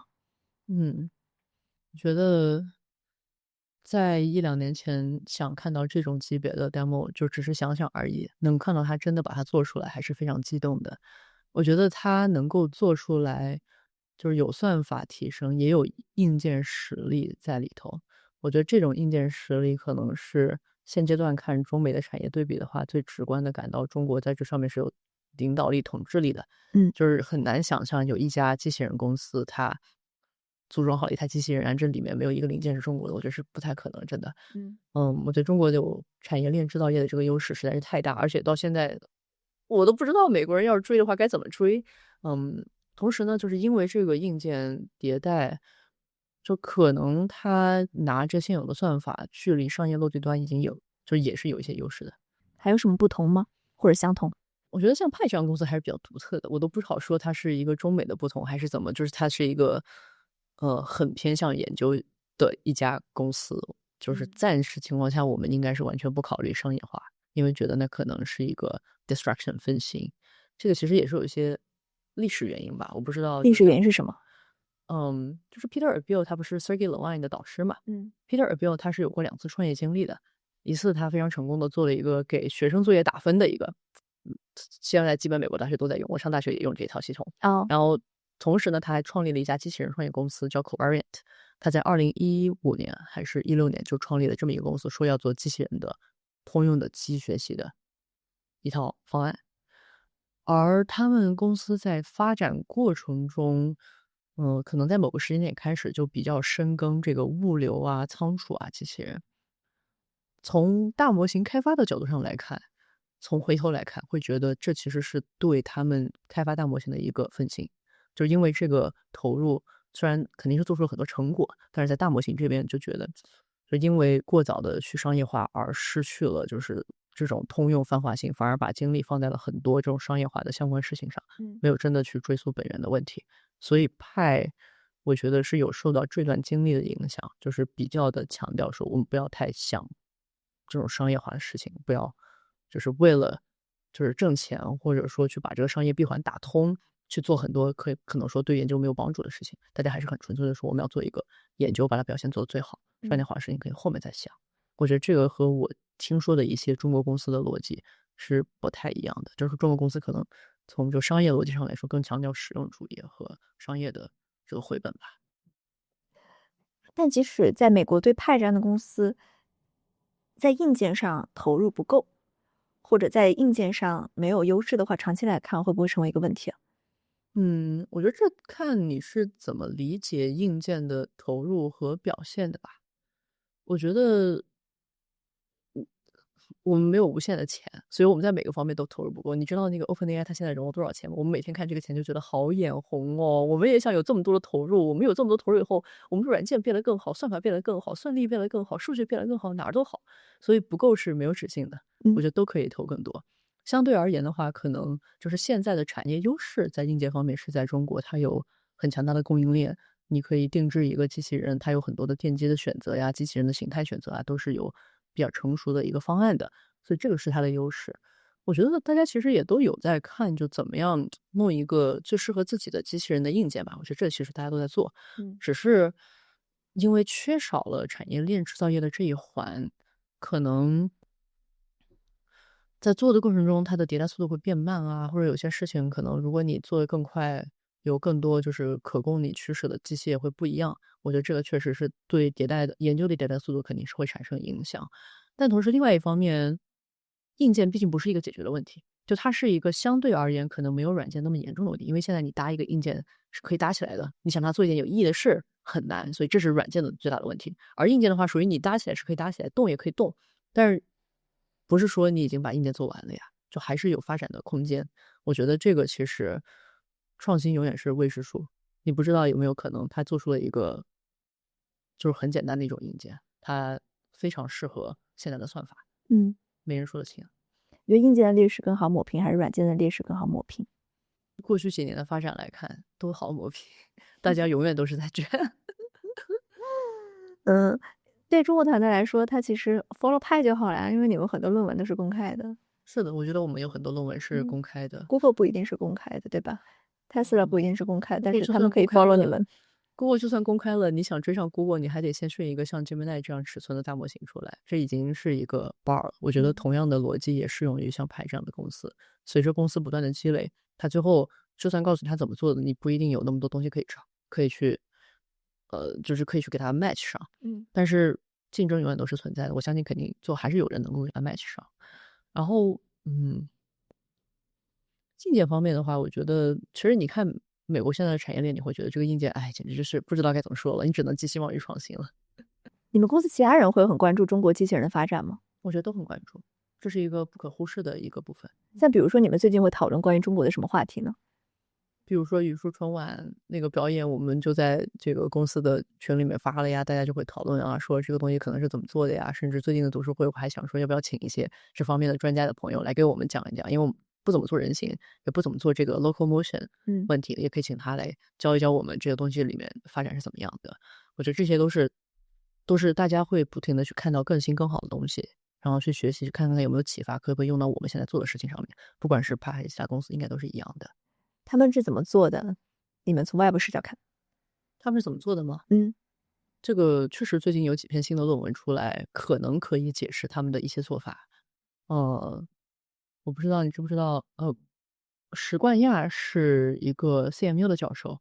我觉得在1-2年前想看到这种级别的 demo 就只是想想而已，能看到它真的把它做出来还是非常激动的。我觉得它能够做出来，就是有算法提升，也有硬件实力在里头。我觉得这种硬件实力可能是现阶段看中美的产业对比的话，最直观的感到中国在这上面是有领导力、统治力的。就是很难想象有一家机器人公司，它组装好了一台机器人，然后这里面没有一个零件是中国的，我觉得是不太可能，真的。我觉得中国有产业链制造业的这个优势实在是太大，而且到现在我都不知道美国人要是追的话该怎么追。同时呢，就是因为这个硬件迭代，就可能它拿着现有的算法，距离商业落地端已经有，就也是有一些优势的。还有什么不同吗？或者相同？我觉得像派这样公司还是比较独特的，我都不好说它是一个中美的不同还是怎么，就是它是一个很偏向研究的一家公司，就是暂时情况下我们应该是完全不考虑商业化，因为觉得那可能是一个 distraction 分心，这个其实也是有一些历史原因吧，我不知道历史原因是什么？就是 Peter Thiel 他不是 Sergey Levine 的导师嘛，Peter Thiel 他是有过2次创业经历的，一次他非常成功的做了一个给学生作业打分的一个，现在基本美国大学都在用，我上大学也用这套系统。然后同时呢，他还创立了一家机器人创业公司叫 Covariant， 他在2015年还是16年就创立了这么一个公司，说要做机器人的通用的机器学习的一套方案。而他们公司在发展过程中，可能在某个时间点开始就比较深耕这个物流啊、仓储啊机器人。从大模型开发的角度上来看，从回头来看，会觉得这其实是对他们开发大模型的一个分心。就是因为这个投入虽然肯定是做出了很多成果，但是在大模型这边就觉得，就因为过早的去商业化而失去了就是这种通用泛化性，反而把精力放在了很多这种商业化的相关事情上，没有真的去追溯本源的问题。所以派我觉得是有受到这段经历的影响，就是比较的强调说我们不要太想这种商业化的事情，不要就是为了就是挣钱，或者说去把这个商业闭环打通，去做很多可能说对研究没有帮助的事情。大家还是很纯粹的说我们要做一个研究，把它表现做得最好，商业化的事情可以后面再想。我觉得这个和我听说的一些中国公司的逻辑是不太一样的，就是中国公司可能从就商业逻辑上来说，更强调实用主义和商业的这个回本吧。但即使在美国对派这样的公司，在硬件上投入不够，或者在硬件上没有优势的话，长期来看会不会成为一个问题啊？我觉得这看你是怎么理解硬件的投入和表现的吧。我觉得我们没有无限的钱，所以我们在每个方面都投入不够。你知道那个 OpenAI 它现在融了多少钱吗？我们每天看这个钱就觉得好眼红哦。我们也想有这么多的投入，我们有这么多投入以后，我们软件变得更好，算法变得更好，算力变得更好，数据变得更好，哪儿都好。所以不够是没有止境的，我觉得都可以投更多。相对而言的话，可能就是现在的产业优势在硬件方面是在中国，它有很强大的供应链，你可以定制一个机器人，它有很多的电机的选择呀，机器人的形态选择啊，都是有比较成熟的一个方案的，所以这个是它的优势。我觉得大家其实也都有在看，就怎么样弄一个最适合自己的机器人的硬件吧。我觉得这其实大家都在做，只是因为缺少了产业链制造业的这一环，可能在做的过程中，它的迭代速度会变慢啊，或者有些事情可能如果你做得更快，有更多就是可供你驱使的机械会不一样。我觉得这个确实是对迭代的研究的迭代速度肯定是会产生影响。但同时另外一方面，硬件毕竟不是一个解决的问题，就它是一个相对而言可能没有软件那么严重的问题。因为现在你搭一个硬件是可以搭起来的，你想它做一件有意义的事很难，所以这是软件的最大的问题。而硬件的话，属于你搭起来是可以搭起来，动也可以动，但是不是说你已经把硬件做完了呀，就还是有发展的空间。我觉得这个其实创新永远是未知数，你不知道有没有可能它做出了一个就是很简单的一种硬件，它非常适合现在的算法，没人说得清。你觉得硬件的劣势更好抹平，还是软件的劣势更好抹平？过去几年的发展来看，都好抹平，大家永远都是在卷。嗯，对中国团队来说，它其实 follow 派就好了呀，因为你们很多论文都是公开的。是的，我觉得我们有很多论文是公开的。Google 不一定是公开的，对吧？Tesla 不一定是公开的，但 Google 是他们可以就算公开 follow 你了们。Google 就算公开了，你想追上 Google，你还得先训一个像 Gemini 这样尺寸的大模型出来，这已经是一个 bar 了。我觉得同样的逻辑也适用于像派这样的公司。随着公司不断的积累，它最后就算告诉你它怎么做的，你不一定有那么多东西可以找，可以去，就是可以去给它 match 上。但是竞争永远都是存在的，我相信肯定就还是有人能够给它 match 上。然后，硬件方面的话，我觉得其实你看美国现在的产业链，你会觉得这个硬件，哎，简直就是不知道该怎么说了，你只能寄希望于创新了。你们公司其他人会很关注中国机器人的发展吗？我觉得都很关注，这是一个不可忽视的一个部分。像比如说你们最近会讨论关于中国的什么话题呢？比如说语数春晚那个表演，我们就在这个公司的群里面发了呀，大家就会讨论啊，说这个东西可能是怎么做的呀，甚至最近的读书会，我还想说要不要请一些这方面的专家的朋友来给我们讲一讲，因为我们不怎么做人形，也不怎么做这个 locomotion 问题，也可以请他来教一教我们这个东西里面发展是怎么样的。我觉得这些都是大家会不停的去看到更新更好的东西，然后去学习，看看有没有启发，可不可以用到我们现在做的事情上面，不管是帕还是其他公司，应该都是一样的。他们是怎么做的？你们从外部视角看。他们是怎么做的吗？嗯，这个确实最近有几篇新的论文出来，可能可以解释他们的一些做法。我不知道你知不知道，石冠亚是一个 CMU 的教授，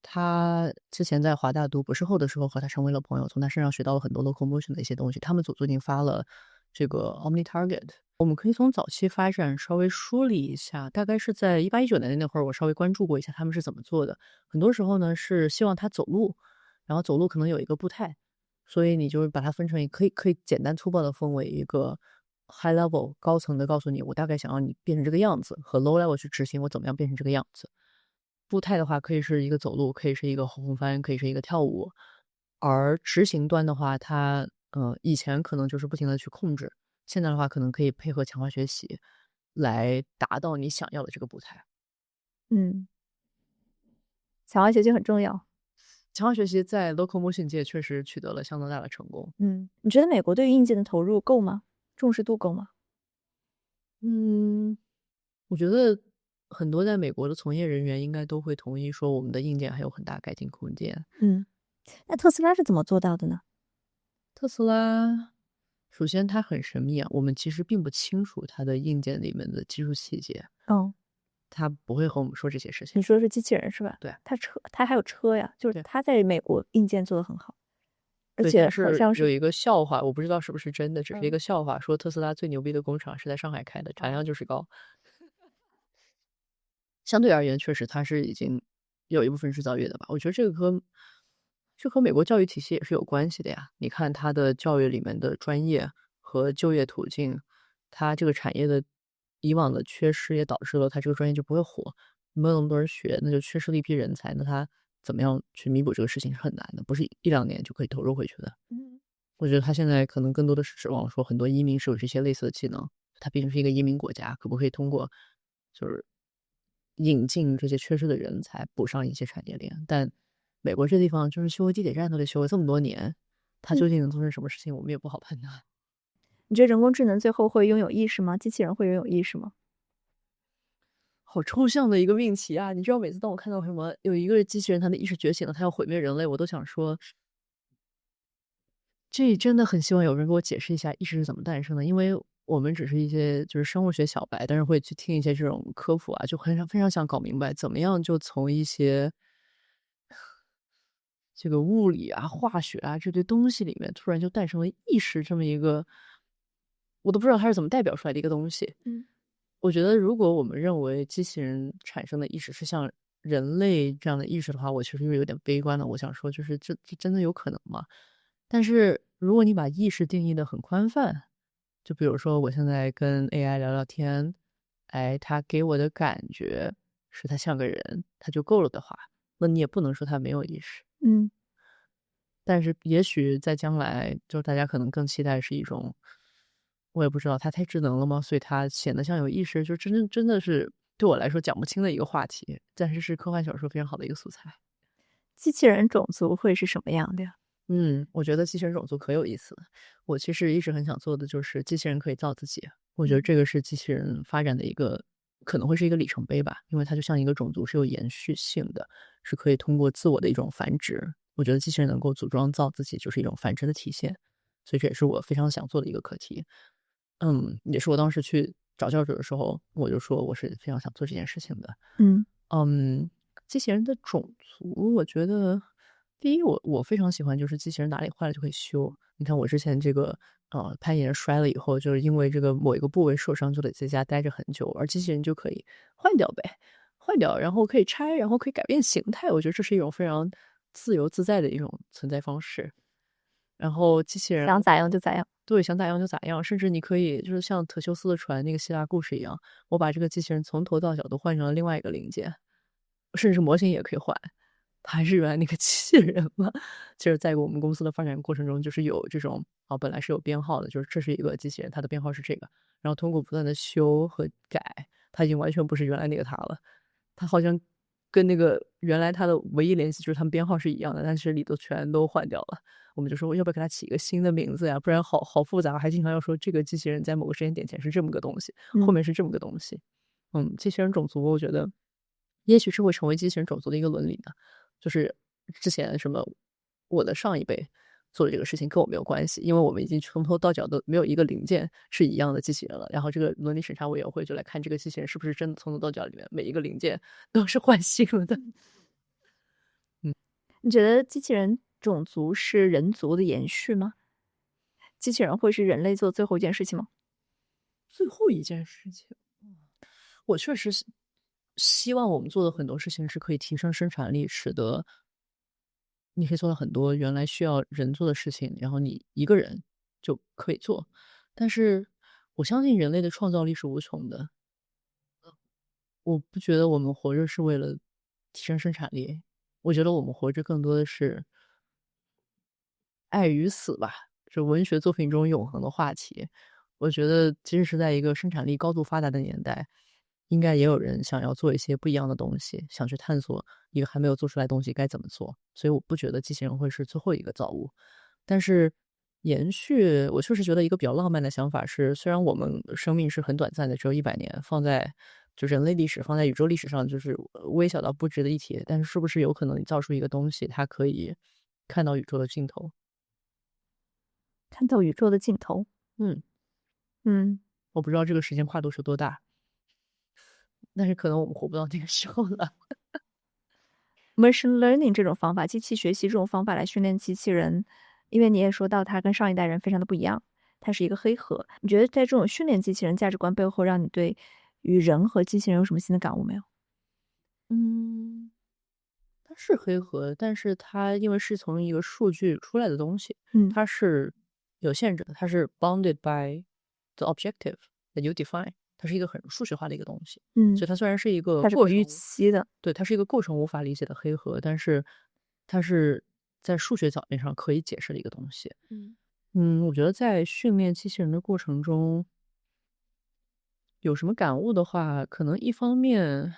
他之前在华大读博士后的时候和他成为了朋友，从他身上学到了很多 locomotion 的一些东西。他们组最近发了这个 OmniTarget，我们可以从早期发展稍微梳理一下，大概是在18、19年那会儿，我稍微关注过一下他们是怎么做的。很多时候呢是希望他走路，然后走路可能有一个步态，所以你就是把它分成可以简单粗暴的分为一个 high level 高层的告诉你我大概想要你变成这个样子，和 low level 去执行我怎么样变成这个样子。步态的话可以是一个走路，可以是一个后空翻，可以是一个跳舞。而执行端的话，它以前可能就是不停的去控制，现在的话可能可以配合强化学习来达到你想要的这个步态。强化学习很重要。强化学习在 locomotion 界确实取得了相当大的成功。你觉得美国对于硬件的投入够吗？重视度够吗？我觉得很多在美国的从业人员应该都会同意说，我们的硬件还有很大改进空间。那特斯拉是怎么做到的呢？特斯拉首先它很神秘啊，我们其实并不清楚它的硬件里面的技术细节。他不会和我们说这些事情。你说的是机器人是吧？对它还有车呀，就是对它在美国硬件做得很好，而对，且但是好像是有一个笑话，我不知道是不是真的，只是一嗯个笑话，说特斯拉最牛逼的工厂是在上海开的，产量就是高。相对而言，确实它是已经有一部分制造业的吧。我觉得这和美国教育体系也是有关系的呀。你看它的教育里面的专业和就业途径，它这个产业的以往的缺失也导致了它这个专业就不会火，没有那么多人学，那就缺失了一批人才，那它怎么样去弥补这个事情是很难的，不是一两年就可以投入回去的。嗯我觉得他现在可能更多的是指望说很多移民是有这些类似的技能，它毕竟是一个移民国家，可不可以通过就是引进这些缺失的人才补上一些产业链？但美国这地方就是修个地铁站都得修了这么多年，它嗯，究竟能做成什么事情，我们也不好判断。你觉得人工智能最后会拥有意识吗？机器人会拥有意识吗？好抽象的一个命题啊！你知道，每次当我看到什么有一个机器人它的意识觉醒了，它要毁灭人类，我都想说，这真的很希望有人给我解释一下意识是怎么诞生的，因为我们只是一些就是生物学小白，但是会去听一些这种科普啊，就非常想搞明白怎么样就从一些这个物理啊、化学啊这堆东西里面突然就诞生了意识这么一个，我都不知道它是怎么代表出来的一个东西。嗯我觉得如果我们认为机器人产生的意识是像人类这样的意识的话，我其实是有点悲观的。我想说，就是这真的有可能吗？但是如果你把意识定义的很宽泛，就比如说我现在跟 AI 聊聊天，哎，它给我的感觉是它像个人，它就够了的话，那你也不能说它没有意识。嗯，但是也许在将来，就是大家可能更期待是一种，我也不知道它太智能了吗？所以它显得像有意识，就真的是对我来说讲不清的一个话题，但是是科幻小说非常好的一个素材。机器人种族会是什么样的呀？我觉得机器人种族可有意思了。我其实一直很想做的就是机器人可以造自己，我觉得嗯这个是机器人发展的一个可能会是一个里程碑吧，因为它就像一个种族是有延续性的，是可以通过自我的一种繁殖。我觉得机器人能够组装造自己就是一种繁殖的体现，所以这也是我非常想做的一个课题。也是我当时去找教授的时候，我就说我是非常想做这件事情的。嗯嗯，机器人的种族，我觉得第一，我非常喜欢，就是机器人哪里坏了就可以修。你看我之前这个攀岩摔了以后，就是因为这个某一个部位受伤，就得在家待着很久，而机器人就可以换掉呗，换掉，然后可以拆，然后可以改变形态。我觉得这是一种非常自由自在的一种存在方式。然后机器人想咋样就咋样。对，想咋样就咋样，甚至你可以就是像特修斯的船那个希腊故事一样，我把这个机器人从头到脚都换成了另外一个零件，甚至模型也可以换，它还是原来那个机器人嘛。就是在我们公司的发展过程中，就是有这种本来是有编号的，就是这是一个机器人，它的编号是这个，然后通过不断的修和改，它已经完全不是原来那个它了。它好像跟那个原来它的唯一联系就是它们编号是一样的，但是里头全都换掉了。我们就说要不要给它起一个新的名字呀？不然好复杂，还经常要说这个机器人在某个时间点前是这么个东西，后嗯，面是这么个东西。机器人种族，我觉得也许是会成为机器人种族的一个伦理的，就是之前什么我的上一辈做的这个事情跟我没有关系，因为我们已经从头到脚都没有一个零件是一样的机器人了。然后这个伦理审查委员会就来看这个机器人是不是真的从头到脚里面每一个零件都是换新了的。你觉得机器人种族是人族的延续吗？机器人会是人类做最后一件事情吗？最后一件事情，我确实是希望我们做的很多事情是可以提升生产力，使得你可以做到很多原来需要人做的事情，然后你一个人就可以做。但是我相信人类的创造力是无穷的，我不觉得我们活着是为了提升生产力，我觉得我们活着更多的是爱与死吧，是文学作品中永恒的话题。我觉得即使是在一个生产力高度发达的年代，应该也有人想要做一些不一样的东西，想去探索一个还没有做出来的东西该怎么做。所以我不觉得机器人会是最后一个造物。但是延续，我确实觉得一个比较浪漫的想法是，虽然我们生命是很短暂的，只有100年，放在就人类历史放在宇宙历史上就是微小到不值的一提，但是是不是有可能你造出一个东西，它可以看到宇宙的尽头？看到宇宙的尽头。嗯，嗯，我不知道这个时间跨度是多大。但是可能我们活不到那个时候了。machine learning 这种方法，机器学习这种方法来训练机器人，因为你也说到它跟上一代人非常的不一样，它是一个黑盒。你觉得在这种训练机器人价值观背后，让你对与人和机器人有什么新的感悟没有？嗯，它是黑盒，但是它因为是从一个数据出来的东西，嗯它是有限制的，它是 bounded by the objective that you define，它是一个很数学化的一个东西，所嗯，以它虽然是一个它是可预过程，期的。对，它是一个过程无法理解的黑盒，但是它是在数学层面上可以解释的一个东西。嗯我觉得在训练机器人的过程中，有什么感悟的话，可能一方面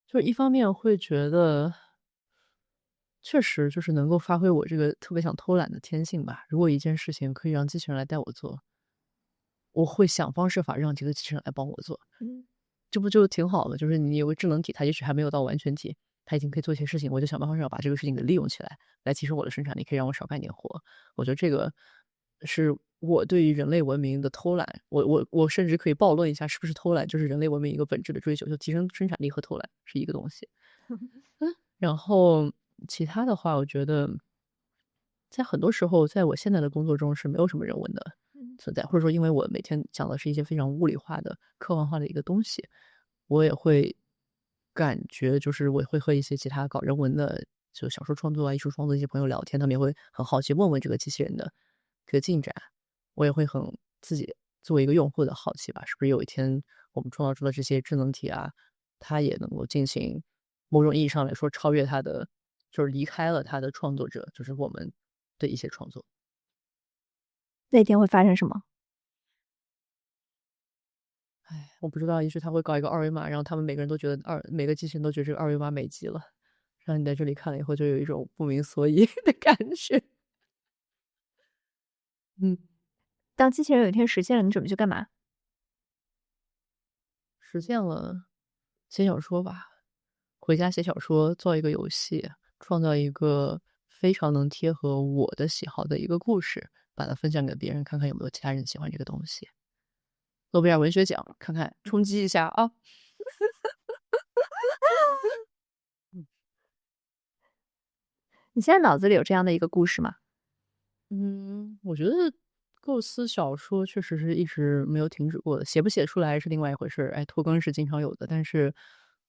就是一方面会觉得，确实就是能够发挥我这个特别想偷懒的天性吧。如果一件事情可以让机器人来带我做，我会想方设法让这个机器人来帮我做，嗯这不就挺好的？就是你有个智能体，它也许还没有到完全体，它已经可以做一些事情，我就想办法要把这个事情给利用起来，来提升我的生产力，可以让我少干点活。我觉得这个是我对于人类文明的偷懒，我甚至可以暴论一下，是不是偷懒就是人类文明一个本质的追求，就提升生产力和偷懒是一个东西。然后其他的话，我觉得在很多时候，在我现在的工作中是没有什么人文的嗯存在，或者说因为我每天讲的是一些非常物理化的、科幻化的一个东西，我也会感觉就是我会和一些其他搞人文的，就小说创作啊、艺术创作的一些朋友聊天，他们也会很好奇问问这个机器人的这个进展，我也会很自己作为一个用户的好奇吧，是不是有一天我们创造出的这些智能体啊，它也能够进行某种意义上来说超越它的，就是离开了它的创作者，就是我们的一些创作。那天会发生什么？哎，我不知道，也许他会搞一个二维码，让他们每个人都觉得每个机器人都觉得这个二维码美极了，让你在这里看了以后就有一种不明所以的感觉。嗯，当机器人有一天实现了，你准备去干嘛？实现了写小说吧，回家写小说，做一个游戏，创造一个非常能贴合我的喜好的一个故事，把它分享给别人，看看有没有其他人喜欢这个东西。诺贝尔文学奖，看看冲击一下啊！你现在脑子里有这样的一个故事吗？我觉得构思小说确实是一直没有停止过的，写不写出来是另外一回事儿。哎，拖更是经常有的，但是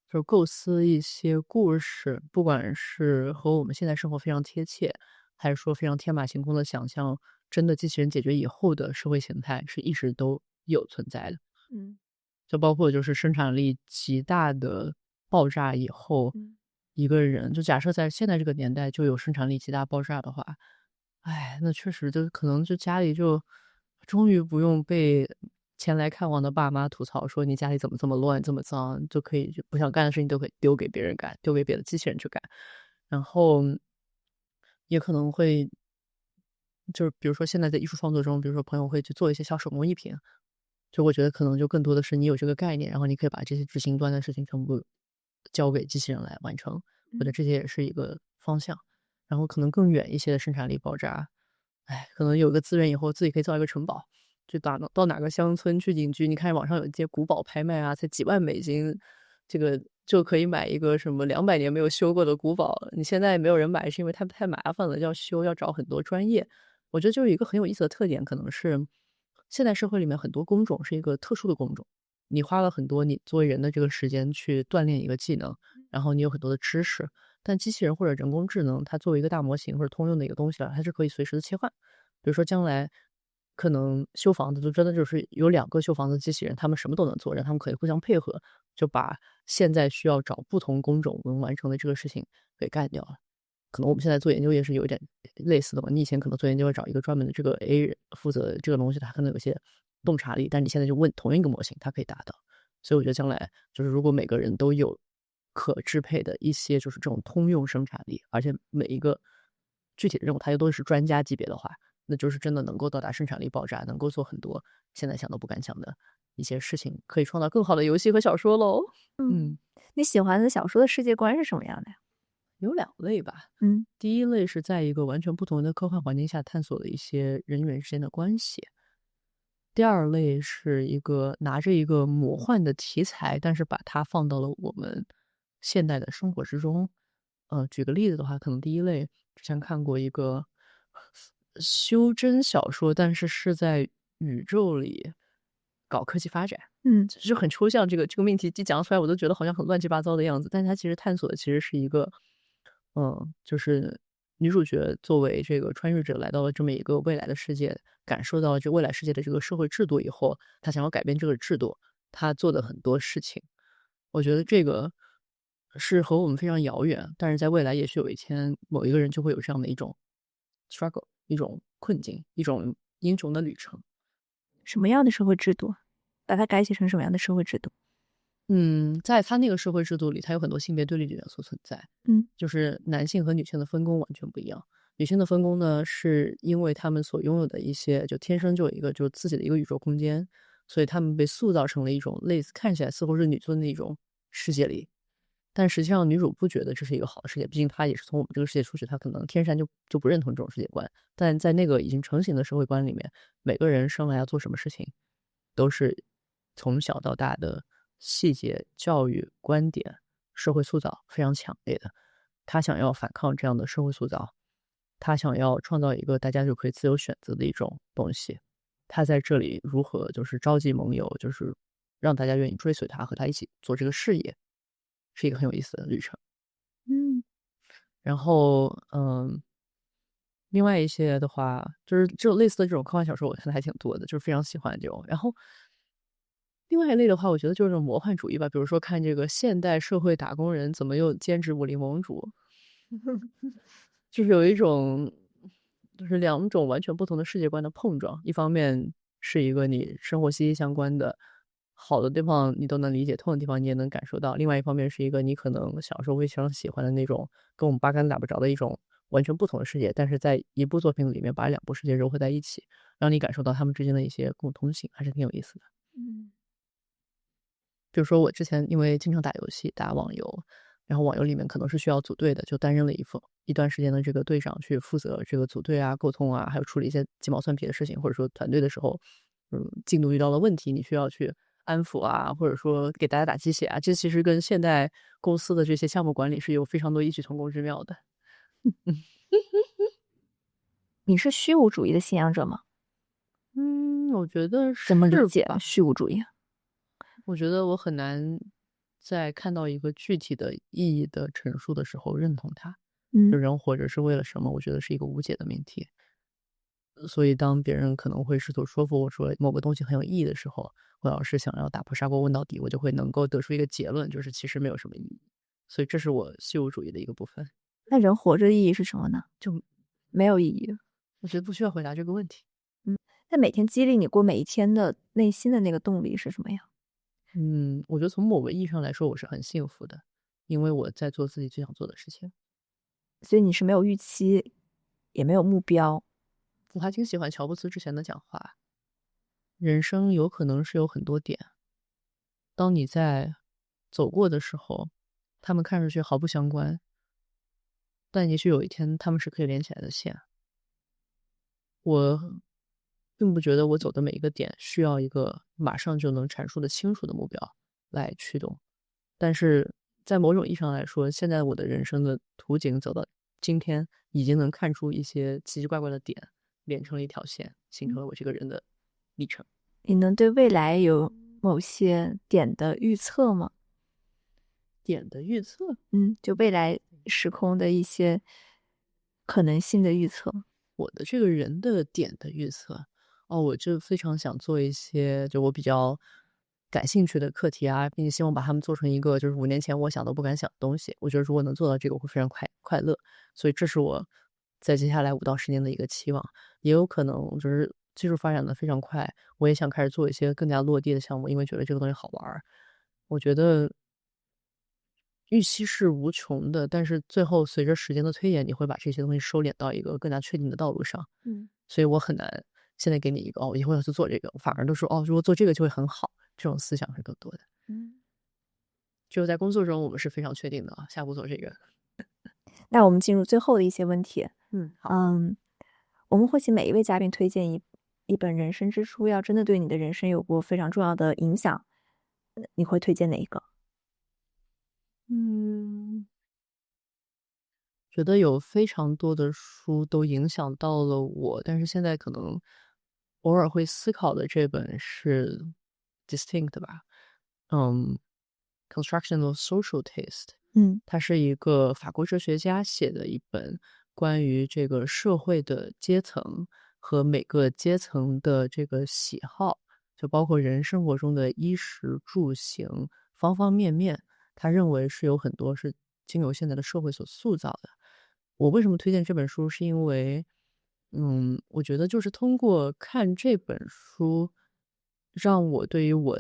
就是构思一些故事，不管是和我们现在生活非常贴切，还是说非常天马行空的想象，真的机器人解决以后的社会形态，是一直都有存在的。嗯就包括就是生产力极大的爆炸以后，嗯一个人就假设在现在这个年代就有生产力极大爆炸的话，哎，那确实就可能就家里就终于不用被前来看望的爸妈吐槽说你家里怎么这么乱、这么脏，就可以就不想干的事情都可以丢给别人干，丢给别的机器人去干。然后也可能会就是比如说现在在艺术创作中，比如说朋友会去做一些小手工艺品，就我觉得可能就更多的是你有这个概念，然后你可以把这些执行端的事情全部交给机器人来完成。我觉得嗯这些也是一个方向。然后可能更远一些的生产力爆炸，哎，可能有个资源以后自己可以造一个城堡，就到哪个乡村去隐居。你看网上有一些古堡拍卖啊，才几万美金，这个就可以买一个什么200年没有修过的古堡。你现在没有人买，是因为太麻烦了，要修要找很多专业。我觉得就有一个很有意思的特点，可能是现代社会里面很多工种是一个特殊的工种，你花了很多你作为人的这个时间去锻炼一个技能，然后你有很多的知识，但机器人或者人工智能，它作为一个大模型或者通用的一个东西了，它是可以随时的切换。比如说将来可能修房子就真的就是有2个修房子的机器人，他们什么都能做，让他们可以互相配合，就把现在需要找不同工种能完成的这个事情给干掉了。可能我们现在做研究也是有一点类似的嘛。你以前可能做研究要找一个专门的这个 A 人负责这个东西，他可能有些洞察力，但你现在就问同一个模型，它可以达到。所以我觉得将来就是如果每个人都有可支配的一些就是这种通用生产力，而且每一个具体的任务它又都是专家级别的话，那就是真的能够到达生产力爆炸，能够做很多现在想都不敢想的一些事情，可以创造更好的游戏和小说喽。嗯，你喜欢的小说的世界观是什么样的呀？有2类吧。嗯第一类是在一个完全不同的科幻环境下探索的一些人与人之间的关系，第二类是一个拿着一个魔幻的题材，但是把它放到了我们现代的生活之中。举个例子的话，可能第一类之前看过一个修真小说，但是是在宇宙里搞科技发展。就很抽象，这个命题一讲出来，我都觉得好像很乱七八糟的样子。但是它其实探索的其实是一个，就是女主角作为这个穿越者来到了这么一个未来的世界，感受到这未来世界的这个社会制度以后，她想要改变这个制度，她做的很多事情，我觉得这个是和我们非常遥远，但是在未来也许有一天，某一个人就会有这样的一种 struggle，一种困境，一种英雄的旅程。什么样的社会制度？把它改写成什么样的社会制度？在他那个社会制度里，它有很多性别对立的元素存在。就是男性和女性的分工完全不一样。女性的分工呢，是因为她们所拥有的一些，就天生就有一个就自己的一个宇宙空间，所以她们被塑造成了一种类似看起来似乎是女尊的一种世界里。但实际上，女主不觉得这是一个好的世界，毕竟她也是从我们这个世界出去，她可能天然就不认同这种世界观。但在那个已经成型的社会观里面，每个人生来要做什么事情，都是从小到大的细节、教育、观点、社会塑造非常强烈的。他想要反抗这样的社会塑造，他想要创造一个大家就可以自由选择的一种东西。他在这里如何就是召集盟友，就是让大家愿意追随他，和他一起做这个事业，是一个很有意思的旅程。嗯然后，另外一些的话，就是这种类似的这种科幻小说，我看的还挺多的，就是非常喜欢这种。然后，另外一类的话，我觉得就是这种魔幻主义吧，比如说看这个现代社会打工人怎么又兼职武林盟主，就是有一种，就是两种完全不同的世界观的碰撞。一方面是一个你生活息息相关的，好的地方你都能理解，痛的地方你也能感受到；另外一方面是一个你可能小时候会非常喜欢的那种，跟我们八竿子打不着的一种完全不同的世界，但是在一部作品里面把两部世界糅合在一起，让你感受到他们之间的一些共通性，还是挺有意思的。嗯比如说我之前因为经常打游戏、打网游，然后网游里面可能是需要组队的，就担任了一段时间的这个队长，去负责这个组队啊、沟通啊，还有处理一些鸡毛蒜皮的事情，或者说团队的时候，进度遇到了问题，你需要去安抚啊，或者说给大家打鸡血啊，这其实跟现代公司的这些项目管理是有非常多异曲同工之妙的。你是虚无主义的信仰者吗？我觉得怎么理是吧？解虚无主义啊？我觉得我很难在看到一个具体的意义的陈述的时候认同它。就人活着是为了什么？我觉得是一个无解的命题。所以当别人可能会试图说服我说某个东西很有意义的时候，我要是想要打破砂锅问到底，我就会能够得出一个结论，就是其实没有什么意义。所以这是我虚无主义的一个部分。那人活着的意义是什么呢？就没有意义。我觉得不需要回答这个问题。那每天激励你过每一天的内心的那个动力是什么呀？我觉得从某个意义上来说，我是很幸福的，因为我在做自己最想做的事情。所以你是没有预期，也没有目标。我还挺喜欢乔布斯之前的讲话，人生有可能是有很多点，当你在走过的时候，他们看上去毫不相关，但也许有一天他们是可以连起来的线。我并不觉得我走的每一个点需要一个马上就能阐述的清楚的目标来驱动，但是在某种意义上来说，现在我的人生的图景走到今天，已经能看出一些奇奇怪怪的点，连成了一条线，形成了我这个人的历程。你能对未来有某些点的预测吗？点的预测，就未来时空的一些可能性的预测。我的这个人的点的预测，我就非常想做一些就我比较感兴趣的课题啊，并且希望把它们做成一个就是5年前我想都不敢想的东西。我觉得如果能做到这个，我会非常快乐。所以这是我在接下来5到10年的一个期望。也有可能就是技术发展的非常快，我也想开始做一些更加落地的项目，因为觉得这个东西好玩儿。我觉得预期是无穷的，但是最后随着时间的推演，你会把这些东西收敛到一个更加确定的道路上。所以我很难现在给你一个以后要去做这个，反而都说如果做这个就会很好，这种思想是更多的。只有在工作中，我们是非常确定的下步做这个。那我们进入最后的一些问题。好。我们会请每一位嘉宾推荐一一本人生之书要真的对你的人生有过非常重要的影响，你会推荐哪一个？嗯，觉得有非常多的书都影响到了我，但是现在可能偶尔会思考的这本是《Distinct》吧，《Construction of Social Taste》，嗯它是一个法国哲学家写的一本关于这个社会的阶层和每个阶层的这个喜好，就包括人生活中的衣食住行方方面面，他认为是有很多是经由现在的社会所塑造的。我为什么推荐这本书，是因为，我觉得就是通过看这本书，让我对于我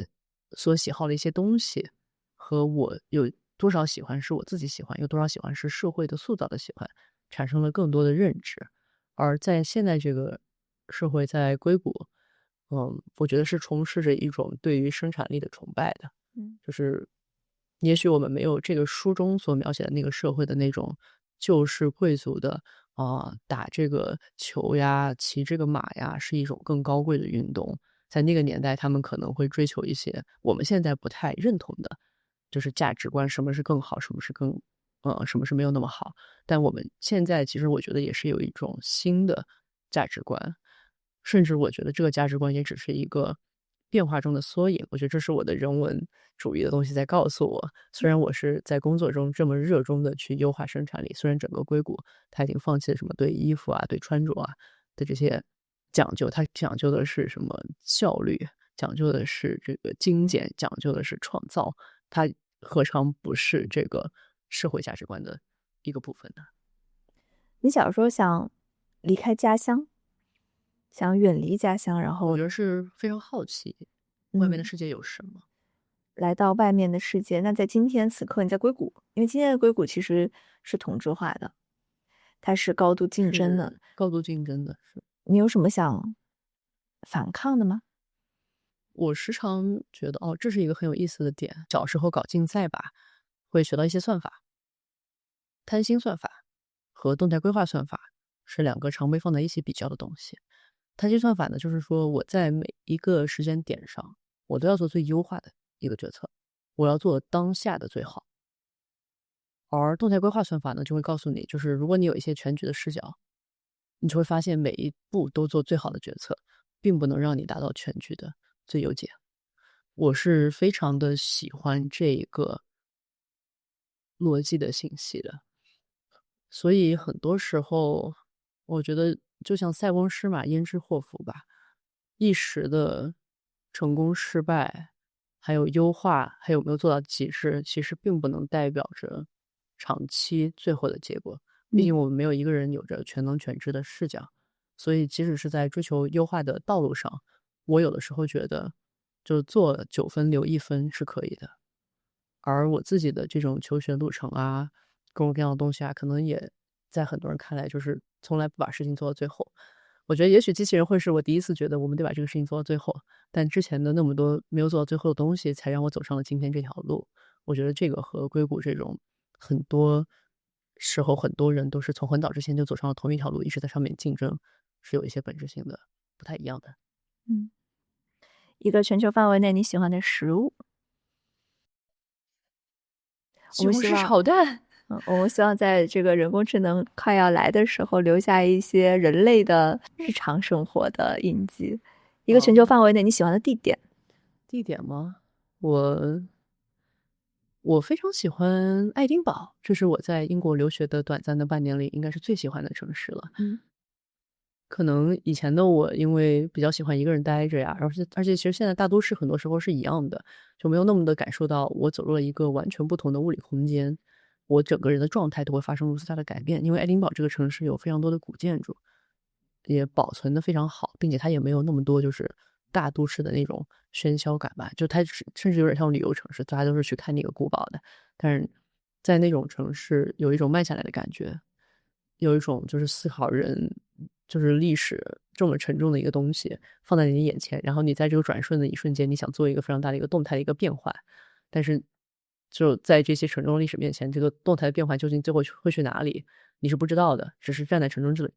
所喜好的一些东西，和我有多少喜欢是我自己喜欢，有多少喜欢是社会的塑造的喜欢，产生了更多的认知。而在现在这个社会，在硅谷，我觉得是充斥着一种对于生产力的崇拜的。嗯就是也许我们没有这个书中所描写的那个社会的那种旧式贵族的打这个球呀、骑这个马呀，是一种更高贵的运动。在那个年代，他们可能会追求一些我们现在不太认同的，就是价值观，什么是更好，什么是没有那么好。但我们现在其实我觉得也是有一种新的价值观，甚至我觉得这个价值观也只是一个变化中的缩影。我觉得这是我的人文主义的东西在告诉我，虽然我是在工作中这么热衷的去优化生产力，虽然整个硅谷它已经放弃了什么对衣服啊、对穿着啊的这些讲究，它讲究的是什么效率，讲究的是这个精简，讲究的是创造，它何尝不是这个社会价值观的一个部分呢？你小时候想离开家乡，想远离家乡，然后我觉得是非常好奇外面的嗯世界有什么。来到外面的世界。那在今天此刻，你在硅谷，因为今天的硅谷其实是同质化的，它是高度竞争的。是高度竞争的，是。你有什么想反抗的吗？我时常觉得，这是一个很有意思的点。小时候搞竞赛吧，会学到一些算法，贪心算法和动态规划算法是两个常被放在一起比较的东西。贪心算法呢，就是说我在每一个时间点上，我都要做最优化的一个决策，我要做当下的最好。而动态规划算法呢，就会告诉你，就是如果你有一些全局的视角，你就会发现每一步都做最好的决策，并不能让你达到全局的最优解。我是非常的喜欢这个逻辑的信息的，所以很多时候，我觉得就像塞翁失马焉知祸福吧，一时的成功失败，还有优化，还有没有做到极致，其实并不能代表着长期最后的结果。毕竟我们没有一个人有着全能全知的视角，所以即使是在追求优化的道路上，我有的时候觉得，就做9分留1分是可以的。而我自己的这种求学路程啊，各种各样的东西啊，可能也在很多人看来就是从来不把事情做到最后。我觉得也许机器人会是我第一次觉得我们得把这个事情做到最后，但之前的那么多没有做到最后的东西，才让我走上了今天这条路。我觉得这个和硅谷这种很多时候很多人都是从很早之前就走上了同一条路，一直在上面竞争，是有一些本质性的不太一样的。嗯，一个全球范围内你喜欢的食物，我西红柿们希望炒蛋。我们希望在这个人工智能快要来的时候，留下一些人类的日常生活的印记。一个全球范围内你喜欢的地点，地点吗？我非常喜欢爱丁堡，这是我在英国留学的短暂的半年里，应该是最喜欢的城市了。嗯可能以前的我因为比较喜欢一个人待着呀，而且其实现在大都市很多时候是一样的，就没有那么的感受到我走入了一个完全不同的物理空间，我整个人的状态都会发生如此大的改变。因为爱丁堡这个城市有非常多的古建筑，也保存的非常好，并且它也没有那么多就是大都市的那种喧嚣感吧，就它甚至有点像旅游城市，大家都是去看那个古堡的。但是在那种城市有一种慢下来的感觉，有一种就是思考人就是历史这么沉重的一个东西放在你眼前，然后你在这个转瞬的一瞬间，你想做一个非常大的一个动态的一个变换，但是就在这些沉重的历史面前，这个动态的变换究竟最后会去哪里，你是不知道的，只是站在沉重这里，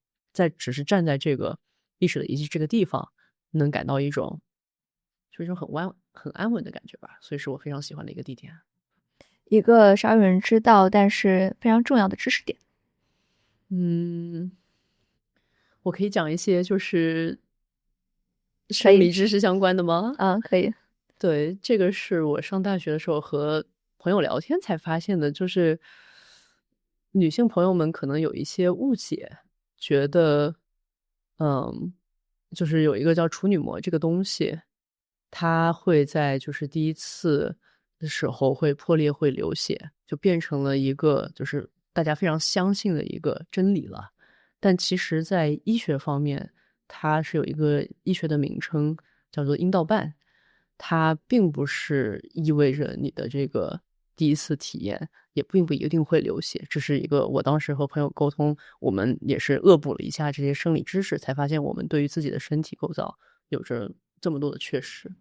只是站在这个历史的遗迹这个地方，能感到一种就是一种很安稳的感觉吧，所以是我非常喜欢的一个地点。一个少有人知道但是非常重要的知识点。我可以讲一些就是可以生理知识相关的吗？可以。对，这个是我上大学的时候和朋友聊天才发现的，就是女性朋友们可能有一些误解，觉得，就是有一个叫处女膜这个东西，它会在就是第一次的时候会破裂，会流血，就变成了一个就是大家非常相信的一个真理了。但其实在医学方面，它是有一个医学的名称叫做阴道瓣，它并不是意味着你的这个第一次体验，也并不一定会流血。这是一个我当时和朋友沟通，我们也是恶补了一下这些生理知识，才发现我们对于自己的身体构造有着这么多的缺失。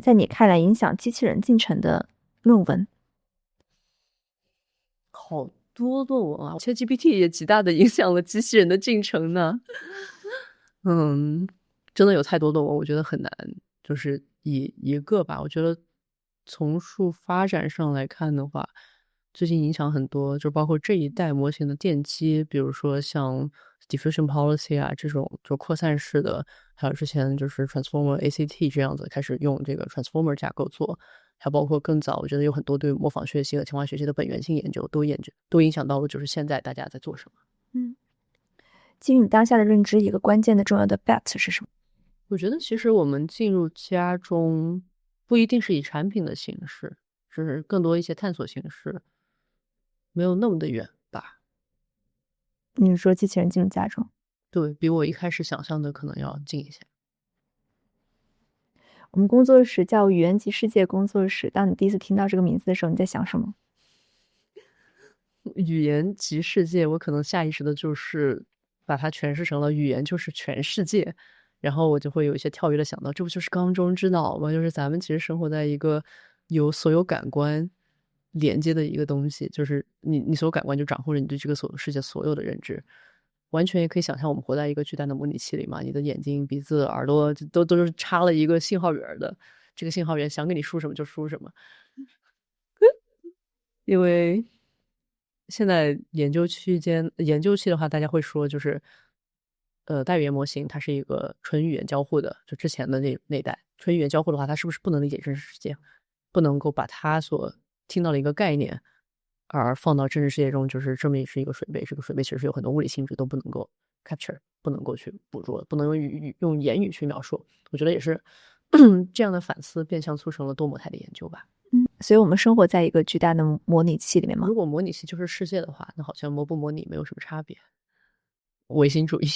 在你看来，影响机器人进程的论文？好多论文啊，ChatGPT 也极大的影响了机器人的进程呢。真的有太多论文，我觉得很难，就是以一个吧。我觉得从数发展上来看的话，最近影响很多，就包括这一代模型的奠基，比如说像 diffusion policy 啊这种就扩散式的，还有之前就是 transformer ACT 这样子开始用这个 transformer 架构做，还包括更早，我觉得有很多对模仿学习和强化学习的本源性研究都影响到了就是现在大家在做什么。基于你当下的认知，一个关键的重要的 bet 是什么？我觉得其实我们进入家中不一定是以产品的形式，是更多一些探索形式，没有那么的远吧。你是说机器人进入家中？对，比我一开始想象的可能要近一些。我们工作室叫语言及世界工作室，当你第一次听到这个名字的时候，你在想什么？语言及世界，我可能下意识的就是把它诠释成了语言就是全世界，然后我就会有一些跳跃的想到，这不就是缸中之脑吗？就是咱们其实生活在一个有所有感官连接的一个东西，就是你所有感官就掌控着你对这个世界所有的认知，完全也可以想象我们活在一个巨大的模拟器里嘛，你的眼睛、鼻子、耳朵都是插了一个信号源的，这个信号源想给你输什么就输什么，因为现在研究期的话，大家会说就是，大语言模型它是一个纯语言交互的，就之前的那代纯语言交互的话，它是不是不能理解真实世界，不能够把它所听到的一个概念，而放到真实世界中，就是这么是一个水杯，这个水杯其实是有很多物理性质都不能够 capture，不能够去捕捉，不能用言语去描述。我觉得也是这样的反思，变相促成了多模态的研究吧。所以我们生活在一个巨大的模拟器里面吗？如果模拟器就是世界的话，那好像模不模拟没有什么差别。唯心主义。